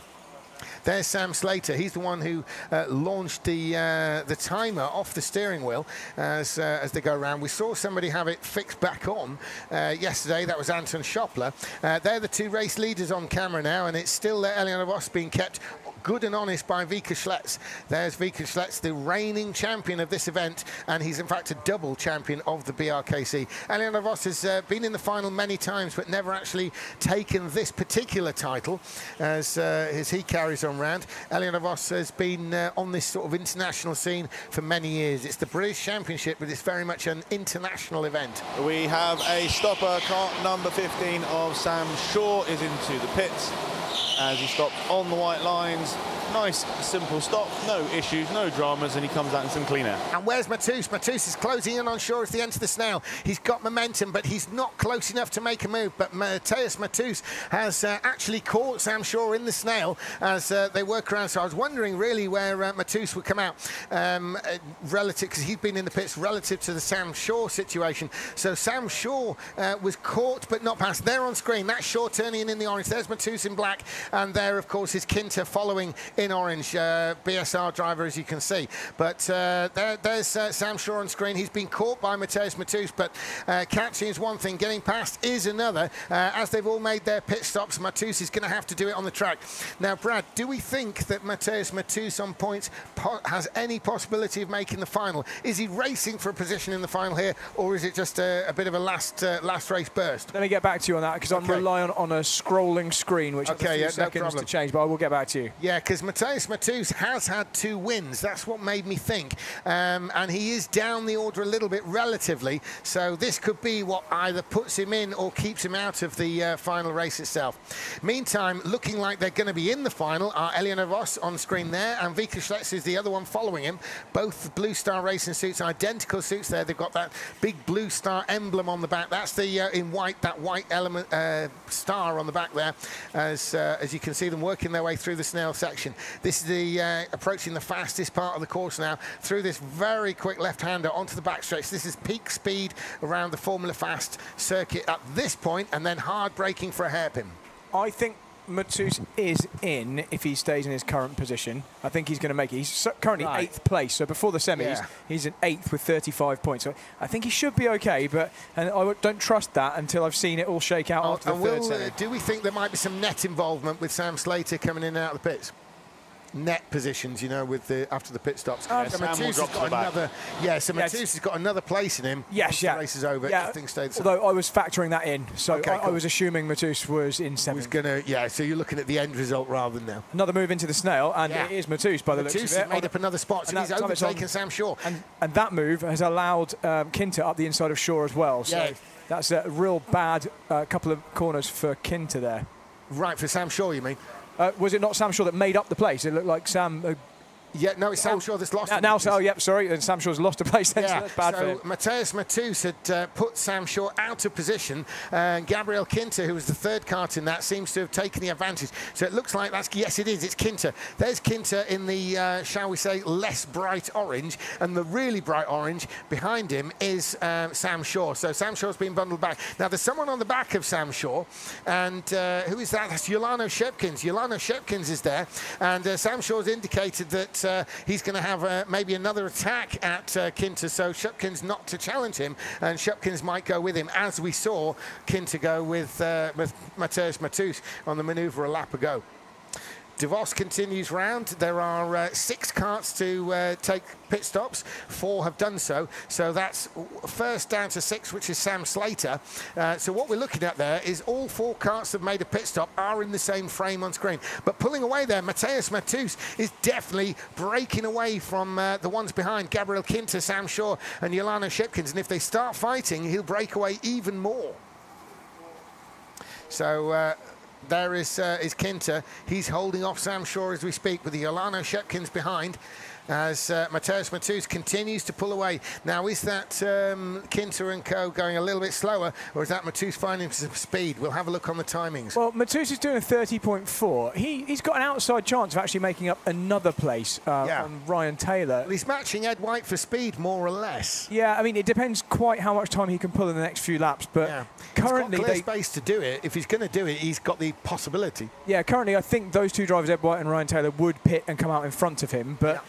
There's Sam Slater. He's the one who launched the timer off the steering wheel as they go around. We saw somebody have it fixed back on yesterday. That was Anton Schoppler. They're the 2 race leaders on camera now, and it's still Elian Vos being kept good and honest by Vika Schlets. There's Vika Schlets, the reigning champion of this event, and he's in fact a double champion of the BRKC. Elian Vos has been in the final many times, but never actually taken this particular title as he carries on round. Elian Vos has been on this sort of international scene for many years. It's the British Championship, but it's very much an international event. We have a stopper. Kart number 15 of Sam Shaw is into the pits as he stops on the white lines. Nice, simple stop, no issues, no dramas, and he comes out in some clean air. And where's Matisse? Matisse is closing in on Shaw as they enter the snail. He's got momentum, but he's not close enough to make a move. But Mateusz Matisse has actually caught Sam Shaw in the snail as they work around. So I was wondering really where Matisse would come out relative, because he'd been in the pits relative to the Sam Shaw situation. So Sam Shaw was caught but not passed. There on screen, that's Shaw turning in the orange. There's Matisse in black, and there, of course, is Kinter following in orange, BSR driver, as you can see. But there's Sam Shaw on screen. He's been caught by Mateusz Matisse, but catching is one thing, getting past is another. As they've all made their pit stops, Matisse is going to have to do it on the track. Now, Brad, do we think that Mateusz Matisse on points has any possibility of making the final? Is he racing for a position in the final here, or is it just a bit of a last race burst? Let me get back to you on that, because I'm relying on a scrolling screen, which has a few seconds to change, but I will get back to you. Yeah, because Mateusz Matisse has had 2 wins. That's what made me think. And he is down the order a little bit relatively. So this could be what either puts him in or keeps him out of the final race itself. Meantime, looking like they're going to be in the final are Elian Vos on screen there, and Vika Schlets is the other one following him. Both Blue Star Racing suits, identical suits there. They've got that big Blue Star emblem on the back. That's the in white, that white element star on the back there, as you can see them working their way through the snail section. This is the approaching the fastest part of the course now, through this very quick left-hander onto the backstretch. This is peak speed around the Formula Fast circuit at this point, and then hard braking for a hairpin. I think Mateusz is in if he stays in his current position. I think he's going to make it. He's currently 8th place, so before the semis, he's in 8th with 35 points. So I think he should be okay, but I don't trust that until I've seen it all shake out after the third semi. Do we think there might be some net involvement with Sam Slater coming in and out of the pits? Net positions, you know, with after the pit stops. So Mateusz has got another. So Mateusz has got another place in him. Once the race is over. If things stay the same. Although I was factoring that in, so I was assuming Mateusz was in 7th. So you're looking at the end result rather than now. Another move into the snail, and it is Mateusz by the looks of it. Mateusz has made up another spot, so he's overtaken Sam Shaw. And that move has allowed Kinter up the inside of Shaw as well. So that's a real bad couple of corners for Kinter there. Right, for Sam Shaw, you mean? Was it not Sam Shaw that made up the place? It looked like Sam Yeah, no, it's Sam Shaw that's lost. Sorry, and Sam Shaw's lost a place then, so that's bad for him. Mateus Matus had put Sam Shaw out of position, and Gabriel Kinter, who was the third kart in that, seems to have taken the advantage. So it looks like yes, it is, it's Kinter. There's Kinter in the, shall we say, less bright orange, and the really bright orange behind him is Sam Shaw. So Sam Shaw's been bundled back. Now, there's someone on the back of Sam Shaw, and who is that? That's Yolano Shepkins. Yolano Shepkins is there, and Sam Shaw's indicated that he's going to have maybe another attack at Kinter, so Shepkins not to challenge him, and Shepkins might go with him, as we saw Kinter go with Mateus Matus on the manoeuvre a lap ago. De Vos continues round. There are 6 karts to take pit stops. 4 have done so. So that's first down to 6, which is Sam Slater. So what we're looking at there is all 4 karts that have made a pit stop are in the same frame on screen. But pulling away there, Mateus Matus is definitely breaking away from the ones behind, Gabriel Kinter, Sam Shaw and Yolano Shepkins. And if they start fighting, he'll break away even more. So there is Kinter. He's holding off Sam Shaw as we speak, with the Yolano Shepkins behind, as Mateus Matus continues to pull away. Now, is that Kinter and co going a little bit slower, or is that Matus finding some speed? We'll have a look on the timings. Well, Matus is doing a 30.4. He's got an outside chance of actually making up another place on Ryan Taylor. Well, he's matching Ed White for speed, more or less. Yeah, I mean, it depends quite how much time he can pull in the next few laps, but currently he's got clear space to do it. If he's going to do it, he's got the possibility. Yeah, currently I think those 2 drivers, Ed White and Ryan Taylor, would pit and come out in front of him, but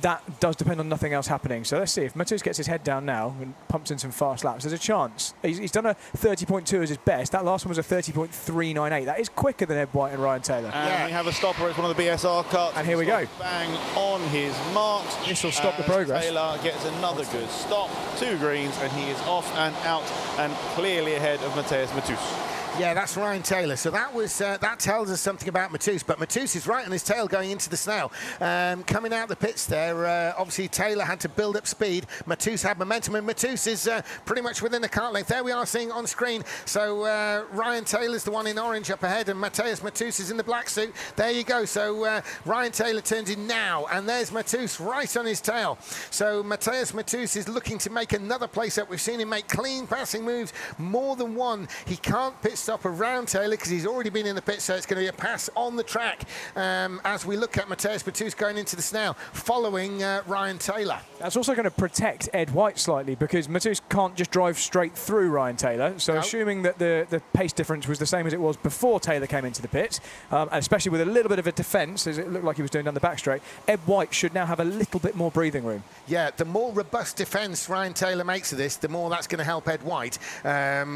that does depend on nothing else happening. So let's see if Matus gets his head down now and pumps in some fast laps. There's a chance. He's done a 30.2 as his best. That last one was a 30.398. That is quicker than Ed White and Ryan Taylor. And we have a stopper. It's one of the BSR karts. And here we go. Bang on his mark. This will stop the progress. Taylor gets another good stop. 2 greens, and he is off and out and clearly ahead of Mateus Matus. Yeah, that's Ryan Taylor. So that was that tells us something about Matus. But Matus is right on his tail going into the snail. Coming out the pits there, obviously Taylor had to build up speed. Matus had momentum, and Matus is pretty much within the kart length. There we are seeing on screen. So Ryan Taylor's the one in orange up ahead, and Mateus Matus is in the black suit. There you go. So Ryan Taylor turns in now, and there's Matus right on his tail. So Mateus Matus is looking to make another place up. We've seen him make clean passing moves, more than one. He can't pit stop around Taylor because he's already been in the pit, so it's going to be a pass on the track as we look at Mateus Matus going into the snail, following Ryan Taylor. That's also going to protect Ed White slightly, because Matus can't just drive straight through Ryan Taylor. So assuming that the pace difference was the same as it was before Taylor came into the pit, and especially with a little bit of a defence, as it looked like he was doing down the back straight, Ed White should now have a little bit more breathing room. Yeah, the more robust defence Ryan Taylor makes of this, the more that's going to help Ed White,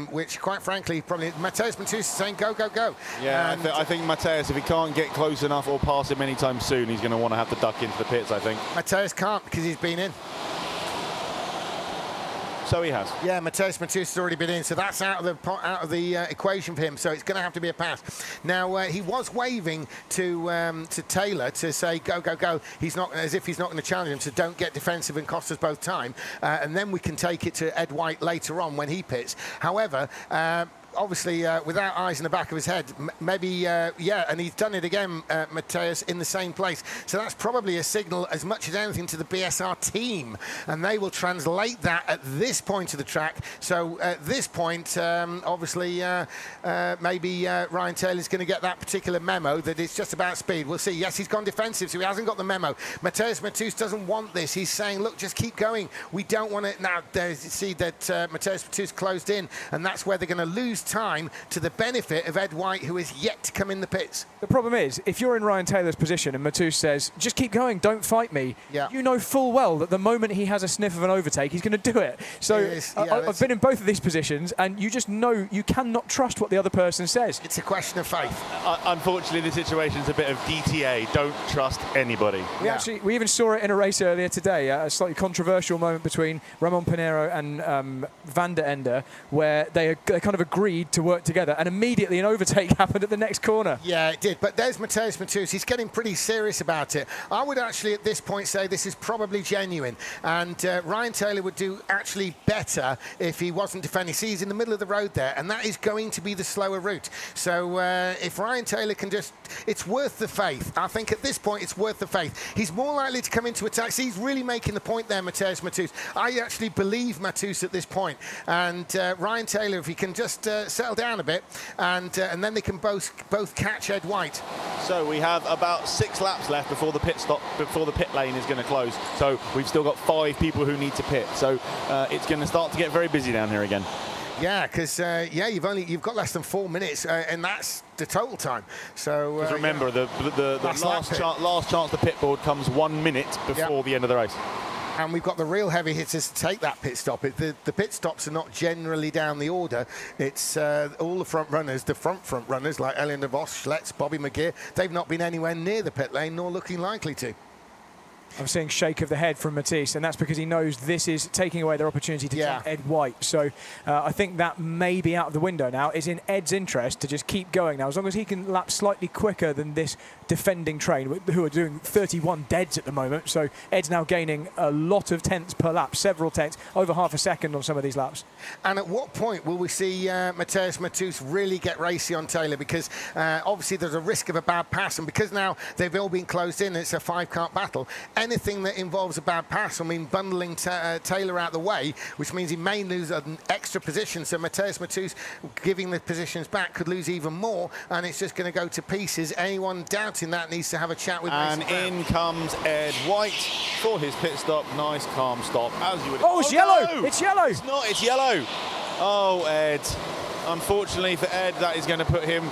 which, quite frankly, probably Mateus Matus is saying go, go, go. Yeah, I think Mateus, if he can't get close enough or pass him anytime soon, he's going to want to have to duck into the pits, I think. Mateus can't, because he's been in. So he has. Yeah, Mateus Matus has already been in, so that's out of the equation for him. So it's going to have to be a pass. Now he was waving to Taylor to say go, go, go. He's not, as if he's not going to challenge him. So don't get defensive and cost us both time. And then we can take it to Ed White later on when he pits. However, obviously, without eyes in the back of his head, maybe, and he's done it again, Mateus, in the same place. So that's probably a signal as much as anything to the BSR team, and they will translate that at this point of the track. So at this point, obviously, maybe Ryan Taylor's going to get that particular memo that it's just about speed. We'll see. Yes, he's gone defensive, so he hasn't got the memo. Mateus Matus doesn't want this. He's saying, look, just keep going. We don't want it. Now, you see that Mateus Matus closed in, and that's where they're going to lose time to the benefit of Ed White, who is yet to come in the pits. The problem is, if you're in Ryan Taylor's position and Matus says, just keep going, don't fight me, you know full well that the moment he has a sniff of an overtake, he's going to do it. So I've been in both of these positions, and you just know you cannot trust what the other person says. It's a question of faith. Unfortunately, the situation's a bit of DTA. Don't trust anybody. We even saw it in a race earlier today, a slightly controversial moment between Ramon Pinheiro and Van der Ende, where they kind of agreed agreed to work together, and immediately an overtake happened at the next corner. Yeah, it did. But there's Mateusz Mateusz. He's getting pretty serious about it. I would actually at this point say this is probably genuine. And Ryan Taylor would do actually better if he wasn't defending. See, he's in the middle of the road there, and that is going to be the slower route. So if Ryan Taylor can just, it's worth the faith. I think at this point it's worth the faith. He's more likely to come into attack. See, he's really making the point there, Mateusz Mateusz. I actually believe Mateusz at this point. And Ryan Taylor, if he can just settle down a bit, and then they can both catch Ed White. So we have about 6 laps left before the pit stop, before the pit lane is going to close. So we've still got 5 people who need to pit. So it's going to start to get very busy down here again. Yeah, because you've got less than 4 minutes, and that's the total time. So remember, the last chance the pit board comes 1 minute before the end of the race. And we've got the real heavy hitters to take that pit stop. The pit stops are not generally down the order. It's all the front runners, the front runners like Ellen de Vos, Schlitz, Bobby McGeer. They've not been anywhere near the pit lane, nor looking likely to. I'm seeing shake of the head from Matisse, and that's because he knows this is taking away their opportunity to jump Ed White. So I think that may be out of the window now. It's in Ed's interest to just keep going now. As long as he can lap slightly quicker than this defending train, who are doing 31 deads at the moment. So Ed's now gaining a lot of tenths per lap, several tenths, over half a second on some of these laps. And at what point will we see Mateusz Mateusz really get racy on Taylor? Because obviously there's a risk of a bad pass, and because now they've all been closed in, it's a 5-kart battle. Anything that involves a bad pass will mean bundling Taylor out the way, which means he may lose an extra position. So Mateusz Mateusz giving the positions back could lose even more, and it's just going to go to pieces. Anyone doubting that needs to have a chat with And in comes Ed White for his pit stop. Nice, calm stop, as you would. Oh, it's yellow! No! It's yellow! It's not, it's yellow. Oh, Ed. Unfortunately for Ed, that is going to put him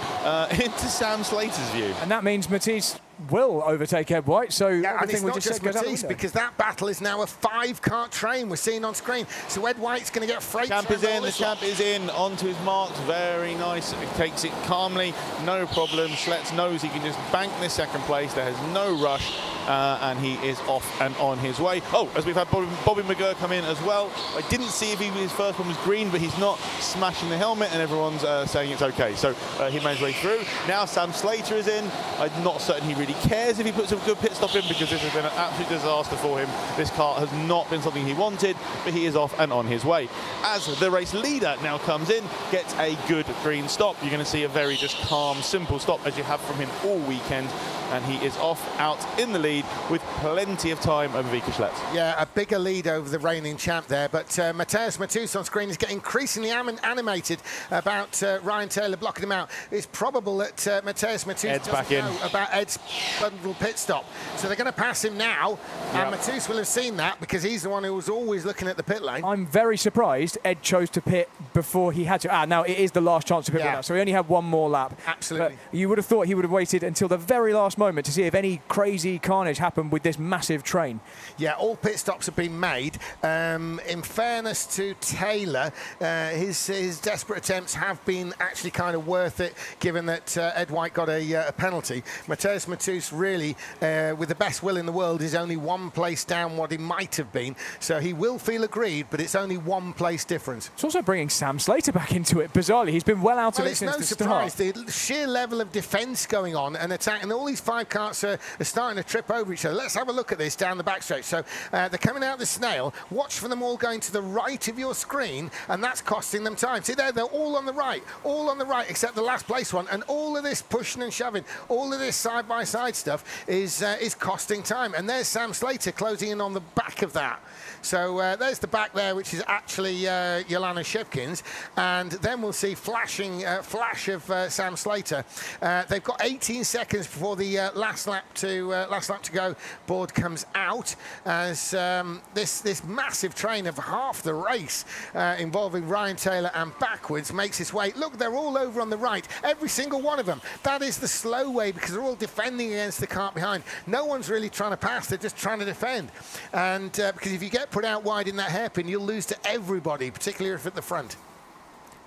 into Sam Slater's view. And that means Matisse will overtake Ed White. So and it's not just Matisse, because that battle is now a 5-kart train we're seeing on screen. So Ed White's going to get freight. Champ is in, the champ is in, onto his marks, very nice. He takes it calmly, no problem. Schlitz knows he can just bank this second place. There is no rush, and he is off and on his way. Oh, as we've had Bobby McGeer come in as well. I didn't see if his first one was green, but he's not smashing the helmet, and everyone's saying it's okay. So he made his way through. Now Sam Slater is in. I'm not certain he really cares if he puts a good pit stop in, because this has been an absolute disaster for him. This kart has not been something he wanted, but he is off and on his way. As the race leader now comes in, gets a good green stop. You're going to see a very just calm, simple stop, as you have from him all weekend, and he is off out in the lead with plenty of time over Vika Schlitz. Yeah, a bigger lead over the reigning champ there, but Mateusz Mateusz on screen is getting increasingly animated about Ryan Taylor blocking him out. It's probable that Mateusz Mateusz doesn't know about Ed's bundle pit stop. So they're going to pass him now, and Mateusz will have seen that, because he's the one who was always looking at the pit lane. I'm very surprised Ed chose to pit before he had to. Now it is the last chance to pit now, so he only had one more lap. Absolutely. But you would have thought he would have waited until the very last moment to see if any crazy carnage happened with this massive train. Yeah, all pit stops have been made. In fairness to Taylor, his desperate attempts have been actually kind of worth it, given that Ed White got a penalty. Mateusz Mateusz really, with the best will in the world, is only one place down what he might have been. So he will feel aggrieved, but it's only one place difference. It's also bringing Sam Slater back into it, bizarrely. He's been well out of it since the start. It's no surprise. The sheer level of defence going on and attack, and all these 5 karts are starting to trip over each other. Let's have a look at this down the backstretch. So they're coming out the snail. Watch for them all going to the right of your screen, and that's costing them time. See there, they're all on the right, except the last place one, and all of this pushing and shoving, all of this side-by-side stuff is costing time. And there's Sam Slater closing in on the back of that. So there's the back there, which is actually Jolana Shipkins, and then we'll see flash of Sam Slater. They've got 18 seconds before the last lap to go board comes out, as this massive train of half the race involving Ryan Taylor and backwards makes its way. Look, they're all over on the right, every single one of them. That is the slow way, because they're all defending against the cart behind. No one's really trying to pass, they're just trying to defend. And because if you get put out wide in that hairpin, you'll lose to everybody, particularly if at the front.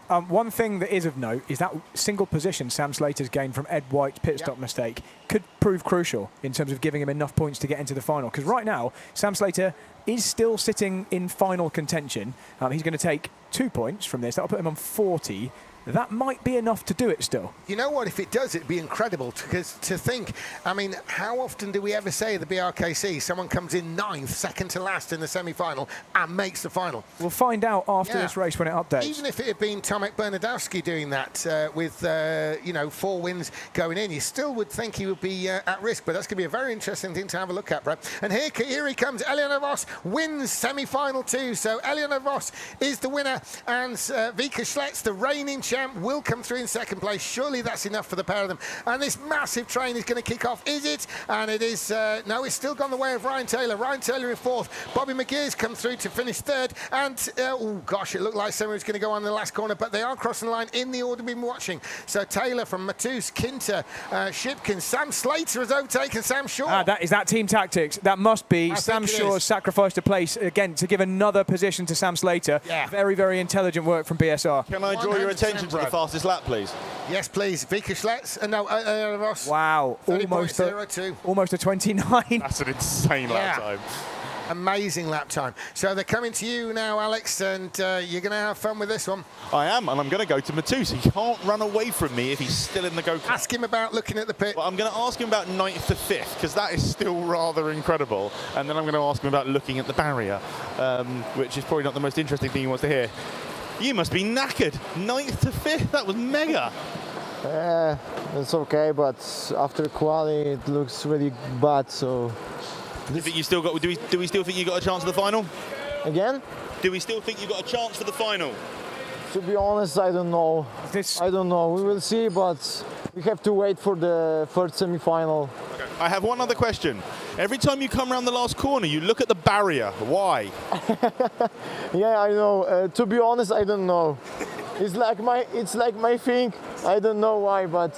One thing that is of note is that single position Sam Slater's gained from Ed White's pit stop mistake could prove crucial in terms of giving him enough points to get into the final. Because right now, Sam Slater is still sitting in final contention. He's going to take 2 points from this. That'll put him on 40. that might be enough to do it still. You know what? If it does, it'd be incredible. Because to think, I mean, how often do we ever say at the BRKC someone comes in 9th, second to last in the semi-final, and makes the final? We'll find out after this race when it updates. Even if it had been Tomek Bernadowski doing that with, 4 wins going in, you still would think he would be at risk. But that's going to be a very interesting thing to have a look at, Brett. And here he comes. Eliana Vos wins semi-final 2. So Eliana Vos is the winner, and Vika Schlitz, the reigning champ, will come through in second place. Surely that's enough for the pair of them. And this massive train is going to kick off. Is it? And it is. No, it's still gone the way of Ryan Taylor. Ryan Taylor in 4th. Bobby McGear's come through to finish 3rd. And, oh gosh, it looked like someone was going to go on the last corner, but they are crossing the line in the order we've been watching. So Taylor from Matus, Kinter, Shipkin, Sam Slater has overtaken Sam Shaw. Is that team tactics? That must be. Sam Shaw's sacrificed a place again to give another position to Sam Slater. Yeah. Very, very intelligent work from BSR. Can I draw your attention to the fastest lap, please? Yes, please. Vika Schlitz. Ross. Wow. Almost a 29. That's an insane lap time. Amazing lap time. So they're coming to you now, Alex, and you're going to have fun with this one. I am, and I'm going to go to Matus. He can't run away from me if he's still in the go-kart. Ask him about looking at the pit. Well, I'm going to ask him about 9th to 5th, because that is still rather incredible. And then I'm going to ask him about looking at the barrier, which is probably not the most interesting thing he wants to hear. You must be knackered. 9th to 5th, that was mega. It's okay, but after quali it looks really bad, so... Do you think you still got? Do we still think you got a chance for the final? Again? Do we still think you got a chance for the final? To be honest, I don't know. I don't know. We will see, but we have to wait for the third semi-final. Okay. I have one other question. Every time you come around the last corner, you look at the barrier. Why? Yeah, I know. To be honest, I don't know. It's like my thing. I don't know why, but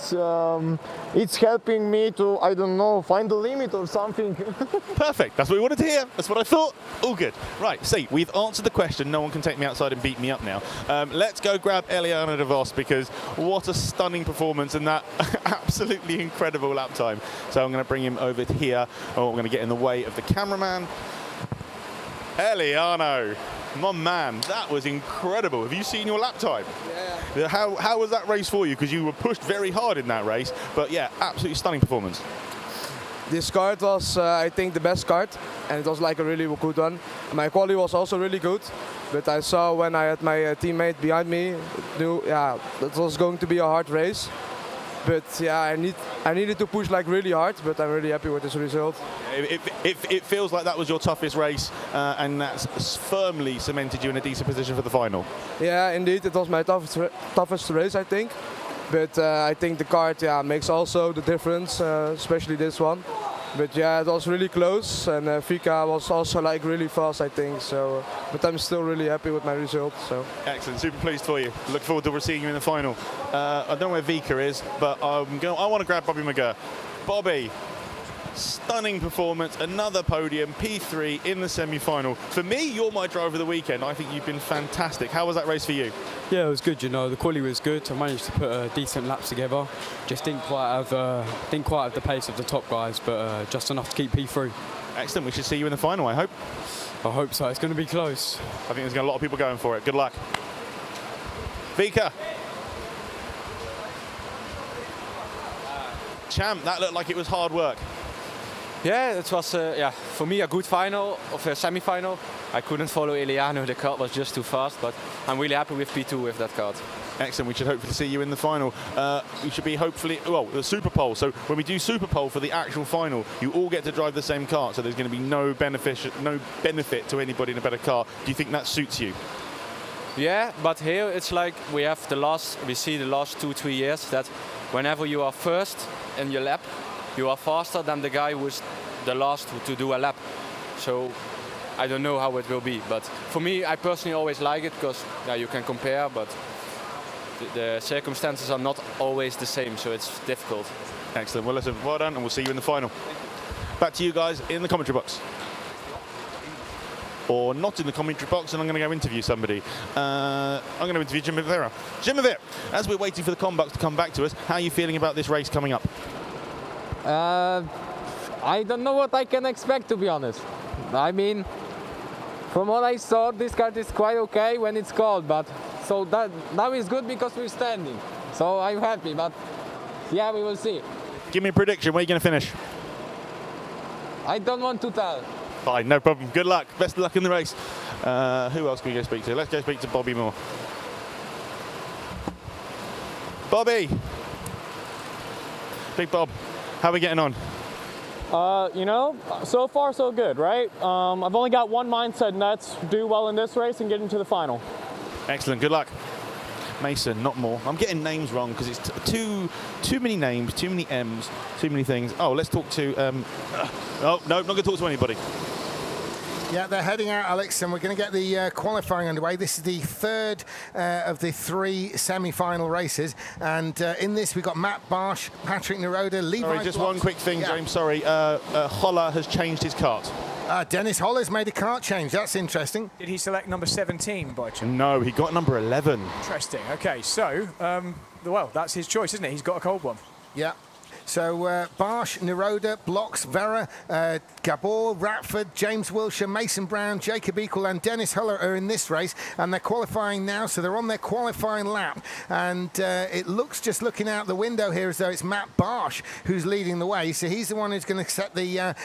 it's helping me to, I don't know, find the limit or something. Perfect. That's what we wanted to hear. That's what I thought. All good. Right, see, we've answered the question. No one can take me outside and beat me up now. Let's go grab Eliana de Vos, because what a stunning performance and that absolutely incredible lap time. So I'm going to bring him over here. Oh, I'm going to get in the way of the cameraman. Eliano. My man, that was incredible. Have you seen your lap time? Yeah. How was that race for you? Because you were pushed very hard in that race. But yeah, absolutely stunning performance. This kart was, I think, the best kart, and it was like a really good one. My quali was also really good, but I saw when I had my teammate behind me, it was going to be a hard race. But yeah, I needed to push like really hard, but I'm really happy with this result. It feels like that was your toughest race, and that's firmly cemented you in a decent position for the final. Yeah, indeed, it was my toughest race, I think. But I think the kart makes also the difference, especially this one. But yeah, it was really close, and Vika was also like really fast, I think. So, but I'm still really happy with my result. So excellent, super pleased for you. Look forward to seeing you in the final. I don't know where Vika is, but I want to grab Bobby McGear. Bobby, stunning performance, another podium, P3 in the semi-final. For me, you're my driver of the weekend. I think you've been fantastic. How was that race for you? Yeah, it was good. You know, the quali was good. I managed to put decent laps together. Just didn't quite have the pace of the top guys, but just enough to keep P3. Excellent. We should see you in the final, I hope. I hope so. It's going to be close. I think there's going to be a lot of people going for it. Good luck. Vika. Champ, that looked like it was hard work. Yeah, it was for me a good final of a semi-final. I couldn't follow Eliano, the kart was just too fast, but I'm really happy with P2 with that kart. Excellent, we should hopefully see you in the final. We should be the Super Pole. So when we do Super Pole for the actual final, you all get to drive the same kart, so there's going to be no benefit to anybody in a better car. Do you think that suits you? Yeah, but here it's like we see the last 2-3 years that whenever you are first in your lap, you are faster than the guy who's the last to do a lap. So I don't know how it will be, but for me, I personally always like it because you can compare, but the circumstances are not always the same, so it's difficult. Excellent. Well, listen, well done, and we'll see you in the final. Back to you guys in the commentary box. Or not in the commentary box, and I'm going to go interview somebody. I'm going to interview Jim Rivera. Jim Rivera, as we're waiting for the Combucks to come back to us, how are you feeling about this race coming up? I don't know what I can expect, to be honest. I mean, from what I saw, this kart is quite okay when it's cold, but So that is good because we're standing. So I'm happy, but yeah, we will see. Give me a prediction. Where are you going to finish? I don't want to tell. Fine, no problem. Good luck. Best of luck in the race. Who else can we go speak to? Let's go speak to Bobby Moore. Bobby. Big Bob, how are we getting on? You know, so far so good, right? I've only got one mindset, and that's do well in this race and get into the final. Excellent, good luck. Mason, not more. I'm getting names wrong because it's too many names, too many M's, too many things. Oh, let's talk to, oh, no, not going to talk to anybody. Yeah, they're heading out, Alex, and we're going to get the qualifying underway. This is the third of the 3 semi-final races, and in this we've got Matt Barsh, Patrick Neroda, Levi. Sorry, just Blocks. one quick thing, Yeah. James. Sorry, Holler has changed his kart. Dennis Holler's made a kart change. That's interesting. Did he select number 17 by chance? No, he got number 11. Interesting. Okay, so well, that's his choice, isn't it? He's got a cold one. Yeah. So Barsh, Neroda, Blocks, Vera, Gabor, Ratford, James Wilshire, Mason Brown, Jacob Equal and Dennis Huller are in this race, and they're qualifying now, so they're on their qualifying lap, and it looks, just looking out the window here, as though it's Matt Barsh who's leading the way, so he's the one who's going to set the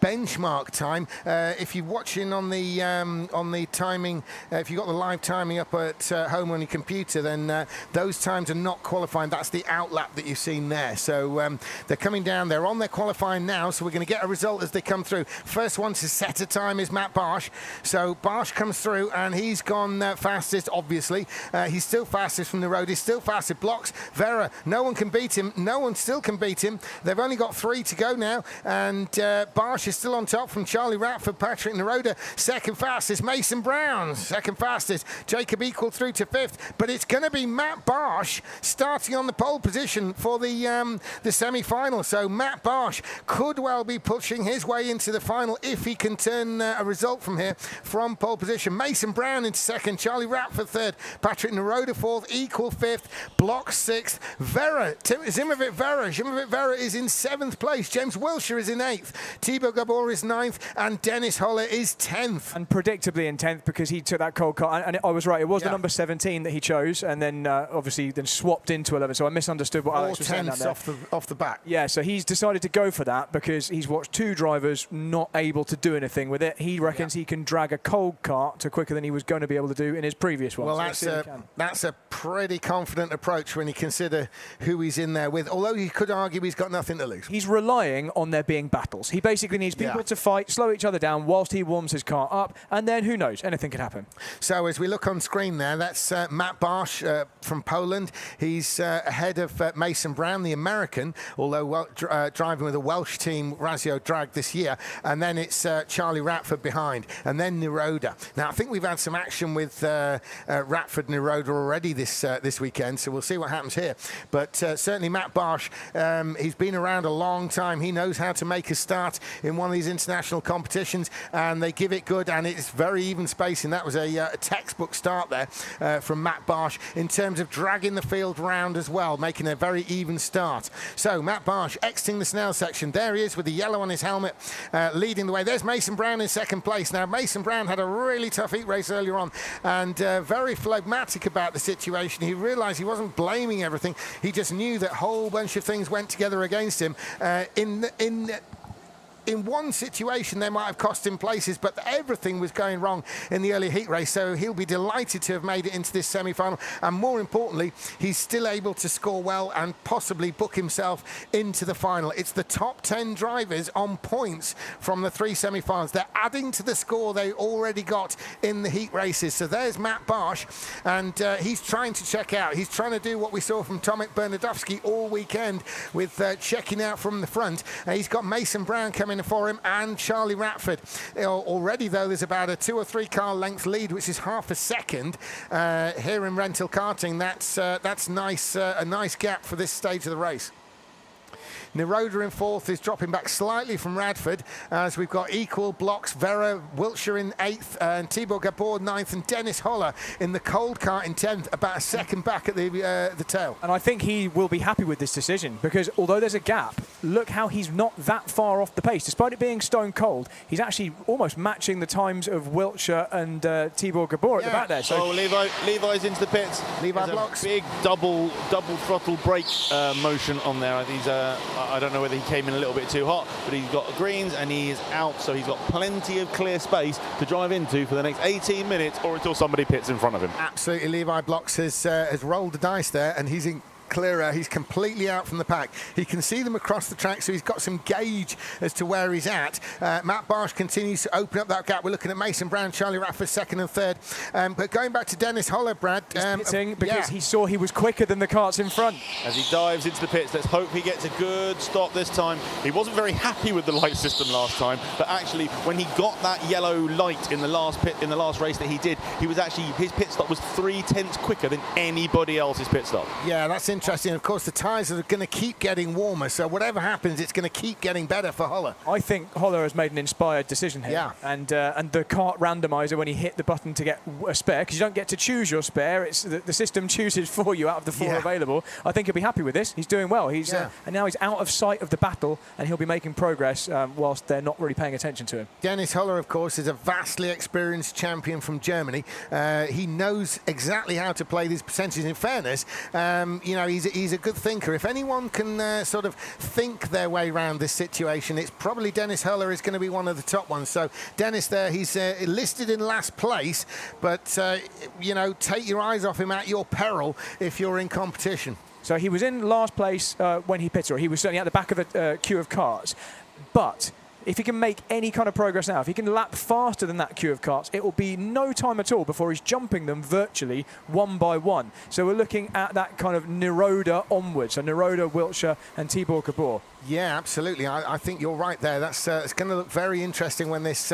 benchmark time. If you're watching on the timing, if you've got the live timing up at home on your computer, then those times are not qualifying. That's the outlap that you've seen there. So they're coming down. They're on their qualifying now, so we're going to get a result as they come through. First one to set a time is Matt Barsh. So Barsh comes through, and he's gone fastest, obviously. He's still fastest from the road. He's still fastest. Blocks, Vera, no one can beat him. No one still can beat him. They've only got 3 to go now, and Barsh is still on top from Charlie Ratford, Patrick Neroda. Second fastest, Mason Brown. Second fastest, Jacob Equal through to 5th. But it's going to be Matt Barsh starting on the pole position for the semi-final. So Matt Barsh could well be pushing his way into the final if he can turn a result from here from pole position. Mason Brown into 2nd, Charlie Ratford 3rd, Patrick Neroda 4th, Equal 5th, Block 6th, Vera, Zimovic Vera is in 7th place, James Wilshire is in 8th, Thibaut Gabor is 9th, and Dennis Holler is 10th. And predictably in 10th because he took that cold car, and I was right, it was the number 17 that he chose, and then obviously then swapped into 11, so I misunderstood what Alex was saying there. Off the back. Yeah, so he's decided to go for that because he's watched 2 drivers not able to do anything with it. He reckons he can drag a cold kart to quicker than he was going to be able to do in his previous one. Well, so that's a pretty confident approach when you consider who he's in there with, although you could argue he's got nothing to lose. He's relying on there being battles. He basically needs people to fight, slow each other down whilst he warms his car up, and then who knows, anything could happen. So as we look on screen there, that's Matt Barsh from Poland. He's ahead of Mason Brown, the American, although driving with a Welsh team, Razio Drag, this year. And then it's Charlie Ratford behind, and then Neroda. Now, I think we've had some action with Ratford Neroda already this weekend, so we'll see what happens here. But certainly Matt Barsh, he's been around a long time. He knows how to make a start in one of these international competitions, and they give it good, and it's very even spacing. That was a textbook start there from Matt Barsh in terms of dragging the field round as well, making a very even start. So Matt Barsh exiting the Snell section. There he is with the yellow on his helmet, leading the way. There's Mason Brown in 2nd place. Now, Mason Brown had a really tough heat race earlier on, and very phlegmatic about the situation. He realised he wasn't blaming everything. He just knew that a whole bunch of things went together against him. In one situation, they might have cost him places, but everything was going wrong in the early heat race, so he'll be delighted to have made it into this semi-final, and more importantly, he's still able to score well and possibly book himself into the final. It's the top 10 drivers on points from the 3 semi-finals. They're adding to the score they already got in the heat races. So there's Matt Barsh, and he's trying to check out. He's trying to do what we saw from Tomek Bernadowski all weekend with checking out from the front. He's got Mason Brown coming for him and Charlie Ratford. Already, though, there's about a 2 or 3 car length lead, which is half a second here in rental karting. That's nice, a nice gap for this stage of the race. Neroda in 4th is dropping back slightly from Radford, as we've got Equal, Blocks, Vera, Wilshire in 8th, and Thibaut Gabor 9th, and Dennis Holler in the cold kart in 10th, about a second back at the tail. And I think he will be happy with this decision, because although there's a gap, look how he's not that far off the pace. Despite it being stone cold, he's actually almost matching the times of Wiltshire and Tibor Gabor at the back there. So Levi's into the pits. Levi blocks. A big double throttle brake motion on there. I don't know whether he came in a little bit too hot, but he's got greens and he is out, so he's got plenty of clear space to drive into for the next 18 minutes or until somebody pits in front of him. Absolutely, Levi Blocks has rolled the dice there, and he's in clearer. He's completely out from the pack. He can see them across the track, so he's got some gauge as to where he's at. Matt Barsh continues to open up that gap. We're looking at Mason Brown, Charlie Rafford second and third. But going back to Dennis Holler, Brad. He's pitting because he saw he was quicker than the karts in front. As he dives into the pits, let's hope he gets a good stop this time. He wasn't very happy with the light system last time, but actually when he got that yellow light in the last race that he did, his pit stop was 3/10 quicker than anybody else's pit stop. Yeah, that's interesting. Of course, the tyres are going to keep getting warmer, so whatever happens, it's going to keep getting better for Holler. I think Holler has made an inspired decision here. Yeah. And the kart randomizer, when he hit the button to get a spare, because you don't get to choose your spare, it's the system chooses for you out of the 4 available. I think he'll be happy with this. He's doing well. And now he's out of sight of the battle, and he'll be making progress whilst they're not really paying attention to him. Dennis Holler, of course, is a vastly experienced champion from Germany. He knows exactly how to play these percentages. In fairness, he's a good thinker. If anyone can sort of think their way around this situation, it's probably Dennis Holler is going to be one of the top ones. So Dennis there, he's listed in last place, but take your eyes off him at your peril if you're in competition. So he was in last place when he pitted, or he was certainly at the back of a queue of karts, but if he can make any kind of progress now, if he can lap faster than that queue of karts, it will be no time at all before he's jumping them virtually one by one. So we're looking at that kind of Niroda onwards. So Niroda, Wiltshire and Tibor Gabor. Yeah, absolutely. I think you're right there. That's it's going to look very interesting when this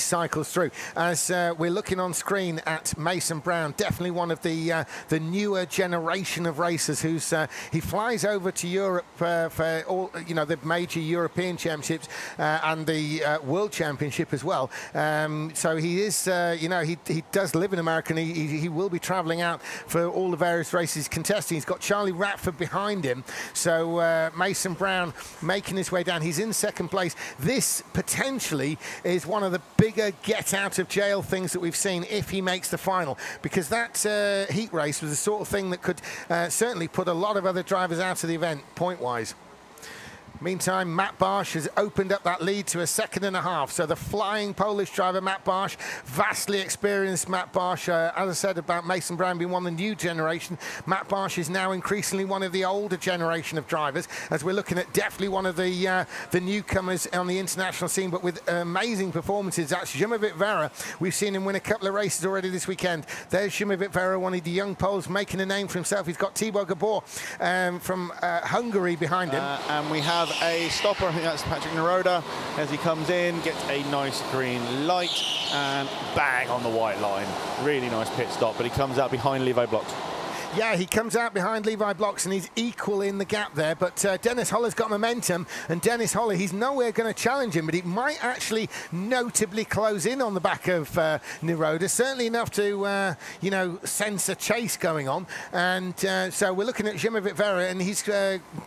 cycles through. As we're looking on screen at Mason Brown, definitely one of the newer generation of racers who's he flies over to Europe for all the major European championships and the World Championship as well. So he is he does live in America, and he will be travelling out for all the various races contesting. He's got Charlie Ratford behind him. So Mason Brown making his way down. He's in second place. This potentially is one of the bigger get out of jail things that we've seen if he makes the final, because that heat race was the sort of thing that could certainly put a lot of other drivers out of the event point wise. Meantime, Matt Barsh has opened up that lead to a 2.5 seconds. So the flying Polish driver, Matt Barsh, vastly experienced Matt Barsh. As I said about Mason Brown being one of the new generation, Matt Barsh is now increasingly one of the older generation of drivers, as we're looking at definitely one of the newcomers on the international scene, but with amazing performances. That's Zimmervit Vera. We've seen him win a couple of races already this weekend. There's Zimmervit Vera, one of the young Poles making a name for himself. He's got Tibor Gabor from Hungary behind him. And we have a stopper. I think that's Patrick Niroda as he comes in, gets a nice green light and bang on the white line. Really nice pit stop, but he comes out behind Levi Blocks. Yeah, he comes out behind Levi Blocks and he's equal in the gap there, but Dennis Holler's got momentum, and Dennis Holler, he's nowhere going to challenge him, but he might actually notably close in on the back of Niroda, certainly enough to sense a chase going on. And so we're looking at Zimmervit Vera, and he's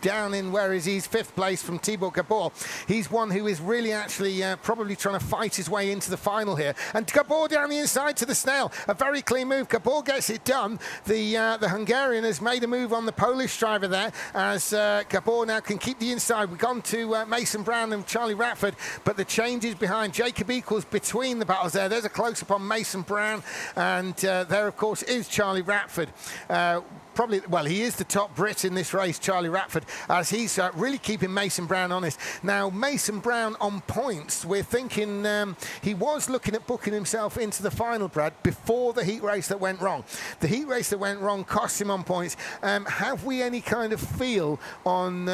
down in, where is he? He's 5th place from Tibor Gabor. He's one who is really actually probably trying to fight his way into the final here. And Gabor down the inside to the snail, a very clean move. Gabor gets it done. The Hungarian has made a move on the Polish driver there, as Gabor now can keep the inside. We've gone to Mason Brown and Charlie Ratford, but the changes behind. Jacob Equals between the battles there. There's a close-up on Mason Brown, and there, of course, is Charlie Ratford. He is the top Brit in this race, Charlie Ratford, as he's really keeping Mason Brown honest. Now, Mason Brown on points, we're thinking he was looking at booking himself into the final, Brad, before the heat race that went wrong. The heat race that went wrong cost him on points. Have we any kind of feel on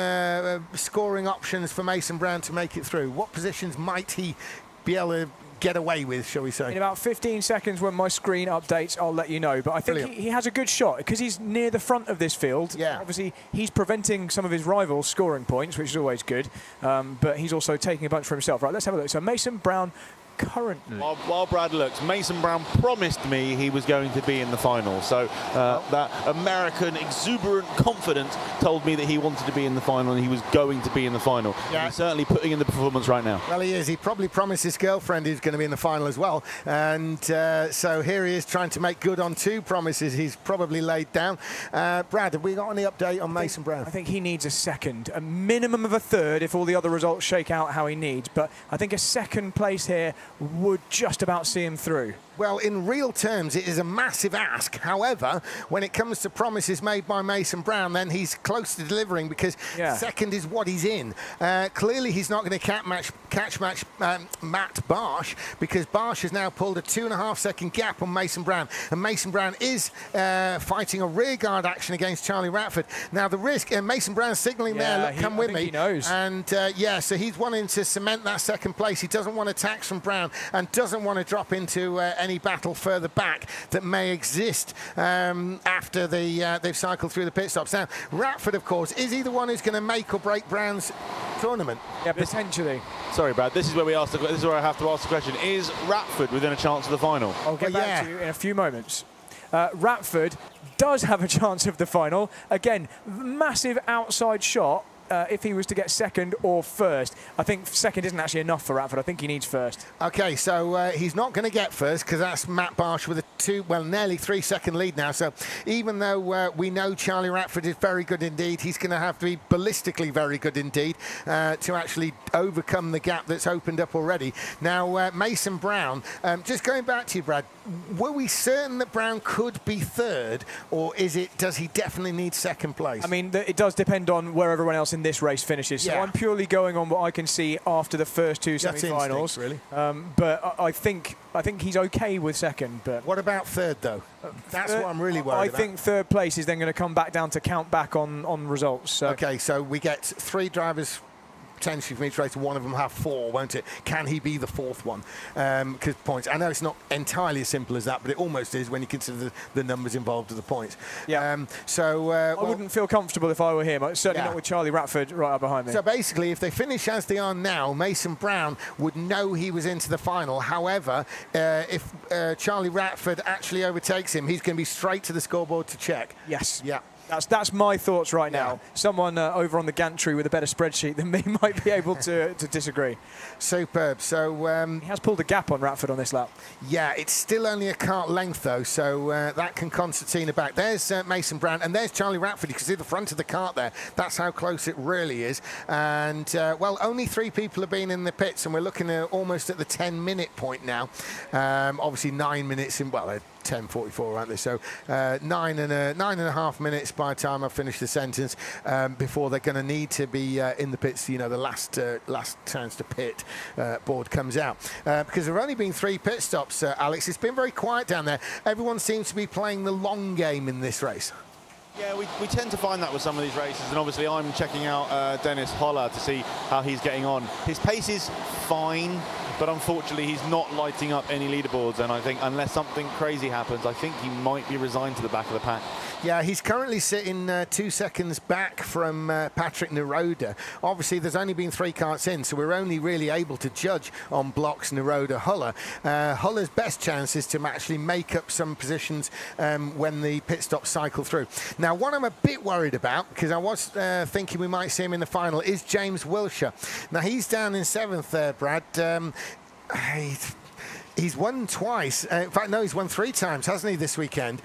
scoring options for Mason Brown to make it through? What positions might he be able to get away with, shall we say? In about 15 seconds when my screen updates, I'll let you know. But I think he has a good shot because he's near the front of this field. Yeah. Obviously, he's preventing some of his rivals scoring points, which is always good. But he's also taking a bunch for himself. Right, let's have a look. So Mason Brown currently. While Brad looks, Mason Brown promised me he was going to be in the final. So that American exuberant confidence told me that he wanted to be in the final and he was going to be in the final. Yeah. He's certainly putting in the performance right now. Well, he is. He probably promised his girlfriend he's going to be in the final as well. And so here he is trying to make good on 2 promises he's probably laid down. Brad, have we got any update on Mason Brown? I think he needs a second, a minimum of a third if all the other results shake out how he needs. But I think a second place here would just about see him through. Well, in real terms, it is a massive ask. However, when it comes to promises made by Mason Brown, then he's close to delivering because second is what he's in. Clearly, he's not going to catch Matt Barsh because Barsh has now pulled a 2.5-second gap on Mason Brown. And Mason Brown is fighting a rearguard action against Charlie Ratford. Now, the risk, and Mason Brown's signalling there, look, come with me. He knows. And so he's wanting to cement that second place. He doesn't want attacks from Brown and doesn't want to drop into any battle further back that may exist after they've cycled through the pit stops. Now, Ratford, of course, is he the one who's going to make or break Brown's tournament? Yeah, potentially. Sorry, Brad. This is where this is where I have to ask the question: is Ratford within a chance of the final? I'll get back to you in a few moments. Ratford does have a chance of the final. Again, massive outside shot. If he was to get second or first. I think second isn't actually enough for Ratford. I think he needs first. Okay, so he's not going to get first because that's Matt Barsh with a nearly 3-second lead now. So even though we know Charlie Ratford is very good indeed, he's going to have to be ballistically very good indeed to actually overcome the gap that's opened up already. Now, Mason Brown, just going back to you, Brad, were we certain that Brown could be third, or does he definitely need second place? I mean, it does depend on where everyone else in this race finishes. So I'm purely going on what I can see after the first 2 semi-finals. Really. But I think he's okay with second. But what about third, though? That's what I'm really worried about. I think third place is then going to come back down to count back on results. So. Okay, so we get 3 drivers potentially from each race, one of them have 4, won't it? Can he be the 4th one? Because points. I know it's not entirely as simple as that, but it almost is when you consider the numbers involved with the points. Yeah. I wouldn't feel comfortable if I were him. Certainly not with Charlie Ratford right up behind me. So basically, if they finish as they are now, Mason Brown would know he was into the final. However, if Charlie Ratford actually overtakes him, he's going to be straight to the scoreboard to check. Yes. Yeah. That's my thoughts right now. Someone over on the gantry with a better spreadsheet than me might be able to disagree. Superb. So he has pulled a gap on Ratford on this lap. Yeah, it's still only a kart length though, so that can concertina back. There's Mason Brown, and there's Charlie Ratford. You can see the front of the kart there. That's how close it really is. And well, only 3 people have been in the pits, and we're looking at almost at the 10-minute point now. Obviously 9 minutes in. Well, 10:44, aren't they? So 9.5 minutes by the time I finish the sentence before they're going to need to be in the pits. You know, the last chance to pit board comes out because there have only been 3 pit stops. Alex, it's been very quiet down there. Everyone seems to be playing the long game in this race. Yeah, we tend to find that with some of these races, and obviously I'm checking out Dennis Holler to see how he's getting on. His pace is fine, but unfortunately he's not lighting up any leaderboards, and I think unless something crazy happens, I think he might be resigned to the back of the pack. Yeah, he's currently sitting 2 seconds back from Patrick Neroda. Obviously, there's only been 3 karts in, so we're only really able to judge on blocks Neroda Huller. Huller's best chance is to actually make up some positions when the pit stops cycle through. Now, what I'm a bit worried about, because I was thinking we might see him in the final, is James Wilshire. Now, he's down in 7th there, Brad. He's won twice. In fact, no, he's won 3 times, hasn't he, this weekend?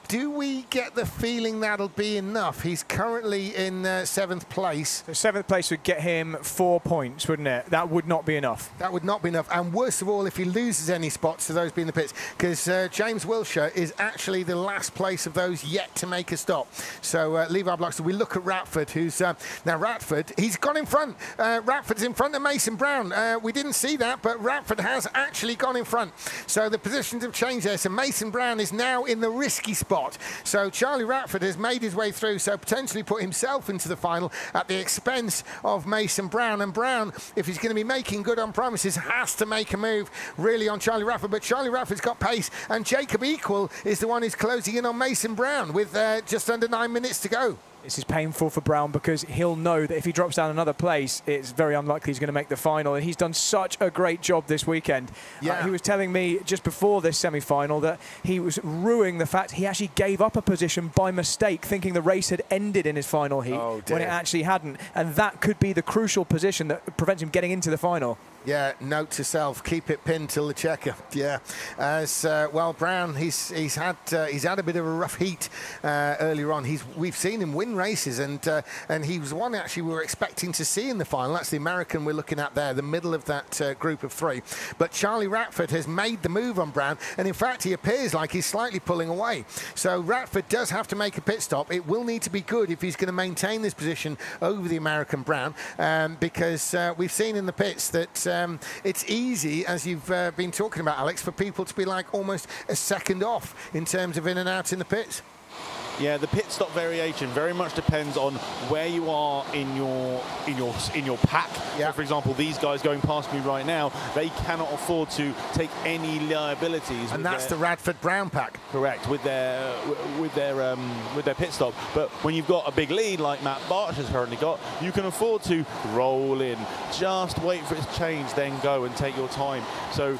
Do we get the feeling that'll be enough? He's currently in 7th place. So 7th place would get him 4 points, wouldn't it? That would not be enough. That would not be enough. And worst of all, if he loses any spots to those being in the pits, because James Wilshire is actually the last place of those yet to make a stop. So Levi Blockster, we look at Ratford, who's now Ratford, he's gone in front. Ratford's in front of Mason Brown. We didn't see that, but Ratford has actually gone in front. So the positions have changed there. So Mason Brown is now in the risky spot. So Charlie Ratford has made his way through, so potentially put himself into the final at the expense of Mason Brown. And Brown, if he's going to be making good on promises, has to make a move really on Charlie Ratford. But Charlie Ratford's got pace, and Jacob Equal is the one who's closing in on Mason Brown with just under 9 minutes to go. This is painful for Brown because he'll know that if he drops down another place, it's very unlikely he's going to make the final. And he's done such a great job this weekend. Yeah. He was telling me just before this semi-final that he was ruining the fact he actually gave up a position by mistake, thinking the race had ended in his final heat when it actually hadn't. And that could be the crucial position that prevents him getting into the final. Yeah, note to self: keep it pinned till the checker. Yeah, as well, Brown. He's had a bit of a rough heat earlier on. We've seen him win races, and he was one actually we were expecting to see in the final. That's the American we're looking at there, the middle of that group of three. But Charlie Ratford has made the move on Brown, and in fact he appears like he's slightly pulling away. So Ratford does have to make a pit stop. It will need to be good if he's going to maintain this position over the American Brown, because we've seen in the pits that. It's easy, as you've been talking about, Alex, for people to be like almost a second off in terms of in and out in the pits. Yeah, the pit stop variation very much depends on where you are in your pack. Yeah. So for example, these guys going past me right now, they cannot afford to take any liabilities. And that's the Radford Brown pack. Correct, with their pit stop. But when you've got a big lead like Matt Barch has currently got, you can afford to roll in, just wait for it to change, then go and take your time. So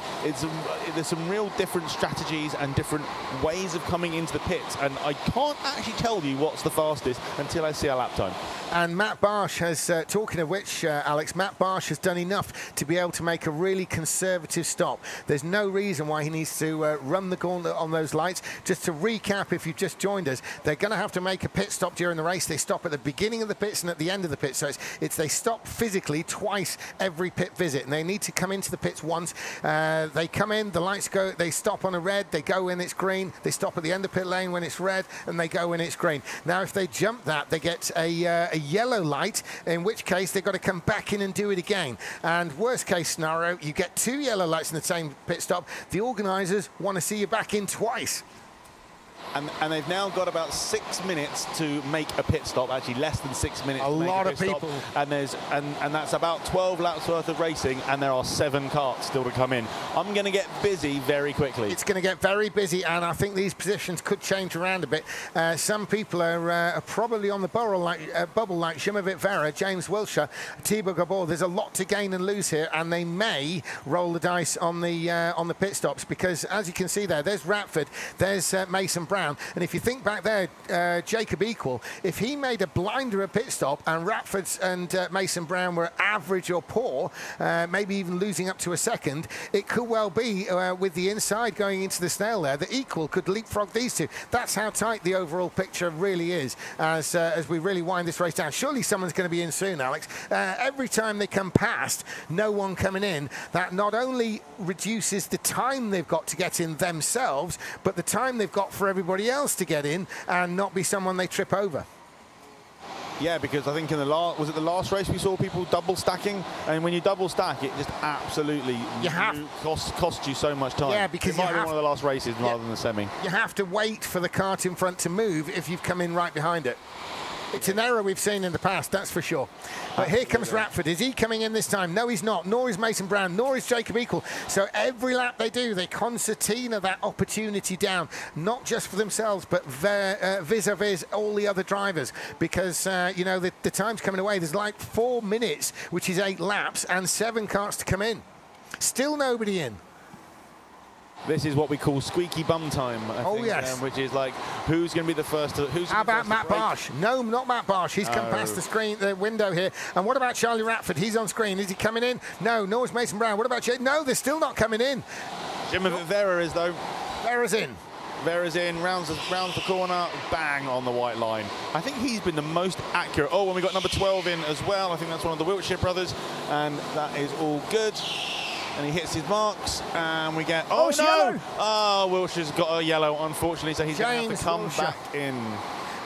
there's some real different strategies and different ways of coming into the pits, and I can't actually tell you what's the fastest until I see a lap time. And Matt Barch has, talking of which, Alex, Matt Barch has done enough to be able to make a really conservative stop. There's no reason why he needs to run the gauntlet on those lights. Just to recap, if you've just joined us, they're going to have to make a pit stop during the race. They stop at the beginning of the pits and at the end of the pits. So they stop physically twice every pit visit, and they need to come into the pits once. They come in, the lights go, they stop on a red, they go when it's green, they stop at the end of pit lane when it's red, and they go when it's green. Now, if they jump that, they get a yellow light, in which case they've got to come back in and do it again. And worst case scenario, you get 2 yellow lights in the same pit stop. The organisers want to see you back in twice. And they've now got about 6 minutes to make a pit stop, actually less than 6 minutes. A lot of people. And that's about 12 laps worth of racing, and there are 7 karts still to come in. I'm going to get busy very quickly. It's going to get very busy, and I think these positions could change around a bit. Some people are probably on the bubble like Zimovit Vera, James Wilshire, Thibaut Gabor. There's a lot to gain and lose here, and they may roll the dice on the pit stops, because as you can see there's Ratford, there's Mason Brown. And if you think back there, Jacob Equal, if he made a blinder a pit stop and Ratford and Mason Brown were average or poor, maybe even losing up to a second, it could well be with the inside going into the snail there that Equal could leapfrog these two. That's how tight the overall picture really is as we really wind this race down. Surely someone's going to be in soon, Alex. Every time they come past, no one coming in, that not only reduces the time they've got to get in themselves, but the time they've got for everybody else to get in and not be someone they trip over. Yeah, because I think in the last race we saw people double stacking, and when you double stack, it just absolutely costs you so much time. Yeah, because it might be one of the last races rather than the semi. You have to wait for the kart in front to move if you've come in right behind it. It's an error we've seen in the past, that's for sure. But here comes Ratford. Is he coming in this time? No, he's not. Nor is Mason Brown. Nor is Jacob Equal. So every lap they do, they concertina that opportunity down, not just for themselves, but vis-a-vis all the other drivers. Because, the time's coming away. There's like 4 minutes, which is 8 laps, and 7 karts to come in. Still nobody in. This is what we call squeaky bum time, I think, yes. Which is like, who's going to be the first to... How about Matt Barch? No, not Matt Barch. He's come past the window here. And what about Charlie Ratford? He's on screen. Is he coming in? No, nor is Mason Brown. What about Jay? No, they're still not coming in. Zimovit Vera is, though. Vera's in. Vera's in, rounds the corner, bang on the white line. I think he's been the most accurate. Oh, and we got number 12 in as well. I think that's one of the Wiltshire brothers. And that is all good. And he hits his marks, and we get... Oh, no! Yellow. Oh, Wilshire's got a yellow, unfortunately, so he's going to have to come back in.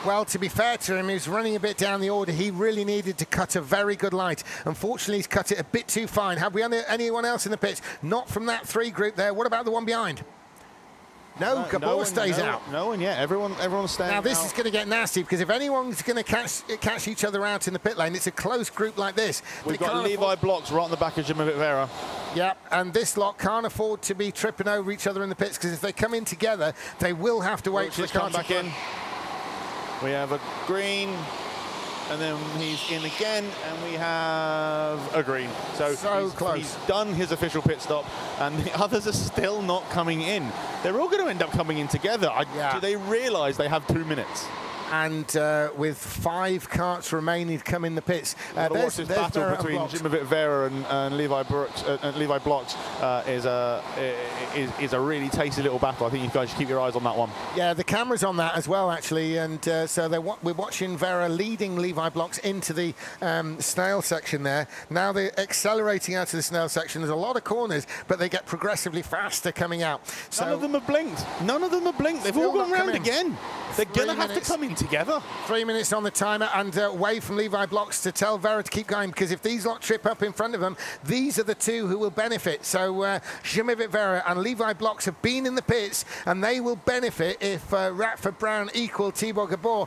Well, to be fair to him, he was running a bit down the order. He really needed to cut a very good light. Unfortunately, he's cut it a bit too fine. Have we anyone else in the pits? Not from that 3 group there. What about the one behind? No, Gabor stays out. No one yet. Everyone's staying out. Now, this is going to get nasty, because if anyone's going to catch each other out in the pit lane, it's a close group like this. We've got Levi Blocks right on the back of Zimovit Vera. Yeah, and this lot can't afford to be tripping over each other in the pits, because if they come in together, they will have to wait for the car to come back in. We have a green, and then he's in again, and we have a green. So close. He's done his official pit stop, and the others are still not coming in. They're all going to end up coming in together. Do they realise they have 2 minutes? And with 5 karts remaining to come in the pits. Watch this battle between Jimovic Vera and Levi Blocks is a really tasty little battle. I think you guys should keep your eyes on that one. Yeah, the camera's on that as well, actually, and so we're watching Vera leading Levi Blocks into the snail section there. Now they're accelerating out to the snail section. There's a lot of corners, but they get progressively faster coming out. So none of them have blinked. None of them have blinked. They've all gone round again. They're going to have to come in together. 3 minutes on the timer, and away from Levi Blocks to tell Vera to keep going, because if these lot trip up in front of them, these are the two who will benefit. So Jimovic Vera and Levi Blocks have been in the pits, and they will benefit if Ratford Brown equal Tibor Gabor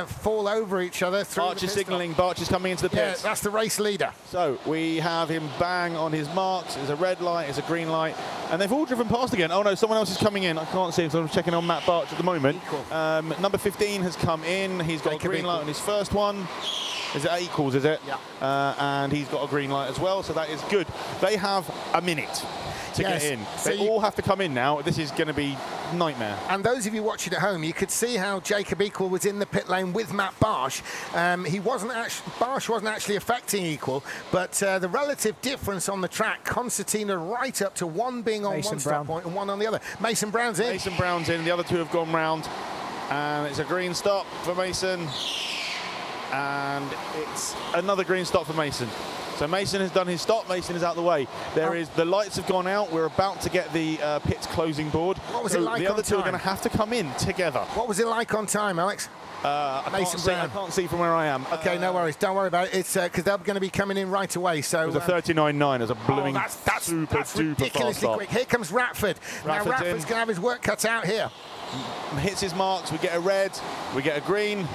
fall over each other. Barch is signalling. Barch is coming into the pits. Yeah, that's the race leader. So we have him bang on his marks. There's a red light, there's a green light, and they've all driven past again. Oh no, someone else is coming in. I can't see him, so I'm checking on Matt Barch at the moment. Number 15 has come in. He's got a green light on his first one. Is it equals, is it? Yeah. And he's got a green light as well, so that is good. They have a minute to get in. So they all have to come in now. This is going to be nightmare. And those of you watching at home, you could see how Jacob Equal was in the pit lane with Matt Barsh. Barsh wasn't actually affecting Equal, but the relative difference on the track, concertina right up to one being on one stop point and one on the other. Mason Brown's in. Mason Brown's in. The other two have gone round. And it's a green stop for Mason. And it's another green stop for Mason. So Mason has done his stop. Mason is out the way. The lights have gone out. We're about to get the pits closing board. What was it like on time? The other two are going to have to come in together. What was it like on time, Alex? I can't see from where I am. Okay, no worries. Don't worry about it. It's because they're going to be coming in right away. So it was a 39.9 as a blooming that's super ridiculously fast quick. Here comes Ratford. Now Ratford's going to have his work cut out here. Hits his marks. We get a red. We get a green.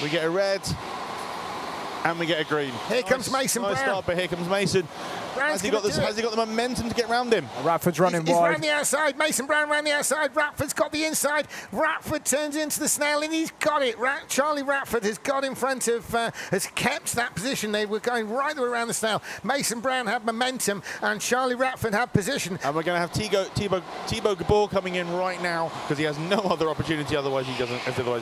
We get a red. And we get a green. Here comes Mason Brown. Nice start, but here comes Mason. Has he got the momentum to get round him? Ratford's running wide. He's round the outside. Mason Brown round the outside. Ratford's got the inside. Ratford turns into the snail, and he's got it. Charlie Ratford has got in front of, has kept that position. They were going right the way around the snail. Mason Brown had momentum, and Charlie Ratford had position. And we're going to have Thibaut Gabor coming in right now, because he has no other opportunity. Otherwise he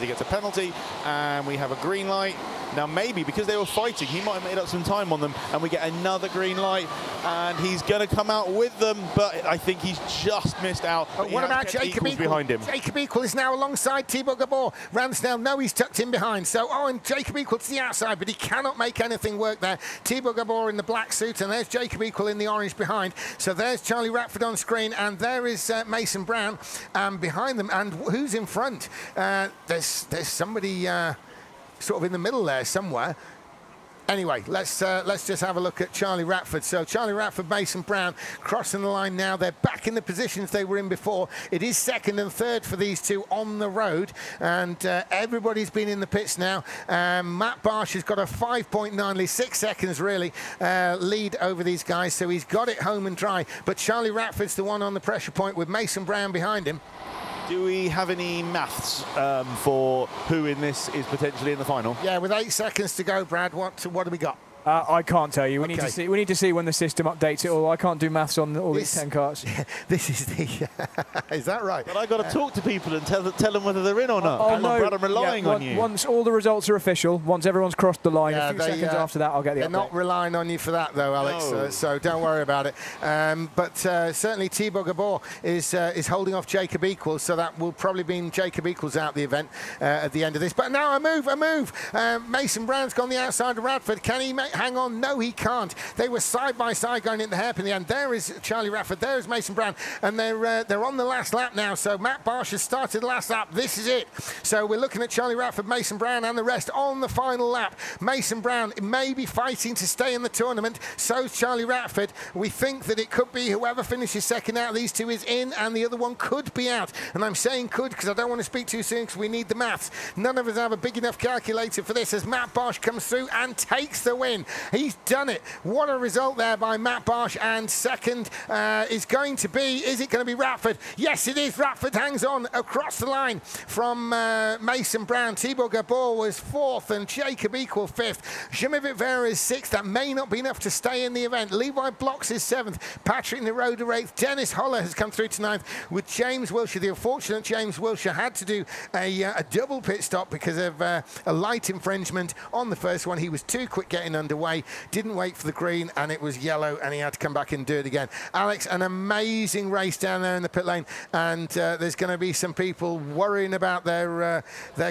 gets a penalty. And we have a green light. Now maybe because they were fighting, he might have made up some time on them, and we get another green light. And he's going to come out with them, but I think he's just missed out. But what about Jacob Equal? Behind him? Jacob Equal is now alongside Tibor Gabor. Ramsdale, no, he's tucked in behind. So, and Jacob Equal to the outside, but he cannot make anything work there. Tibor Gabor in the black suit, and there's Jacob Equal in the orange behind. So there's Charlie Ratford on screen, and there is Mason Brown behind them. And who's in front? There's somebody sort of in the middle there somewhere. Anyway, let's just have a look at Charlie Ratford. So Charlie Ratford, Mason Brown crossing the line now. They're back in the positions they were in before. It is second and third for these two on the road, and everybody's been in the pits now. Matt Barsh has got a 5.9, 6 seconds really, lead over these guys, so he's got it home and dry. But Charlie Ratford's the one on the pressure point with Mason Brown behind him. Do we have any maths for who in this is potentially in the final? Yeah, with 8 seconds to go, Brad, what do we got? I can't tell you. We need to see. We need to see when the system updates it all. I can't do maths on all these 10 karts. This is the. Is that right? But I got to talk to people and tell them whether they're in or not. Oh no! Brad, I'm relying on you. Once all the results are official, once everyone's crossed the line, a few seconds after that, I'll get the update. They're not relying on you for that, though, Alex. No. So don't worry about it. But certainly Tibor Gabor is holding off Jacob Equal, so that will probably mean Jacob Equals out the event at the end of this. But now a move. Mason Brown's gone the outside of Radford. Can he hang on? No, he can't. They were side by side going into the hairpin in the end. There is Charlie Radford, there is Mason Brown, and they're on the last lap now. So Matt Barsh has started the last lap. This is it. So we're looking at Charlie Radford, Mason Brown, and the rest on the final lap. Mason Brown may be fighting to stay in the tournament. So's Charlie Radford. We think that it could be whoever finishes second out of these two is in, and the other one could be out. And I'm saying could because I don't want to speak too soon because we need the maths. None of us have a big enough calculator for this as Matt Barsh comes through and takes the win. win. He's done it. What a result there by Matt Barsh. And second is going to be, is it going to be Ratford? Yes, it is. Ratford hangs on across the line from Mason Brown. Tibor Gabor was fourth and Jacob Equal fifth. Jimmy Vera is sixth. That may not be enough to stay in the event. Levi Blocks is seventh. Patrick Neroda eighth. Dennis Holler has come through to ninth with James Wilshire. The unfortunate James Wilshire had to do a double pit stop because of a light infringement on the first one. He was too quick getting underway, didn't wait for the green, and it was yellow, and he had to come back and do it again. Alex, an amazing race down there in the pit lane, and there's going to be some people worrying about their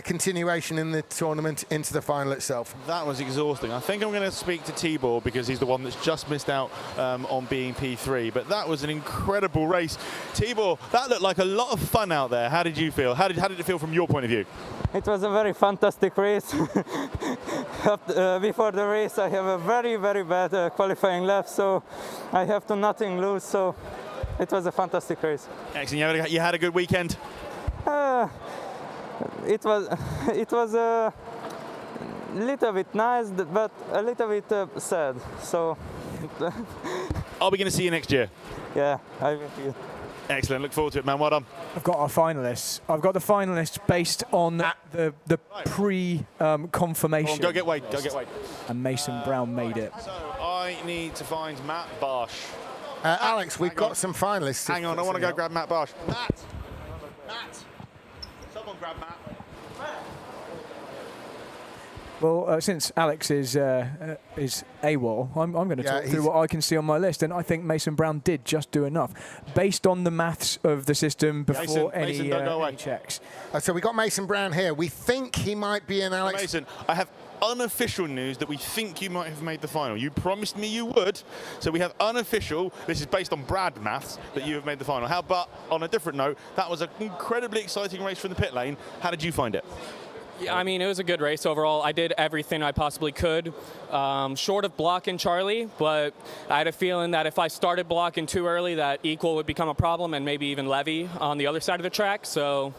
continuation in the tournament into the final itself. That was exhausting. I think I'm going to speak to Tibor because he's the one that's just missed out on being P3, but that was an incredible race. Tibor, that looked like a lot of fun out there. How did you feel? How did it feel from your point of view? It was a very fantastic race. Before the race, I have a very, very bad qualifying lap, so I have to nothing lose. So it was a fantastic race. Excellent. You had a good weekend. It was a little bit nice, but a little bit sad. So. Are we going to see you next year? Yeah, I will. Excellent. Look forward to it, man. Well done. I've got our finalists. I've got the finalists based on the pre-confirmation. Go get Wade. Go get Wade. And Mason Brown made it. So I need to find Matt Barsh. Alex, we've got some finalists. Hang on, I want to go grab Matt Barsh. Matt! Someone grab Matt. Well, since Alex is AWOL, I'm going to talk through what I can see on my list, and I think Mason Brown did just do enough, based on the maths of the system before any checks. So we got Mason Brown here. We think he might be an Alex. Mason, I have unofficial news that we think you might have made the final. You promised me you would, so we have unofficial, this is based on Brad maths, that you have made the final. But on a different note, that was an incredibly exciting race from the pit lane. How did you find it? Yeah, I mean, it was a good race overall. I did everything I possibly could, short of blocking Charlie, but I had a feeling that if I started blocking too early, that Equal would become a problem, and maybe even Levy on the other side of the track. So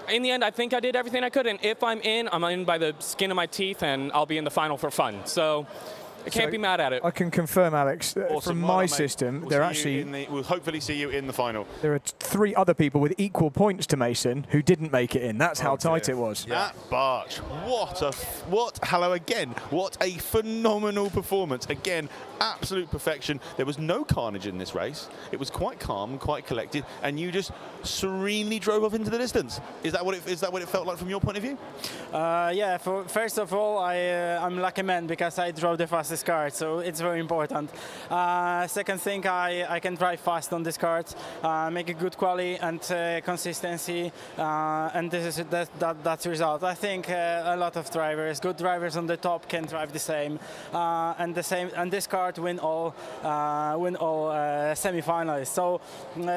in the end, I think I did everything I could, and if I'm in by the skin of my teeth, and I'll be in the final for fun. So I can't be mad at it. I can confirm, Alex, Awesome. from my system, we'll hopefully see you in the final. There are 3 other people with equal points to Mason who didn't make it in. That's how tight it was. Matt Barsh, hello again. What a phenomenal performance. Again, absolute perfection. There was no carnage in this race. It was quite calm, quite collected, and you just serenely drove off into the distance. Is that what it felt like from your point of view? Yeah, first of all, I'm lucky man because I drove the fastest kart, so it's very important. Second thing, I can drive fast on this kart, make a good quali and consistency, and this is that's result. I think a lot of drivers, good drivers on the top, can drive the same, and this kart win all semi-finalists. So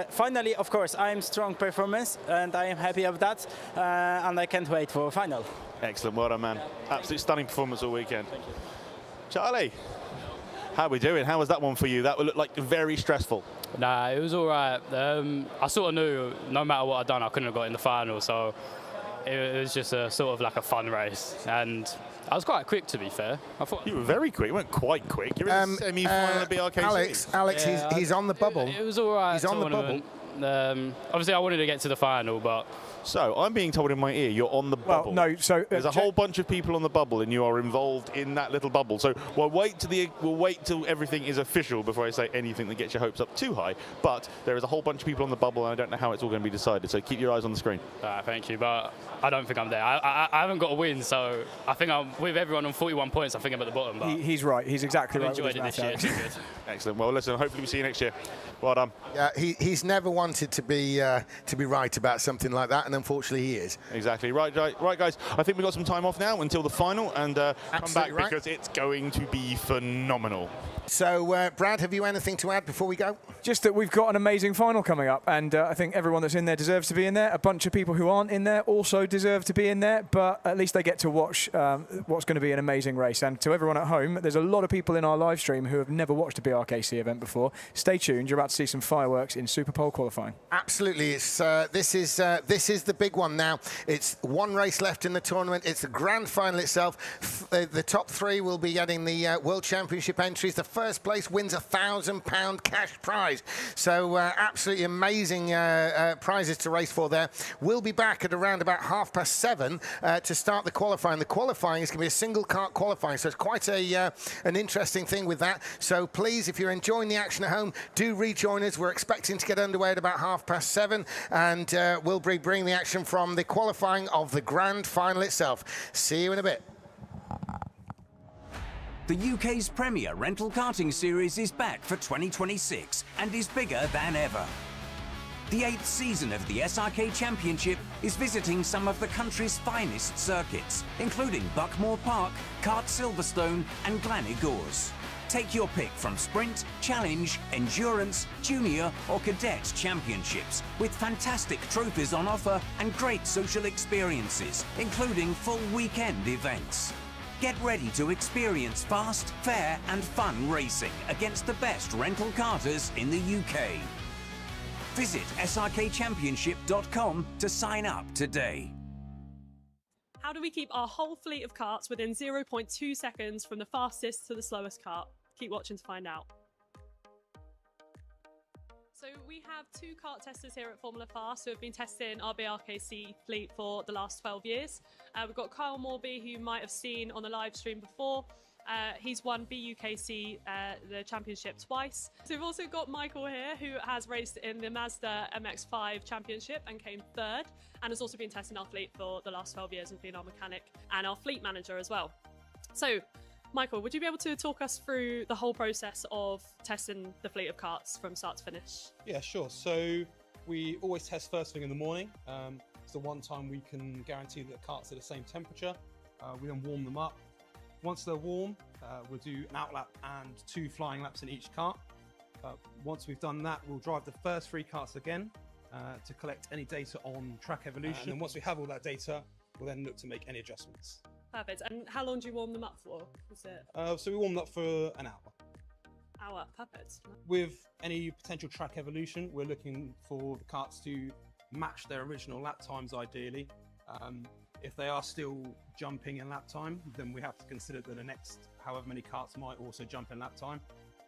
finally, of course, I'm strong performance, and I am happy of that, and I can't wait for final. Excellent, well done, man. Absolutely stunning performance all weekend. Charlie, how are we doing? How was that one for you? That would look like very stressful. Nah, it was all right. I sort of knew no matter what I'd done, I couldn't have got in the final, so it was just a sort of like a fun race. And I was quite quick, to be fair. I thought you were very quick. You weren't quite quick. You're in the semi-final of BRKC. Alex, yeah, he's on the bubble. It was all right. He's on the bubble. Obviously, I wanted to get to the final, but... So, I'm being told in my ear you're on the bubble. Well, no, so... There's a whole bunch of people on the bubble, and you are involved in that little bubble. So, we'll wait till everything is official before I say anything that gets your hopes up too high. But there is a whole bunch of people on the bubble, and I don't know how it's all going to be decided. So, keep your eyes on the screen. Thank you, but I don't think I'm there. I haven't got a win, so I think I'm with everyone on 41 points. I think I'm at the bottom. But he's right. He's exactly right. Enjoyed it this year. It's good. Excellent. Well, listen, hopefully we see you next year. Well done. Yeah, he's never wanted to be right about something like that, and unfortunately he is. Exactly. Right, guys. I think we've got some time off now until the final, and come back because it's going to be phenomenal. So, Brad, have you anything to add before we go? Just that we've got an amazing final coming up, and I think everyone that's in there deserves to be in there. A bunch of people who aren't in there also deserve to be in there, but at least they get to watch what's going to be an amazing race. And to everyone at home, there's a lot of people in our live stream who have never watched a BRKC BRKC event before. Stay tuned. You're about to see some fireworks in Super Pole qualifying. Absolutely. It's this is the big one now. It's one race left in the tournament. It's the grand final itself. The top three will be getting the World Championship entries. The first place wins £1,000 cash prize. So absolutely amazing prizes to race for there. We'll be back at around about 7:30 to start the qualifying. The qualifying is going to be a single kart qualifying, so it's quite an interesting thing with that. So please, if you're enjoying the action at home, do rejoin us. We're expecting to get underway at about 7:30, and we'll be bringing the action from the qualifying of the grand final itself. See you in a bit. The UK's premier rental karting series is back for 2026 and is bigger than ever. The 8th season of the SRK Championship is visiting some of the country's finest circuits, including Buckmore Park, Kart Silverstone and Gleneagles. Take your pick from Sprint, Challenge, Endurance, Junior or Cadet Championships, with fantastic trophies on offer and great social experiences, including full weekend events. Get ready to experience fast, fair and fun racing against the best rental karters in the UK. Visit srkchampionship.com to sign up today. How do we keep our whole fleet of karts within 0.2 seconds from the fastest to the slowest kart? Keep watching to find out. So we have 2 kart testers here at Formula Fast who have been testing our BRKC fleet for the last 12 years. We've got Kyle Morby, who you might have seen on the live stream before. He's won BUKC, the championship, twice. So we've also got Michael here, who has raced in the Mazda MX-5 championship and came 3rd, and has also been testing our fleet for the last 12 years and been our mechanic and our fleet manager as well. So, Michael, would you be able to talk us through the whole process of testing the fleet of karts from start to finish? Yeah, sure. So we always test first thing in the morning. It's the one time we can guarantee that the karts are the same temperature. We then warm them up. Once they're warm, we'll do an outlap and 2 flying laps in each kart. Once we've done that, we'll drive the first 3 karts again to collect any data on track evolution. And then once we have all that data, we'll then look to make any adjustments. Perfect. And how long do you warm them up for? Was it So we warm them up for an hour. hour? Perfect. With any potential track evolution, we're looking for the karts to match their original lap times ideally. If they are still jumping in lap time, then we have to consider that the next however many karts might also jump in lap time.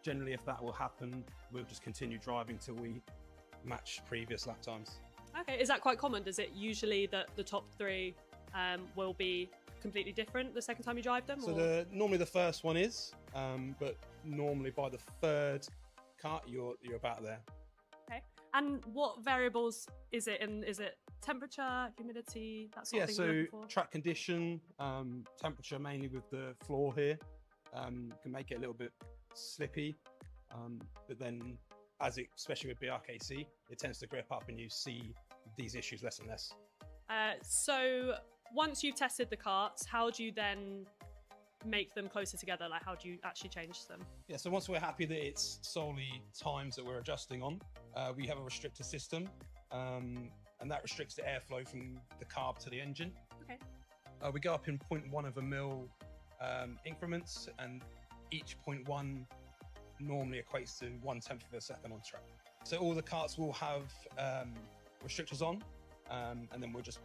Generally, if that will happen, we'll just continue driving till we match previous lap times. Okay, is that quite common? Does it usually that the top 3 will be completely different the second time you drive them? So normally the first one is, but normally by the 3rd kart, you're about there. Okay. And what variables is it in? Is it temperature, humidity, that sort of thing? Yeah, so track condition, temperature mainly with the floor here, can make it a little bit slippy, but then especially with BRKC, it tends to grip up and you see these issues less and less. So once you've tested the karts, how do you then make them closer together? Like, how do you actually change them? Yeah, so once we're happy that it's solely times that we're adjusting on, we have a restrictor system, and that restricts the airflow from the carb to the engine. Okay. We go up in 0.1 of a mil increments, and each 0.1 normally equates to 1/10 of a second on track. So all the karts will have restrictors on, and then we'll just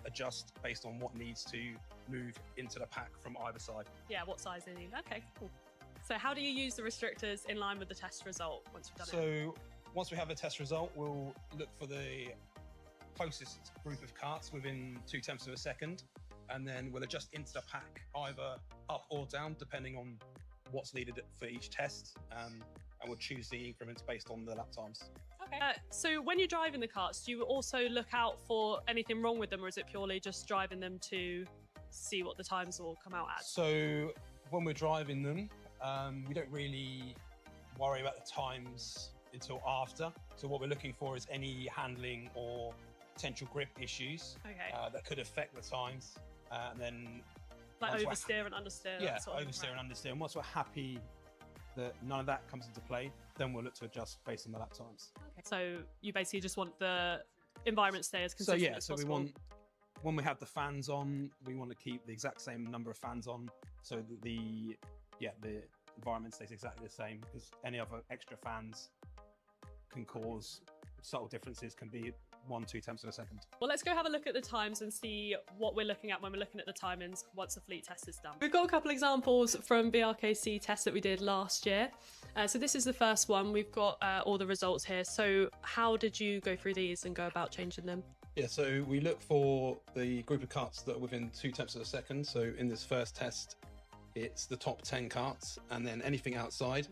adjust based on what needs to move into the pack from either side. Yeah, what size they need. Okay, cool. So how do you use the restrictors in line with the test result once you've done it? So once we have a test result, we'll look for the closest group of karts within 0.2 of a second, and then we'll adjust into the pack either up or down depending on what's needed for each test, and we'll choose the increments based on the lap times. Okay. So when you're driving the karts, do you also look out for anything wrong with them, or is it purely just driving them to see what the times will come out at? So when we're driving them, we don't really worry about the times until after. So what we're looking for is any handling or potential grip issues that could affect the times, and then like oversteer and understeer. Yeah, oversteer and understeer. And once we're happy that none of that comes into play, then we'll look to adjust based on the lap times. Okay. So you basically just want the environment to stay as consistent as possible. We want, when we have the fans on, we want to keep the exact same number of fans on, so that the environment stays exactly the same, because any other extra fans can cause subtle differences, can be 1-2 tenths of a second. Well, let's go have a look at the times and see what we're looking at when we're looking at the timings once the fleet test is done. We've got a couple examples from BRKC tests that we did last year. So this is the first one. We've got all the results here. So how did you go through these and go about changing them? Yeah, so we look for the group of karts that are within 2 tenths of a second. So in this first test, it's the top 10 karts, and then anything outside,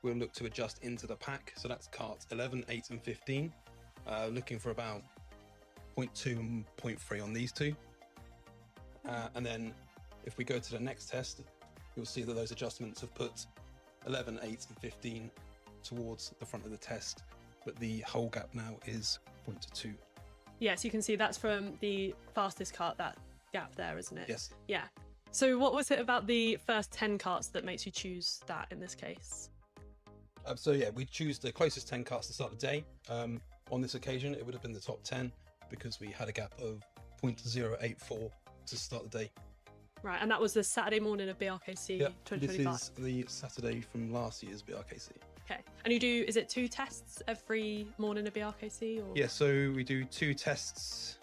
we'll look to adjust into the pack. So that's karts 11, 8 and 15. Looking for about 0.2 and 0.3 on these two. And then if we go to the next test, you'll see that those adjustments have put 11, 8 and 15 towards the front of the test, but the whole gap now is 0.2. Yes, you can see that's from the fastest kart, that gap there, isn't it? Yes. Yeah. So what was it about the first 10 karts that makes you choose that in this case? So yeah, we choose the closest 10 karts to start the day. On this occasion, it would have been the top 10 because we had a gap of 0.084 to start the day. Right, and that was the Saturday morning of BRKC 2025? This is the Saturday from last year's BRKC. Okay, and you do, is it 2 tests every morning of BRKC? Or? Yeah, so we do 2 tests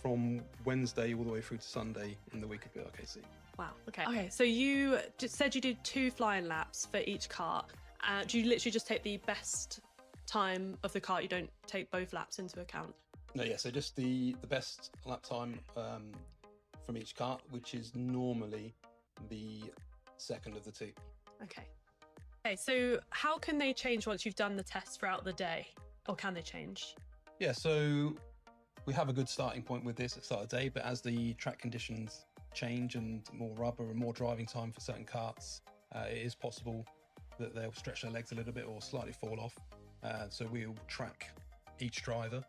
from Wednesday all the way through to Sunday in the week of BRKC. Wow, okay. Okay, so you just said you did 2 flying laps for each kart. Do you literally just take the best time of the kart? You don't take both laps into account? No, yeah, so just the best lap time from each kart, which is normally the second of the 2. Okay. Okay, so how can they change once you've done the tests throughout the day? Or can they change? Yeah, so we have a good starting point with this at the start of the day, but as the track conditions change and more rubber and more driving time for certain karts, it is possible that they'll stretch their legs a little bit or slightly fall off. So we'll track each driver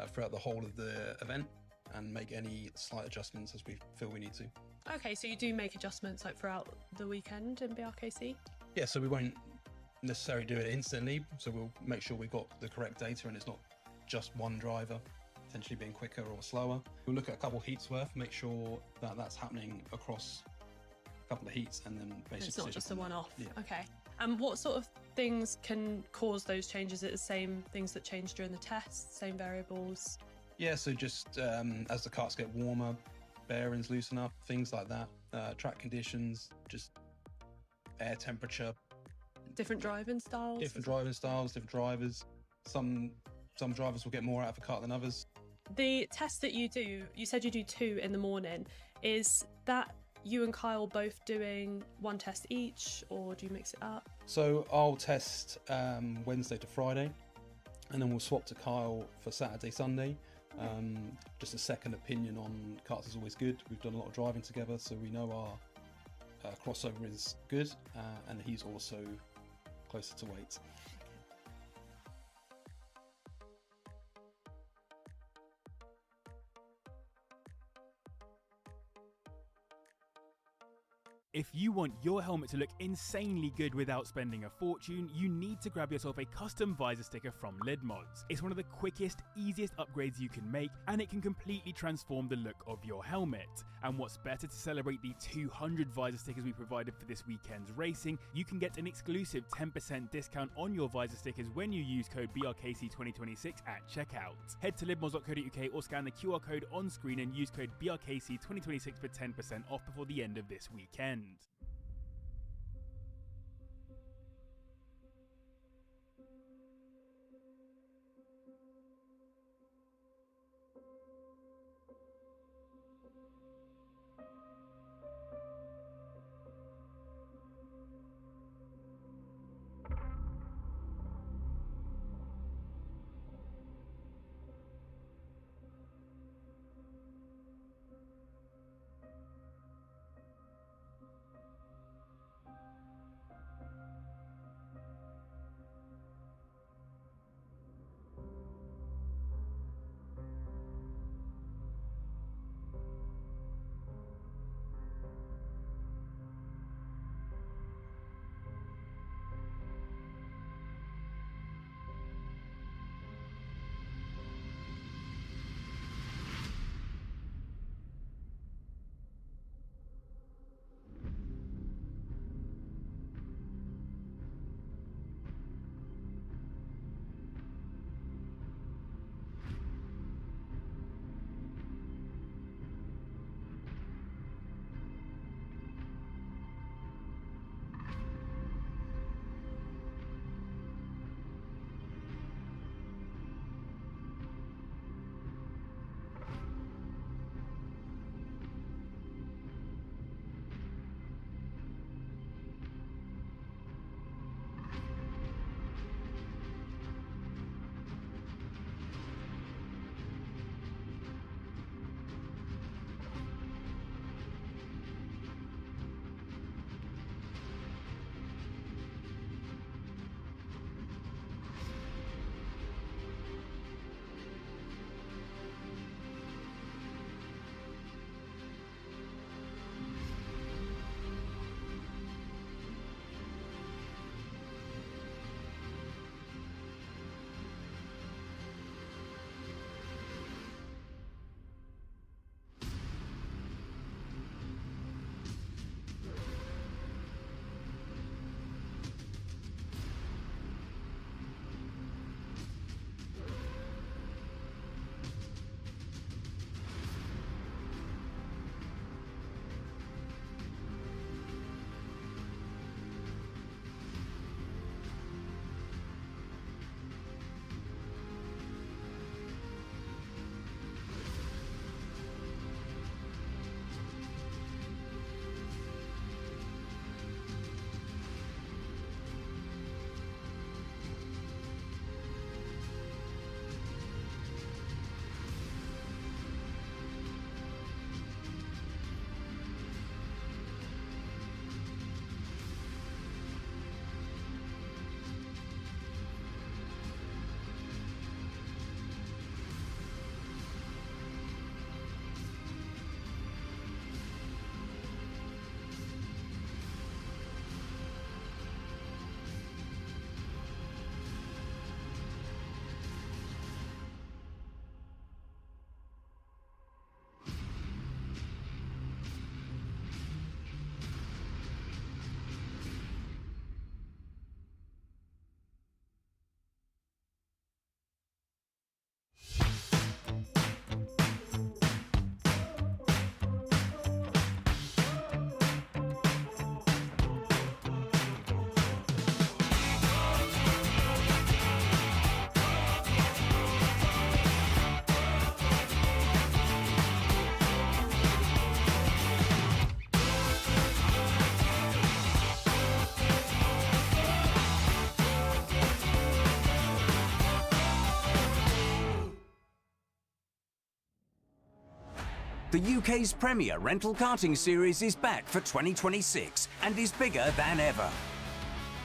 throughout the whole of the event and make any slight adjustments as we feel we need to. Okay, so you do make adjustments like throughout the weekend in BRKC? Yeah, so we won't necessarily do it instantly, so we'll make sure we've got the correct data and it's not just one driver potentially being quicker or slower. We'll look at a couple of heats worth, make sure that that's happening across a couple of heats, and then basically It's not just a one-off. Yeah. Okay. And what sort of things can cause those changes? Is it the same things that change during the test, same variables? Yeah, so just as the karts get warmer, bearings loosen up, things like that. Track conditions, just air temperature. Different driving styles? Different driving styles, different drivers. Some drivers will get more out of a kart than others. The test that you do, you said you do 2 in the morning. Is that you and Kyle both doing 1 test each, or do you mix it up? So I'll test Wednesday to Friday, and then we'll swap to Kyle for Saturday, Sunday. Just a second opinion on karts is always good. We've done a lot of driving together, so we know our crossover is good, and he's also closer to weight. If you want your helmet to look insanely good without spending a fortune, you need to grab yourself a custom visor sticker from LidMods. It's one of the quickest, easiest upgrades you can make, and it can completely transform the look of your helmet. And what's better to celebrate the 200 visor stickers we provided for this weekend's racing, you can get an exclusive 10% discount on your visor stickers when you use code BRKC2026 at checkout. Head to lidmods.co.uk or scan the QR code on screen and use code BRKC2026 for 10% off before the end of this weekend. The UK's premier rental karting series is back for 2026 and is bigger than ever.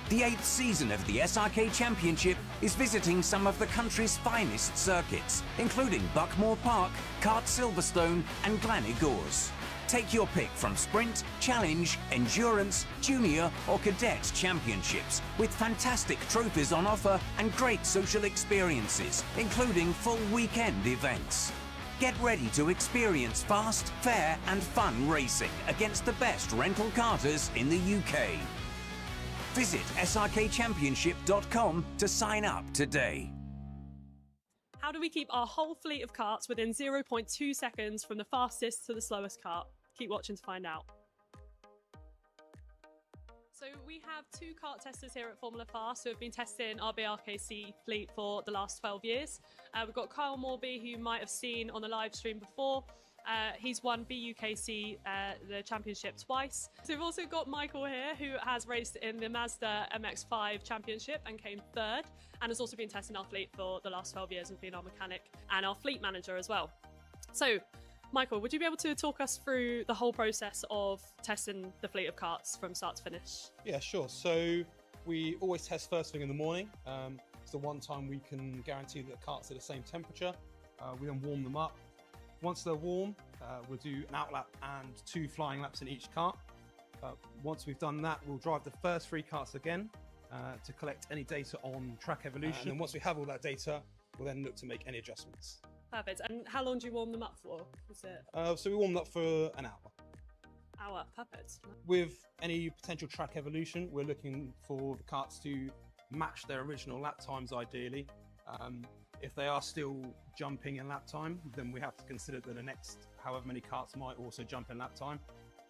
The 8th season of the SRK Championship is visiting some of the country's finest circuits, including Buckmore Park, Kart Silverstone and Gleneagles. Take your pick from Sprint, Challenge, Endurance, Junior or Cadet Championships with fantastic trophies on offer and great social experiences, including full weekend events. Get ready to experience fast, fair and fun racing against the best rental karters in the UK. Visit srkchampionship.com to sign up today. How do we keep our whole fleet of karts within 0.2 seconds from the fastest to the slowest kart? Keep watching to find out. So we have 2 kart testers here at Formula Fast who have been testing our BRKC fleet for the last 12 years. We've got Kyle Morby, who you might have seen on the live stream before. He's won BUKC, the championship, twice. So we've also got Michael here, who has raced in the Mazda MX-5 championship and came 3rd, and has also been testing our fleet for the last 12 years and been our mechanic and our fleet manager as well. So, Michael, would you be able to talk us through the whole process of testing the fleet of karts from start to finish? Yeah, sure. So we always test first thing in the morning. It's the one time we can guarantee that the karts are the same temperature. We then warm them up. Once they're warm, we'll do an out lap and 2 flying laps in each kart. Once we've done that, we'll drive the first 3 karts again to collect any data on track evolution. And then once we have all that data, we'll then look to make any adjustments. Perfect. And how long do you warm them up for? Was it So we warm them up for an hour. hour? Perfect. With any potential track evolution, we're looking for the karts to match their original lap times ideally. If they are still jumping in lap time, then we have to consider that the next however many karts might also jump in lap time.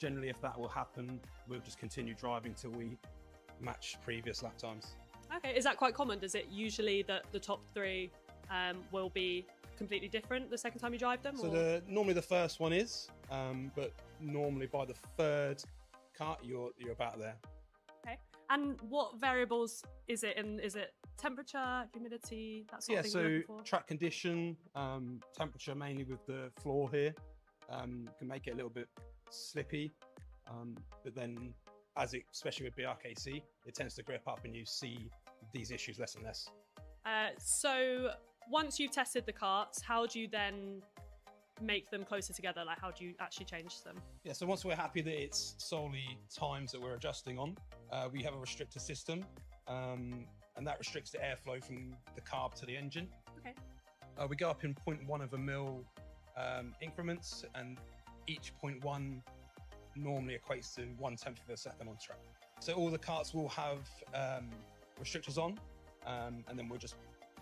Generally, if that will happen, we'll just continue driving till we match previous lap times. Okay, is that quite common? Does it usually that the top 3 will be completely different the second time you drive them? So normally the first one is, but normally by the 3rd kart, you're about there. Okay. And what variables is it in? Is it temperature, humidity, that sort of thing? Yeah, so track condition, temperature mainly with the floor here, can make it a little bit slippy, but then especially with BRKC, it tends to grip up and you see these issues less and less. So once you've tested the karts, how do you then make them closer together? Like, how do you actually change them? Yeah, so once we're happy that it's solely times that we're adjusting on, we have a restrictor system, and that restricts the airflow from the carb to the engine. Okay. We go up in 0.1 of a mil increments, and each 0.1 normally equates to 1/10 of a second on track. So all the karts will have restrictors on, and then we'll just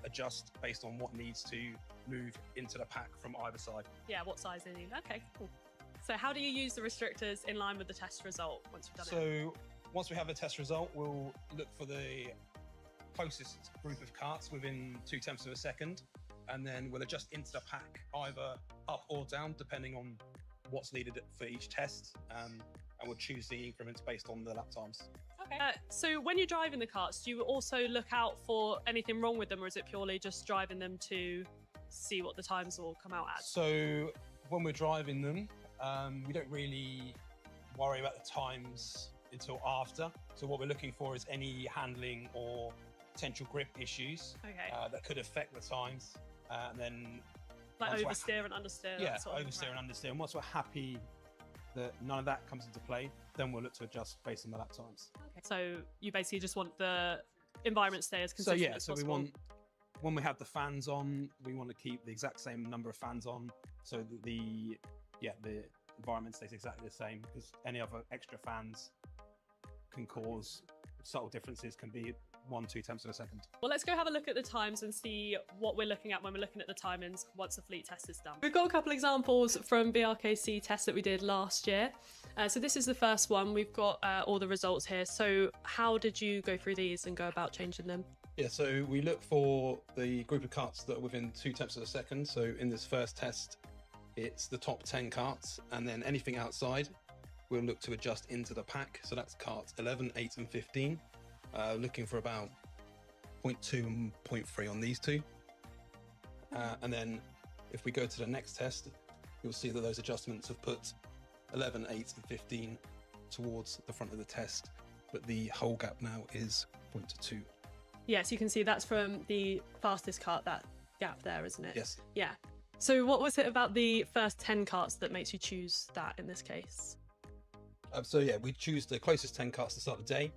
adjust based on what needs to move into the pack from either side. Yeah, what size they need. Okay, cool. So how do you use the restrictors in line with the test result once you've done it? So once we have a test result, we'll look for the closest group of karts within 0.2 of a second, and then we'll adjust into the pack either up or down depending on what's needed for each test, and we'll choose the increments based on the lap times. Okay. So when you're driving the karts, do you also look out for anything wrong with them, or is it purely just driving them to see what the times will come out as? So when we're driving them, we don't really worry about the times until after. So what we're looking for is any handling or potential grip issues that could affect the times, and then like oversteer and understeer. Yeah, that sort of oversteer and understeer. And once we're happy that none of that comes into play, then we'll look to adjust based on the lap times. Okay. So you basically just want the environment to stay as consistent as possible. We want, when we have the fans on, we want to keep the exact same number of fans on, so that the environment stays exactly the same, because any other extra fans can cause subtle differences, can be 1/2 of a second. Well, let's go have a look at the times and see what we're looking at when we're looking at the timings once the fleet test is done. We've got a couple examples from BRKC tests that we did last year. So this is the first one. We've got all the results here. So how did you go through these and go about changing them? Yeah, so we look for the group of karts that are within 0.2 of a second. So in this first test, it's the top 10 karts, and then anything outside, we'll look to adjust into the pack. So that's karts 11, 8 and 15. Looking for about 0.2 and 0.3 on these two. And then if we go to the next test, you'll see that those adjustments have put 11, 8 and 15 towards the front of the test, but the whole gap now is 0.2. Yes, you can see that's from the fastest kart, that gap there, isn't it? Yes. Yeah. So what was it about the first 10 karts that makes you choose that in this case? So yeah, we choose the closest 10 karts to start the day.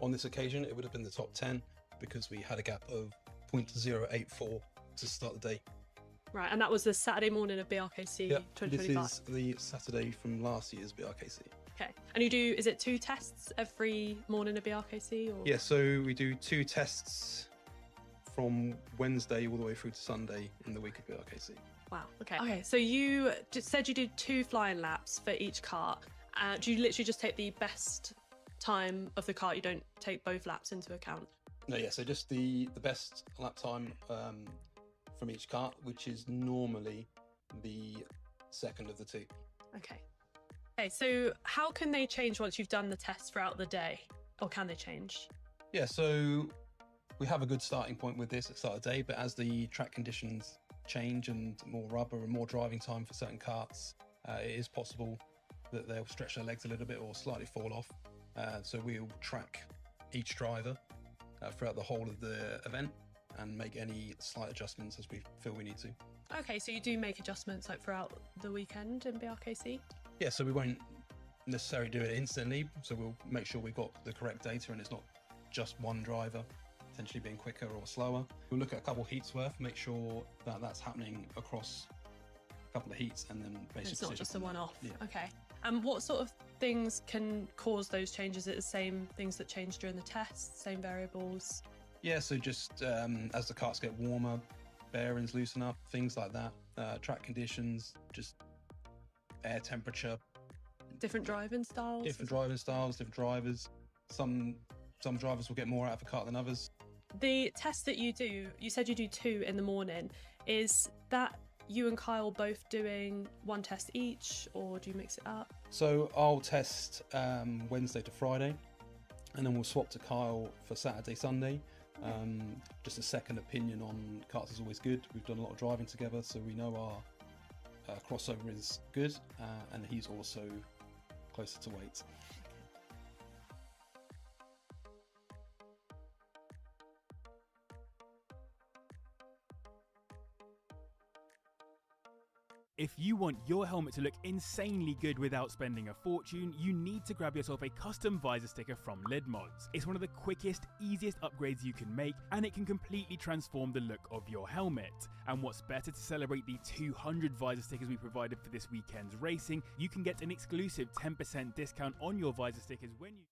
On this occasion, it would have been the top 10 because we had a gap of 0.084 to start the day. Right, and that was the Saturday morning of BRKC 2025? This is the Saturday from last year's BRKC. Okay. And you do, is it 2 tests every morning of BRKC? Or? Yeah, so we do 2 tests from Wednesday all the way through to Sunday in the week of BRKC. Wow, okay. Okay, so you just said you did 2 flying laps for each kart. Do you literally just take the best time of the kart? You don't take both laps into account? No, yeah, so just the best lap time from each kart, which is normally the second of the 2. Okay. Okay, so how can they change once you've done the tests throughout the day? Or can they change? Yeah, so we have a good starting point with this at the start of the day, but as the track conditions change and more rubber and more driving time for certain karts, it is possible that they'll stretch their legs a little bit or slightly fall off. So we'll track each driver throughout the whole of the event and make any slight adjustments as we feel we need to. Okay, so you do make adjustments like throughout the weekend in BRKC? Yeah, so we won't necessarily do it instantly, so we'll make sure we've got the correct data and it's not just one driver potentially being quicker or slower. We'll look at a couple heats worth, make sure that that's happening across a couple of heats, and then basically it's not just a one-off. Yeah. Okay. And what sort of things can cause those changes? Is it the same things that change during the test, same variables? Yeah, so just as the karts get warmer, bearings loosen up, things like that. Track conditions, just air temperature. Different driving styles? Different driving styles, different drivers. Some drivers will get more out of a kart than others. The test that you do, you said you do 2 in the morning. Is that you and Kyle both doing 1 test each, or do you mix it up? So I'll test Wednesday to Friday, and then we'll swap to Kyle for Saturday, Sunday. Just a second opinion on karts is always good. We've done a lot of driving together, so we know our crossover is good, and he's also closer to weight. If you want your helmet to look insanely good without spending a fortune, you need to grab yourself a custom visor sticker from Lid Mods. It's one of the quickest, easiest upgrades you can make, and it can completely transform the look of your helmet. And what's better to celebrate the 200 visor stickers we provided for this weekend's racing, you can get an exclusive 10% discount on your visor stickers when you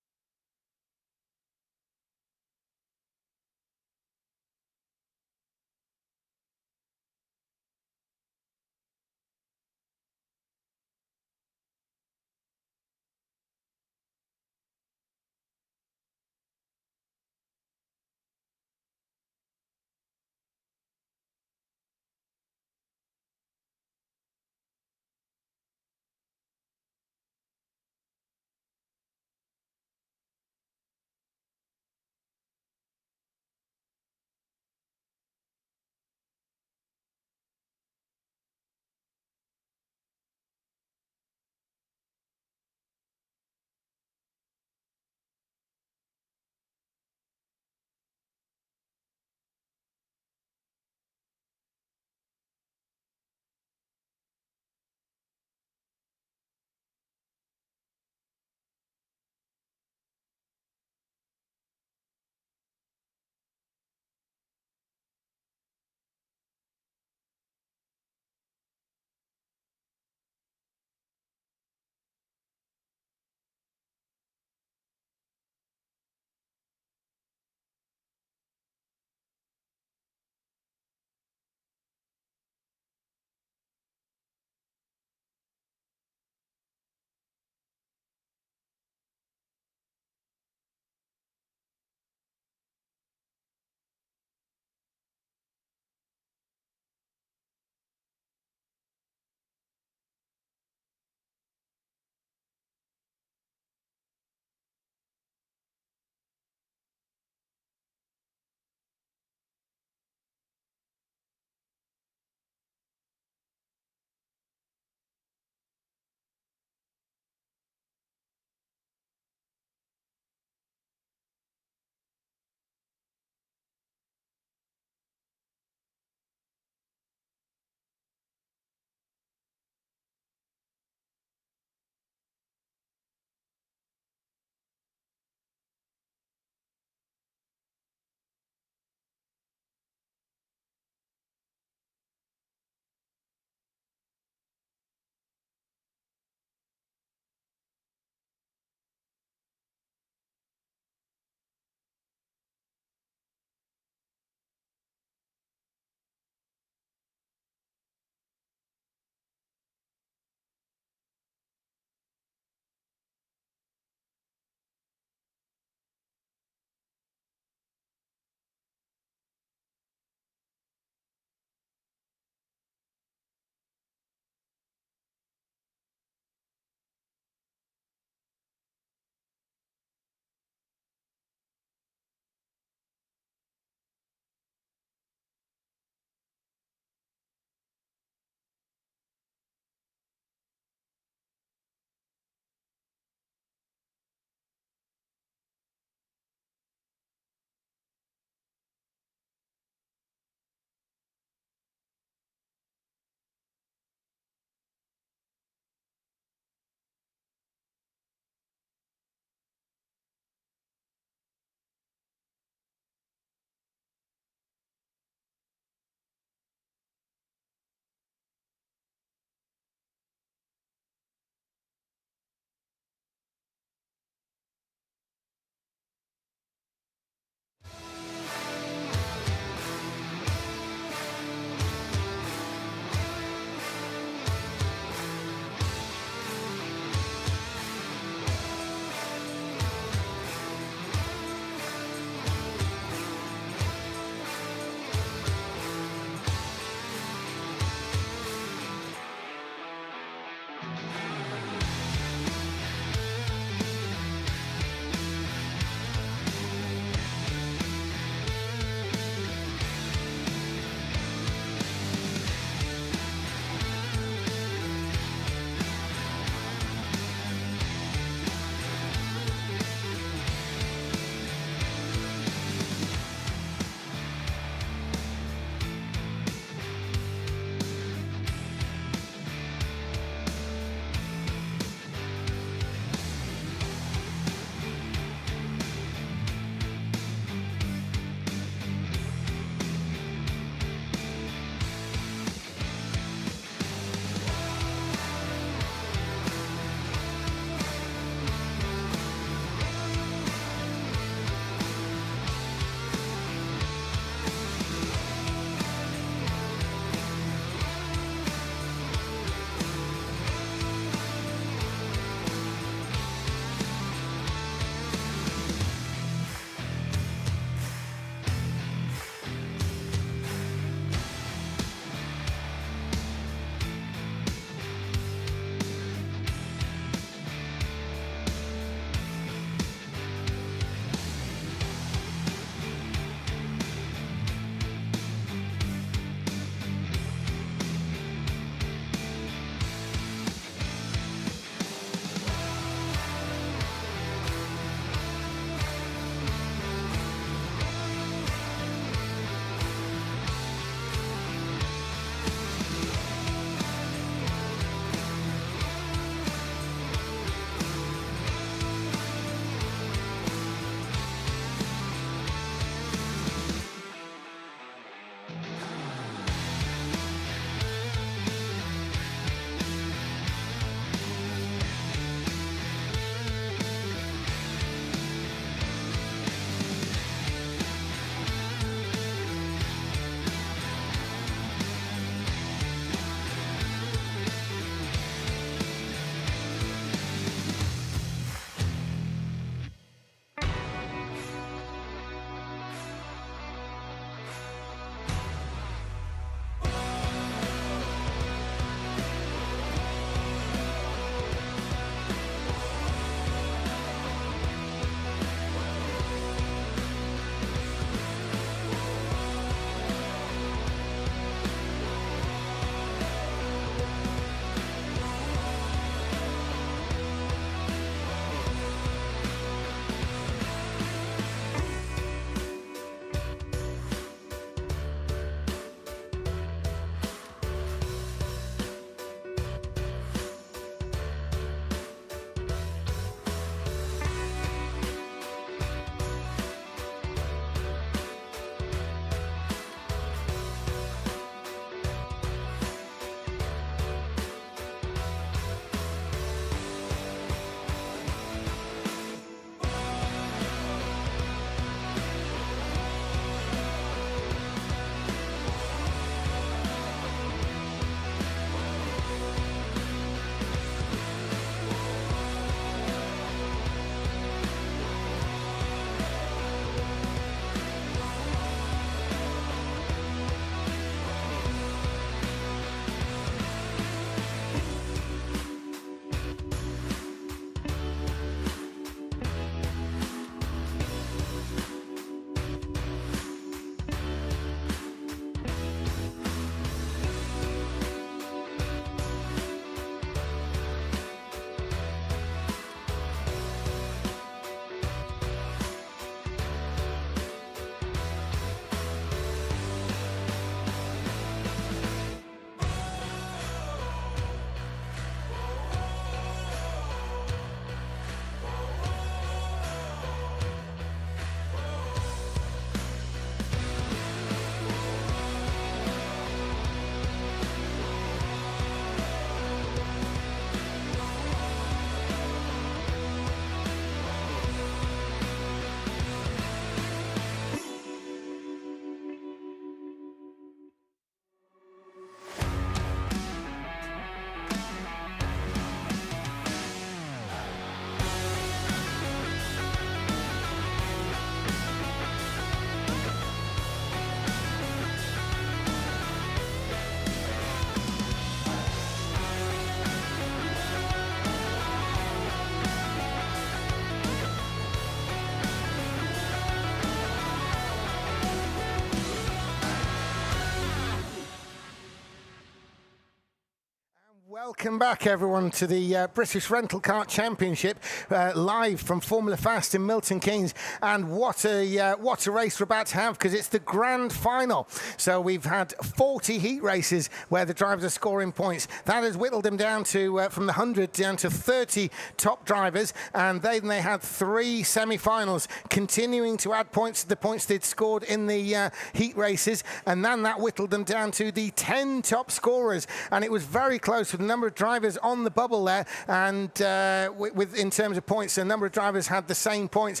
Welcome back, everyone, to the British Rental Kart Championship, live from Formula Fast in Milton Keynes. And what a race we're about to have, because it's the grand final. So we've had 40 heat races where the drivers are scoring points. That has whittled them down to from the 100 down to 30 top drivers, and then they had 3 semi-finals, continuing to add points to the points they'd scored in the heat races, and then that whittled them down to the 10 top scorers. And it was very close with a number of drivers on the bubble there, and in terms of points, a number of drivers had the same points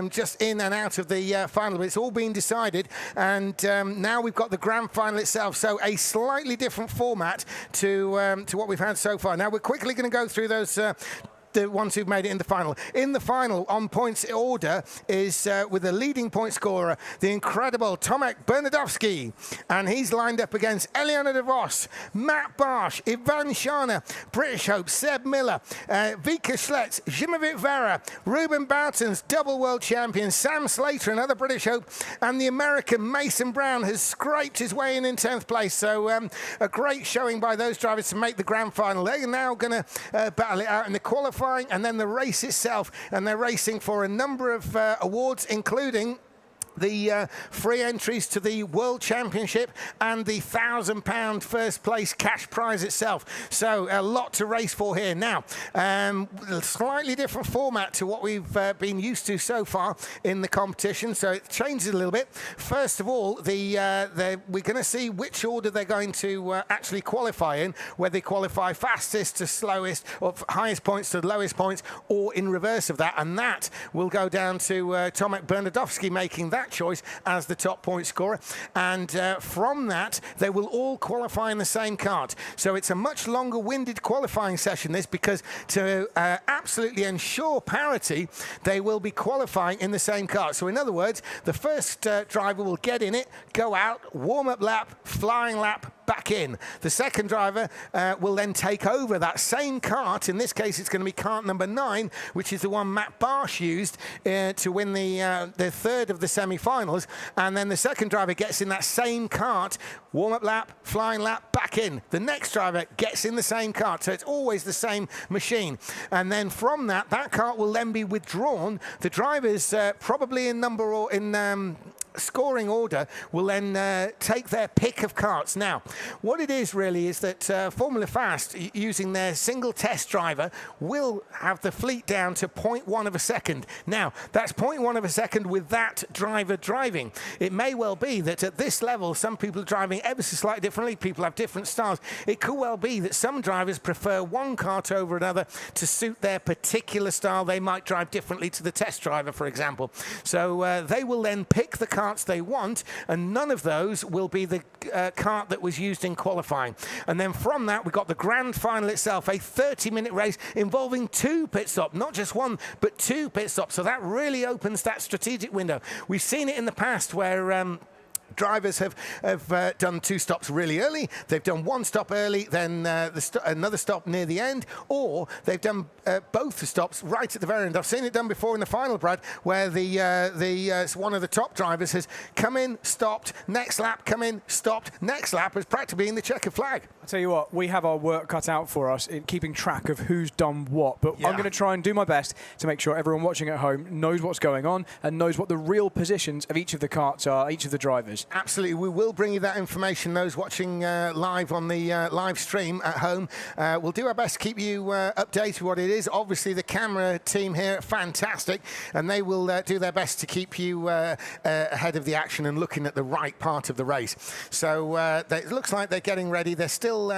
just in and out of the final. But it's all been decided, and now we've got the grand final itself, so a slightly different format to what we've had so far. Now we're quickly going to go through those the ones who've made it in the final. In the final, on points order, is with the leading point scorer, the incredible Tomek Bernadowski. And he's lined up against Eliana de Vos, Matt Barsh, Ivan Shana, British Hope, Seb Miller, Vika Schlitz, Zimowit Vera, Ruben Boutons, double world champion, Sam Slater, another British Hope, and the American Mason Brown has scraped his way in 10th place. So a great showing by those drivers to make the grand final. They're now going to battle it out in the qualifying and then the race itself, and they're racing for a number of awards, including the free entries to the World Championship and the £1,000 first place cash prize itself. So a lot to race for here. Now, a slightly different format to what we've been used to so far in the competition, so it changes a little bit. First of all, we're going to see which order they're going to actually qualify in, whether they qualify fastest to slowest, or highest points to lowest points, or in reverse of that, and that will go down to Tomek Bernadowski making that choice as the top point scorer, and from that they will all qualify in the same kart. So it's a much longer winded qualifying session this, because to absolutely ensure parity they will be qualifying in the same kart. So in other words, the first driver will get in it, go out, warm up lap, flying lap, back in. The second driver will then take over that same kart. In this case, it's going to be kart number 9, which is the one Matt Barsh used to win the third of the semi-finals. And then the second driver gets in that same kart, warm-up lap, flying lap, back in. The next driver gets in the same kart, so it's always the same machine. And then from that kart will then be withdrawn. The drivers, probably in number or in scoring order, will then take their pick of karts. Now, what it is really is that Formula Fast, using their single test driver, will have the fleet down to 0.1 of a second. Now, that's 0.1 of a second with that driver driving. It may well be that at this level, some people are driving ever so slightly differently. People have different styles. It could well be that some drivers prefer one kart over another to suit their particular style. They might drive differently to the test driver, for example. So they will then pick the karts they want, and none of those will be the kart that was used in qualifying. And then from that, we've got the grand final itself, a 30-minute race involving 2 pit stops, not just 1, but 2 pit stops. So that really opens that strategic window. We've seen it in the past where drivers have done 2 stops really early, they've done 1 stop early, then another stop near the end, or they've done both the stops right at the very end. I've seen it done before in the final, Brad, where one of the top drivers has come in, stopped, next lap, come in, stopped, next lap, as practically in the checkered flag. I'll tell you what, we have our work cut out for us in keeping track of who's done what, but I'm going to try and do my best to make sure everyone watching at home knows what's going on and knows what the real positions of each of the karts are, each of the drivers. Absolutely, we will bring you that information. Those watching live on the live stream at home, we'll do our best to keep you updated what it is. Obviously, the camera team here are fantastic, and they will do their best to keep you ahead of the action and looking at the right part of the race. So it looks like they're getting ready. They're still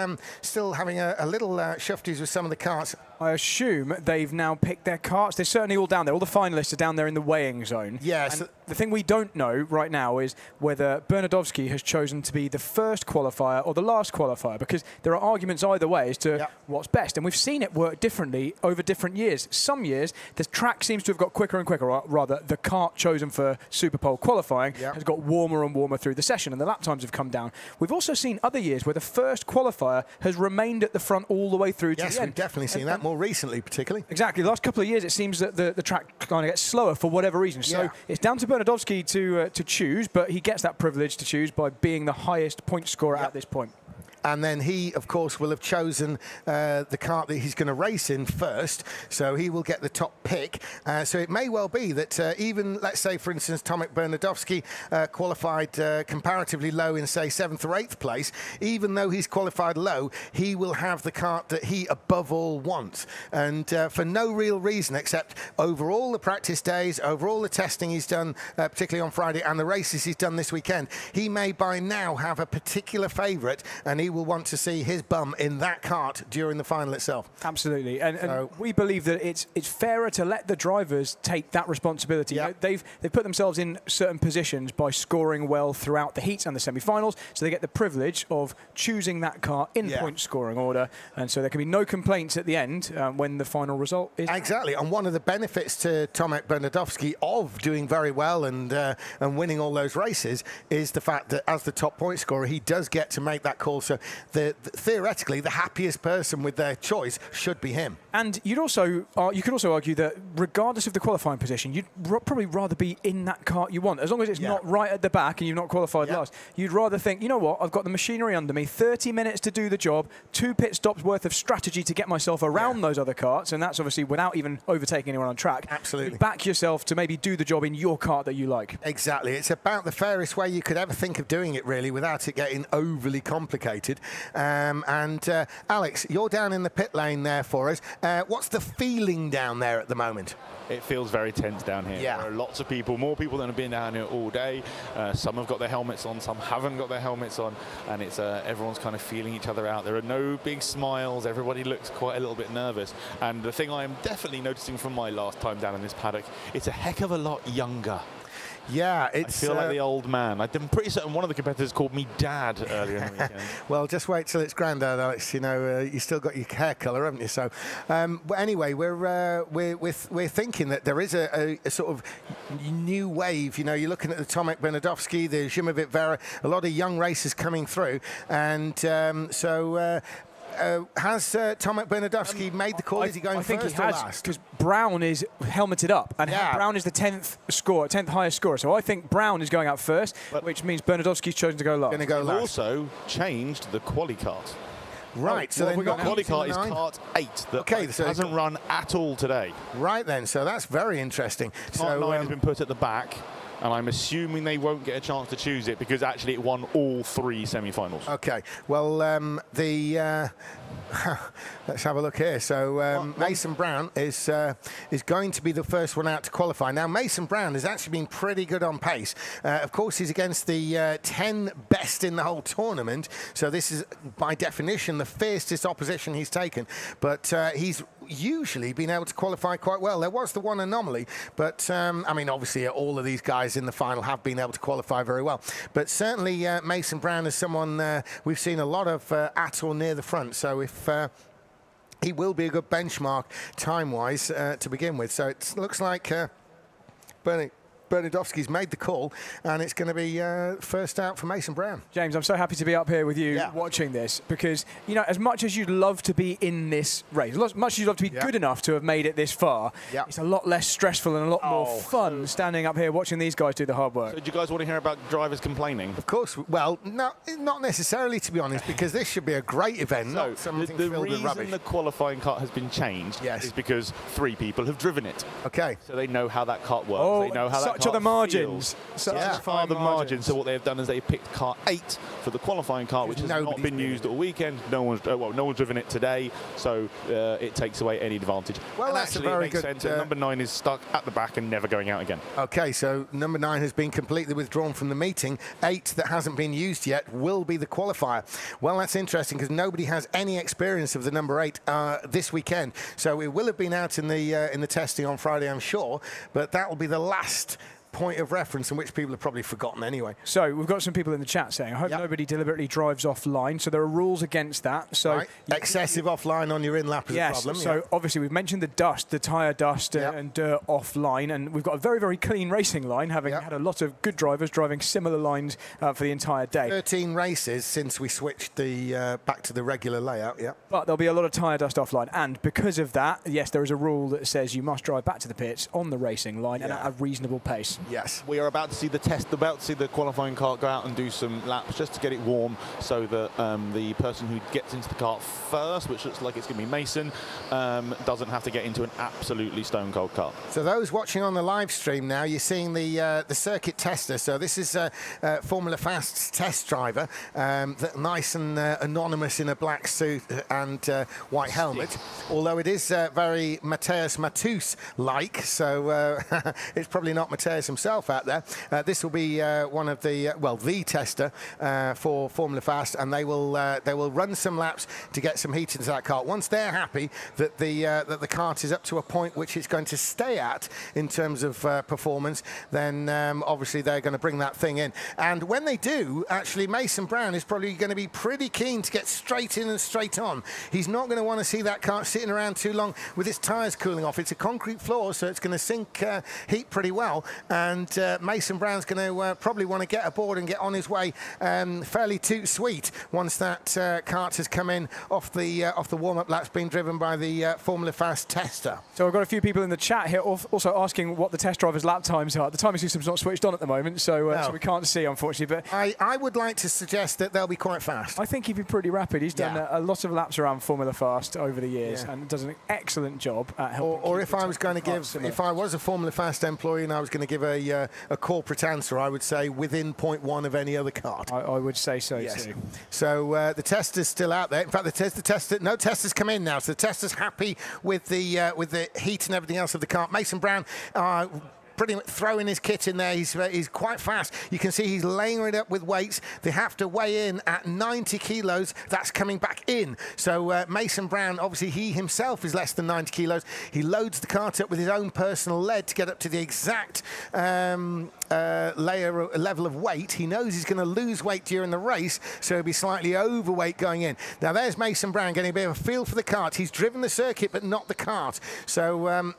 having a little shufties with some of the karts. I assume they've now picked their karts. They're certainly all down there. All the finalists are down there in the weighing zone. Yes. And the thing we don't know right now is whether Bernadowski has chosen to be the first qualifier or the last qualifier, because there are arguments either way as to what's best. And we've seen it work differently over different years. Some years, the track seems to have got quicker and quicker, or rather, the kart chosen for Superpole qualifying has got warmer and warmer through the session, and the lap times have come down. We've also seen other years where the first qualifier has remained at the front all the way through to the end. Yes, we've definitely seen that more recently, particularly. Exactly. The last couple of years, it seems that the track kind of gets slower for whatever reason. So it's down to Bernadowski to choose, but he gets that privilege to choose by being the highest point scorer at this point. and then he, of course, will have chosen the kart that he's going to race in first, so he will get the top pick. So it may well be that even, let's say, for instance, Tomek Bernadowski qualified comparatively low in, say, 7th or 8th place. Even though he's qualified low, he will have the kart that he, above all, wants. And for no real reason except over all the practice days, over all the testing he's done, particularly on Friday, and the races he's done this weekend, he may by now have a particular favourite, and he will want to see his bum in that kart during the final itself. Absolutely, and we believe that it's fairer to let the drivers take that responsibility. Yep. You know, they've put themselves in certain positions by scoring well throughout the heats and the semi-finals, so they get the privilege of choosing that car in point scoring order, and so there can be no complaints at the end when the final result is exactly. And one of the benefits to Tomek Bernadowski of doing very well and winning all those races is the fact that as the top point scorer, he does get to make that call. So theoretically, the happiest person with their choice should be him. And you could also argue that regardless of the qualifying position, you'd probably rather be in that kart you want, as long as it's not right at the back and you've not qualified last. You'd rather think, you know what, I've got the machinery under me, 30 minutes to do the job, 2 pit stops worth of strategy to get myself around those other karts, and that's obviously without even overtaking anyone on track. Absolutely. You back yourself to maybe do the job in your kart that you like. Exactly. It's about the fairest way you could ever think of doing it, really, without it getting overly complicated. Alex, you're down in the pit lane there for us. What's the feeling down there at the moment? It feels very tense down here. Yeah. There are lots of people, more people than have been down here all day. Some have got their helmets on, some haven't got their helmets on, and it's everyone's kind of feeling each other out. There are no big smiles. Everybody looks quite a little bit nervous. And the thing I am definitely noticing from my last time down in this paddock, it's a heck of a lot younger. Yeah, I feel like the old man. I'm pretty certain one of the competitors called me Dad earlier in the weekend. Well, just wait till it's Grandad, Alex. You know, you still got your hair colour, haven't you? So, but anyway, we're thinking that there is a sort of new wave. You know, you're looking at the Tomek Bernadowski, the Zimowit Vera, a lot of young racers coming through, and has Tomek Bernadowski made the call? Is he going first or last? I think he has, because Brown is helmeted up, and Brown is the 10th highest scorer. So I think Brown is going out first, which means Bernadowski's chosen to go last. They've also changed the quali kart. Right, so then we've got quali kart is kart 8 that hasn't run at all today. Right then, so that's very interesting. Kart 9 has been put at the back, and I'm assuming they won't get a chance to choose it because actually it won all 3 semi-finals. Okay, well, let's have a look here. So Mason Brown is going to be the first one out to qualify. Now, Mason Brown has actually been pretty good on pace. Of course, he's against the 10 best in the whole tournament, so this is, by definition, the fiercest opposition he's taken. But he's usually been able to qualify quite well. There was the one anomaly, but I mean, obviously all of these guys in the final have been able to qualify very well. But certainly Mason Brown is someone we've seen a lot of at or near the front. So if he will be a good benchmark time-wise to begin with. So it looks like Bernadowski's made the call, and it's going to be first out for Mason Brown. James, I'm so happy to be up here with you watching this, because, you know, as much as you'd love to be in this race, as much as you'd love to be good enough to have made it this far, it's a lot less stressful and a lot more fun standing up here watching these guys do the hard work. So do you guys want to hear about drivers complaining? Of course. Well, no, not necessarily, to be honest, because this should be a great event, not something the filled with rubbish. reason the qualifying kart has been changed is because 3 people have driven it. Okay. So they know how that kart works. They know how that such are the margins. Such are the margins. So what they've done is they picked kart 8 for the qualifying kart, which has not been used all weekend. No one's driven it today, so it takes away any advantage. Well, and that's actually, a very it makes good. sense. Number 9 is stuck at the back and never going out again. Okay, so number 9 has been completely withdrawn from the meeting. 8 that hasn't been used yet will be the qualifier. Well, that's interesting because nobody has any experience of the number 8 this weekend. So it will have been out in the testing on Friday, I'm sure, but that will be the last point of reference in which people have probably forgotten anyway. So we've got some people in the chat saying, I hope nobody deliberately drives offline. So there are rules against that. So excessive offline on your in-lap is a problem. So obviously we've mentioned the dust, the tyre dust and dirt offline, and we've got a very, very clean racing line, having had a lot of good drivers driving similar lines for the entire day. 13 races since we switched the back to the regular layout, But there'll be a lot of tyre dust offline, and because of that, yes, there is a rule that says you must drive back to the pits on the racing line and at a reasonable pace. Yes. We are about to see the qualifying kart go out and do some laps just to get it warm, so that the person who gets into the kart first, which looks like it's going to be Mason, doesn't have to get into an absolutely stone cold kart. So those watching on the live stream now, you're seeing the circuit tester. So this is Formula Fast's test driver, nice and anonymous in a black suit and white helmet. Although it is very Mateusz Matus-like, so it's probably not Mateusz himself out there. This will be one of the tester for Formula Fast, and they will run some laps to get some heat into that kart. Once they're happy that the kart is up to a point which it's going to stay at in terms of performance, then obviously they're going to bring that thing in. And when they do, actually, Mason Brown is probably going to be pretty keen to get straight in and straight on. He's not going to want to see that kart sitting around too long with its tyres cooling off. It's a concrete floor, so it's going to sink heat pretty well. And Mason Brown's going to probably want to get aboard and get on his way fairly too sweet once that kart has come in off the warm-up laps being driven by the Formula Fast tester. So I've got a few people in the chat here also asking what the test driver's lap times are. The timing system's not switched on at the moment, so we can't see, unfortunately. But I would like to suggest that they'll be quite fast. I think he'd be pretty rapid. He's done a lot of laps around Formula Fast over the years and does an excellent job at helping. Or if I was going to give, if I was a Formula Fast employee and I was going to give a corporate answer, I would say within 0.1 of any other kart. I would say so too. So the tester's still out there. In fact, no tester's come in now. So the tester's happy with the heat and everything else of the kart. Mason Brown pretty much throwing his kit in there. He's quite fast. You can see he's laying it up with weights. They have to weigh in at 90 kilos. That's coming back in. So Mason Brown, obviously he himself is less than 90 kilos. He loads the kart up with his own personal lead to get up to the exact level of weight. He knows he's going to lose weight during the race, so he'll be slightly overweight going in. Now there's Mason Brown getting a bit of a feel for the kart. He's driven the circuit but not the kart. So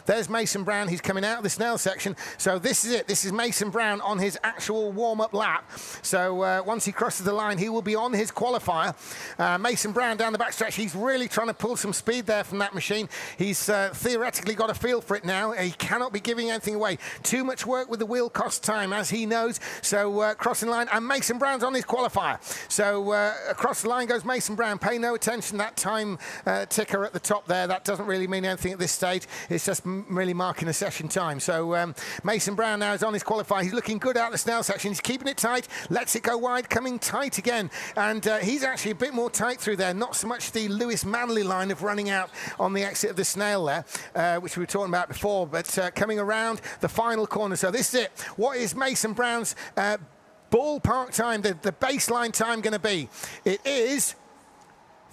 there's Mason Brown. He's coming out of the Snell section. So this is it. This is Mason Brown on his actual warm-up lap. So once he crosses the line, he will be on his qualifier. Mason Brown down the backstretch. He's really trying to pull some speed there from that machine. He's theoretically got a feel for it now. He cannot be giving anything away. Too much work with the wheel costs time, as he knows. So crossing the line, and Mason Brown's on his qualifier. So across the line goes Mason Brown. Pay no attention. That time ticker at the top there, that doesn't really mean anything at this stage. It's just really marking a session time. So Mason Brown now is on his qualifier. He's looking good out the Snell section. He's keeping it tight, lets it go wide, coming tight again. And he's actually a bit more tight through there. Not so much the Lewis Manley line of running out on the exit of the Snail there, which we were talking about before, but coming around the final corner. So this is it. What is Mason Brown's ballpark time, the baseline time going to be? It is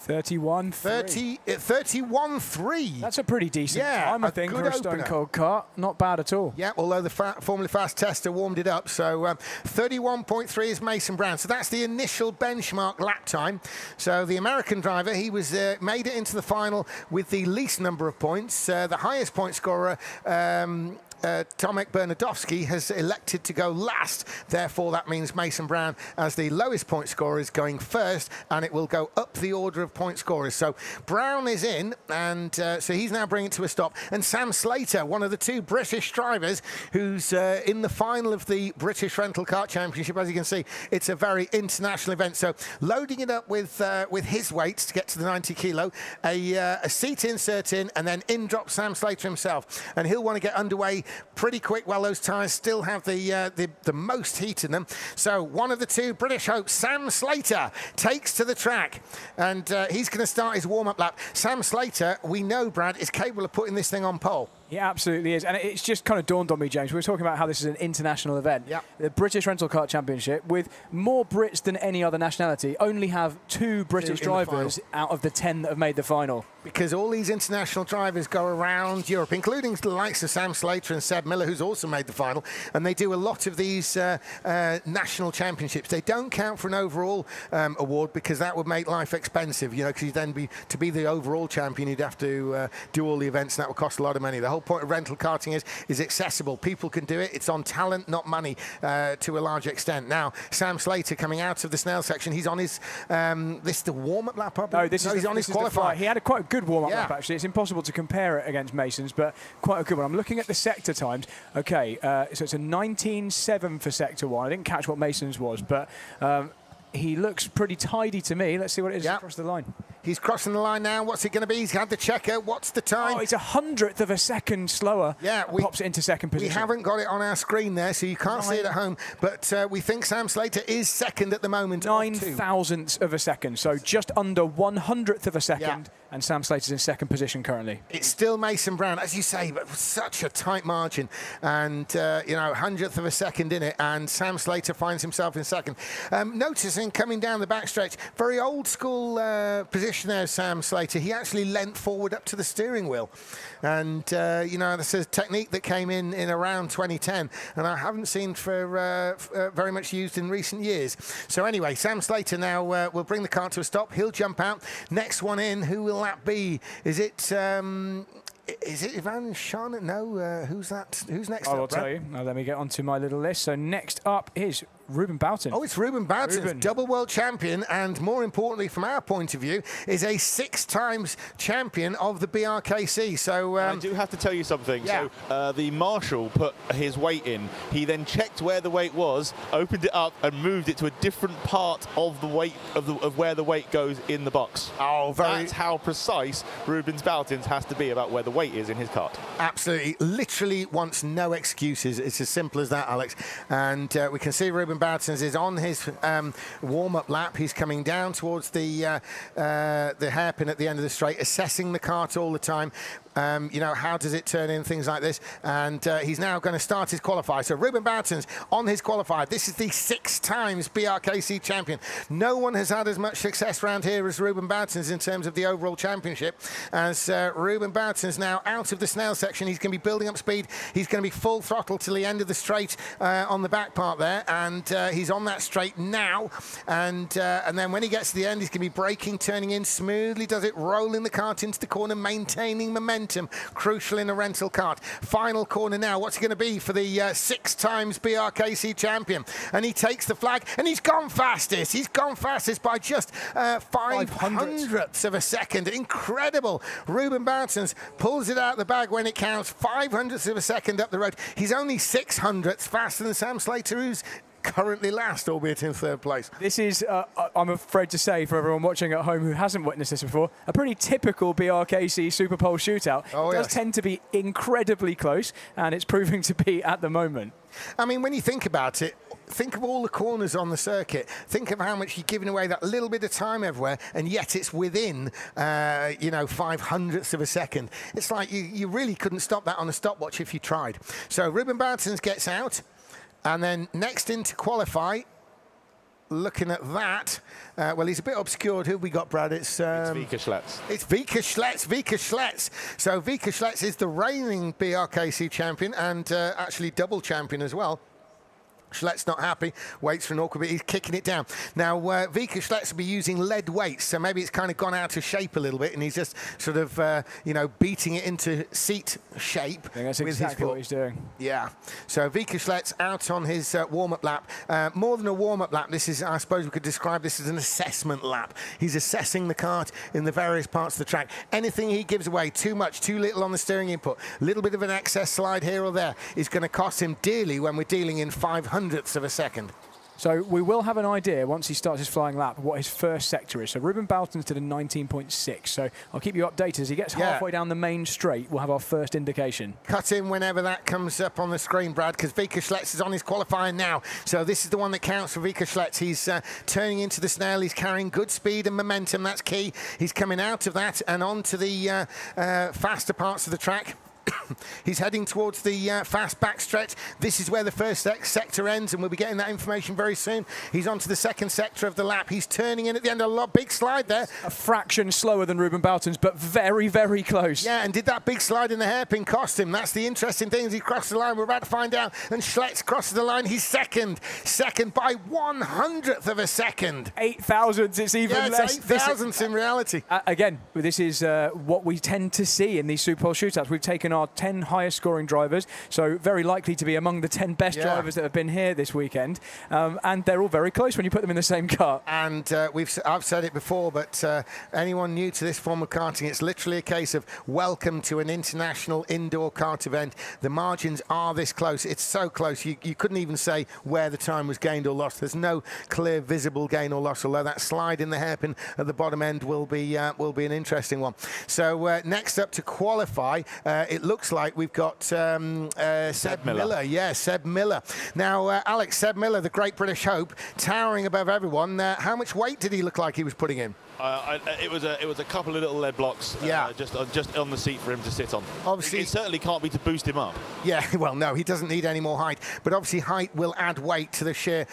31.3. That's a pretty decent time, I think, for a stone cold kart. Not bad at all. Yeah, although the Formula Fast tester warmed it up. So 31.3 is Mason Brown. So that's the initial benchmark lap time. So the American driver, he was made it into the final with the least number of points. The highest point scorer, Tomek Bernadowski, has elected to go last. Therefore, that means Mason Brown, as the lowest point scorer, is going first, and it will go up the order of point scorers. So Brown is in, and so he's now bringing it to a stop. And Sam Slater, one of the two British drivers, who's in the final of the British Rental Kart Championship. As you can see, it's a very international event. So loading it up with his weights to get to the 90 kilo, a seat insert in, and then in drops Sam Slater himself. And he'll want to get underway pretty quick while those tyres still have the most heat in them. So one of the two British hopes, Sam Slater, takes to the track, and he's going to start his warm-up lap. Sam Slater, we know, Brad, is capable of putting this thing on pole. He absolutely is. And it's just kind of dawned on me, James. We were talking about how this is an international event. Yep. The British Rental Kart Championship, with more Brits than any other nationality, only have 2 British drivers out of the 10 that have made the final. Because all these international drivers go around Europe, including the likes of Sam Slater and Seb Miller, who's also made the final, and they do a lot of these national championships. They don't count for an overall award, because that would make life expensive, you know, because to be the overall champion, you'd have to do all the events, and that would cost a lot of money. The whole point of rental karting is accessible. People can do it. It's on talent, not money, to a large extent. Now, Sam Slater coming out of the Snell section. He's on his, this is the warm-up lap, I believe? No, he's on his qualifier. He had quite a good warm-up lap, actually. It's impossible to compare it against Mason's, but quite a good one. I'm looking at the sector times. Okay, so it's a 19.7 for sector 1. I didn't catch what Mason's was, but he looks pretty tidy to me. Let's see what it is across the line. He's crossing the line now. What's it going to be? He's had the checker. What's the time? Oh, it's 100th of a second slower. Yeah, pops it into second position. We haven't got it on our screen there, so you can't see it at home. But we think Sam Slater is second at the moment. 9,000ths of a second, so just under 100th of a second. And Sam Slater's in second position currently. It's still Mason Brown, as you say, but such a tight margin. And, 100th of a second in it. And Sam Slater finds himself in second. Noticing coming down the backstretch, very old school position there, Sam Slater. He actually leant forward up to the steering wheel. And, this is a technique that came in around 2010. And I haven't seen for very much used in recent years. So anyway, Sam Slater now will bring the car to a stop. He'll jump out. Next one in, who will that be? Is it Ivan Sharnet? No, who's that? Who's next up? I will tell you. Now let me get onto my little list. So next up is Ruben Boughton. Oh, it's Ruben Boughton, double world champion, and more importantly, from our point of view, is a 6 times champion of the BRKC. So I do have to tell you something. Yeah. So the marshal put his weight in. He then checked where the weight was, opened it up, and moved it to a different part of the weight of where the weight goes in the box. Oh, that's how precise Ruben Boughton's has to be about where the weight is in his kart. Absolutely, literally wants no excuses. It's as simple as that, Alex. And we can see Ruben Boughton is on his warm-up lap. He's coming down towards the hairpin at the end of the straight, assessing the kart all the time. How does it turn in, things like this. And he's now going to start his qualifier. So Ruben Boughton's on his qualifier. This is the 6 times BRKC champion. No one has had as much success around here as Ruben Boughton's in terms of the overall championship. As Ruben Boughton's now out of the Snell section, he's going to be building up speed. He's going to be full throttle till the end of the straight on the back part there. And he's on that straight now. And then when he gets to the end, he's going to be braking, turning in smoothly, does it, rolling the kart into the corner, maintaining momentum. Crucial in a rental kart. Final corner now. What's it going to be for the 6 times BRKC champion? And he takes the flag, and he's gone fastest. He's gone fastest by just 500ths of a second. Incredible. Ruben Boughton pulls it out the bag when it counts. 500ths of a second up the road. He's only 600ths faster than Sam Slater, who's currently last, albeit in 3rd place. This is, I'm afraid to say, for everyone watching at home who hasn't witnessed this before, a pretty typical BRKC Super Pole shootout. Oh, it does tend to be incredibly close, and it's proving to be at the moment. I mean, when you think about it, think of all the corners on the circuit. Think of how much you're giving away that little bit of time everywhere, and yet it's within, 500ths of a second. It's like you really couldn't stop that on a stopwatch if you tried. So Ruben Boughton gets out. And then next in to qualify, looking at that, well, he's a bit obscured. Who have we got, Brad? It's Vika Schlets. It's Vika Schlets. So Vika Schlets is the reigning BRKC champion and actually double champion as well. Schlett's not happy, waits for an awkward bit, he's kicking it down. Now, Vika Schlets will be using lead weights, so maybe it's kind of gone out of shape a little bit, and he's just sort of, beating it into seat shape. I think that's with exactly his what he's doing. Yeah. So Vika Schlets out on his warm-up lap. More than a warm-up lap, this is, I suppose we could describe this as an assessment lap. He's assessing the kart in the various parts of the track. Anything he gives away, too much, too little on the steering input, a little bit of an excess slide here or there, is going to cost him dearly when we're dealing in 500ths of a second. So we will have an idea once he starts his flying lap what his first sector is. So Ruben Boughton's did a 19.6. So I'll keep you updated as he gets halfway down the main straight. We'll have our first indication. Cut in whenever that comes up on the screen, Brad, because Vika Schlets is on his qualifier now. So this is the one that counts for Vika Schlets. He's turning into the Snell. He's carrying good speed and momentum. That's key. He's coming out of that and onto the faster parts of the track. He's heading towards the fast backstretch. This is where the first sector ends, and we'll be getting that information very soon. He's onto the second sector of the lap. He's turning in at the end. A big slide there. A fraction slower than Ruben Boughton's, but very, very close. Yeah, and did that big slide in the hairpin cost him? That's the interesting thing as he crossed the line. We're about to find out. And Schlets crosses the line. He's second by 100th of a second. 8,000ths. It's even less. 8,000ths in reality. Again, this is what we tend to see in these Super Bowl shootouts. We've taken our 10 highest scoring drivers, so very likely to be among the 10 best drivers that have been here this weekend. And they're all very close when you put them in the same kart. And I've said it before, but anyone new to this form of karting, it's literally a case of welcome to an international indoor kart event. The margins are this close. It's so close. You couldn't even say where the time was gained or lost. There's no clear visible gain or loss, although that slide in the hairpin at the bottom end will be an interesting one. So next up to qualify, it looks like we've got Seb Miller. Yeah, Seb Miller. Now, Alex, Seb Miller, the great British hope, towering above everyone. How much weight did he look like he was putting in? It was a couple of little lead blocks, just on the seat for him to sit on. Obviously, it certainly can't be to boost him up. Yeah, well, no, he doesn't need any more height, but obviously height will add weight to the sheer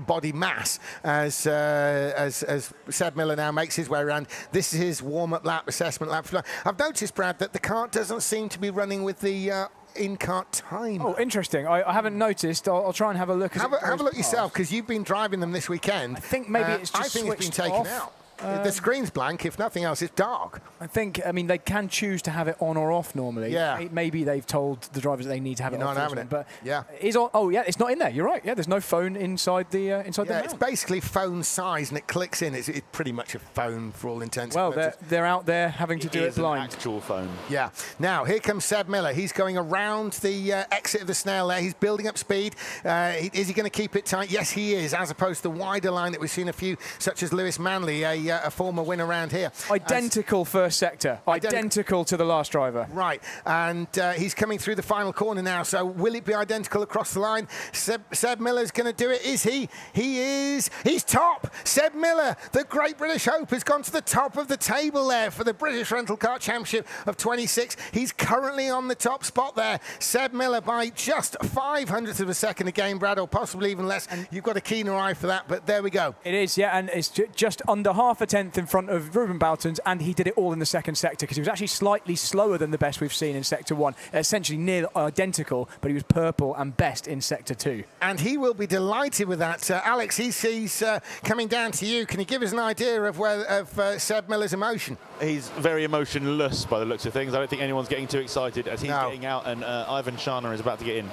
body mass as Seb Miller now makes his way around. This is his warm-up lap, assessment lap. I've noticed, Brad, that the kart doesn't seem to be running with the in-kart time. Oh, interesting. I haven't noticed. I'll try and have a look. Have a look yourself, because you've been driving them this weekend. I think maybe it's just it's been taken out. The screen's blank. If nothing else, it's dark. I mean, they can choose to have it on or off normally. Yeah. Maybe they've told the drivers that they need to have it not off. having it. But yeah. It's on. Oh, yeah, it's not in there. You're right. Yeah, there's no phone inside the the it's mount. basically phone size, and it clicks in. It's pretty much a phone for all intents and purposes. Well, they're out there having to do it blind. An actual phone. Yeah. Now, here comes Seb Miller. He's going around the exit of the snail there. He's building up speed. Is he going to keep it tight? Yes, he is, as opposed to the wider line that we've seen a few, such as Lewis Manley, a former winner around here. Identical first sector. Identical to the last driver. Right. And he's coming through the final corner now. So will it be identical across the line? Seb Miller's going to do it. Is he? He is. He's top. Seb Miller, the great British hope, has gone to the top of the table there for the British Rental Kart Championship of 26. He's currently on the top spot there. Seb Miller by just 0.05 of a second again, Brad, or possibly even less. And you've got a keener eye for that, but there we go. It is, yeah, and it's just under half a tenth in front of Ruben Boutons, and he did it all in the second sector because he was actually slightly slower than the best we've seen in Sector 1. Essentially near identical, but he was purple and best in Sector 2. And he will be delighted with that. Alex, he's coming down to you. Can you give us an idea of Seb Miller's emotion? He's very emotionless by the looks of things. I don't think anyone's getting too excited as he's getting out, and Ivan Shana is about to get in.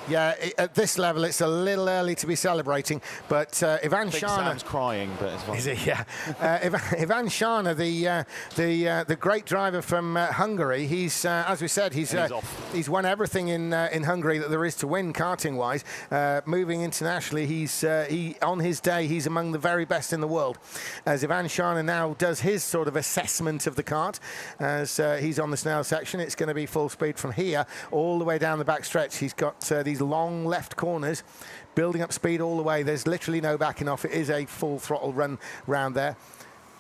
Yeah, at this level, it's a little early to be celebrating, but Ivan Shana... Sam's crying, but it's fine. Is he? Yeah. Ivan Shana, the great driver from Hungary, he's, as we said, he's won everything in Hungary that there is to win karting-wise. Moving internationally, on his day, he's among the very best in the world. As Ivan Shana now does his sort of assessment of the kart, as he's on the snail section, it's going to be full speed from here all the way down the back stretch. He's got these long left corners, building up speed all the way. There's literally no backing off. It is a full throttle run round there.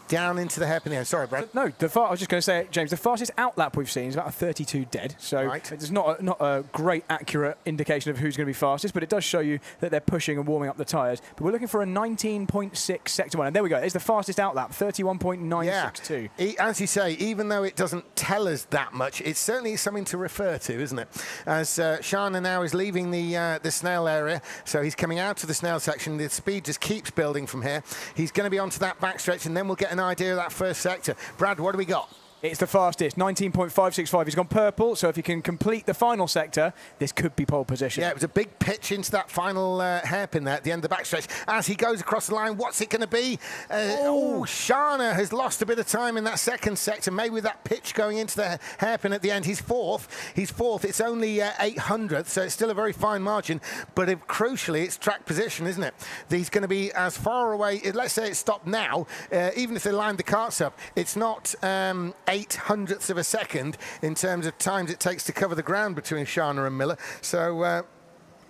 Down into the hairpin there. Sorry, Brad. No, I was just going to say, James, the fastest out lap we've seen is about a 32 dead. So it's not a great accurate indication of who's going to be fastest, but it does show you that they're pushing and warming up the tyres. But we're looking for a 19.6 Sector 1. And there we go. It's the fastest out lap, 31.962. Yeah. As you say, even though it doesn't tell us that much, it's certainly something to refer to, isn't it? As Shana now is leaving the snail area, so he's coming out to the snail section. The speed just keeps building from here. He's going to be onto that backstretch, and then we'll get an idea of that first sector. Brad, what do we got? It's the fastest, 19.565. He's gone purple, so if he can complete the final sector, this could be pole position. Yeah, it was a big pitch into that final hairpin there at the end of the backstretch. As he goes across the line, what's it going to be? Shana has lost a bit of time in that second sector, maybe with that pitch going into the hairpin at the end. He's fourth. It's only 800th, so it's still a very fine margin. But crucially, it's track position, isn't it? He's going to be as far away. Let's say it's stopped now. Even if they lined the karts up, it's not 0.08 of a second in terms of times it takes to cover the ground between Shana and Miller. So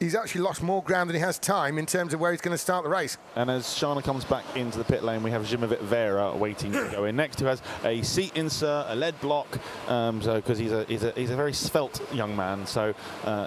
he's actually lost more ground than he has time in terms of where he's going to start the race. And as Shana comes back into the pit lane, we have Zimmervit Vera waiting to go in next, who has a seat insert, a lead block, because he's a very svelte young man, so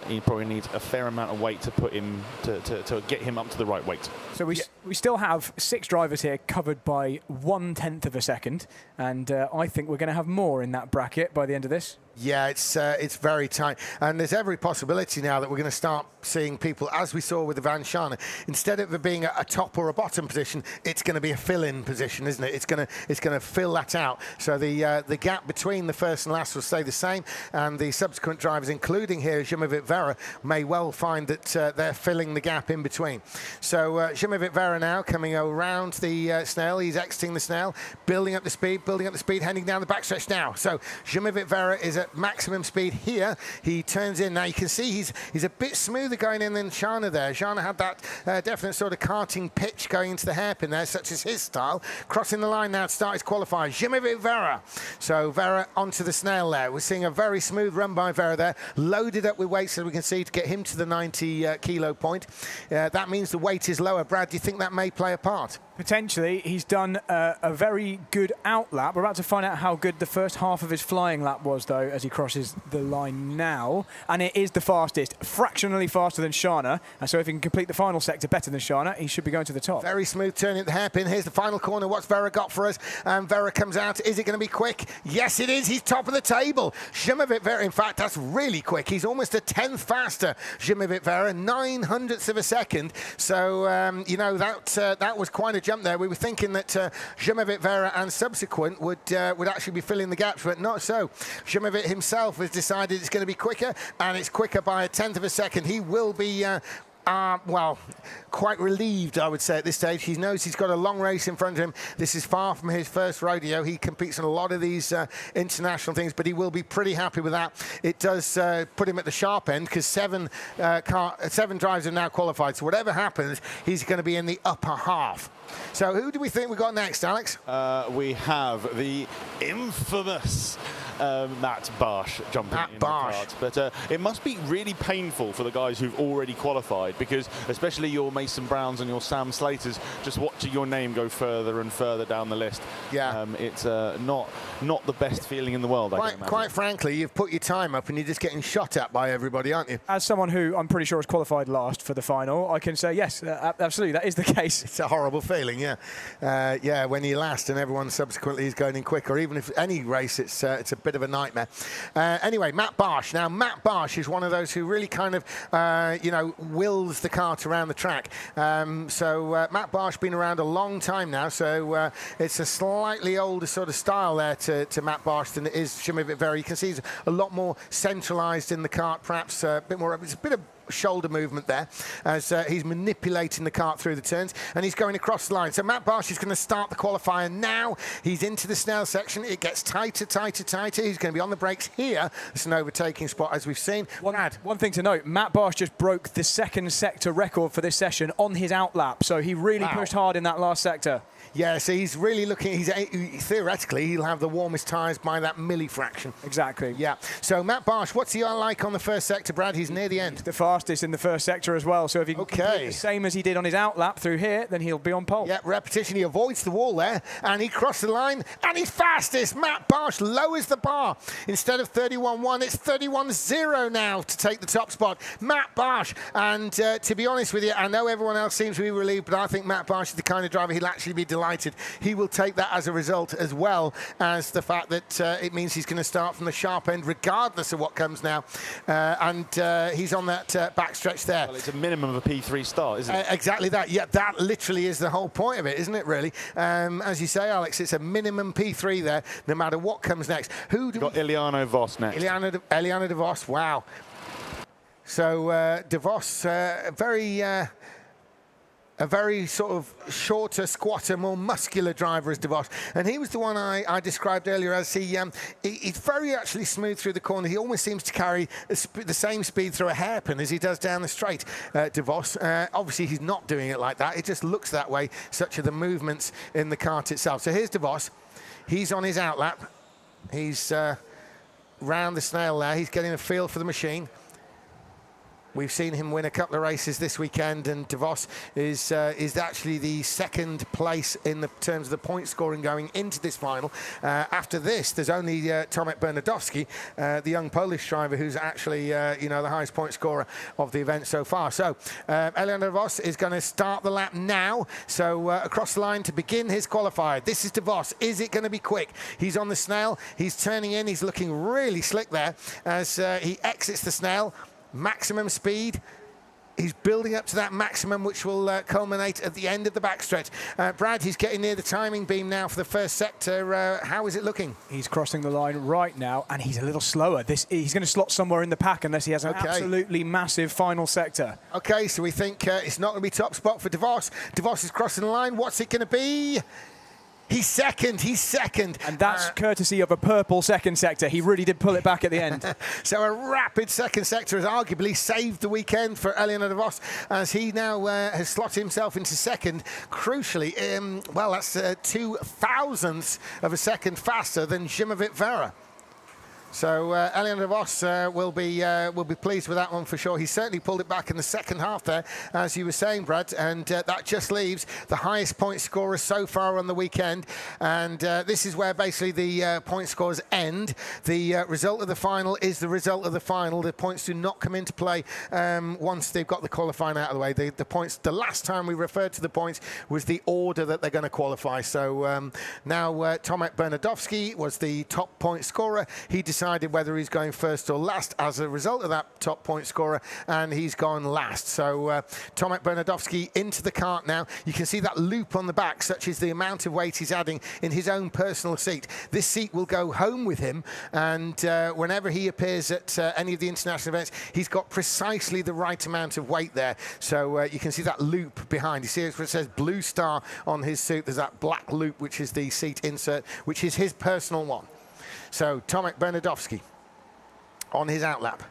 he probably needs a fair amount of weight to put him to get him up to the right weight. So we still have 6 drivers here covered by 1/10 of a second, and I think we're going to have more in that bracket by the end of this. Yeah, it's very tight, and there's every possibility now that we're going to start seeing people, as we saw with the Van Schaane, instead of it being a top or a bottom position, it's going to be a fill-in position, isn't it? It's going to fill that out. So the gap between the first and last will stay the same, and the subsequent drivers, including here Zimmervit Vera, may well find that they're filling the gap in between. So Zimmervit Vera now coming around the snail. He's exiting the snail, building up the speed, heading down the backstretch now. So Zimmervit Vera is at maximum speed here. He turns in now. You can see he's a bit smoother going in than Schaane there. Schaane had that definite sort of karting pitch going into the hairpin there, such as his style. Crossing the line now to start his qualifier. Zimmervit Vera. So Vera onto the snail there. We're seeing a very smooth run by Vera there, loaded up with weight, so we can see to get him to the 90 kilo point. That means the weight is lower. Brad, do you think that may play a part? Potentially. He's done a very good out lap. We're about to find out how good the first half of his flying lap was, though, as he crosses the line now. And it is the fastest, fractionally faster than Schaane. And so if he can complete the final sector better than Schaane, he should be going to the top. Very smooth turn at the hairpin. Here's the final corner. What's Vera got for us? And Vera comes out. Is it going to be quick? Yes, it is. He's top of the table. Zimmervit Vera, in fact, that's really quick. He's almost a 10th faster. Zimmervit Vera, 900ths of a second. So, you know, that was quite a jump there. We were thinking that Zimmervit Vera and subsequent would actually be filling the gaps, but not so. Zimmervit himself has decided it's going to be quicker, and it's quicker by a 10th of a second. He will be well, quite relieved, I would say, at this stage. He knows he's got a long race in front of him. This is far from his first rodeo. He competes in a lot of these international things, but he will be pretty happy with that. It does put him at the sharp end, because 7 drivers have now qualified. So whatever happens, he's going to be in the upper half. So who do we think we got next, Alex? We have the infamous Matt Barsh jumping in the kart. But it must be really painful for the guys who've already qualified, because especially your Mason Browns and your Sam Slaters, just watching your name go further and further down the list. Yeah. It's not the best feeling in the world, Quite frankly, you've put your time up and you're just getting shot at by everybody, aren't you? As someone who I'm pretty sure has qualified last for the final, I can say, yes, absolutely, that is the case. It's a horrible feeling, yeah. Yeah, when you're last and everyone subsequently is going in quick, or even if any race, it's a bit of a nightmare. Anyway, Matt Barsh. Now, Matt Barsh is one of those who really kind of, you know, wills the kart around the track. So Matt Barsh been around a long time now, so it's a slightly older sort of style there to Matt Barsh than it is Zimmervit Vera. You can see he's a lot more centralised in the kart, perhaps a bit more. It's a bit of shoulder movement there as he's manipulating the kart through the turns, and he's going across the line. So Matt Barsh is going to start the qualifier now. He's into the snail section. It gets tighter. He's going to be on the brakes here. It's an overtaking spot, as we've seen. One thing to note, Matt Barsh just broke the second sector record for this session on his outlap, so he really pushed hard in that last sector. Yeah, so he's really looking, theoretically, he'll have the warmest tyres by that millifraction. Exactly. Yeah. So Matt Barsh, what's he like on the first sector, Brad? He's near the end. The fastest in the first sector as well, so if he can complete the same as he did on his outlap through here, then he'll be on pole. Yeah, repetition, he avoids the wall there, and he crossed the line, and he's fastest. Matt Barsh lowers the bar. Instead of 31.1, it's 31.0 now to take the top spot. Matt Barsh, and to be honest with you, I know everyone else seems to be relieved, but I think Matt Barsh is the kind of driver he'll actually be delighted. He will take that as a result, as well as the fact that it means he's going to start from the sharp end regardless of what comes now, and he's on that backstretch there. Well, it's a minimum of a P3 start, isn't it? Exactly that. Yeah, that literally is the whole point of it, isn't it, really? As you say, Alex, it's a minimum P3 there, no matter what comes next. Who do We've got Iliano Vos next. Iliano de Vos, wow. So de Vos, a very sort of shorter, squatter, more muscular driver as de Vos. And he was the one I described earlier as he's very actually smooth through the corner. He almost seems to carry the same speed through a hairpin as he does down the straight, de Vos. Obviously, he's not doing it like that. It just looks that way, such are the movements in the kart itself. So here's de Vos. He's on his outlap. He's round the snail there. He's getting a feel for the machine. We've seen him win a couple of races this weekend, and De Vos is actually the second place in the terms of the point scoring going into this final. After this, there's only Tomek Bernardowski, the young Polish driver, who's actually the highest point scorer of the event so far. So Elian De Vos is going to start the lap now. So across the line to begin his qualifier. This is De Vos. Is it going to be quick? He's on the snail. He's turning in. He's looking really slick there as he exits the snail. Maximum speed. He's building up to that maximum, which will culminate at the end of the backstretch. Brad, he's getting near the timing beam now for the first sector. How is it looking? He's crossing the line right now, and he's a little slower. He's going to slot somewhere in the pack unless he has an absolutely massive final sector. Okay, so we think it's not going to be top spot for De Vos. De Vos is crossing the line. What's it going to be? He's second. And that's courtesy of a purple second sector. He really did pull it back at the end. So a rapid second sector has arguably saved the weekend for Elian De Vos, as he now has slotted himself into second. Crucially, well, that's 0.02 of a second faster than Zimovit Vera. So Elian De Vos will be pleased with that one for sure. He certainly pulled it back in the second half there, as you were saying, Brad, and that just leaves the highest point scorer so far on the weekend. And this is where basically the point scores end. The result of the final is the result of the final. The points do not come into play once they've got the qualifying out of the way. The points, the last time we referred to the points was the order that they're going to qualify. So now Tomek Bernardowski was the top point scorer. He decided whether he's going first or last as a result of that top point scorer, and he's gone last. So Tomek Bernardowski into the kart now. You can see that loop on the back, such as the amount of weight he's adding in his own personal seat. This seat will go home with him, and whenever he appears at any of the international events, he's got precisely the right amount of weight there. So you can see that loop behind. You see it says Blue Star on his suit. There's that black loop, which is the seat insert, which is his personal one. So Tomek Bernardowski on his outlap.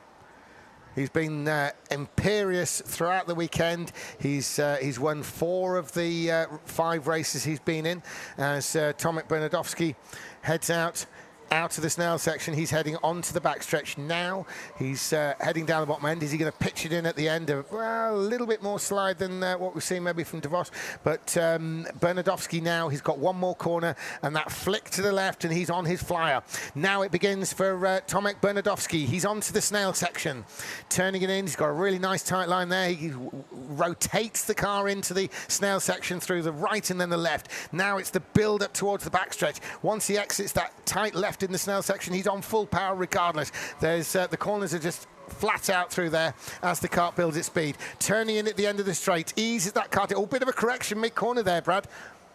He's been imperious throughout the weekend. He's won 4 of the 5 races he's been in. As Tomek Bernardowski heads out of the snail section, he's heading onto the backstretch now. He's heading down the bottom end. Is he going to pitch it in at the end? Well, a little bit more slide than what we've seen maybe from De Vos. But Bernardowski now, he's got one more corner, and that flick to the left, and he's on his flyer. Now it begins for Tomek Bernardowski. He's onto the snail section, turning it in. He's got a really nice tight line there. He rotates the car into the snail section through the right and then the left. Now it's the build up towards the backstretch. Once he exits that tight left in the snail section, he's on full power regardless. There's the corners are just flat out through there as the kart builds its speed. Turning in at the end of the straight, eases that kart. Oh, bit of a correction mid-corner there, Brad.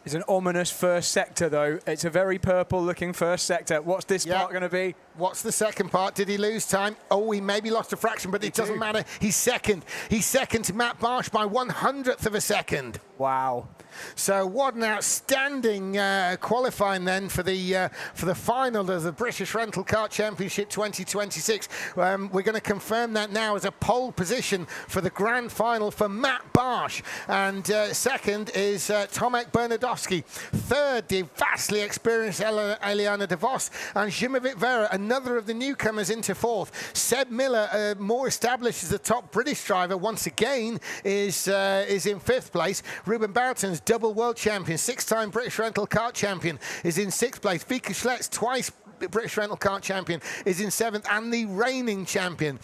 It's an ominous first sector, though. It's a very purple-looking first sector. What's this part going to be? What's the second part? Did he lose time? Oh, he maybe lost a fraction, but it doesn't matter. He's second. He's second to Matt Barsh by 1/100th of a second. Wow. So what an outstanding qualifying then for the final of the British Rental Kart Championship 2026. We're going to confirm that now as a pole position for the grand final for Matt Barsh. And second is Tomek Bernardowski. Third, the vastly experienced Eliana De Vos. And Zimovit Vera, another of the newcomers, into fourth. Seb Miller, more established as the top British driver, once again is in fifth place. Ruben Barton's double world champion, 6-time British Rental Kart champion, is in 6th place. Vika Schletz, twice British Rental Kart champion, is in 7th, and the reigning champion.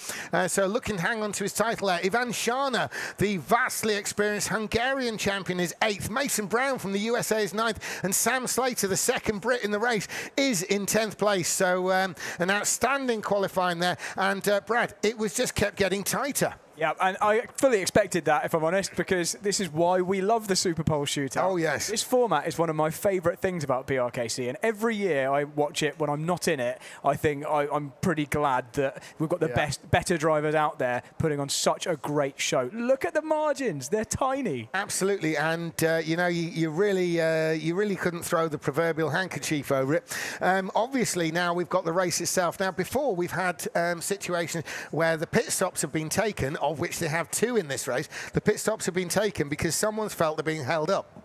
So looking to hang on to his title there. Ivan Shana, the vastly experienced Hungarian champion, is 8th. Mason Brown from the USA is 9th, and Sam Slater, the second Brit in the race, is in 10th place. So an outstanding qualifying there. And Brad, it was just kept getting tighter. Yeah, and I fully expected that, if I'm honest, because this is why we love the Super Pole shootout. Oh, yes. This format is one of my favourite things about BRKC, and every year I watch it when I'm not in it. I think I'm pretty glad that we've got the better drivers out there putting on such a great show. Look at the margins. They're tiny. Absolutely, and, you really couldn't throw the proverbial handkerchief over it. Obviously, now we've got the race itself. Now, before we've had situations where the pit stops have been taken, of which they have 2 in this race. The pit stops have been taken because someone's felt they're being held up.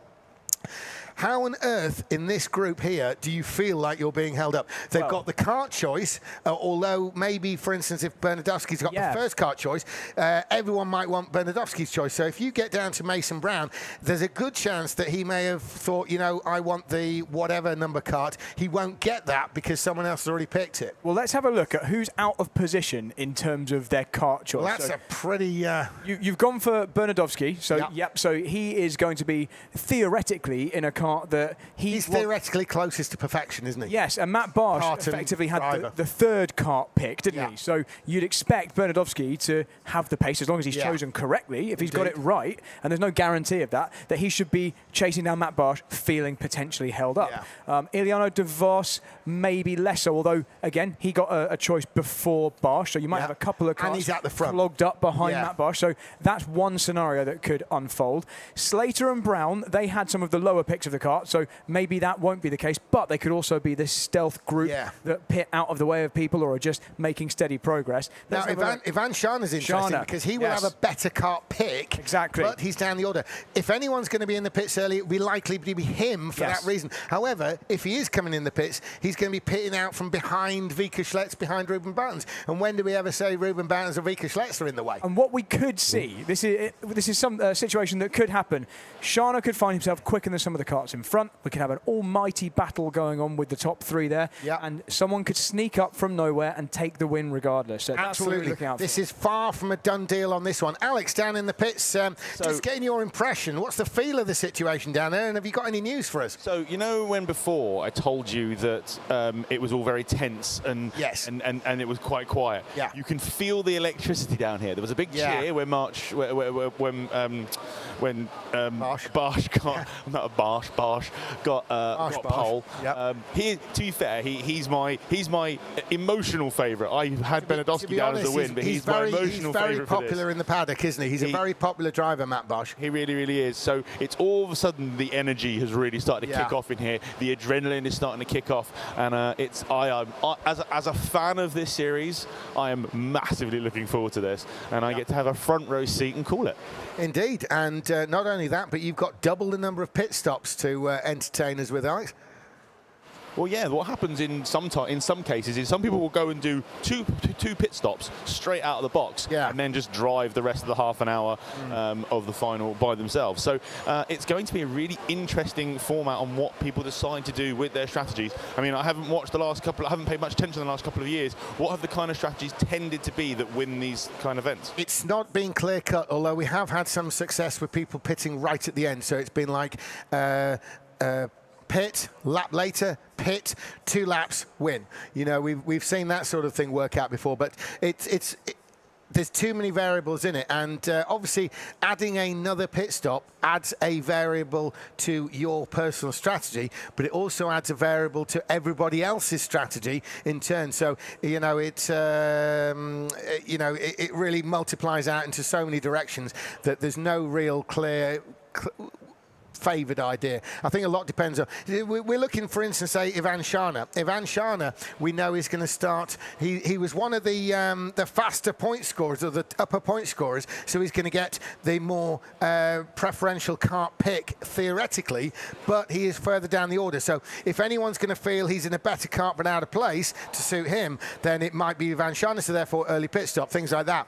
how on earth in this group here do you feel like you're being held up? They've got the kart choice, although maybe, for instance, if Bernadowski's got the first kart choice, everyone might want Bernadowski's choice. So if you get down to Mason Brown, there's a good chance that he may have thought, you know, I want the whatever number kart. He won't get that because someone else has already picked it. Well, let's have a look at who's out of position in terms of their kart choice. Well, that's a pretty... You've gone for Bernadowski, so so he is going to be theoretically in a kart that he's theoretically closest to perfection, isn't he? Yes, and Matt Barsh effectively had the third kart pick, didn't he? So you'd expect Bernadowski to have the pace as long as he's chosen correctly. If he's got it right, and there's no guarantee of that he should be chasing down Matt Barsh, feeling potentially held up. Iliano de Vos maybe less so, although again he got a choice before Barsh, so you might have a couple of cars and he's at the front, clogged up behind Matt Barsh. So that's one scenario that could unfold. Slater and Brown, they had some of the lower picks of the kart, so maybe that won't be the case, but they could also be this stealth group that pit out of the way of people or are just making steady progress. Now, Ivan Shana's interesting because he will have a better kart pick. Exactly. But he's down the order. If anyone's going to be in the pits early, it will be likely to be him for that reason. However, if he is coming in the pits, he's going to be pitting out from behind Vika Schlitz, behind Ruben Barnes. And when do we ever say Ruben Barnes or Vika Schlitz are in the way? And what we could see, this is some situation that could happen. Shana could find himself quicker than some of the karts in front. We could have an almighty battle going on with the top three there. And someone could sneak up from nowhere and take the win regardless. So absolutely. This is far from a done deal on this one. Alex, down in the pits, just getting your impression. What's the feel of the situation down there, and have you got any news for us? So, you know when before I told you that it was all very tense and and it was quite quiet? You can feel the electricity down here. There was a big cheer when Barsh got pole. To be fair, he's my emotional favourite. I had Bernadowski down as a win, but he's my emotional favourite. He's very popular in the paddock, isn't he? He's a very popular driver, Matt Barsh. He really, really is. So it's all of a sudden the energy has really started to kick off in here. The adrenaline is starting to kick off, and as a fan of this series, I am massively looking forward to this, and I get to have a front row seat and call it. Indeed, and not only that, but you've got double the number of pit stops to entertain us with, Alex. Well, yeah, what happens in some cases is some people will go and do two pit stops straight out of the box and then just drive the rest of the half an hour of the final by themselves. So it's going to be a really interesting format on what people decide to do with their strategies. I mean, I haven't watched I haven't paid much attention in the last couple of years. What have the kind of strategies tended to be that win these kind of events? It's not been clear-cut, although we have had some success with people pitting right at the end. So it's been like pit, lap later, pit, 2 laps, win. You know, we've seen that sort of thing work out before, but there's too many variables in it, and obviously adding another pit stop adds a variable to your personal strategy, but it also adds a variable to everybody else's strategy in turn. So you know it really multiplies out into so many directions that there's no real clear favoured idea. I think a lot depends on. We're looking, for instance, say Ivan Shana. Ivan Shana, we know is going to start. He was one of the faster point scorers or the upper point scorers, so he's going to get the more preferential kart pick theoretically, but he is further down the order. So if anyone's going to feel he's in a better kart but out of place to suit him, then it might be Ivan Shana. So therefore, early pit stop, things like that.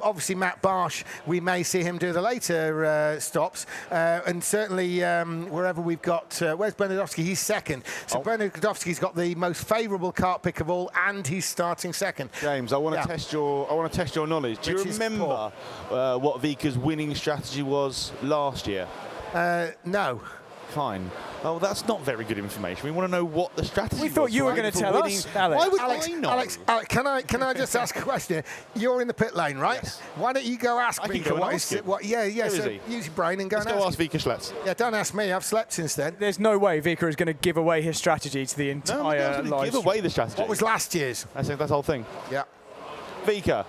Obviously, Matt Barsh, we may see him do the later stops, and certainly. Wherever we've got, where's Bernadowski? He's second. So Bernadowski's got the most favourable kart pick of all, and he's starting second. James, I want to test your knowledge. Do you remember what Vika's winning strategy was last year? No. Fine. Oh, that's not very good information. We want to know what the strategy was. We thought you were going to tell us, Alex. Why would Alex, I know? Alex, can I just ask a question? You're in the pit lane, right? Yes. Why don't you go ask Vika what is it? So use your brain and go. Let's go ask Vika Schlitz. Yeah, don't ask me. I've slept since then. There's no way Vika is going to give away his strategy to the entire live. Give away the strategy. What was last year's? I think that's the whole thing. Yeah. Vika.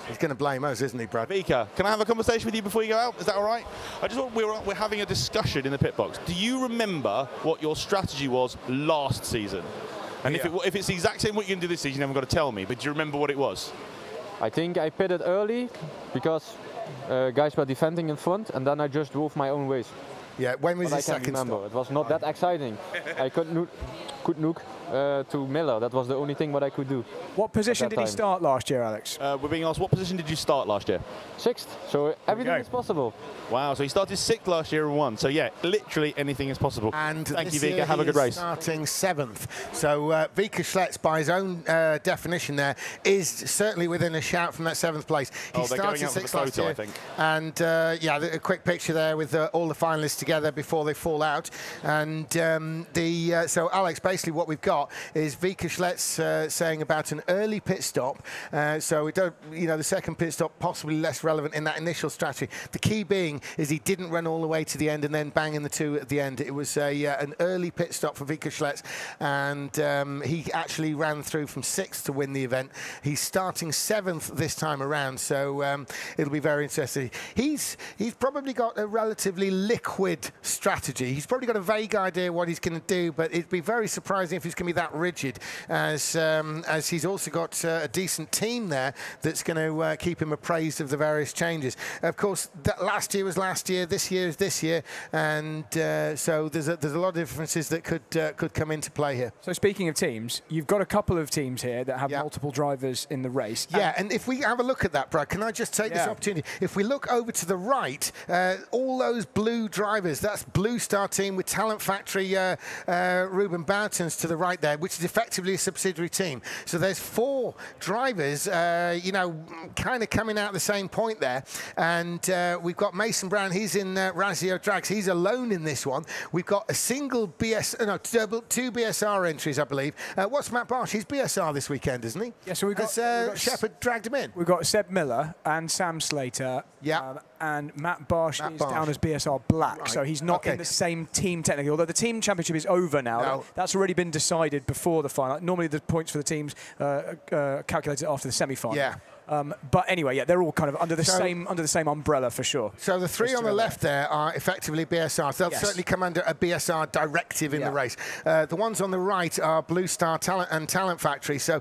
He's going to blame us, isn't he, Brad? Vika, can I have a conversation with you before you go out? Is that all right? I just want we're having a discussion in the pit box. Do you remember what your strategy was last season? And if it's the exact same what you're going to do this season, you haven't got to tell me. But do you remember what it was? I think I pitted early because guys were defending in front, and then I just drove my own ways. Yeah, when was But his I can't second remember. stop? It was not that exciting. I could nuke to Miller. That was the only thing what I could do. What position at that did he time. start last year, Alex? We're being asked, what position did you start last year? 6th. So everything is possible. Wow, so he started 6th last year and won. So yeah, literally anything is possible. And thank you, this Vika. year Have a he good is race. starting 7th. So Vika Schlitz, by his own definition there, is certainly within a shout from that 7th place. He They're going out for the 6th last photo, year. I think. And yeah, a quick picture there with all the finalists together before they fall out. And so Alex, basically what we've got is Vika Schlitz saying about an early pit stop. So we don't, the second pit stop possibly less relevant in that initial strategy. The key being is he didn't run all the way to the end and then bang in the 2 at the end. It was an early pit stop for Vika Schlitz, and he actually ran through from 6th to win the event. He's starting 7th this time around, so it'll be very interesting. He's probably got a relatively liquid strategy. He's probably got a vague idea what he's going to do, but it'd be very surprising if he's going to be that rigid, as he's also got a decent team there that's going to keep him appraised of the various changes. Of course, that last year was last year, this year is this year, and so there's a lot of differences that could come into play here. So speaking of teams, you've got a couple of teams here that have multiple drivers in the race. Yeah, and if we have a look at that, Brad, can I just take this opportunity? If we look over to the right, all those blue drivers, that's Blue Star team with Talent Factory Ruben Boutons to the right there, which is effectively a subsidiary team. So there's 4 drivers, kind of coming out the same point there. And we've got Mason Brown, he's in Razio Drags, he's alone in this one. We've got a single two BSR entries, I believe. What's Matt Barsh? He's BSR this weekend, isn't he? Yeah, so we've got Shepherd dragged him in. We've got Seb Miller and Sam Slater. And Matt Barsh is down as BSR Black, Right. so he's not in the same team technically, although the team championship is over now. No. That's already been decided before the final. Normally the points for the teams calculated after the semi-final. Yeah. But anyway, they're all kind of under the same umbrella for sure. So the 3 on the left there are effectively BSRs. They'll certainly come under a BSR directive in the race. The ones on the right are Blue Star and Talent Factory. So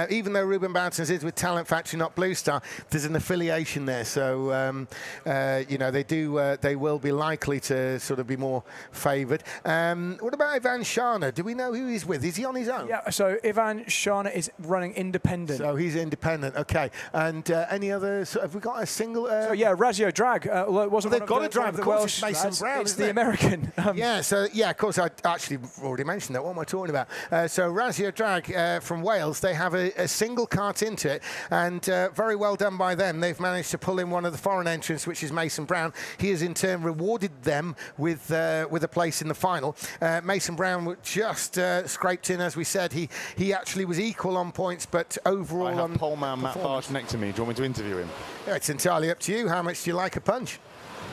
even though Ruben Boutons is with Talent Factory, not Blue Star, there's an affiliation there. So they will be likely to sort of be more favoured. What about Ivan Shana? Do we know who he's with? Is he on his own? Yeah. So Ivan Shana is running independent. So he's independent. Okay. And any other? Have we got a single? Razio Drag. Although it wasn't. They've got a drive. Of course, it's Mason Brown. It's the American. Of course, I actually already mentioned that. What am I talking about? So Razio Drag from Wales, they have a single kart into it, and very well done by them. They've managed to pull in one of the foreign entrants, which is Mason Brown. He has in turn rewarded them with a place in the final. Mason Brown just scraped in, as we said. He actually was equal on points, but overall I have on pole man Matt Barsh next to me. Do you want me to interview him? Yeah, it's entirely up to you. How much do you like a punch?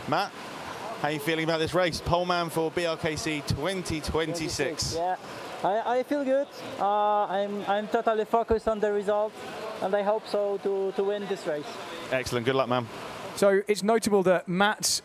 Matt, how are you feeling about this race? Pole man for BRKC 2026. Yeah, I feel good. I'm totally focused on the result, and I hope so to win this race. Excellent. Good luck, man. So it's notable that Matt's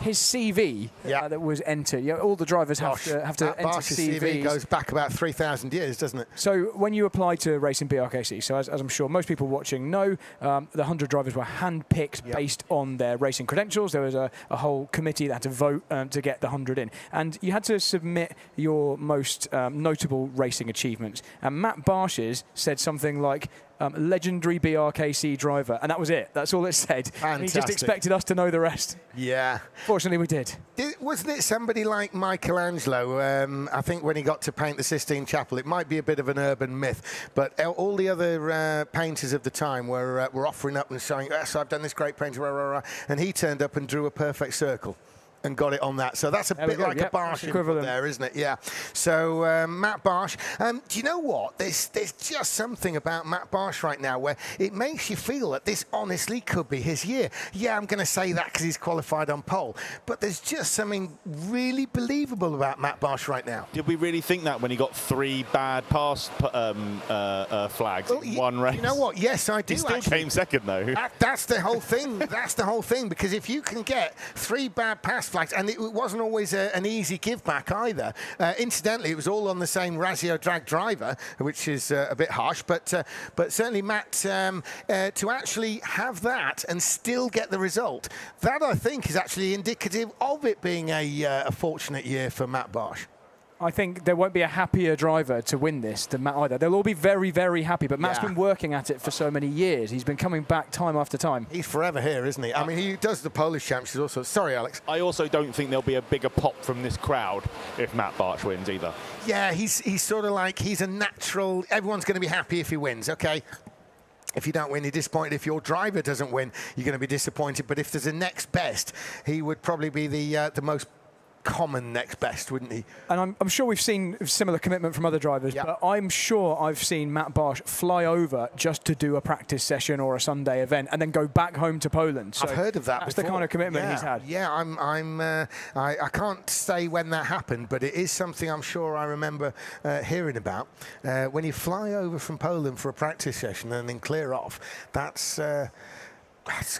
his CV that was entered. All the drivers have to enter Barsh's CVs. CV goes back about 3,000 years, doesn't it? So when you apply to race in BRKC, so as I'm sure most people watching know, the 100 drivers were handpicked based on their racing credentials. There was a whole committee that had to vote to get the 100 in. And you had to submit your most notable racing achievements. And Matt Barsh's said something like, legendary BRKC driver, and that was it. That's all it said. And he just expected us to know the rest. Yeah. Fortunately, we did. Wasn't it somebody like Michelangelo? I think when he got to paint the Sistine Chapel, it might be a bit of an urban myth, but all the other painters of the time were offering up and saying, "Yes, I've done this great painting," and he turned up and drew a perfect circle and got it on that. So that's a bit like a Barsh input there, isn't it? Yeah. So Matt Barsh. Do you know what? There's just something about Matt Barsh right now where it makes you feel that this honestly could be his year. Yeah, I'm going to say that because he's qualified on pole. But there's just something really believable about Matt Barsh right now. Did we really think that when he got 3 bad pass flags in one race? You know what? Yes, I do. He still came second, though. That's the whole thing. That's the whole thing. Because if you can get 3 bad pass flags flags, and it wasn't always an easy give back either. Incidentally, it was all on the same Razio drag driver, which is a bit harsh, but certainly, Matt, to actually have that and still get the result, that I think is actually indicative of it being a fortunate year for Matt Bosch. I think there won't be a happier driver to win this than Matt either. They'll all be very, very happy, but Matt's been working at it for so many years. He's been coming back time after time. He's forever here, isn't he? I mean, he does the Polish Championships also. Sorry, Alex. I also don't think there'll be a bigger pop from this crowd if Matt Bosch wins either. Yeah, he's sort of like, he's a natural, everyone's going to be happy if he wins, okay? If you don't win, you're disappointed. If your driver doesn't win, you're going to be disappointed. But if there's a next best, he would probably be the most common next best, wouldn't he? And I'm sure we've seen similar commitment from other drivers, but I'm sure I've seen Matt Bosch fly over just to do a practice session or a Sunday event and then go back home to Poland. So I've heard of that That's before. the kind of commitment he's had. Yeah, I can't say when that happened, but it is something I'm sure I remember hearing about. When you fly over from Poland for a practice session and then clear off, that's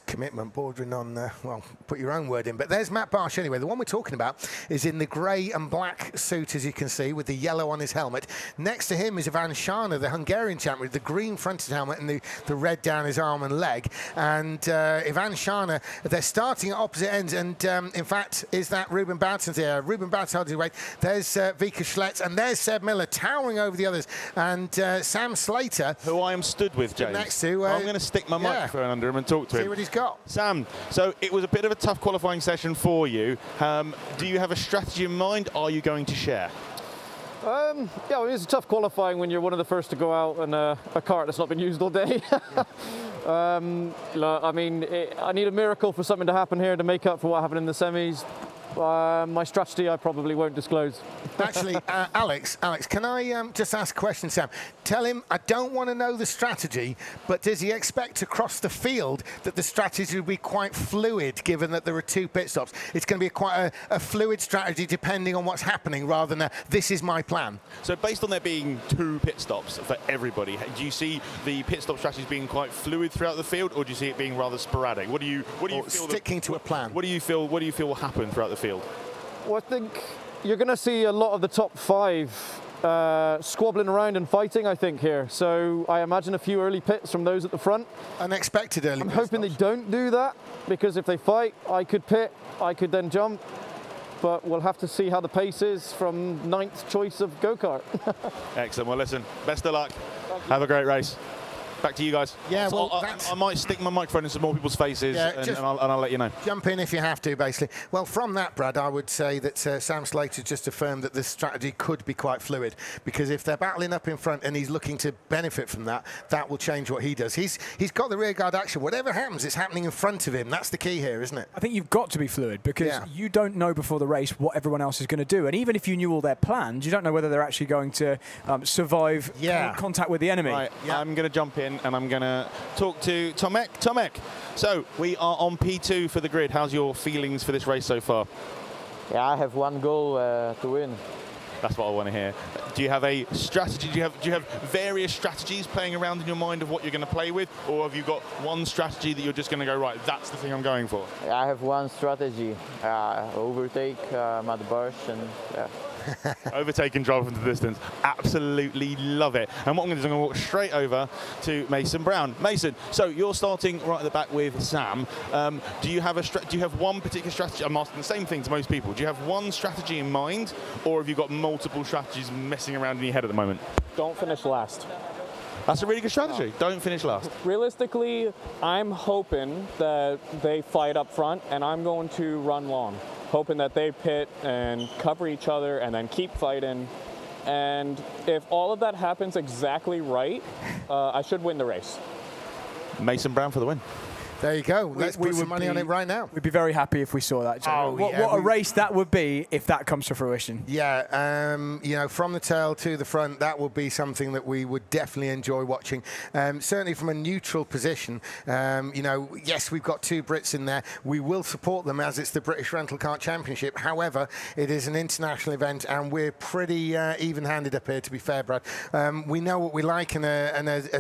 commitment bordering on, well, put your own word in. But there's Matt Bosch anyway. The one we're talking about is in the grey and black suit, as you can see, with the yellow on his helmet. Next to him is Ivan Shana, the Hungarian champion, with the green fronted helmet and the red down his arm and leg. And Ivan Shana, they're starting at opposite ends. And in fact, is that Ruben Bouton's there? Ruben Bouton holding his weight. There's Vika Schlitz, and there's Seb Miller towering over the others. And Sam Slater, who I am stood with, James. Next to, I'm going to stick my microphone under him and talk to him. See what he's got. Sam, so it was a bit of a tough qualifying session for you. Do you have a strategy in mind? Are you going to share? Yeah, well, it's a tough qualifying when you're one of the first to go out in a kart that's not been used all day. I mean, I need a miracle for something to happen here to make up for what happened in the semis. My strategy I probably won't disclose. Actually, Alex, can I just ask a question, Sam? Tell him, I don't want to know the strategy, but does he expect across the field that the strategy will be quite fluid, given that there are 2 pit stops? It's going to be quite a fluid strategy depending on what's happening, rather than this is my plan. So based on there being 2 pit stops for everybody, do you see the pit stop strategies being quite fluid throughout the field, or do you see it being rather sporadic? What do you feel sticking to a plan? What do you feel will happen throughout the field? Well, I think you're going to see a lot of the top 5 squabbling around and fighting, I think, here. So I imagine a few early pits from those at the front. Unexpected early I'm pit hoping stops. they don't do that, because if they fight, I could pit, I could then jump. But we'll have to see how the pace is from 9th choice of go-kart. Excellent. Well, listen, best of luck. Have a great race. Back to you guys. Yeah, So well, I might stick my microphone in some more people's faces, and I'll let you know. Jump in if you have to, basically. Well, from that, Brad, I would say that Sam Slater just affirmed that this strategy could be quite fluid, because if they're battling up in front and he's looking to benefit from that, that will change what he does. He's got the rear guard action. Whatever happens, it's happening in front of him. That's the key here, isn't it? I think you've got to be fluid, because you don't know before the race what everyone else is going to do. And even if you knew all their plans, you don't know whether they're actually going to survive contact with the enemy. Right, I'm going to jump in and I'm going to talk to Tomek. Tomek, so we are on P2 for the grid. How's your feelings for this race so far? Yeah, I have one goal to win. That's what I want to hear. Do you have a strategy? Do you have various strategies playing around in your mind of what you're going to play with, or have you got one strategy that you're just going to go, right, that's the thing I'm going for? I have one strategy: overtake Matt Bosch, and Overtaking driver from the distance. Absolutely love it. And what I'm going to do is I'm going to walk straight over to Mason Brown. Mason, so you're starting right at the back with Sam. Do you have one particular strategy? I'm asking the same thing to most people. Do you have one strategy in mind, or have you got multiple strategies messing around in your head at the moment? Don't finish last. That's a really good strategy. Don't finish last. Realistically, I'm hoping that they fight up front, and I'm going to run long, hoping that they pit and cover each other and then keep fighting. And if all of that happens exactly right, I should win the race. Mason Brown for the win. There you go. Let's put some money on it right now. We'd be very happy if we saw that. What a race that would be if that comes to fruition. Yeah, you know, from the tail to the front, that would be something that we would definitely enjoy watching. Certainly from a neutral position, you know, yes, we've got 2 Brits in there. We will support them as it's the British Rental Kart Championship. However, it is an international event, and we're pretty even-handed up here, to be fair, Brad. We know what we like, and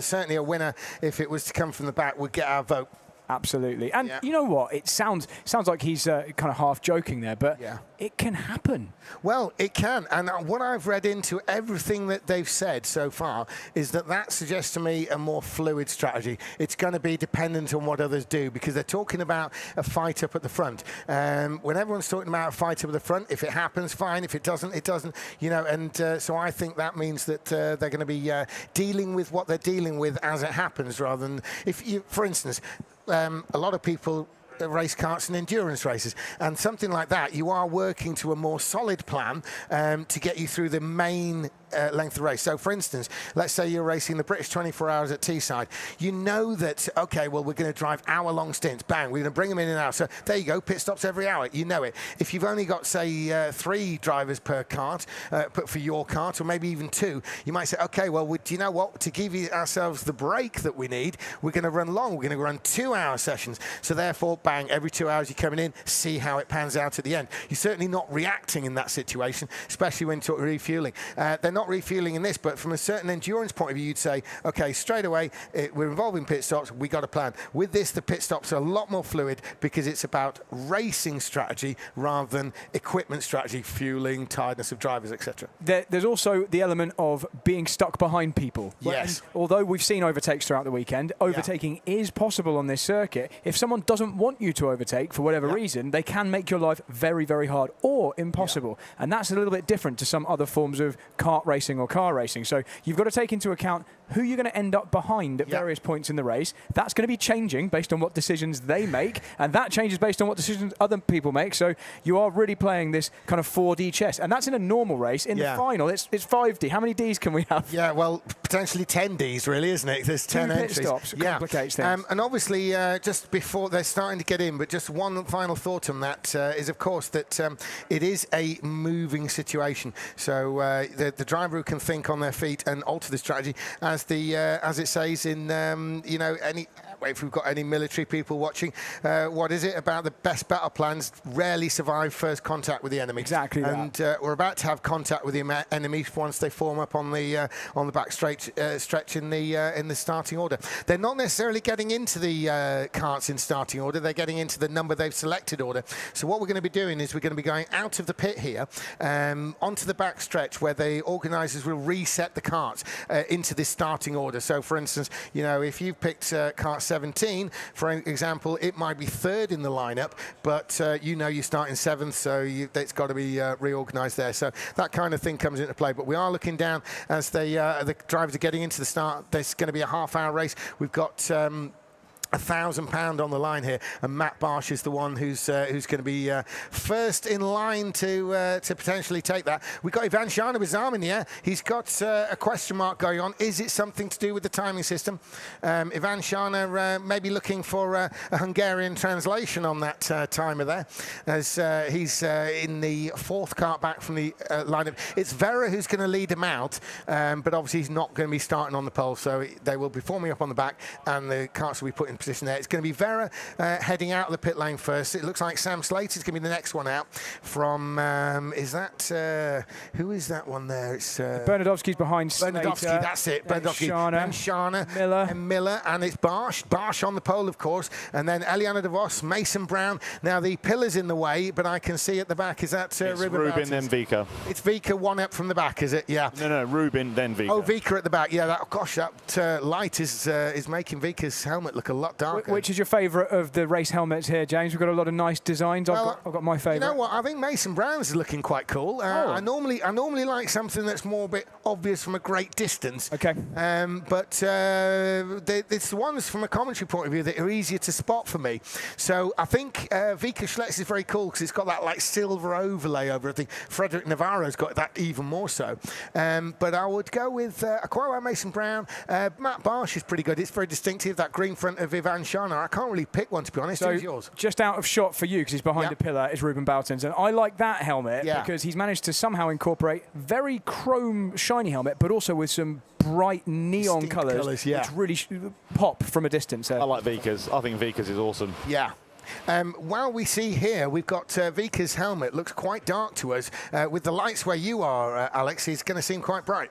certainly a winner, if it was to come from the back, would get our vote. Absolutely. And you know what? It sounds like he's kind of half joking there, but it can happen. Well, it can. And what I've read into everything that they've said so far is that suggests to me a more fluid strategy. It's going to be dependent on what others do, because they're talking about a fight up at the front. When everyone's talking about a fight up at the front, if it happens, fine. If it doesn't, it doesn't. You know, and so I think that means that they're going to be dealing with what they're dealing with as it happens, rather than if you, for instance, a lot of people race karts and endurance races, and something like that, you are working to a more solid plan to get you through the main length of the race. So for instance, let's say you're racing the British 24 hours at Teesside. You know that, okay, well, we're going to drive hour-long stints. Bang, we're going to bring them in an hour. So there you go, pit stops every hour. You know it. If you've only got, say, 3 drivers per kart, for your kart, or maybe even 2, you might say, okay, well, do you know what? To give ourselves the break that we need, we're going to run long. We're going to run 2-hour sessions. So therefore, bang, every 2 hours you're coming in, see how it pans out at the end. You're certainly not reacting in that situation, especially when you're refueling. They're not refueling in this, but from a certain endurance point of view, you'd say, okay, straight away, we're involving pit stops, we got a plan. With this, the pit stops are a lot more fluid because it's about racing strategy rather than equipment strategy, fueling, tiredness of drivers, etc. There's also the element of being stuck behind people. Yes. And although we've seen overtakes throughout the weekend, overtaking is possible on this circuit. If someone doesn't want you to overtake for whatever reason, they can make your life very, very hard or impossible. And that's a little bit different to some other forms of kart racing or car racing. So you've got to take into account who you're going to end up behind at various points in the race. That's going to be changing based on what decisions they make, and that changes based on what decisions other people make. So you are really playing this kind of 4D chess, and that's in a normal race. In the final, it's 5D. How many Ds can we have? Yeah, well, potentially 10 Ds, really, isn't it? There's 10 pit entries. stops complicates things. And obviously, just before they're starting to get in, but just one final thought on that is, of course, that it is a moving situation. So the driver who can think on their feet and alter the strategy, as it says in if we've got any military people watching, what is it about the best battle plans rarely survive first contact with the enemy? Exactly that. And we're about to have contact with the enemy once they form up on the back stretch in the starting order. They're not necessarily getting into the karts in starting order. They're getting into the number they've selected order. So what we're going to be doing is we're going to be going out of the pit here onto the back stretch where the organisers will reset the karts into this starting order. So for instance, if you've picked kart 17, for example, it might be 3rd in the lineup, but you're starting 7th, so it's got to be reorganised there. So that kind of thing comes into play. But we are looking down as the drivers are getting into the start. There's going to be a half-hour race. We've got £1,000 on the line here, and Matt Barsh is the one who's going to be first in line to potentially take that. We've got Ivan Shana with his arm in the air. He's got a question mark going on. Is it something to do with the timing system? Ivan Shana maybe looking for a Hungarian translation on that timer there, as he's in the 4th kart back from the lineup. It's Vera who's going to lead him out, but obviously he's not going to be starting on the pole, so they will be forming up on the back, and the karts will be put in position there. It's going to be Vera heading out of the pit lane first. It looks like Sam Slater is going to be the next one out from, is that, who is that one there? It's Bernadovsky's behind Slater. Bernadovsky, that's it. Bernadovsky, Shana, Miller, and it's Barsh on the pole, of course, and then Eliana De Vos, Mason Brown. Now the pillar's in the way, but I can see at the back, is that Ruben, then Vika. It's Vika, one up from the back, is it? Yeah. No, Ruben, then Vika. Oh, Vika at the back. Yeah, that light is making Vika's helmet look a lot darker. Which is your favourite of the race helmets here, James? We've got a lot of nice designs. Well, I've got my favourite. You know what? I think Mason Brown's is looking quite cool. I normally like something that's more a bit obvious from a great distance. Okay. But it's the ones from a commentary point of view that are easier to spot for me. So I think Vika Schletz is very cool because it's got that like silver overlay over it. I think Frederick Navarro's got that even more so. But I would go with I quite like Mason Brown. Matt Barsh is pretty good. It's very distinctive, that green front of Ivan Shana. I can't really pick one, to be honest. So Who's yours? Just out of shot for you, because he's behind the pillar, is Ruben Boutons. And I like that helmet because he's managed to somehow incorporate very chrome, shiny helmet, but also with some bright neon colours, which really pop from a distance. I like Vika's. I think Vika's is awesome. Yeah. While we see here, we've got Vika's helmet. Looks quite dark to us. With the lights where you are, Alex, it's going to seem quite bright.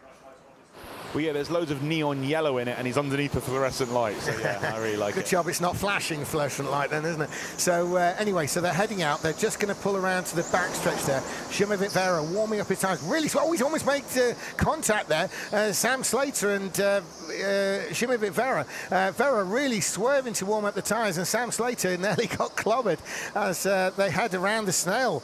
Well, yeah, there's loads of neon yellow in it, and he's underneath the fluorescent light. So yeah, I really like it. Good job it's not flashing fluorescent light then, isn't it? So anyway, so they're heading out. They're just going to pull around to the backstretch there. Šimavit Vera warming up his tires. Really, he's almost made contact there. Sam Slater and Šimavit Vera. Vera really swerving to warm up the tires, and Sam Slater nearly got clobbered as they head around the snail.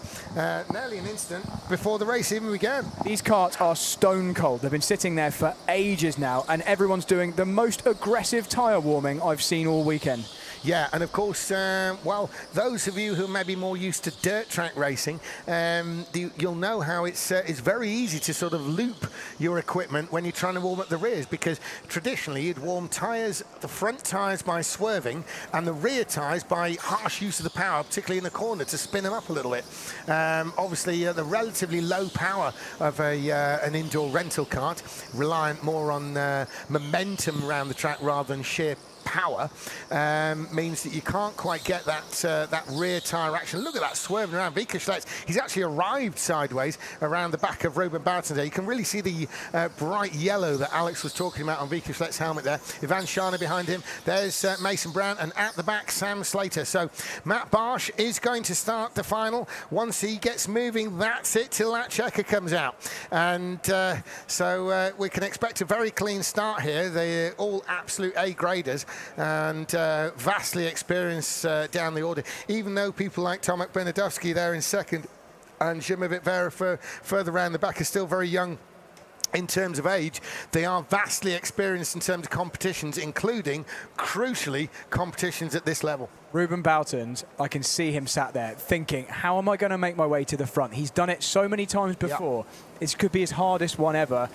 Nearly an instant before the race even began. These karts are stone cold. They've been sitting there for ages now, and everyone's doing the most aggressive tyre warming I've seen all weekend. Yeah, and of course, well, those of you who may be more used to dirt track racing, you'll know how it's very easy to sort of loop your equipment when you're trying to warm up the rears, because traditionally you'd warm tyres, the front tyres by swerving, and the rear tyres by harsh use of the power, particularly in the corner, to spin them up a little bit. Obviously, the relatively low power of an indoor rental kart, reliant more on momentum around the track rather than sheer power, means that you can't quite get that rear tyre action. Look at that swerving around. Vika Schlitz, he's actually arrived sideways around the back of Ruben Barton there. You can really see the bright yellow that Alex was talking about on Vika Schlitz's helmet there. Ivan Shana behind him. There's Mason Brown, and at the back, Sam Slater. So Matt Barsh is going to start the final. Once he gets moving, that's it till that checker comes out. And so we can expect a very clean start here. They're all absolute A-graders and vastly experienced down the order, even though people like Tomek Bernadowski there in second and Šimavit Vera further around the back are still very young in terms of age. They are vastly experienced in terms of competitions, including, crucially, competitions at this level. Ruben Boutons, I can see him sat there thinking, how am I going to make my way to the front? He's done it so many times before. Yep. It could be his hardest one ever,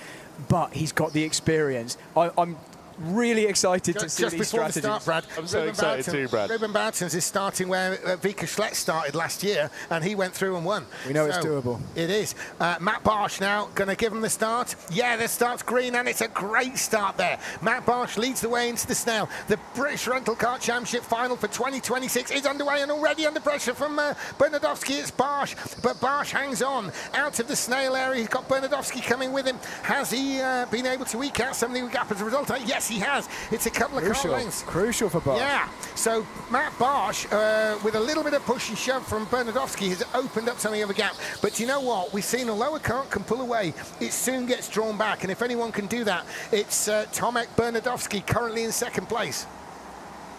but he's got the experience. I'm really excited to see these strategies. Just before the start, Brad, I'm so excited too, Brad. Ruben Boutons is starting where Vika Schlitz started last year, and he went through and won. We know it's doable. It is. Matt Barsh now going to give him the start. Yeah, the start's green, and it's a great start there. Matt Barsh leads the way into the snail. The British Rental Kart Championship final for 2026 is underway, and already under pressure from Bernadowski. It's Barsh, but Barsh hangs on out of the snail area. He's got Bernadowski coming with him. Has he been able to eke out some of the gap as a result? Yes, he has. It's a couple of car lengths. Crucial for Barsh. Yeah. So Matt Barsh, with a little bit of push and shove from Bernadowski, has opened up something of a gap. But you know what? We've seen, although a kart can pull away, it soon gets drawn back. And if anyone can do that, it's Tomek Bernadowski, currently in second place.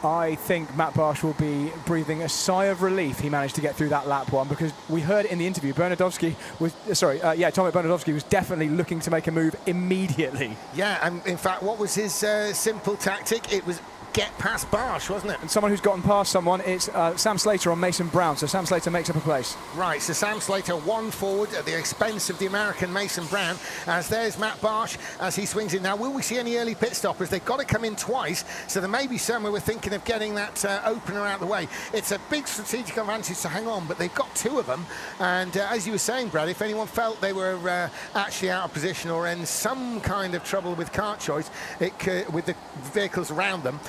I think Matt Barsh will be breathing a sigh of relief he managed to get through that lap one, because we heard it in the interview, Tomek Bernadowski was definitely looking to make a move immediately. Yeah, and in fact, what was his simple tactic? It was get past Barsh, wasn't it? And someone who's gotten past someone, it's Sam Slater on Mason Brown, so Sam Slater makes up a place. Right, so Sam Slater one forward at the expense of the American Mason Brown, as there's Matt Barsh as he swings in. Now, will we see any early pit stoppers? They've got to come in twice, so there may be some who were thinking of getting that opener out of the way. It's a big strategic advantage to hang on, but they've got two of them, and as you were saying, Brad, if anyone felt they were actually out of position or in some kind of trouble with kart choice, it could, with the vehicles around them,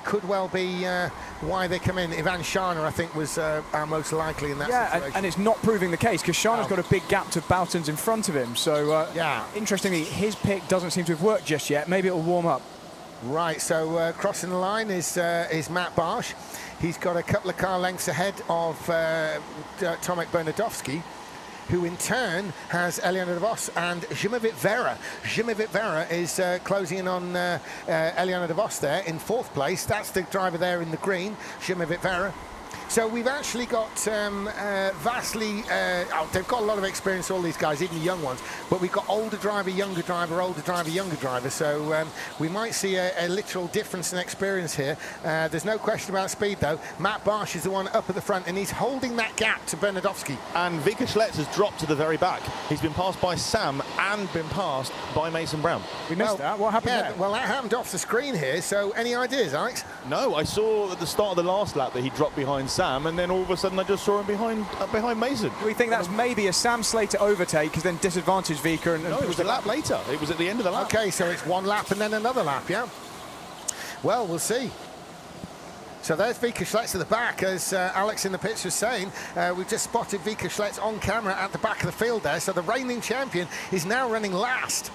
could well be why they come in. Ivan Shana, I think, was our most likely in that situation. And it's not proving the case, because Shana's got a big gap to Boutons in front of him. So, interestingly, his pick doesn't seem to have worked just yet. Maybe it'll warm up. Right, so crossing the line is Matt Barsh. He's got a couple of car lengths ahead of Tomek Bernadowski, who in turn has Eliana de Vos and Šimavit Vera. Šimavit Vera is closing in on Eliana de Vos there in fourth place. That's the driver there in the green, Šimavit Vera. So we've actually got vastly, they've got a lot of experience, all these guys, even the young ones, but we've got older driver, younger driver, older driver, younger driver. So we might see a literal difference in experience here. There's no question about speed, though. Matt Barsh is the one up at the front, and he's holding that gap to Bernadowski. And Vika Schlitz has dropped to the very back. He's been passed by Sam and been passed by Mason Brown. We missed that. What happened there? Well, that happened off the screen here, so any ideas, Alex? No, I saw at the start of the last lap that he dropped behind Sam, and then all of a sudden I just saw him behind Mason. Do we think that's maybe a Sam Slater overtake, because then disadvantaged Vika? And no, it was a lap later. It was at the end of the lap. Okay, so it's one lap and then another lap, yeah? Well, we'll see. So there's Vika Schlitz at the back, as Alex in the pits was saying. We've just spotted Vika Schlitz on camera at the back of the field there. So the reigning champion is now running last.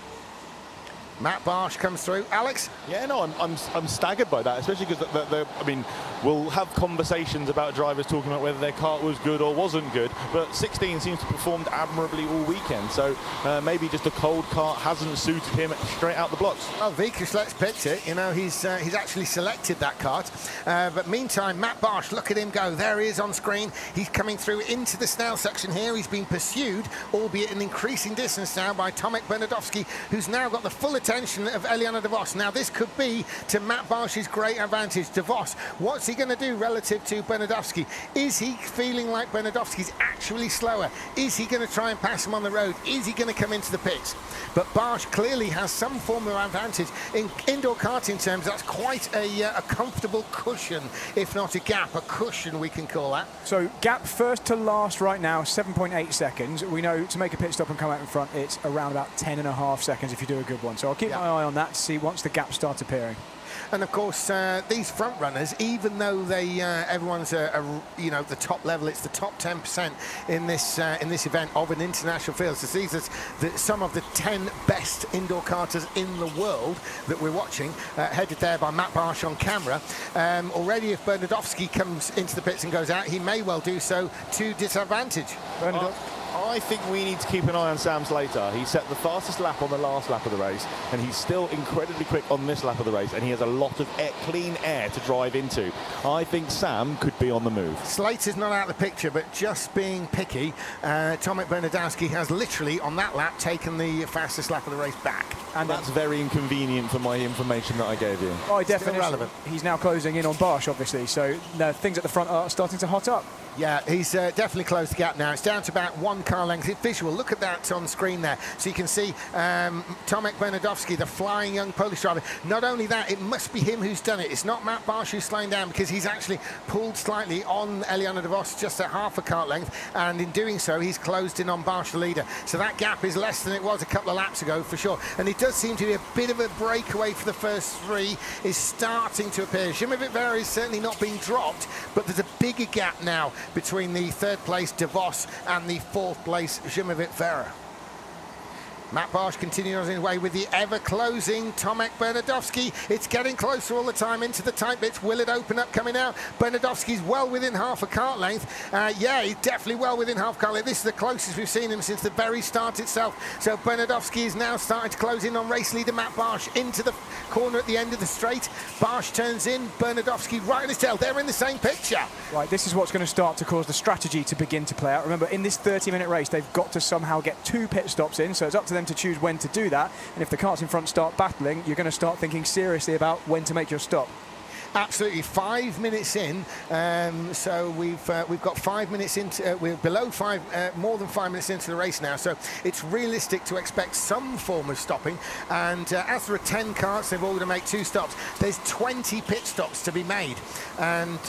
Matt Barsh comes through. Alex? Yeah, no, I'm staggered by that, especially because I mean, we'll have conversations about drivers talking about whether their kart was good or wasn't good, but 16 seems to have performed admirably all weekend, so maybe just a cold kart hasn't suited him straight out the blocks. Well, Vikas, let's picked it. You know, he's actually selected that kart. But meantime, Matt Barsh, look at him go. There he is on screen. He's coming through into the snail section here. He's been pursued, albeit an increasing distance now, by Tomek Bernadowski, who's now got the full attention of Eliana De Vos. Now, this could be to Matt Barsh's great advantage. De Vos, what's he going to do relative to Bernadowski? Is he feeling like Bernadowski's actually slower? Is he going to try and pass him on the road? Is he going to come into the pits? But Barsh clearly has some form of advantage. In indoor karting terms, that's quite a comfortable cushion, if not a gap, a cushion we can call that. So gap first to last right now, 7.8 seconds. We know to make a pit stop and come out in front, it's around about 10.5 seconds if you do a good one. So I'll keep my eye on that to see once the gap starts appearing. And of course, these front runners, even though they everyone's you know, the top level, it's the top 10% in this event of an international field. So these are some of the 10 best indoor karters in the world that we're watching, headed there by Matt Barsh on camera. Already, if Bernadowski comes into the pits and goes out, he may well do so to disadvantage. I think we need to keep an eye on Sam Slater. He set the fastest lap on the last lap of the race, and he's still incredibly quick on this lap of the race, and he has a lot of clean air to drive into. I think Sam could be on the move. Slater's not out of the picture, but just being picky, Tomek Bernadowski has literally, on that lap, taken the fastest lap of the race back. And that's very inconvenient for my information that I gave you. By definition, he's now closing in on Barsh, obviously, so things at the front are starting to hot up. Yeah, he's definitely closed the gap now. It's down to about 1 car length. It's visual. Look at that on screen there. So you can see Tomek Bernadowski, the flying young Polish driver. Not only that, it must be him who's done it. It's not Matt Barsh who's slowing down, because he's actually pulled slightly on Eliana De Vos, just at half a kart length, and in doing so, he's closed in on Barsh, the leader. So that gap is less than it was a couple of laps ago, for sure. And it does seem to be a bit of a breakaway for the first 3 is starting to appear. Zimmervit Vera is certainly not being dropped, but there's a bigger gap now between the 3rd place De Vos and the 4th place Zimmervit Vera. Matt Barsh continuing on his way with the ever-closing Tomek Bernadowski. It's getting closer all the time into the tight bits. Will it open up coming out? Bernadowski's well within half a kart length. Yeah, he's definitely well within half a kart length. This is the closest we've seen him since the very start itself. So Bernadowski is now starting to close in on race leader Matt Barsh into the corner at the end of the straight. Barsh turns in, Bernadowski right on his tail. They're in the same picture. Right, this is what's going to start to cause the strategy to begin to play out. Remember, in this 30-minute race, they've got to somehow get 2 pit stops in, so it's up to them to choose when to do that. And if the karts in front start battling, you're going to start thinking seriously about when to make your stop. Absolutely, 5 minutes in, so we've got 5 minutes into, we're below 5, more than 5 minutes into the race now, so it's realistic to expect some form of stopping. And as there are 10 karts, they've all got to make 2 stops. There's 20 pit stops to be made, and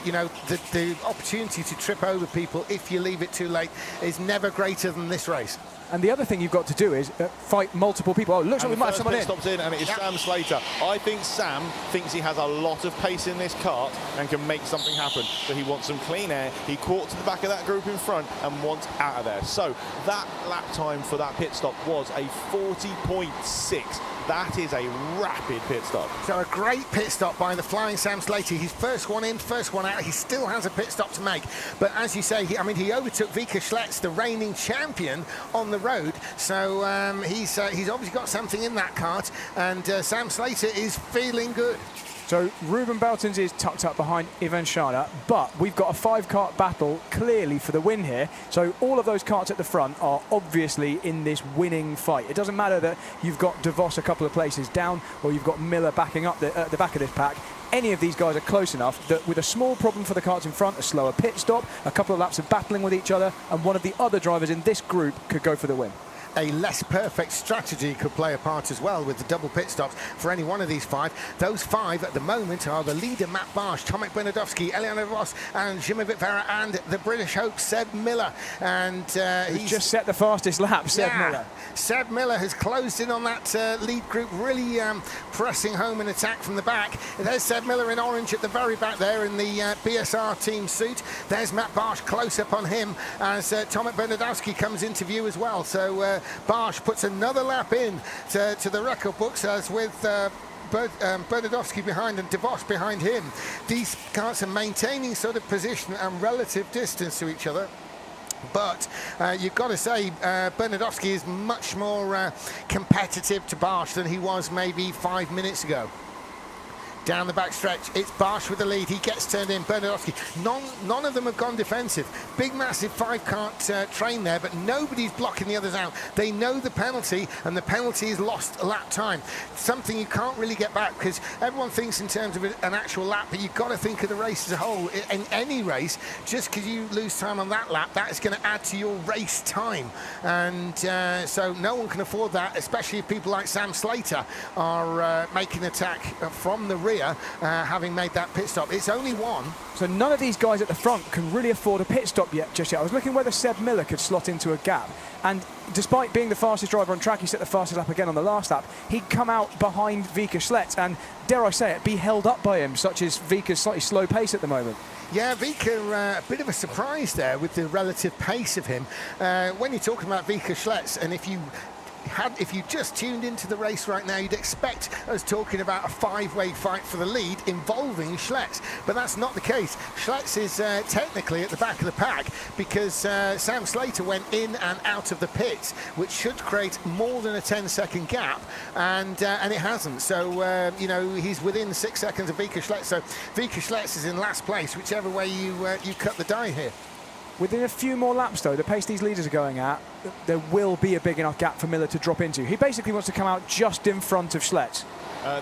you know, the opportunity to trip over people if you leave it too late is never greater than this race. And the other thing you've got to do is fight multiple people. Oh, looks like we might have someone in. Stops in, and it is Sam Slater. I think Sam thinks he has a lot of pace in this kart and can make something happen. So he wants some clean air. He caught to the back of that group in front and wants out of there. So that lap time for that pit stop was a 40.6. That is a rapid pit stop. So a great pit stop by the flying Sam Slater. He's first one in, first one out. He still has a pit stop to make. But as you say, he overtook Vika Schlitz, the reigning champion, on the road. So he's obviously got something in that kart. And Sam Slater is feeling good. So Ruben Beltons is tucked up behind Ivan Shana, but we've got a 5-kart battle clearly for the win here. So all of those karts at the front are obviously in this winning fight. It doesn't matter that you've got De Vos a couple of places down or you've got Miller backing up at the back of this pack. Any of these guys are close enough that with a small problem for the karts in front, a slower pit stop, a couple of laps of battling with each other, and one of the other drivers in this group could go for the win. A less perfect strategy could play a part as well with the double pit stops for any one of these 5. Those 5 at the moment are the leader Matt Barsh, Tomek Bernadowski, Eliana Vos and Zimmervit Vera, and the British hope Seb Miller. And he's just set the fastest lap, Seb Miller. Seb Miller has closed in on that lead group, really pressing home an attack from the back. There's Seb Miller in orange at the very back there in the BSR team suit. There's Matt Barsh close up on him as Tomek Bernadowski comes into view as well. So Barsh puts another lap in to the record books, as with Bernadowski behind and DeVos behind him. These karts are maintaining sort of position and relative distance to each other. But you've got to say Bernadowski is much more competitive to Barsh than he was maybe 5 minutes ago. Down the back stretch, it's Barsh with the lead. He gets turned in. Bernadowski. None of them have gone defensive. Big, massive 5-kart train there, but nobody's blocking the others out. They know the penalty, and the penalty is lost lap time. Something you can't really get back, because everyone thinks in terms of an actual lap, but you've got to think of the race as a whole. In any race, just because you lose time on that lap, that is going to add to your race time. And so no one can afford that, especially if people like Sam Slater are making an attack from the rear, having made that pit stop. It's only one. So none of these guys at the front can really afford a pit stop just yet. I was looking whether Seb Miller could slot into a gap, and despite being the fastest driver on track, he set the fastest lap again on the last lap. He'd come out behind Vika Schlett and, dare I say it, be held up by him, such as Vika's slightly slow pace at the moment. Yeah, Vika, a bit of a surprise there with the relative pace of him. When you're talking about Vika Schlett, and if you just tuned into the race right now, you'd expect us talking about a 5-way fight for the lead involving Schlett, but that's not the case. Schlett is technically at the back of the pack because Sam Slater went in and out of the pits, which should create more than a 10-second gap, and it hasn't. So you know, he's within 6 seconds of Vika Schlett. So Vika Schlett is in last place, whichever way you cut the die here. Within a few more laps, though, the pace these leaders are going at, there will be a big enough gap for Miller to drop into. He basically wants to come out just in front of Schlett.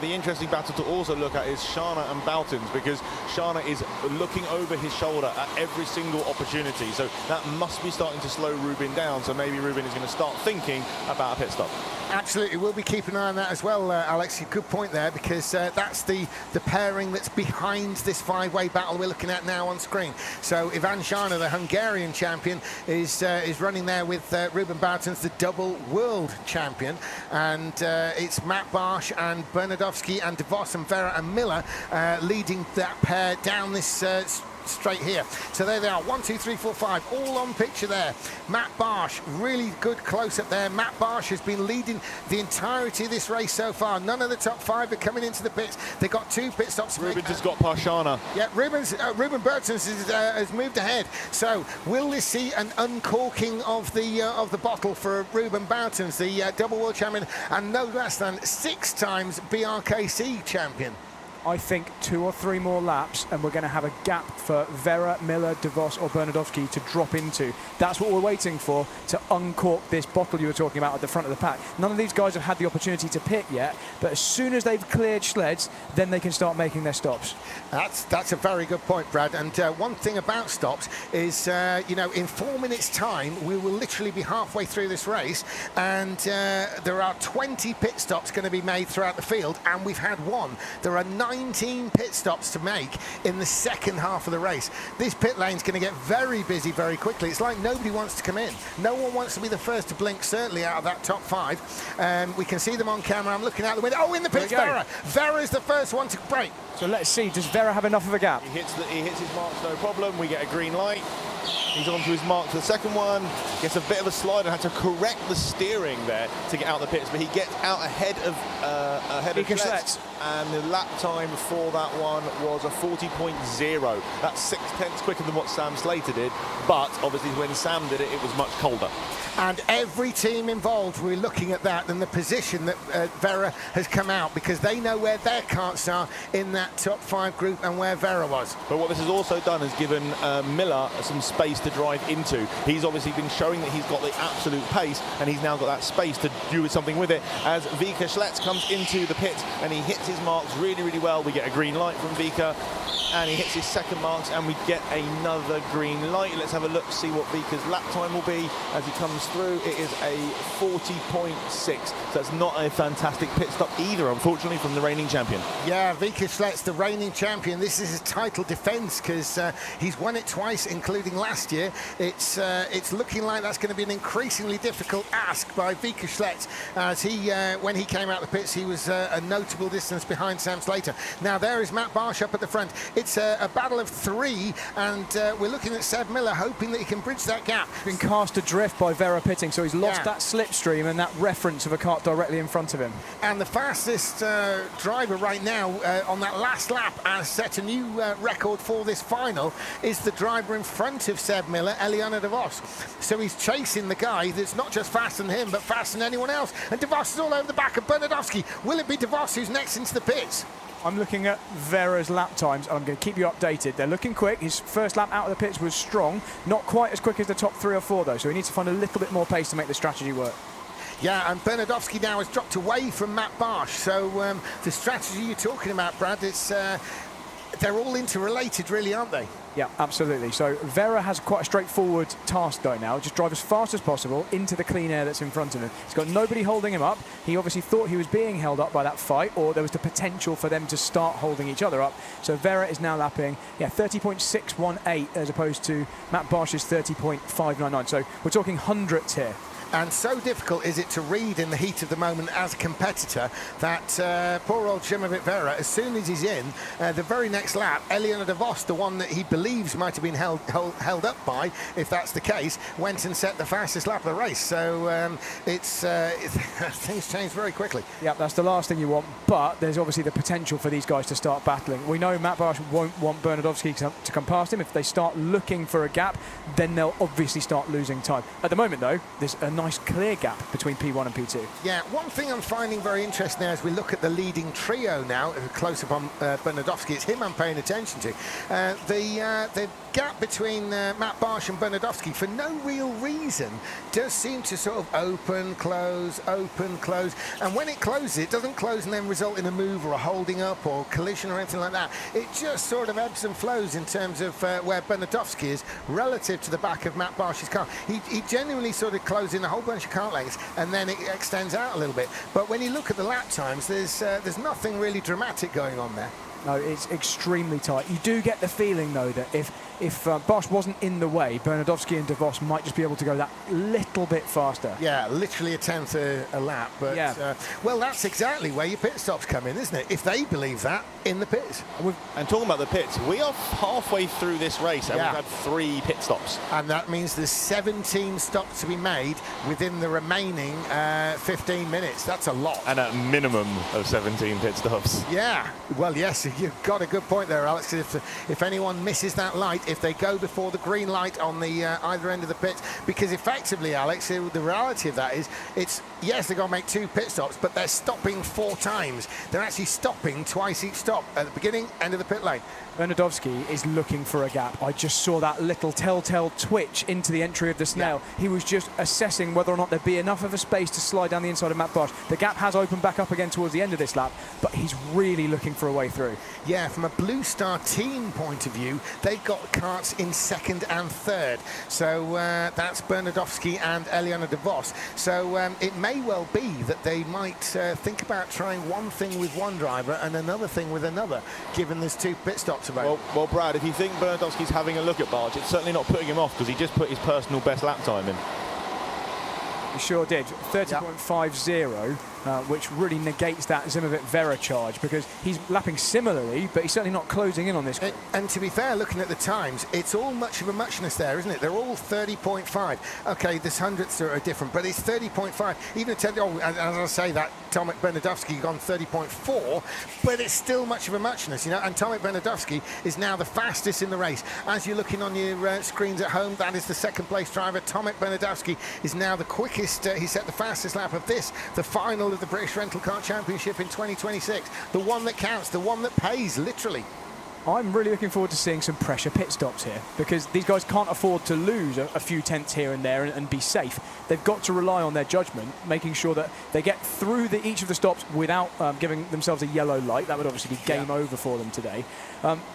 The interesting battle to also look at is Shana and Boutons, because Shana is looking over his shoulder at every single opportunity. So that must be starting to slow Rubin down. So maybe Rubin is going to start thinking about a pit stop. Absolutely, we'll be keeping an eye on that as well, Alex. Good point there, because that's the pairing that's behind this 5-way battle we're looking at now on screen. So Ivan Shana, the Hungarian champion, is running there with Ruben Boutons, the double world champion, and it's Matt Barsh and Bernadowski and DeVos and Vera and Miller leading that pair down this straight here. So there they are, 1, 2, 3, 4, 5, all on picture there. Matt Barsh, really good close-up there. Matt Barsh has been leading the entirety of this race so far. None of the top 5 are coming into the pits. They've got 2 pit stops. Rubens has got Parshana. Yeah, Ruben Bertens has moved ahead. So will this see an uncorking of the bottle for Ruben Boutons, the double world champion, and no less than 6 times BRKC champion? I think 2 or 3 more laps and we're going to have a gap for Vera, Miller, DeVos or Bernadowski to drop into. That's what we're waiting for, to uncork this bottle you were talking about at the front of the pack. None of these guys have had the opportunity to pit yet, but as soon as they've cleared sleds, then they can start making their stops. That's a very good point, Brad. And one thing about stops is, you know, in 4 minutes' time, we will literally be halfway through this race, and there are 20 pit stops going to be made throughout the field, and we've had 1. There are 19 pit stops to make in the second half of the race. This pit lane's going to get very busy very quickly. It's like nobody wants to come in. No one wants to be the first to blink, certainly out of that top 5. We can see them on camera. I'm looking out the window. Oh, in the pits, Vera. Vera's the first one to break. So let's see, does Vera have enough of a gap? He hits his marks, no problem. We get a green light. He's on to his mark for the second one. Gets a bit of a slide and had to correct the steering there to get out the pits, but he gets out ahead of Schlett, and the lap time for that one was a 40.0. That's 0.6 quicker than what Sam Slater did, but obviously when Sam did it, it was much colder. And every team involved, we're looking at that and the position that Vera has come out, because they know where their karts are in that top 5 group and where Vera was. But what this has also done is given Miller some space to drive into. He's obviously been showing that he's got the absolute pace, and he's now got that space to do something with it. As Vika Schlett comes into the pit and he hits his marks really, really well. We get a green light from Vika, and he hits his second marks, and we get another green light. Let's have a look, see what Vika's lap time will be as he comes through. It is a 40.6, so that's not a fantastic pit stop either, unfortunately, from the reigning champion. Yeah, Vika Schlett's the reigning champion. This is his title defence, because he's won it twice, including last year. year. It's looking like that's going to be an increasingly difficult ask by Vika Schlett, as he, when he came out the pits, he was a notable distance behind Sam Slater. Now there is Matt Barsh up at the front. It's a battle of three, and we're looking at Seb Miller, hoping that he can bridge that gap. Been cast adrift by Vera pitting, so he's lost that slipstream and that reference of a kart directly in front of him. And the fastest driver right now on that last lap and set a new record for this final is the driver in front of Seb Miller, Eliana De Vos. So he's chasing the guy that's not just faster than him, but faster than anyone else. And De Vos is all over the back of Bernardowski. Will it be De Vos who's next into the pits? I'm looking at Vera's lap times, and I'm going to keep you updated. They're looking quick. His first lap out of the pits was strong. Not quite as quick as the top 3 or 4, though, so he needs to find a little bit more pace to make the strategy work. Yeah, and Bernardowski now has dropped away from Matt Barsh. So the strategy you're talking about, Brad, it's they're all interrelated, really, aren't they? Yeah, absolutely. So Vera has quite a straightforward task though now. Just drive as fast as possible into the clean air that's in front of him. He's got nobody holding him up. He obviously thought he was being held up by that fight, or there was the potential for them to start holding each other up. So Vera is now lapping 30.618 as opposed to Matt Barsh's 30.599. So we're talking hundredths here. And so difficult is it to read in the heat of the moment as a competitor that poor old Šimović Vera, as soon as he's in, the very next lap, Eliana De Vos, the one that he believes might have been held up by, if that's the case, went and set the fastest lap of the race. So things change very quickly. Yeah, that's the last thing you want, but there's obviously the potential for these guys to start battling. We know Matt Barsh won't want Bernardowski to come past him. If they start looking for a gap, then they'll obviously start losing time. At the moment, though, there's a nice clear gap between P1 and P2. Yeah, one thing I'm finding very interesting as we look at the leading trio now, close up on Bernardowski, it's him I'm paying attention to. The gap between Matt Barsh and Bernardowski, for no real reason, does seem to sort of open, close, and when it closes, it doesn't close and then result in a move or a holding up or collision or anything like that. It just sort of ebbs and flows in terms of where Bernardowski is relative to the back of Matt Barsh's car. He genuinely sort of closes in a whole bunch of kart lengths and then it extends out a little bit. But when you look at the lap times, there's nothing really dramatic going on there. No, it's extremely tight. You do get the feeling, though, that if Barsh wasn't in the way, Bernardowski and De Vos might just be able to go that little bit faster. Yeah, literally a tenth a lap. But, yeah. Well, that's exactly where your pit stops come in, isn't it? If they believe that in the pits. And talking about the pits, we are halfway through this race and we've had 3 pit stops. And that means there's 17 stops to be made within the remaining 15 minutes. That's a lot. And a minimum of 17 pit stops. Yeah, well, yes, you've got a good point there, Alex. If anyone misses that light, if they go before the green light on the either end of the pits, because effectively, Alex, the reality of that is, yes, they're going to make 2 pit stops, but they're stopping 4 times. They're actually stopping twice each stop, at the beginning, end of the pit lane. Bernardowski is looking for a gap. I just saw that little telltale twitch into the entry of the snail. Yeah. He was just assessing whether or not there'd be enough of a space to slide down the inside of Matt Barsh. The gap has opened back up again towards the end of this lap, but he's really looking for a way through. Yeah, from a Blue Star team point of view, they've got karts in 2nd and 3rd. So that's Bernardowski and Eliana De Vos. So it may well be that they might think about trying one thing with one driver and another thing with another, given there's 2 pit stops. Well, Brad, if you think Bernardowski's having a look at Barsh, it's certainly not putting him off because he just put his personal best lap time in. He sure did. 30.50, which really negates that Šimović Vera charge because he's lapping similarly, but he's certainly not closing in on this. And to be fair, looking at the times, it's all much of a muchness there, isn't it? They're all 30.5. Okay, this hundredths are different, but it's 30.5. Even as I say that, Tomek Bernardowski gone 30.4, but it's still much of a muchness, you know. And Tomek Bernardowski is now the fastest in the race. As you're looking on your screens at home, that is the 2nd place driver. Tomek Bernardowski is now the quickest. He set the fastest lap of this, the final of the British Rental Kart Championship in 2026. The one that counts, the one that pays, literally. I'm really looking forward to seeing some pressure pit stops here because these guys can't afford to lose a few tenths here and there and be safe. They've got to rely on their judgment, making sure that they get through each of the stops without giving themselves a yellow light. That would obviously be game over for them today.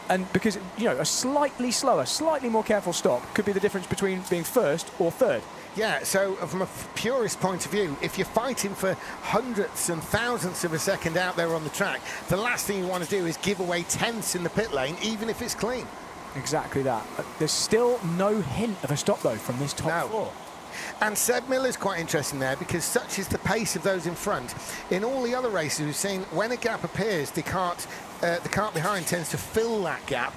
And because, you know, a slightly slower, slightly more careful stop could be the difference between being 1st or 3rd. Yeah, so from a purist point of view, if you're fighting for hundredths and thousandths of a second out there on the track, the last thing you want to do is give away tenths in the pit lane, even if it's clean. Exactly that. There's still no hint of a stop, though, from this top four. And Seb Miller's quite interesting there, because such is the pace of those in front. In all the other races we've seen, when a gap appears, the cart behind tends to fill that gap.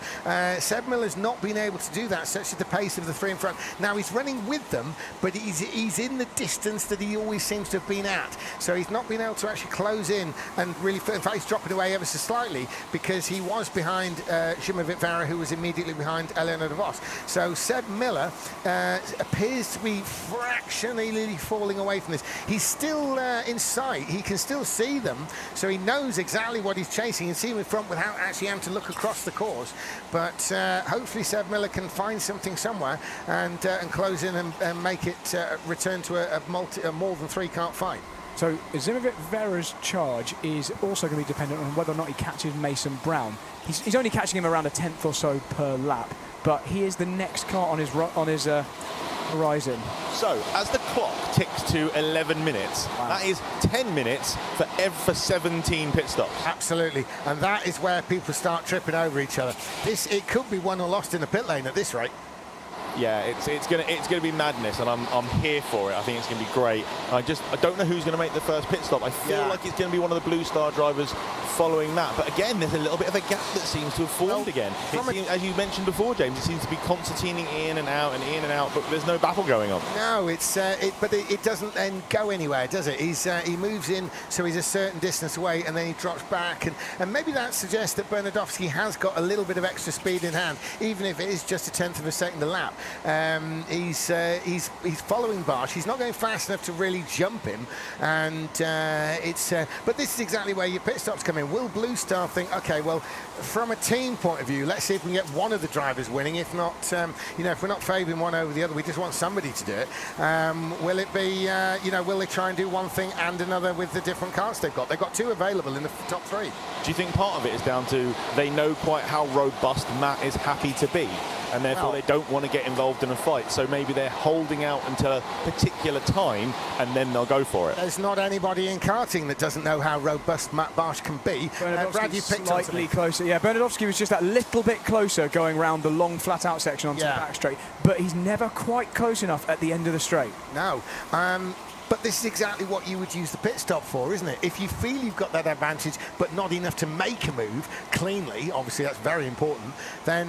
Seb Miller's not been able to do that, such is the pace of the three in front. Now he's running with them, but he's in the distance that he always seems to have been at. So he's not been able to actually close in and really, in fact, he's dropping away ever so slightly, because he was behind Zimovit Vera, who was immediately behind Eleanor de Vos. So Seb Miller appears to be fractionally falling away from this. He's still in sight. He can still see them, so he knows exactly what he's chasing and see him in front without actually having to look across the course. But hopefully Seb Miller can find something somewhere and close in and make it return to a more than three kart fight. So Zimovit Vera's charge is also going to be dependent on whether or not he catches Mason Brown. He's only catching him around a tenth or so per lap, but he is the next kart on his horizon. So, as the clock ticks to 11 minutes, that is 10 minutes for 17 pit stops. Absolutely, and that is where people start tripping over each other. It could be won or lost in the pit lane at this rate. Yeah, it's gonna be madness, and I'm here for it. I think it's gonna be great. I don't know who's gonna make the first pit stop. I feel like it's gonna be one of the Blue Star drivers following that. But again, there's a little bit of a gap that seems to have formed again. As you mentioned before, James, it seems to be concertining in and out, but there's no battle going on. No, but it doesn't then go anywhere, does it? He moves in, so he's a certain distance away, and then he drops back, and maybe that suggests that Bernardowski has got a little bit of extra speed in hand, even if it is just a tenth of a second a lap. He's following Barsh. He's not going fast enough to really jump him, and but this is exactly where your pit stops come in. Will Blue Star think, okay, well, from a team point of view, let's see if we can get one of the drivers winning. If not, if we're not favouring one over the other, we just want somebody to do it. Will it be, will they try and do one thing and another with the different karts they've got? They've got two available in the top three. Do you think part of it is down to they know quite how robust Matt is happy to be, and therefore they don't want to get involved in a fight, so maybe they're holding out until a particular time and then they'll go for it? There's not anybody in karting that doesn't know how robust Matt Barsh can be. Brad, you picked slightly closer. Yeah, Bernardowski was just that little bit closer going around the long flat out section onto the back straight, but he's never quite close enough at the end of the straight. No. But this is exactly what you would use the pit stop for, isn't it? If you feel you've got that advantage, but not enough to make a move cleanly, obviously that's very important, then,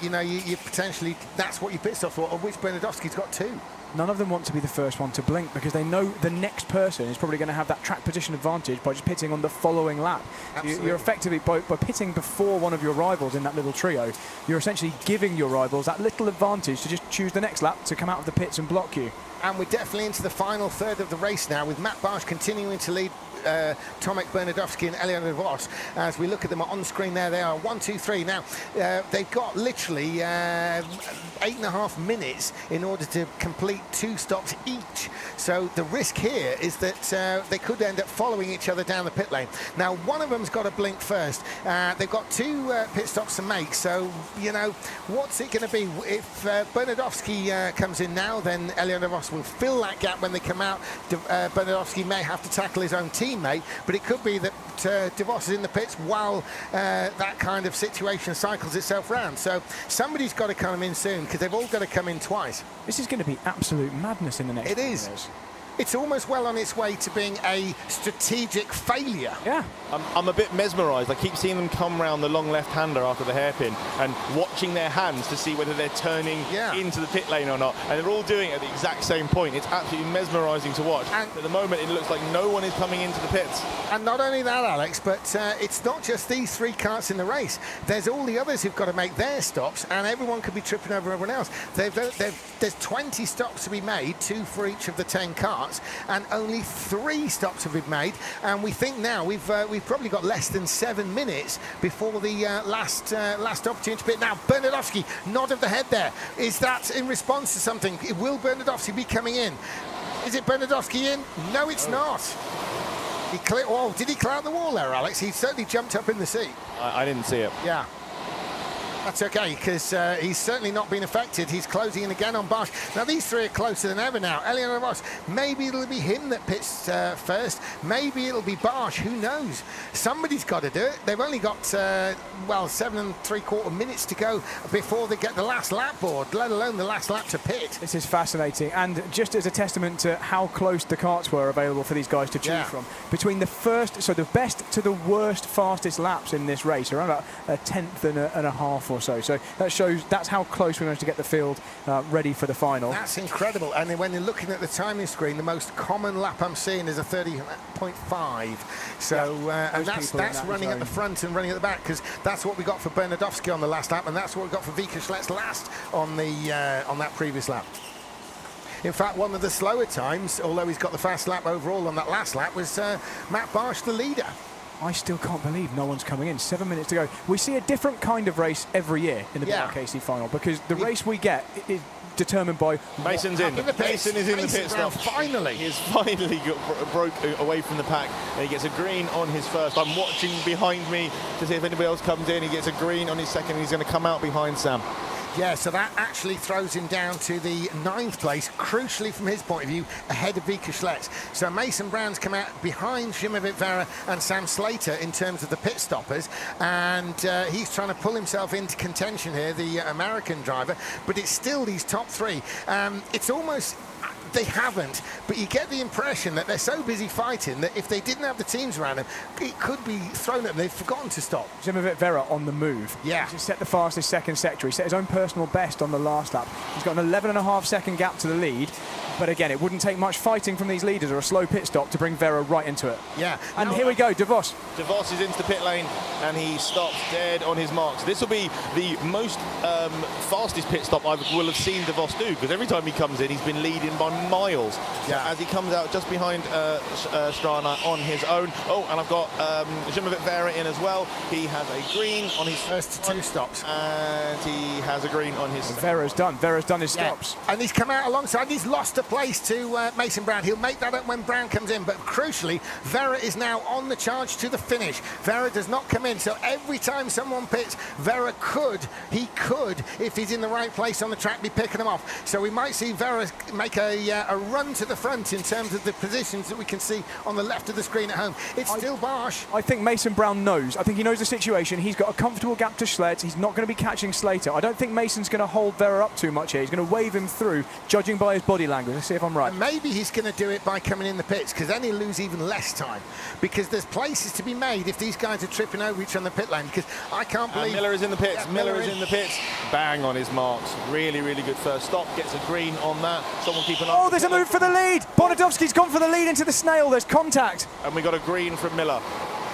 you potentially, that's what you pit stop for, of which Bernardowski's got two. None of them want to be the first one to blink, because they know the next person is probably going to have that track position advantage by just pitting on the following lap. You're effectively, by pitting before one of your rivals in that little trio, you're essentially giving your rivals that little advantage to just choose the next lap to come out of the pits and block you. And we're definitely into the final third of the race now, with Matt Barsh continuing to lead Tomek Bernardowski and Eleanor de Vos. As we look at them on screen there, they are 1, 2, 3. Now, they've got literally 8.5 minutes in order to complete 2 stops each. So the risk here is that they could end up following each other down the pit lane. Now, one of them's got to blink first. They've got 2 pit stops to make. So, what's it going to be? If Bernardowski comes in now, then Eleanor de Vos will fill that gap when they come out. Bernardowski may have to tackle his own teammate, but it could be that de Vos is in the pits while that kind of situation cycles itself round. So somebody's got to come in soon, because they've all got to come in twice. This is going to be absolute madness in the next It is. years. It's almost well on its way to being a strategic failure. Yeah. I'm a bit mesmerised. I keep seeing them come round the long left-hander after the hairpin and watching their hands to see whether they're turning into the pit lane or not. And they're all doing it at the exact same point. It's absolutely mesmerising to watch. And at the moment, it looks like no one is coming into the pits. And not only that, Alex, but it's not just these 3 karts in the race. There's all the others who've got to make their stops, and everyone could be tripping over everyone else. There's 20 stops to be made, 2 for each of the 10 karts. And only 3 stops have been made, and we think now we've probably got less than 7 minutes before the last opportunity to pit. Now Bernardowski, nod of the head there. Is that in response to something? Will Bernardowski be coming in? Is it Bernardowski in? No, it's not. Did he clear out the wall there, Alex? He certainly jumped up in the seat. I didn't see it. Yeah. That's okay, because he's certainly not been affected. He's closing in again on Bosch. Now, these three are closer than ever now. Elion Voss, maybe it'll be him that pits first. Maybe it'll be Bosch. Who knows? Somebody's got to do it. They've only got, 7 3/4 minutes to go before they get the last lap board, let alone the last lap to pit. This is fascinating, and just as a testament to how close the karts were available for these guys to choose from, between the the best to the worst fastest laps in this race, around about a tenth and a half or so. So that shows that's how close we managed to get the field ready for the final. That's incredible. And then when you're looking at the timing screen, the most common lap I'm seeing is a 30.5. So and that's running at the front and running at the back, because that's what we got for Bernardowski on the last lap, and that's what we got for Vika Schletz last on that previous lap. In fact, one of the slower times, although he's got the fast lap overall on that last lap, was Matt Bosch, the leader. I still can't believe no one's coming in. 7 minutes to go. We see a different kind of race every year in the BRKC final, because the race we get is determined by... Mason's in. Mason is in the pit stop. Finally. He's finally broke away from the pack, and he gets a green on his first. I'm watching behind me to see if anybody else comes in. He gets a green on his second, and he's going to come out behind Sam. Yeah, so that actually throws him down to the 9th place, crucially from his point of view, ahead of Vika Schletz. So Mason Brown's come out behind Zimovit Vera and Sam Slater in terms of the pit stoppers, and he's trying to pull himself into contention here, the American driver, but it's still these top three. It's almost... They haven't, but you get the impression that they're so busy fighting that if they didn't have the teams around them, it could be thrown at them. They've forgotten to stop. Zimovit Vera on the move. Yeah. He's set the fastest second sector. He set his own personal best on the last lap. He's got an 11.5 second gap to the lead. But again, it wouldn't take much fighting from these leaders or a slow pit stop to bring Vera right into it. Yeah. And here we go, De Vos. De Vos is into the pit lane, and he stops dead on his marks. This will be the most fastest pit stop I will have seen De Vos do, because every time he comes in, he's been leading by miles. Yeah. As he comes out just behind Strana on his own. Oh, and I've got Zimovit Vera in as well. He has a green on his first two stops. And he has a green on his... Vera's done his stops. And he's come out alongside. He's lost a place to Mason Brown. He'll make that up when Brown comes in, but crucially, Vera is now on the charge to the finish. Vera does not come in, so every time someone pits, Vera could, if he's in the right place on the track, be picking them off. So we might see Vera make a run to the front in terms of the positions that we can see on the left of the screen at home. It's still Bosch. I think Mason Brown knows. I think he knows the situation. He's got a comfortable gap to Schletz. He's not going to be catching Slater. I don't think Mason's going to hold Vera up too much here. He's going to wave him through, judging by his body language. Let's see if I'm right. And maybe he's going to do it by coming in the pits, because then he'll lose even less time, because there's places to be made if these guys are tripping over each other on the pit lane, because I can't believe... And Miller is in the pits. Yeah, Miller is in the pits. Bang on his marks. Really, really good first stop. Gets a green on that. Someone keep an eye. Oh, there's a move for the lead. Bonadovsky's gone for the lead into the snail. There's contact. And we got a green from Miller.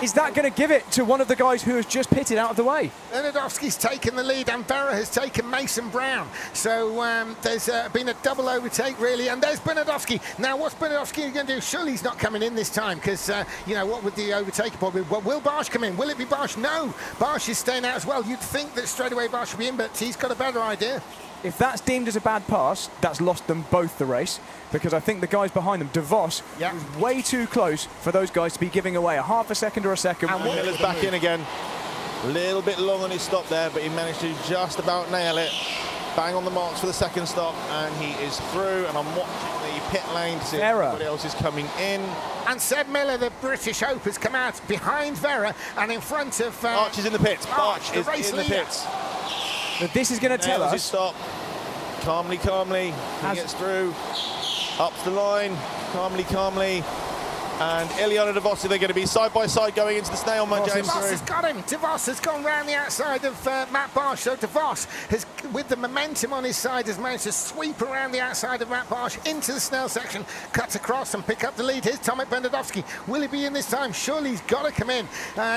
Is that going to give it to one of the guys who has just pitted out of the way? Bernardowski's taken the lead, and Vera has taken Mason Brown. So there's been a double overtake, really, and there's Bernardowski. Now, what's Bernardowski going to do? Surely he's not coming in this time, because, what would the overtake probably... Well, will Bosch come in? Will it be Bosch? No. Bosch is staying out as well. You'd think that straight away Bosch would be in, but he's got a better idea. If that's deemed as a bad pass, that's lost them both the race, because I think the guys behind them, De Vos, was way too close for those guys to be giving away a half a second or a second. And Miller's back in again. A little bit long on his stop there, but he managed to just about nail it. Bang on the marks for the second stop, and he is through. And I'm watching the pit lane to see if anybody else is coming in. And Seb Miller, the British Hope, has come out behind Vera and in front of... Arch is in the pits. Arch is in the pits. But this is going to tell us... Stop. Calmly. He gets through. Up the line. Calmly. And Ilyana De Vos, they're going to be side by side going into the snail, man. De Vos has got him. De Vos has gone round the outside of Matt Bosch. So De Vos, with the momentum on his side, has managed to sweep around the outside of Matt Bosch into the snail section, cuts across and pick up the lead. Here's Tomek Bernardowski. Will he be in this time? Surely he's got to come in.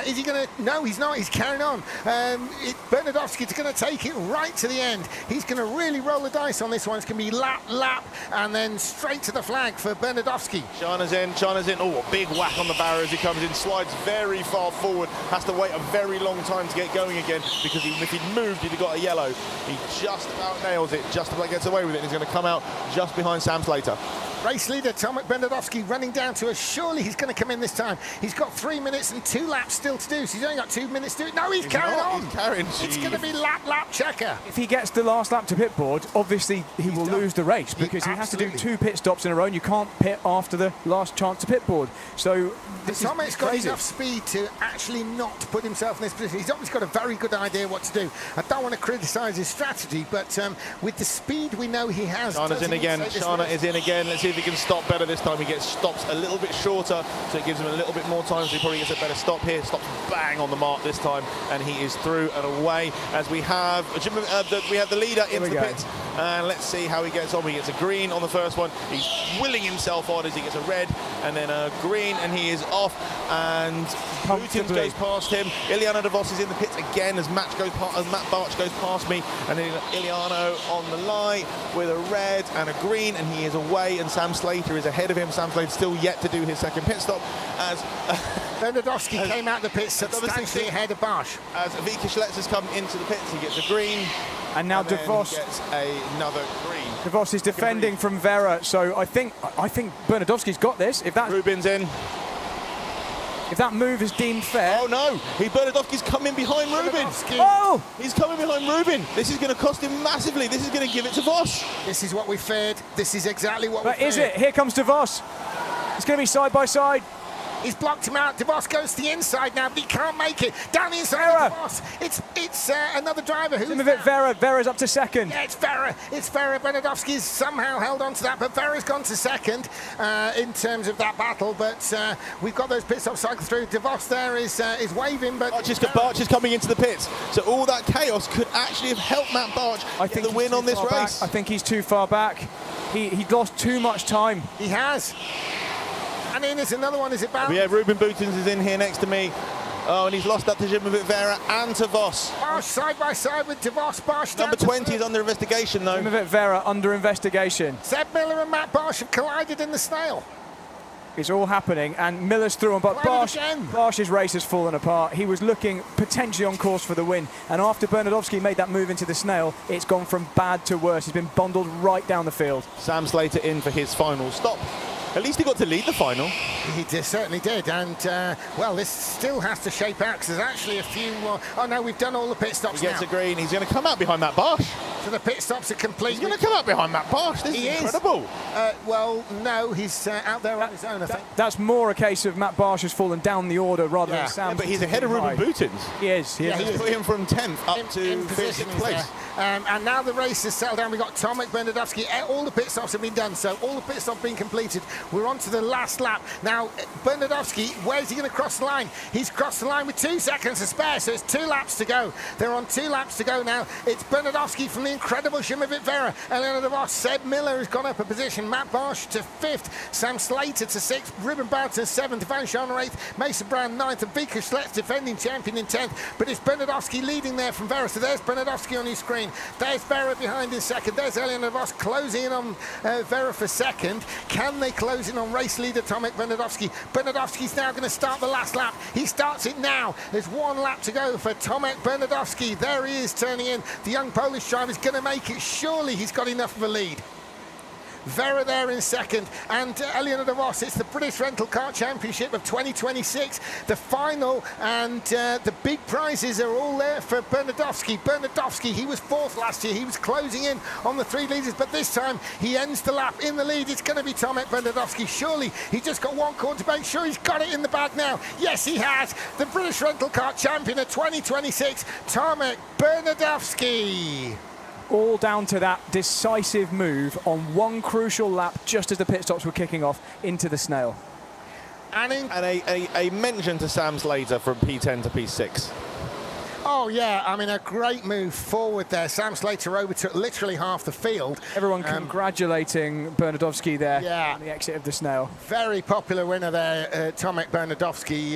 Is he going to? No, he's not. He's carrying on. Bernardowski's going to take it right to the end. He's going to really roll the dice on this one. It's going to be lap, and then straight to the flag for Bernardowski. China's in. Oh, a big whack on the barrier as he comes in, slides very far forward, has to wait a very long time to get going again, because if he'd moved, he'd have got a yellow. He just about nails it, just about gets away with it, and he's going to come out just behind Sam Slater. Race leader Tomek Bernardowski running down to us. Surely he's going to come in this time. He's got 3 minutes and 2 laps still to do, so he's only got 2 minutes to do it. No, he's carrying on. He's carrying. It's going to be lap checker. If he gets the last lap to pit board, obviously he will lose the race because he has to do 2 pit stops in a row, and you can't pit after the last chance to pit board. So Tomek's got enough speed to actually not put himself in this position. He's obviously got a very good idea what to do. I don't want to criticise his strategy, but with the speed we know he has... Shana's in again. Shana is in again. Let's see if he can stop better this time. He gets stops a little bit shorter, so it gives him a little bit more time, so he probably gets a better stop here. Stops bang on the mark this time, and he is through and away as we have the leader into the pits. And let's see how he gets on. He gets a green on the first one. He's willing himself on as he gets a red and then a green, and he is off. And Putin goes past him. Iliano De Vos is in the pits again as Matt Barch goes past me, and then Iliano on the line with a red and a green, and he is away. And Sam Slater is ahead of him. Sam Slater still yet to do his second pit stop as Bernardowski came out the pits substantially ahead of Barch. As Vika Schlitz has come into the pits, he gets a green. And now De Vos gets another green. De Vos is defending from Vera, so I think Bernardowski's got this. If that Rubin's in. If that move is deemed fair. Oh no! Bernardowski's coming behind Rubin. Oh! He's coming behind Rubin. This is going to cost him massively. This is going to give it to Vos. This is what we feared. This is exactly what we feared. But is it? Here comes De Vos. It's going to be side by side. He's blocked him out. De Vos goes to the inside now, but he can't make it. Down the inside of De Vos. It's another driver who's... Vera's up to second. Yeah, it's Vera. It's Vera. Bernardowski's somehow held on to that, but Vera's gone to second in terms of that battle. But we've got those pit stops cycled through. De Vos there is waving, but... Barch is coming into the pits. So all that chaos could actually have helped Matt Barch get the win on this race. I think he's too far back. He lost too much time. He has. And then there's another one, is it Barch? Yeah, Ruben Boutins is in here next to me. Oh, and he's lost that to Zimmervit Vera and to Vos. Barch side by side with De Vos. Barch Number 20 is under investigation, though. Zimmervit Vera under investigation. Seb Miller and Matt Barch have collided in the snail. It's all happening, and Miller's through on, but Barch's race has fallen apart. He was looking potentially on course for the win, and after Bernardowski made that move into the snail, it's gone from bad to worse. He's been bundled right down the field. Sam Slater in for his final stop. At least he got to lead the final. He certainly did, and well, this still has to shape out because there's actually a few more. Oh no, we've done all the pit stops. He gets a green. He's going to come out behind Matt Barch. So the pit stops are complete. He's going to come out behind Matt Barch. This is incredible. Well, no, he's out there on his own, I think. That's more a case of Matt Barch has fallen down the order rather than Sam. Yeah, but he's ahead of Ruben Boutins. He is. He is. Put him from 10th up to 5th place. And now the race has settled down. We've got Tomek Bernardowski. All the pit stops have been done, so all the pit stops have been completed. We're on to the last lap. Now, Bernardowski, where's he going to cross the line? He's crossed the line with 2 seconds to spare, so it's 2 laps to go. They're on 2 laps to go now. It's Bernardowski from the incredible Zimmervit Vera. Iliano De Vos. Seb Miller has gone up a position. Matt Barch to 5th. Sam Slater to 6th. Ruben Barton to 7th. Van Schana 8th. Mason Brown 9th. And Vika Schlitz defending champion in 10th. But it's Bernardowski leading there from Vera. So there's Bernardowski on your screen. There's Vera behind in second. There's Iliano De Vos closing in on Vera for second. Can they close in on race leader Tomek Bernardowski? Bernardowski's now going to start the last lap. He starts it now. There's 1 lap to go for Tomek Bernardowski. There he is turning in. The young Polish driver is going to make it. Surely he's got enough of a lead. Vera there in second, and Iliano De Vos. It's the British Rental Kart Championship of 2026. The final and the big prizes are all there for Bernardowski. Bernardowski, he was 4th last year. He was closing in on the 3 leaders, but this time he ends the lap in the lead. It's going to be Tomek Bernardowski. Surely he's just got 1 corner to make sure he's got it in the bag now. Yes, he has. The British Rental Kart Champion of 2026, Tomek Bernardowski. All down to that decisive move on 1 crucial lap just as the pit stops were kicking off into the snail. And a mention to Sam Slater from P10 to P6. Oh, yeah, I mean, a great move forward there. Sam Slater overtook literally half the field. Everyone congratulating Bernardowski there on the exit of the snail. Very popular winner there, Tomek Bernardowski.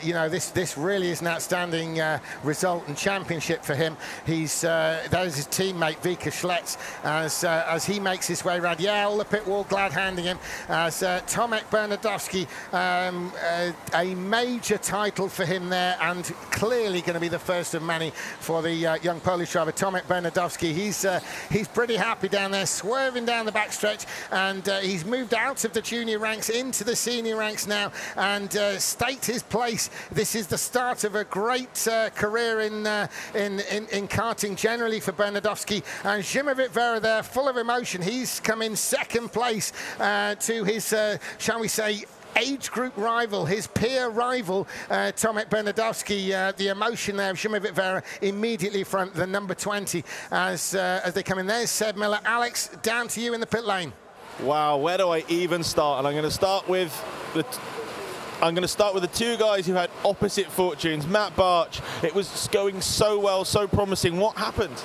You know, this really is an outstanding result and championship for him. That is his teammate, Vika Schlitz, as he makes his way around. Yeah, all the pit wall glad handing him. As Tomek Bernardowski, a major title for him there, and clearly clearly going to be the first of many for the young Polish driver, Tomek Bernardowski. He's pretty happy down there, swerving down the backstretch, and he's moved out of the junior ranks into the senior ranks now, and staked his place. This is the start of a great career in karting generally for Bernardowski, and Zimowit Vera there, full of emotion. He's come in second place to his, shall we say, age group rival, his peer rival, Tomek Bernardowski. The emotion there of Zimowit Vera immediately front, the number 20, as they come in. There's Seb Miller. Alex, down to you in the pit lane. Wow, where do I even start? And I'm going to start with the two guys who had opposite fortunes. Matt Barch, it was going so well, so promising. What happened?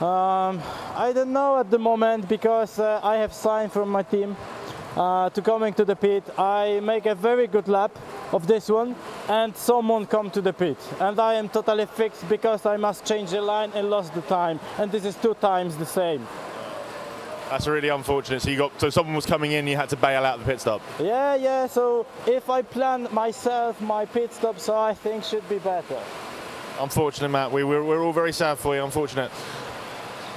I don't know at the moment, because I have signed from my team to coming to the pit. I make a very good lap of this one, and someone come to the pit, and I am totally fixed because I must change the line and lost the time, and this is 2 times the same. That's really unfortunate. So someone was coming in, you had to bail out the pit stop. Yeah. So if I plan myself my pit stop, so I think should be better. Unfortunate, Matt. We're all very sad for you. Unfortunate.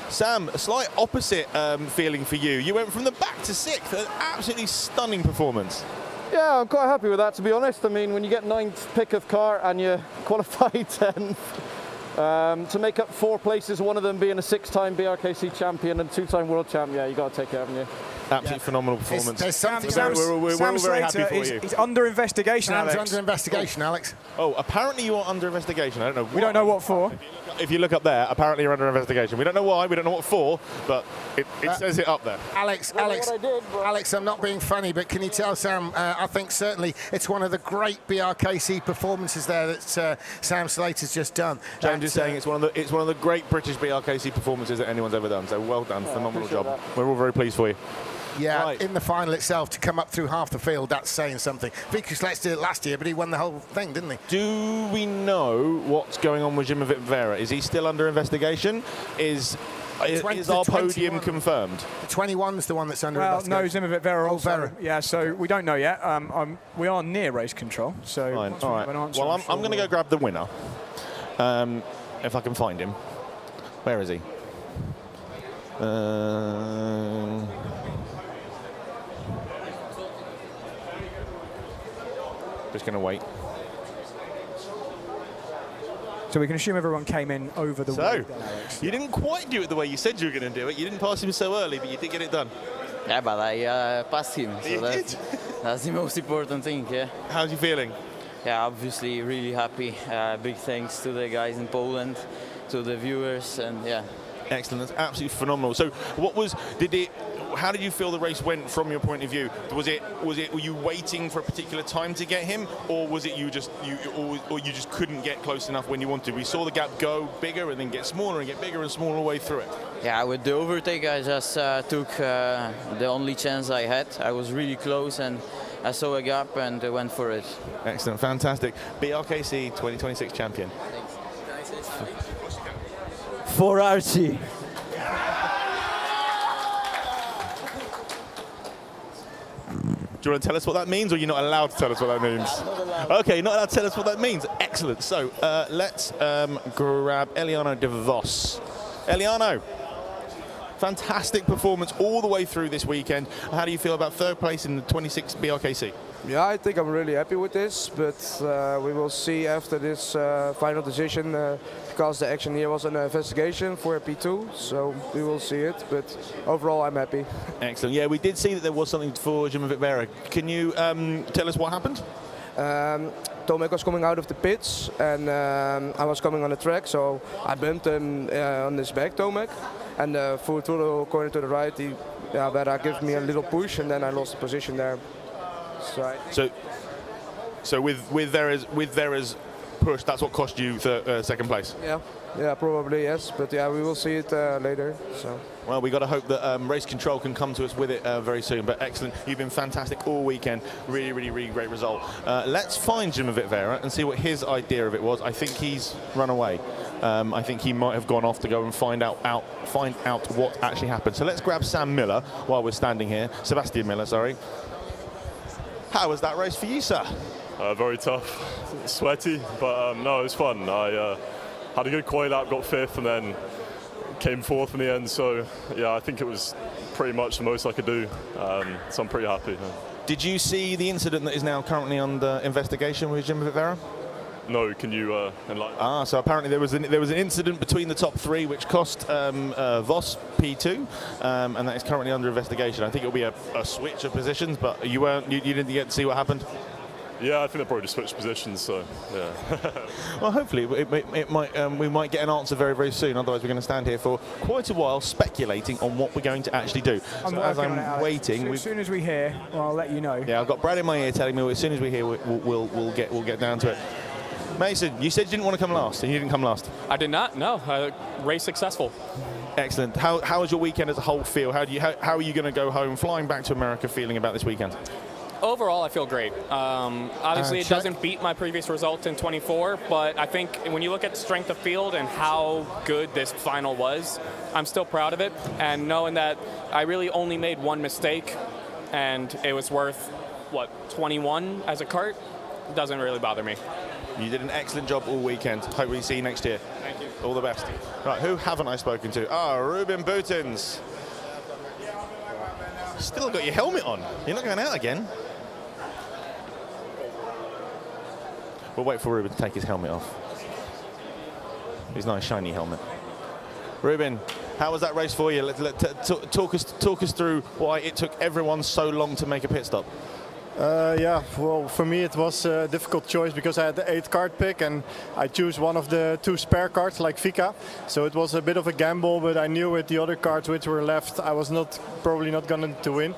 Sam, a slight opposite feeling for you. You went from the back to 6th. An absolutely stunning performance. Yeah, I'm quite happy with that, to be honest. I mean, when you get 9th pick of car and you qualify 10th, to make up 4 places, one of them being a 6-time BRKC champion and 2-time world champ, yeah, you got to take it, haven't you? Absolutely phenomenal performance. There's something. We're all very happy for you. He's under investigation, Sam's Alex. under investigation, Alex. Oh, apparently you are under investigation. I don't know why. We don't know what for. If you look up there, apparently you're under investigation. We don't know why, we don't know what for, but it says it up there. Alex, I'm not being funny, but can you tell Sam, I think certainly it's one of the great BRKC performances there that Sam Slater's just done. I'm just saying it's one of the great British BRKC performances that anyone's ever done, so well done, phenomenal job. That. We're all very pleased for you. Yeah, right. In the final itself, to come up through half the field, that's saying something. Vikas Let's did it last year, but he won the whole thing, didn't he? Do we know what's going on with Zimowit Vera? Is he still under investigation? Is our podium confirmed? The 21's the one that's under No, investigation. Zimowit Vera also. Vera. Yeah, so we don't know yet. We are near race control, so Fine. once All we right. have an answer, Well, I'm going to go grab the winner, if I can find him. Where is he? Just going to wait. So we can assume everyone came in over the week then, Alex. You didn't quite do it the way you said you were going to do it. You didn't pass him so early, but you did get it done. Yeah, but I passed him, so You did? that's the most important thing, yeah. How's you feeling? Yeah, obviously really happy. Big thanks to the guys in Poland, to the viewers, and yeah. Excellent, that's absolutely phenomenal. So how did you feel the race went from your point of view? Were you waiting for a particular time to get him, or was it you just couldn't get close enough when you wanted? We saw the gap go bigger and then get smaller and get bigger and smaller all the way through it. Yeah, with the overtake I just took the only chance I had. I was really close and I saw a gap and went for it. Excellent, fantastic. BRKC 2026 champion. For Archie. Do you want to tell us what that means, or you're not allowed to tell us what that means? Okay, not allowed to tell us what that means. Excellent. So let's grab Eliano de Vos. Eliano, fantastic performance all the way through this weekend. How do you feel about 3rd place in the 26th BRKC? Yeah, I think I'm really happy with this, but we will see after this final decision, because the action here was an investigation for a P2, so we will see it, but overall I'm happy. Excellent. Yeah, we did see that there was something for Zimowit Vera. Can you tell us what happened? Tomek was coming out of the pits, and I was coming on the track, so I bumped him on his back, Tomek, and through the corner to the right, Vera gave me a little push, and then I lost the position there. So with Vera's push, that's what cost you 2nd place. Yeah, probably yes, but yeah, we will see it later. So. Well, we got to hope that race control can come to us with it very soon. But excellent, you've been fantastic all weekend. Really, really, really great result. Let's find Zimowit Vera and see what his idea of it was. I think he's run away. I think he might have gone off to go and find out what actually happened. So let's grab Sam Miller while we're standing here. Sebastian Miller, sorry. How was that race for you, sir? Very tough, sweaty, but no, it was fun. I had a good quali lap, got 5th, and then came 4th in the end. So yeah, I think it was pretty much the most I could do. So I'm pretty happy. Did you see the incident that is now currently under investigation with Jim Vera? No, can you enlighten? So apparently there was an incident between the top 3 which cost Vos P2, and that is currently under investigation. I think it'll be a switch of positions, but you didn't get to see what happened. Yeah, I think they probably just switched positions. So yeah. Well, hopefully it might we might get an answer very, very soon. Otherwise, we're going to stand here for quite a while speculating on what we're going to actually do. So as I'm waiting, as soon as we hear, well, I'll let you know. Yeah, I've got Brad in my ear telling me as soon as we hear, we'll get down to it. Mason, you said you didn't want to come last, and you didn't come last. I did not. No, race successful. Excellent. How was your weekend as a whole feel? How are you going to go home, flying back to America, feeling about this weekend? Overall, I feel great. Obviously, it doesn't beat my previous result in 24, but I think when you look at the strength of field and how good this final was, I'm still proud of it. And knowing that I really only made one mistake, and it was worth, 21 as a kart, doesn't really bother me. You did an excellent job all weekend. Hope we see you next year. Thank you. All the best. Right, who haven't I spoken to? Ruben Boutins. Still got your helmet on. You're not going out again. We'll wait for Ruben to take his helmet off. His nice shiny helmet. Ruben, how was that race for you? Talk us through why it took everyone so long to make a pit stop. Yeah, well, for me it was a difficult choice because I had the 8th card pick and I chose one of the 2 spare cards like Vika. So it was a bit of a gamble, but I knew with the other cards which were left, I was probably not going to win.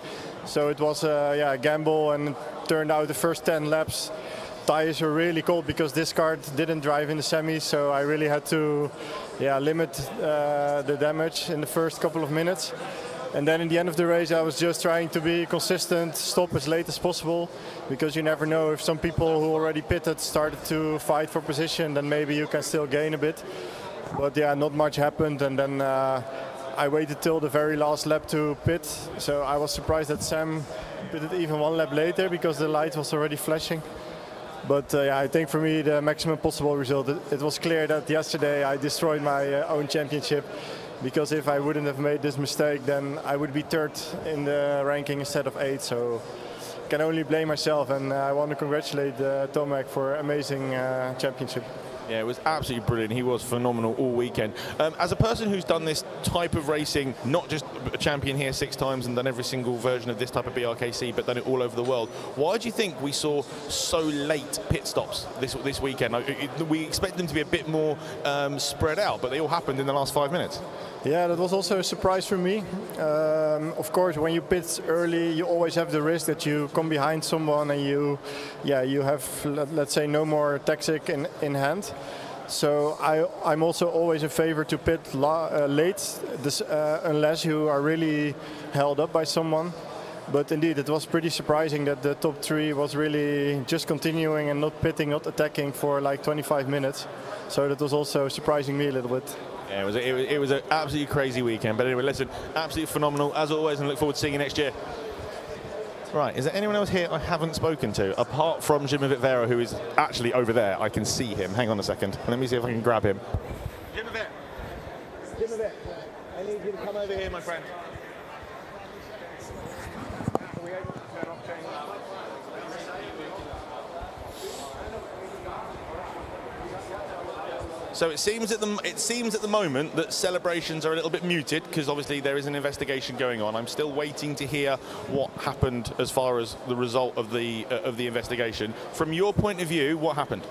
So it was a gamble, and it turned out the first 10 laps tires were really cold because this card didn't drive in the semis, so I really had to limit the damage in the first couple of minutes. And then in the end of the race, I was just trying to be consistent, stop as late as possible, because you never know if some people who already pitted started to fight for position, then maybe you can still gain a bit. But yeah, not much happened, and then I waited till the very last lap to pit. So I was surprised that Sam pitted even 1 lap later because the light was already flashing. But I think for me the maximum possible result, it was clear that yesterday I destroyed my own championship, because if I wouldn't have made this mistake, then I would be 3rd in the ranking instead of 8th. So I can only blame myself, and I want to congratulate Tomek for amazing championship. Yeah, it was absolutely brilliant. He was phenomenal all weekend. As a person who's done this type of racing, not just a champion here 6 times and done every single version of this type of BRKC, but done it all over the world, why do you think we saw so late pit stops this weekend? We expect them to be a bit more spread out, but they all happened in the last 5 minutes. Yeah, that was also a surprise for me. Of course, when you pit early, you always have the risk that you come behind someone and you have, let's say, no more tactic in hand. So I'm also always in favor to pit late, unless you are really held up by someone. But indeed, it was pretty surprising that the top 3 was really just continuing and not pitting, not attacking for like 25 minutes. So that was also surprising me a little bit. Yeah, it was an absolutely crazy weekend. But anyway, listen, absolutely phenomenal as always, and look forward to seeing you next year. Right, is there anyone else here I haven't spoken to, apart from Jim Vera, who is actually over there? I can see him. Hang on a second. Let me see if I can grab him. Jim Vera, I need you to come over here, my friend. So it seems at the moment that celebrations are a little bit muted because obviously there is an investigation going on. I'm still waiting to hear what happened as far as the result of the investigation. From your point of view, what happened?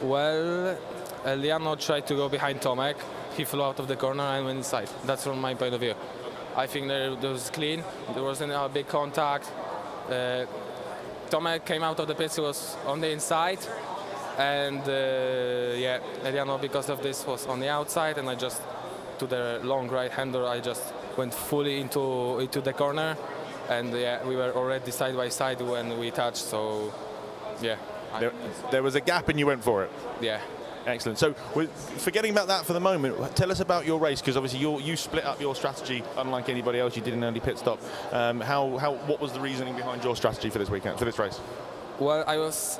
Well, Liano tried to go behind Tomek. He flew out of the corner and went inside. That's from my point of view. I think that was clean. There wasn't a big contact. Tomek came out of the pits. He was on the inside. And Eliano, because of this, was on the outside, and I just, to the long right-hander, I just went fully into the corner, and we were already side by side when we touched, so yeah. There was a gap and you went for it? Yeah. Excellent. So, forgetting about that for the moment, tell us about your race, because obviously you split up your strategy unlike anybody else. You did an early pit stop. What was the reasoning behind your strategy for this weekend, for this race? Well,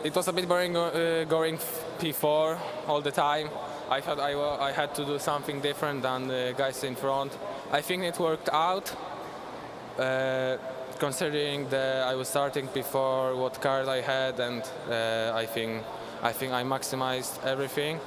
it was a bit boring going P4 all the time. I thought I had to do something different than the guys in front. I think it worked out, considering that I was starting P4, what card I had, and I think I maximized everything.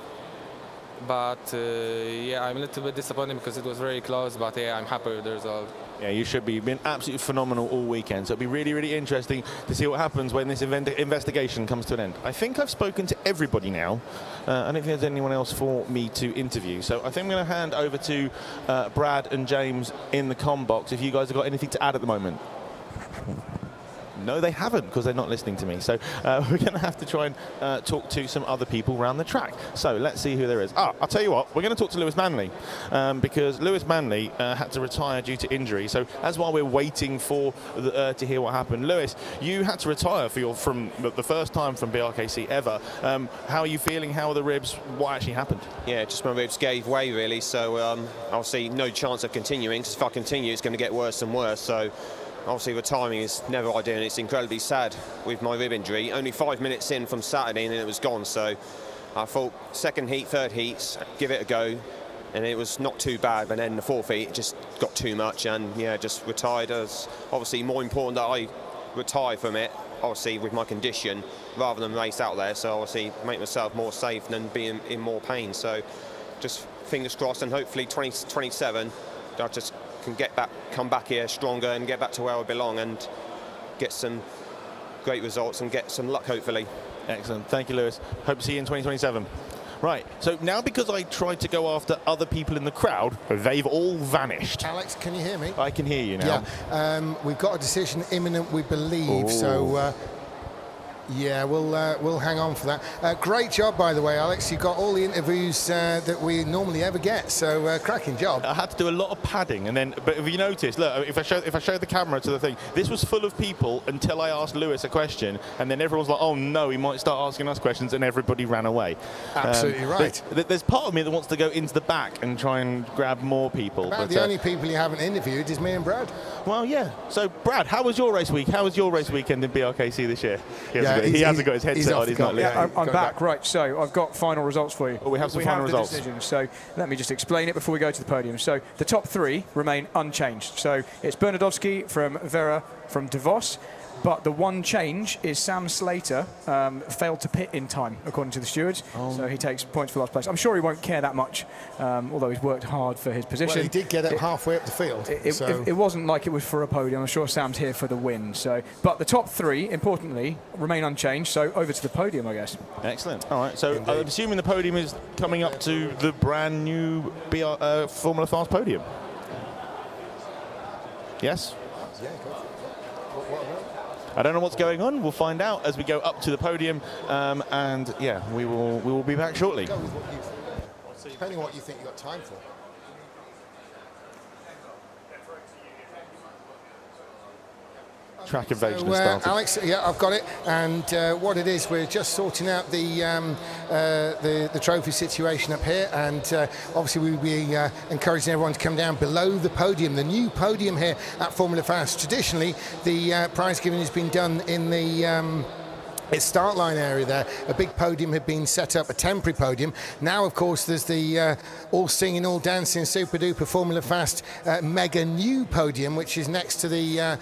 But yeah, I'm a little bit disappointed because it was very close. But yeah, I'm happy with the result. Yeah, you should be. You've been absolutely phenomenal all weekend. So it'll be really, really interesting to see what happens when this investigation comes to an end. I think I've spoken to everybody now. I don't think there's anyone else for me to interview. So I think I'm going to hand over to Brad and James in the comm box if you guys have got anything to add at the moment. No, they haven't, because they're not listening to me. So we're going to have to try and talk to some other people around the track. So let's see who there is. I'll tell you what, we're going to talk to Lewis Manley, because Lewis Manley had to retire due to injury. So that's why we're waiting for to hear what happened. Lewis, you had to retire from the first time from BRKC ever. How are you feeling? How are the ribs? What actually happened? Yeah, just my ribs gave way, really. So obviously no chance of continuing, because if I continue, it's going to get worse and worse. So obviously the timing is never ideal, and it's incredibly sad with my rib injury. Only 5 minutes in from Saturday and then it was gone. So I thought second heat, third heats, give it a go, and it was not too bad. But then the fourth heat, it just got too much, and yeah, just retired. As obviously more important that I retire from it, obviously with my condition, rather than race out there. So obviously make myself more safe than being in more pain. So just fingers crossed, and hopefully 2027 I just can come back here stronger and get back to where I belong and get some great results and get some luck, hopefully. Excellent. Thank you, Lewis. Hope to see you in 2027. Right, so now because I tried to go after other people in the crowd, they've all vanished. Alex, can you hear me? I can hear you now. Yeah, we've got a decision imminent, we believe. Ooh. So yeah, we'll hang on for that. Great job, by the way, Alex. You got all the interviews that we normally ever get. So cracking job. I had to do a lot of padding, but if you notice, look, if I show the camera to the thing, this was full of people until I asked Lewis a question, and then everyone's like, "Oh no, he might start asking us questions," and everybody ran away. Absolutely right. There's part of me that wants to go into the back and try and grab more people. But the only people you haven't interviewed is me and Brad. Well, yeah. So, Brad, how was your race week? How was your race weekend in BRKC this year? He hasn't got his headset on. He's not listening. Yeah, I'm back. Right, so I've got final results for you. Oh, we have some final results. Decisions. So let me just explain it before we go to the podium. So the top three remain unchanged. So it's Bernardowski from Vera from DeVos. But the one change is Sam Slater failed to pit in time, according to the stewards. So he takes points for last place. I'm sure he won't care that much, although he's worked hard for his position. Well, he did get it halfway up the field. It wasn't like it was for a podium. I'm sure Sam's here for the win. So, but the top three, importantly, remain unchanged. So over to the podium, I guess. Excellent. All right. So I'm assuming the podium is coming up to the brand new Formula Fast podium. Yes? Yeah, go for it. I don't know what's going on. We'll find out as we go up to the podium, and yeah, we will be back shortly. Depending on what you think you've got time for. Track invasion has started. Alex, yeah, I've got it. And what it is, we're just sorting out the trophy situation up here, and obviously we'll be encouraging everyone to come down below the podium, the new podium here at Formula Fast. Traditionally, the prize giving has been done in the start line area there. A big podium had been set up, a temporary podium. Now, of course, there's the all singing, all dancing, super duper Formula Fast mega new podium, which is next to the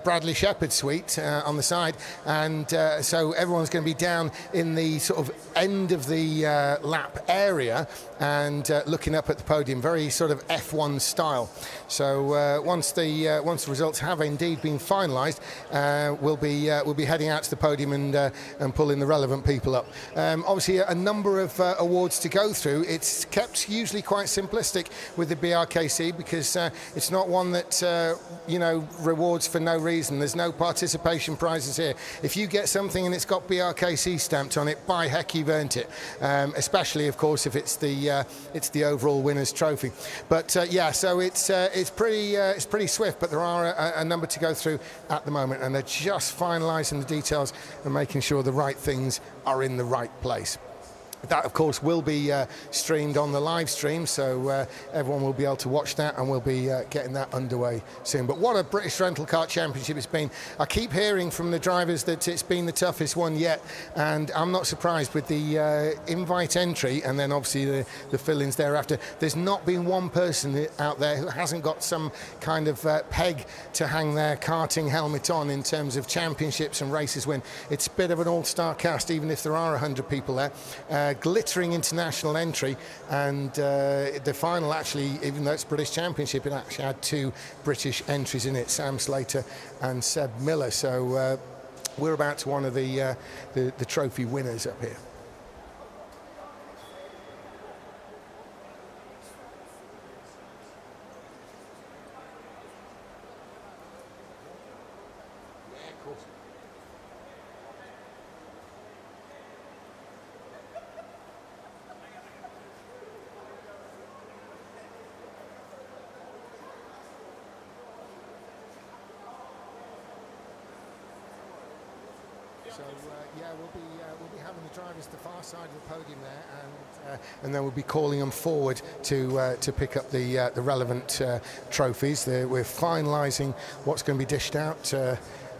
Bradley Shepherd suite on the side. And so everyone's going to be down in the sort of end of the lap area and looking up at the podium, very sort of F1 style. So once the results have indeed been finalised, we'll be heading out to the podium and pulling the relevant people up. Obviously, a number of awards to go through. It's kept usually quite simplistic with the BRKC because it's not one that rewards for no reason. There's no participation prizes here. If you get something and it's got BRKC stamped on it, by heck, you've earned it. Especially, of course, if it's the overall winner's trophy. But yeah, so it's pretty swift. But there are a number to go through at the moment, and they're just finalising the details and making sure the right things are in the right place. That, of course, will be streamed on the live stream, so everyone will be able to watch that, and we'll be getting that underway soon. But what a British Rental Kart Championship it's been. I keep hearing from the drivers that it's been the toughest one yet, and I'm not surprised with the invite entry and then obviously the fill-ins thereafter. There's not been one person out there who hasn't got some kind of peg to hang their karting helmet on in terms of championships and races win. It's a bit of an all-star cast, even if there are 100 people there. Glittering international entry, and the final, actually, even though it's British Championship, it actually had 2 British entries in it, Sam Slater and Seb Miller. So we're about to honour the trophy winners up here. So yeah, we'll be having the drivers the far side of the podium there, and then we'll be calling them forward to pick up the relevant trophies. We're finalising what's going to be dished out.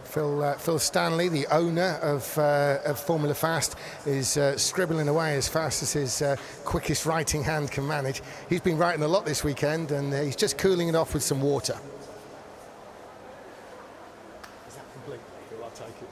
Phil Stanley, the owner of Formula Fast, is scribbling away as fast as his quickest writing hand can manage. He's been writing a lot this weekend, and he's just cooling it off with some water. Is that complete? I'll take it.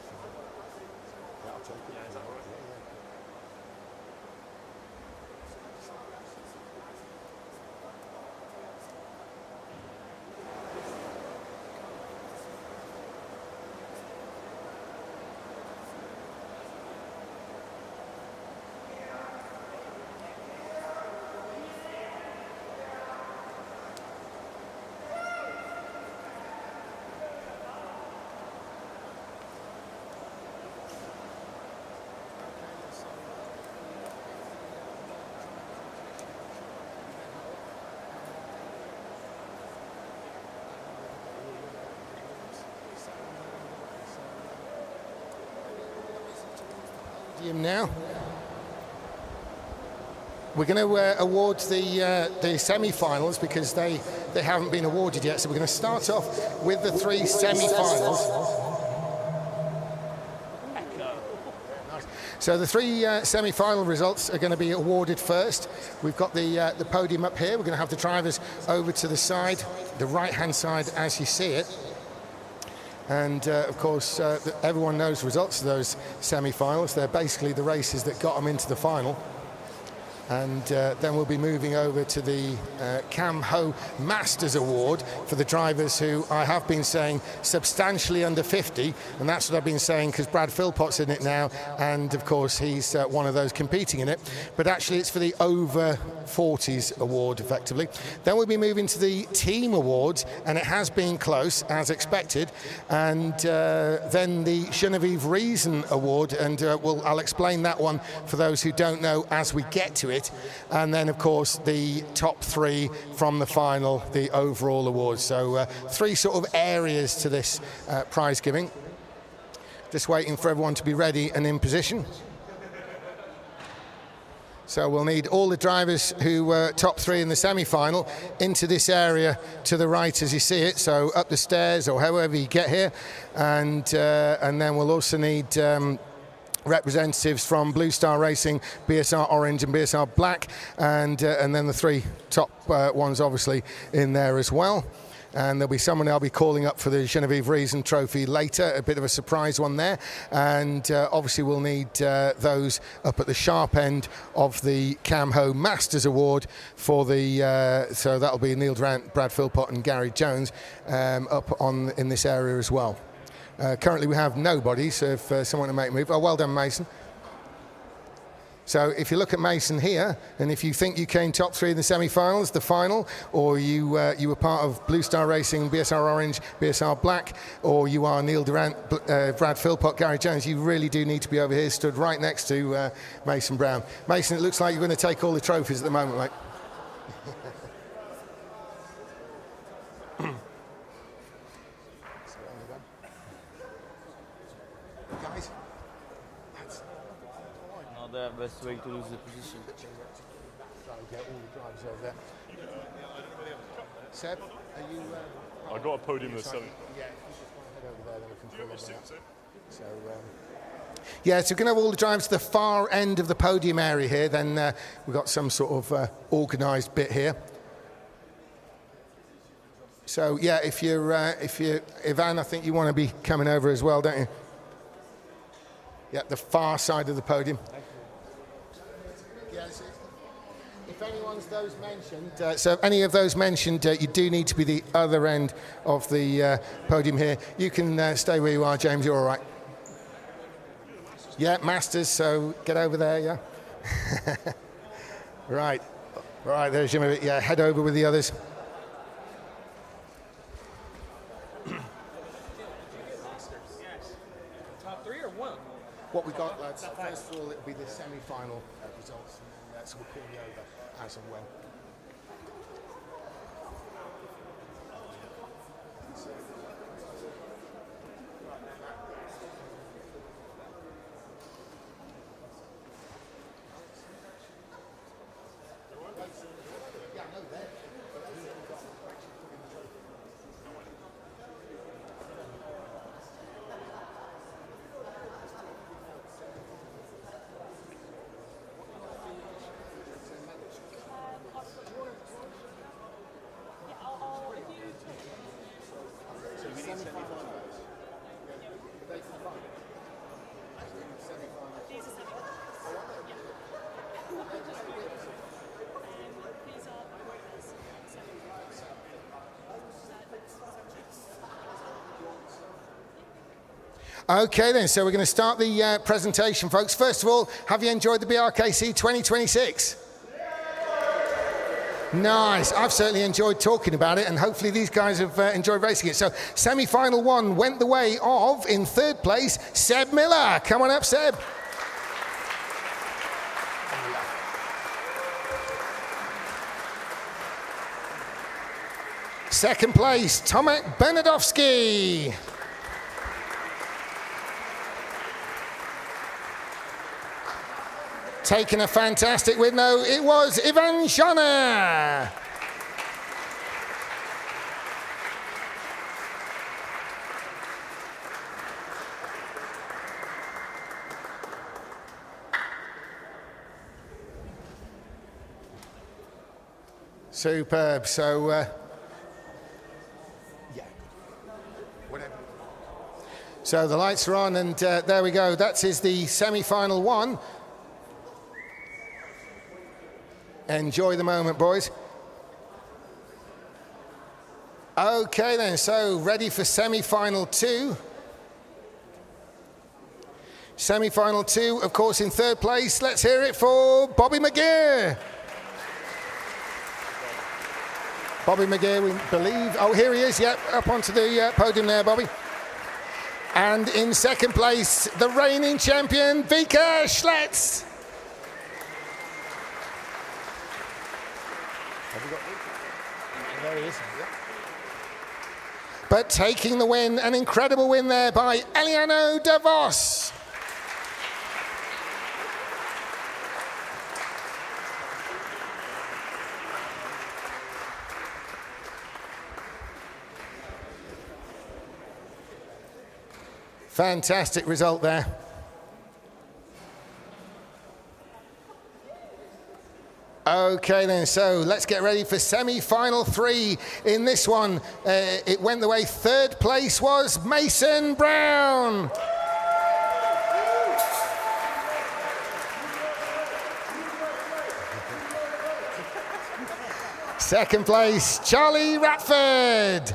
Now we're going to award the semi-finals because they haven't been awarded yet, so we're going to start off with the 3 semi-finals. So the 3 semi-final results are going to be awarded first. We've got the podium up here. We're going to have the drivers over to the side, the right-hand side as you see it. And of course, everyone knows the results of those semi-finals. They're basically the races that got them into the final. And then we'll be moving over to the Cam Ho Masters Award for the drivers who I have been saying substantially under 50, and that's what I've been saying because Brad Philpott's in it now, and of course he's one of those competing in it. But actually it's for the over 40s award effectively. Then we'll be moving to the team awards, and it has been close as expected. And then the Genevieve Reason Award, and I'll explain that one for those who don't know as we get to it. And then of course the top 3 from the final, the overall awards. So 3 sort of areas to this prize giving. Just waiting for everyone to be ready and in position. So we'll need all the drivers who were top 3 in the semi-final into this area to the right as you see it, so up the stairs or however you get here, and then we'll also need representatives from Blue Star Racing, BSR Orange and BSR Black, and then the 3 top ones obviously in there as well. And there'll be someone I'll be calling up for the Genevieve Reason Trophy later, a bit of a surprise one there. And obviously we'll need those up at the sharp end of the Cam Ho Masters Award for the, so that'll be Neil Durant, Brad Philpott and Gary Jones up in this area as well. Currently we have nobody, so if someone to make a move. Oh, well done, Mason. So if you look at Mason here, and if you think you came top 3 in the semi-finals, the final, or you were part of Blue Star Racing, BSR Orange, BSR Black, or you are Neil Durant, Brad Philpott, Gary Jones, you really do need to be over here, stood right next to Mason Brown. Mason, it looks like you're going to take all the trophies at the moment, mate. the best way to lose the position. So get all the drivers over there. Seb, are you... I got a podium in the 7th. Yeah, if you just want to head over there, then we can pull over that. So, yeah, so we're going to have all the drivers to the far end of the podium area here. Then we've got some sort of organised bit here. So, yeah, if you're Ivan, I think you want to be coming over as well, don't you? Yeah, the far side of the podium. Yeah, if anyone's those mentioned, so any of those mentioned, you do need to be the other end of the podium here. You can stay where you are, James, you're all right. Yeah, Masters, so get over there, yeah. Right, there's Jimmy, yeah, head over with the others. Top 3 or 1? What we got, lads, first of all, it'll be the semi-final results, and then so we'll call you over as and when. Okay then, so we're going to start the presentation, folks. First of all, have you enjoyed the BRKC 2026? Nice. I've certainly enjoyed talking about it, and hopefully these guys have enjoyed racing it. So semi-final 1 went the way of, in 3rd place, Seb Miller. Come on up, Seb. Second place, Tomek Bernadowski. Taking a fantastic win, though, it was Ivan Shana. Superb. So, yeah. Whatever. So the lights are on, and there we go. That is the semi-final 1. Enjoy the moment, boys. Okay then, so ready for semi-final 2. Semi-final 2, of course, in 3rd place. Let's hear it for Bobby McGeer. Bobby McGeer, we believe. Oh, here he is, yep, up onto the podium there, Bobby. And in 2nd place, the reigning champion, Vika Schlitz. There he is. But taking the win, an incredible win there by Eliano De Vos. Fantastic result there. Okay then, so let's get ready for semi-final 3 in this one. It went the way 3rd place was Mason Brown. Second place, Charlie Ratford.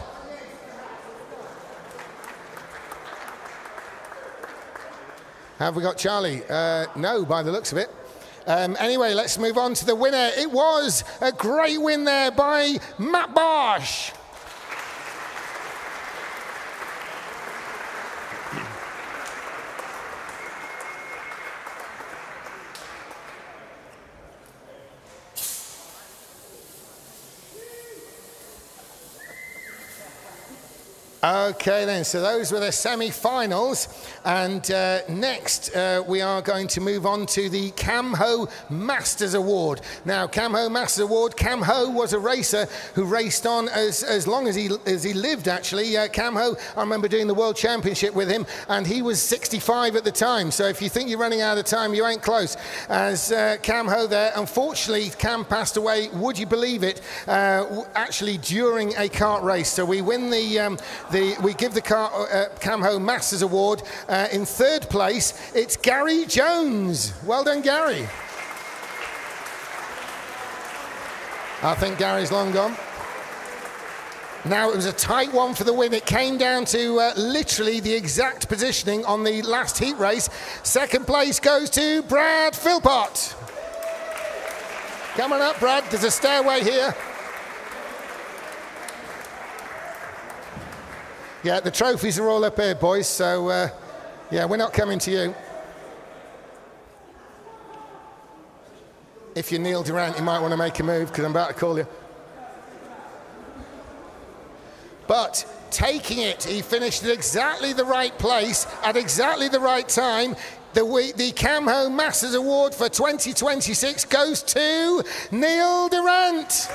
Have we got Charlie? No, by the looks of it. Anyway, let's move on to the winner. It was a great win there by Matt Bosch. Okay then, so those were the semi-finals, and next we are going to move on to the Cam Ho Masters Award. Now, Cam Ho Masters Award, Cam Ho was a racer who raced on as long as he lived, actually. Cam Ho, I remember doing the World Championship with him, and he was 65 at the time, so if you think you're running out of time, you ain't close. As Cam Ho there, unfortunately, Cam passed away, would you believe it, actually during a kart race. So we win we give the Cam Ho Masters Award. In third place, it's Gary Jones. Well done, Gary. I think Gary's long gone. Now, it was a tight one for the win. It came down to literally the exact positioning on the last heat race. Second place goes to Brad Philpott. Come on up, Brad. There's a stairway here. Yeah, the trophies are all up here, boys, so yeah, we're not coming to you. If you're Neil Durant, you might want to make a move, because I'm about to call you. But taking it, he finished at exactly the right place, at exactly the right time. The Cam Ho Masters Award for 2026 goes to Neil Durant.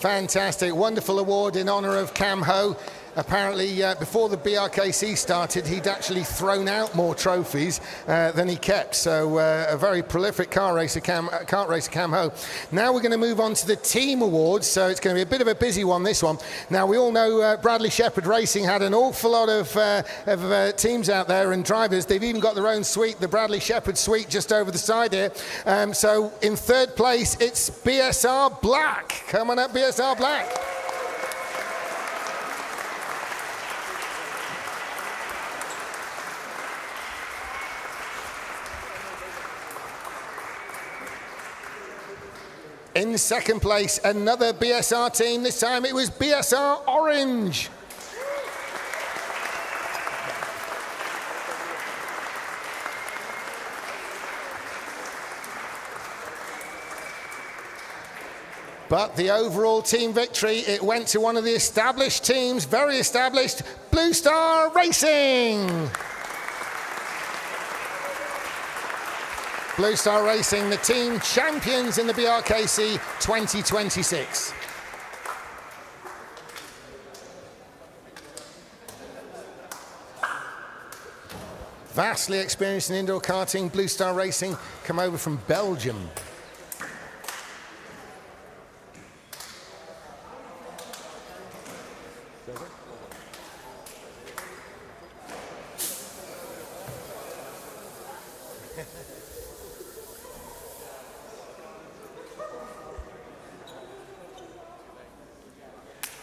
Fantastic, wonderful award in honour of Cam Ho. Apparently, before the BRKC started, he'd actually thrown out more trophies than he kept. So a very prolific kart racer, Cam Ho. Now we're going to move on to the team awards. So it's going to be a bit of a busy one, this one. Now, we all know Bradley Shepherd Racing had an awful lot of teams out there and drivers. They've even got their own suite, the Bradley Shepherd suite, just over the side here. So in third place, it's BSR Black. Come on up, BSR Black. In second place, another BSR team. This time it was BSR Orange. But the overall team victory, it went to one of the established teams, very established, Blue Star Racing. Blue Star Racing, the team champions in the BRKC 2026. Vastly experienced in indoor karting, Blue Star Racing come over from Belgium.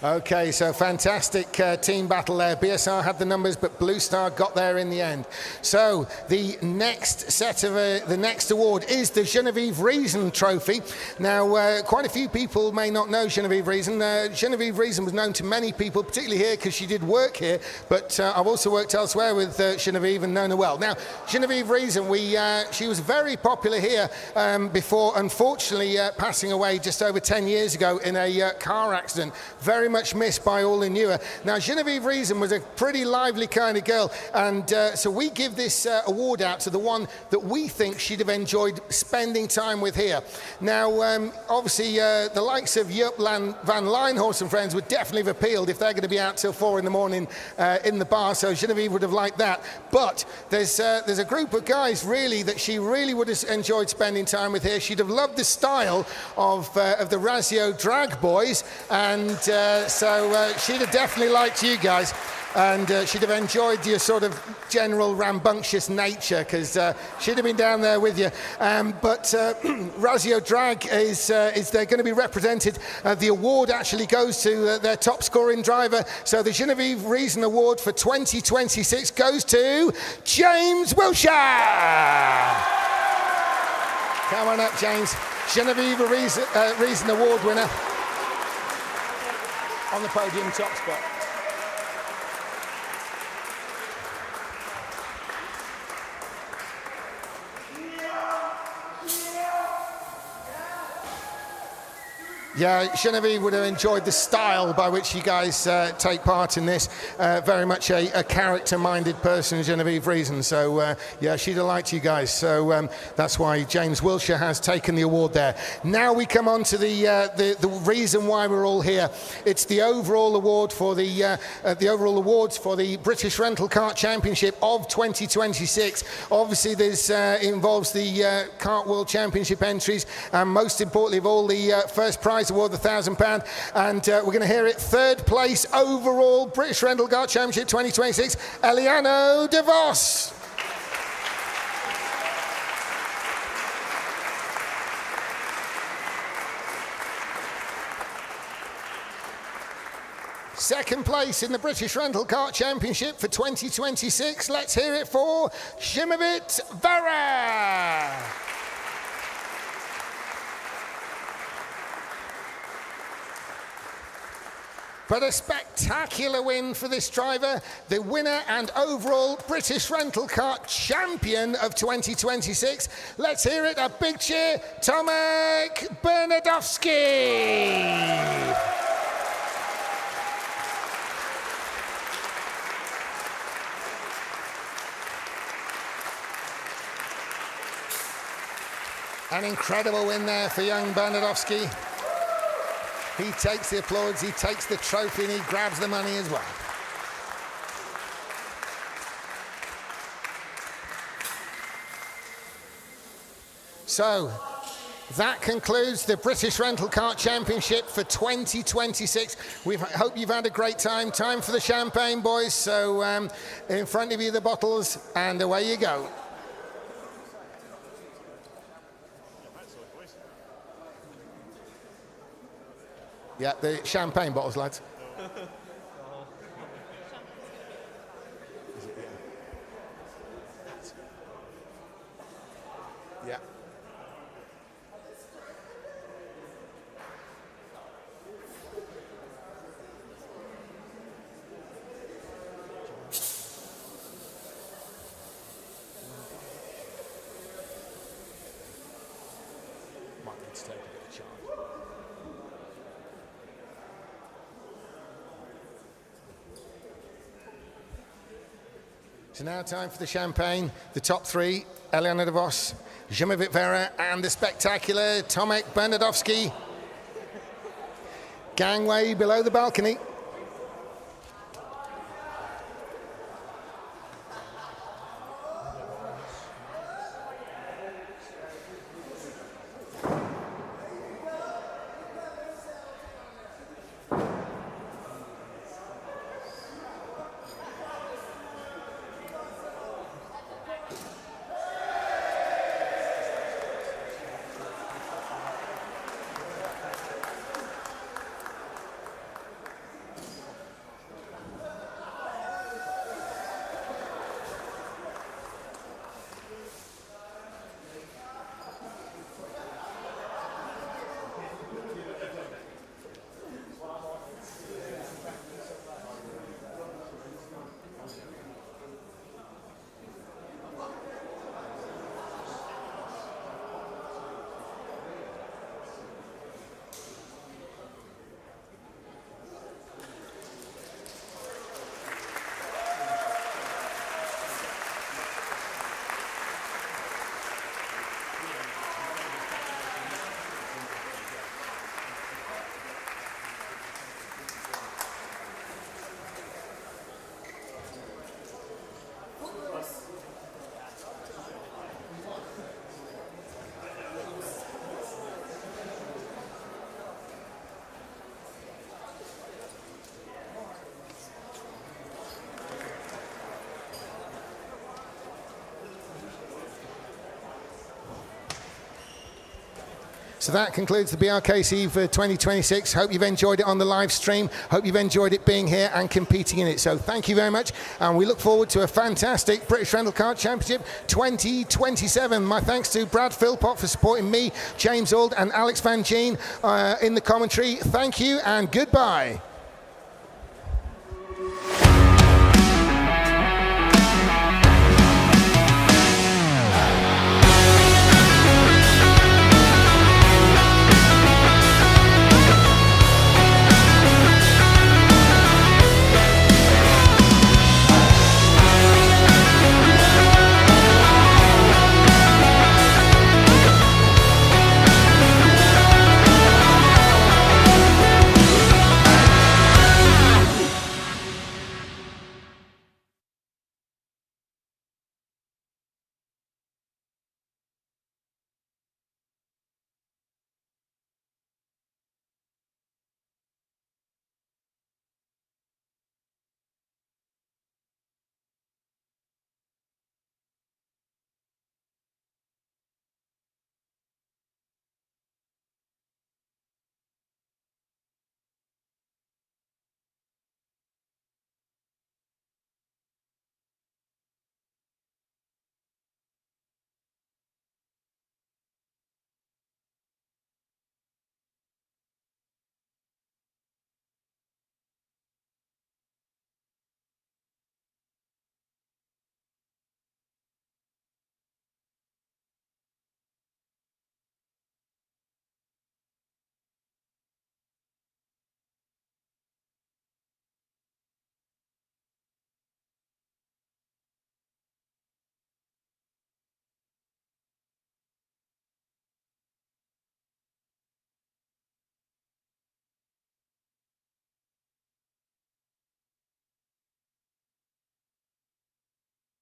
Okay, so fantastic team battle there. BSR had the numbers, but Blue Star got there in the end. So the next the next award is the Genevieve Reason Trophy. Now, quite a few people may not know Genevieve Reason. Genevieve Reason was known to many people, particularly here because she did work here, but I've also worked elsewhere with Genevieve and known her well. Now, Genevieve Reason, she was very popular here before, unfortunately, passing away just over 10 years ago in a car accident. Very much missed by all who knew her. Now, Genevieve Reason was a pretty lively kind of girl, and so we give this award out to the one that we think she'd have enjoyed spending time with here. Now, obviously, the likes of Jupp Van Leinhorst and friends would definitely have appealed if they're going to be out till 4 in the morning in the bar, so Genevieve would have liked that. But there's a group of guys, really, that she really would have enjoyed spending time with here. She'd have loved the style of the Razio Drag Boys, and so she'd have definitely liked you guys, and she'd have enjoyed your sort of general rambunctious nature, because she'd have been down there with you. But Razio Drag is they're going to be represented. The award actually goes to their top scoring driver. So the Genevieve Reason Award for 2026 goes to James Wilshire. Come on up, James. Genevieve Reason Award winner. On the podium, top spot. Yeah, Genevieve would have enjoyed the style by which you guys take part in this. Very much a character-minded person, Genevieve Reason. So, yeah, she'd have liked you guys. So that's why James Wilshire has taken the award there. Now we come on to the reason why we're all here. It's the overall award for the overall awards for the British Rental Kart Championship of 2026. Obviously, this involves the Kart World Championship entries, and most importantly of all, the first prize award, the £1,000, and we're going to hear it. Third place overall British Rental Kart Championship 2026, Eliano de Vos. Second place in the British Rental Kart Championship for 2026. Let's hear it for Shimavit Vera. But a spectacular win for this driver, the winner and overall British Rental Kart Champion of 2026. Let's hear it, a big cheer, Tomek Bernadowski. An incredible win there for young Bernadowski. He takes the applause, he takes the trophy, and he grabs the money as well. So, that concludes the British Rental Kart Championship for 2026. We hope you've had a great time. Time for the champagne, boys. So, in front of you, the bottles, and away you go. Yeah, the champagne bottles, lads. Yeah. Might need to take a bit of charge. So now time for the champagne. The top three, Eliana de Vos, Jimavit Vera, and the spectacular Tomek Bernadowski. Gangway below the balcony. So that concludes the BRKC for 2026. Hope you've enjoyed it on the live stream. Hope you've enjoyed it being here and competing in it. So thank you very much. And we look forward to a fantastic British Rental Kart Championship 2027. My thanks to Brad Philpott for supporting me, James Auld and Alex Van Gien in the commentary. Thank you and goodbye.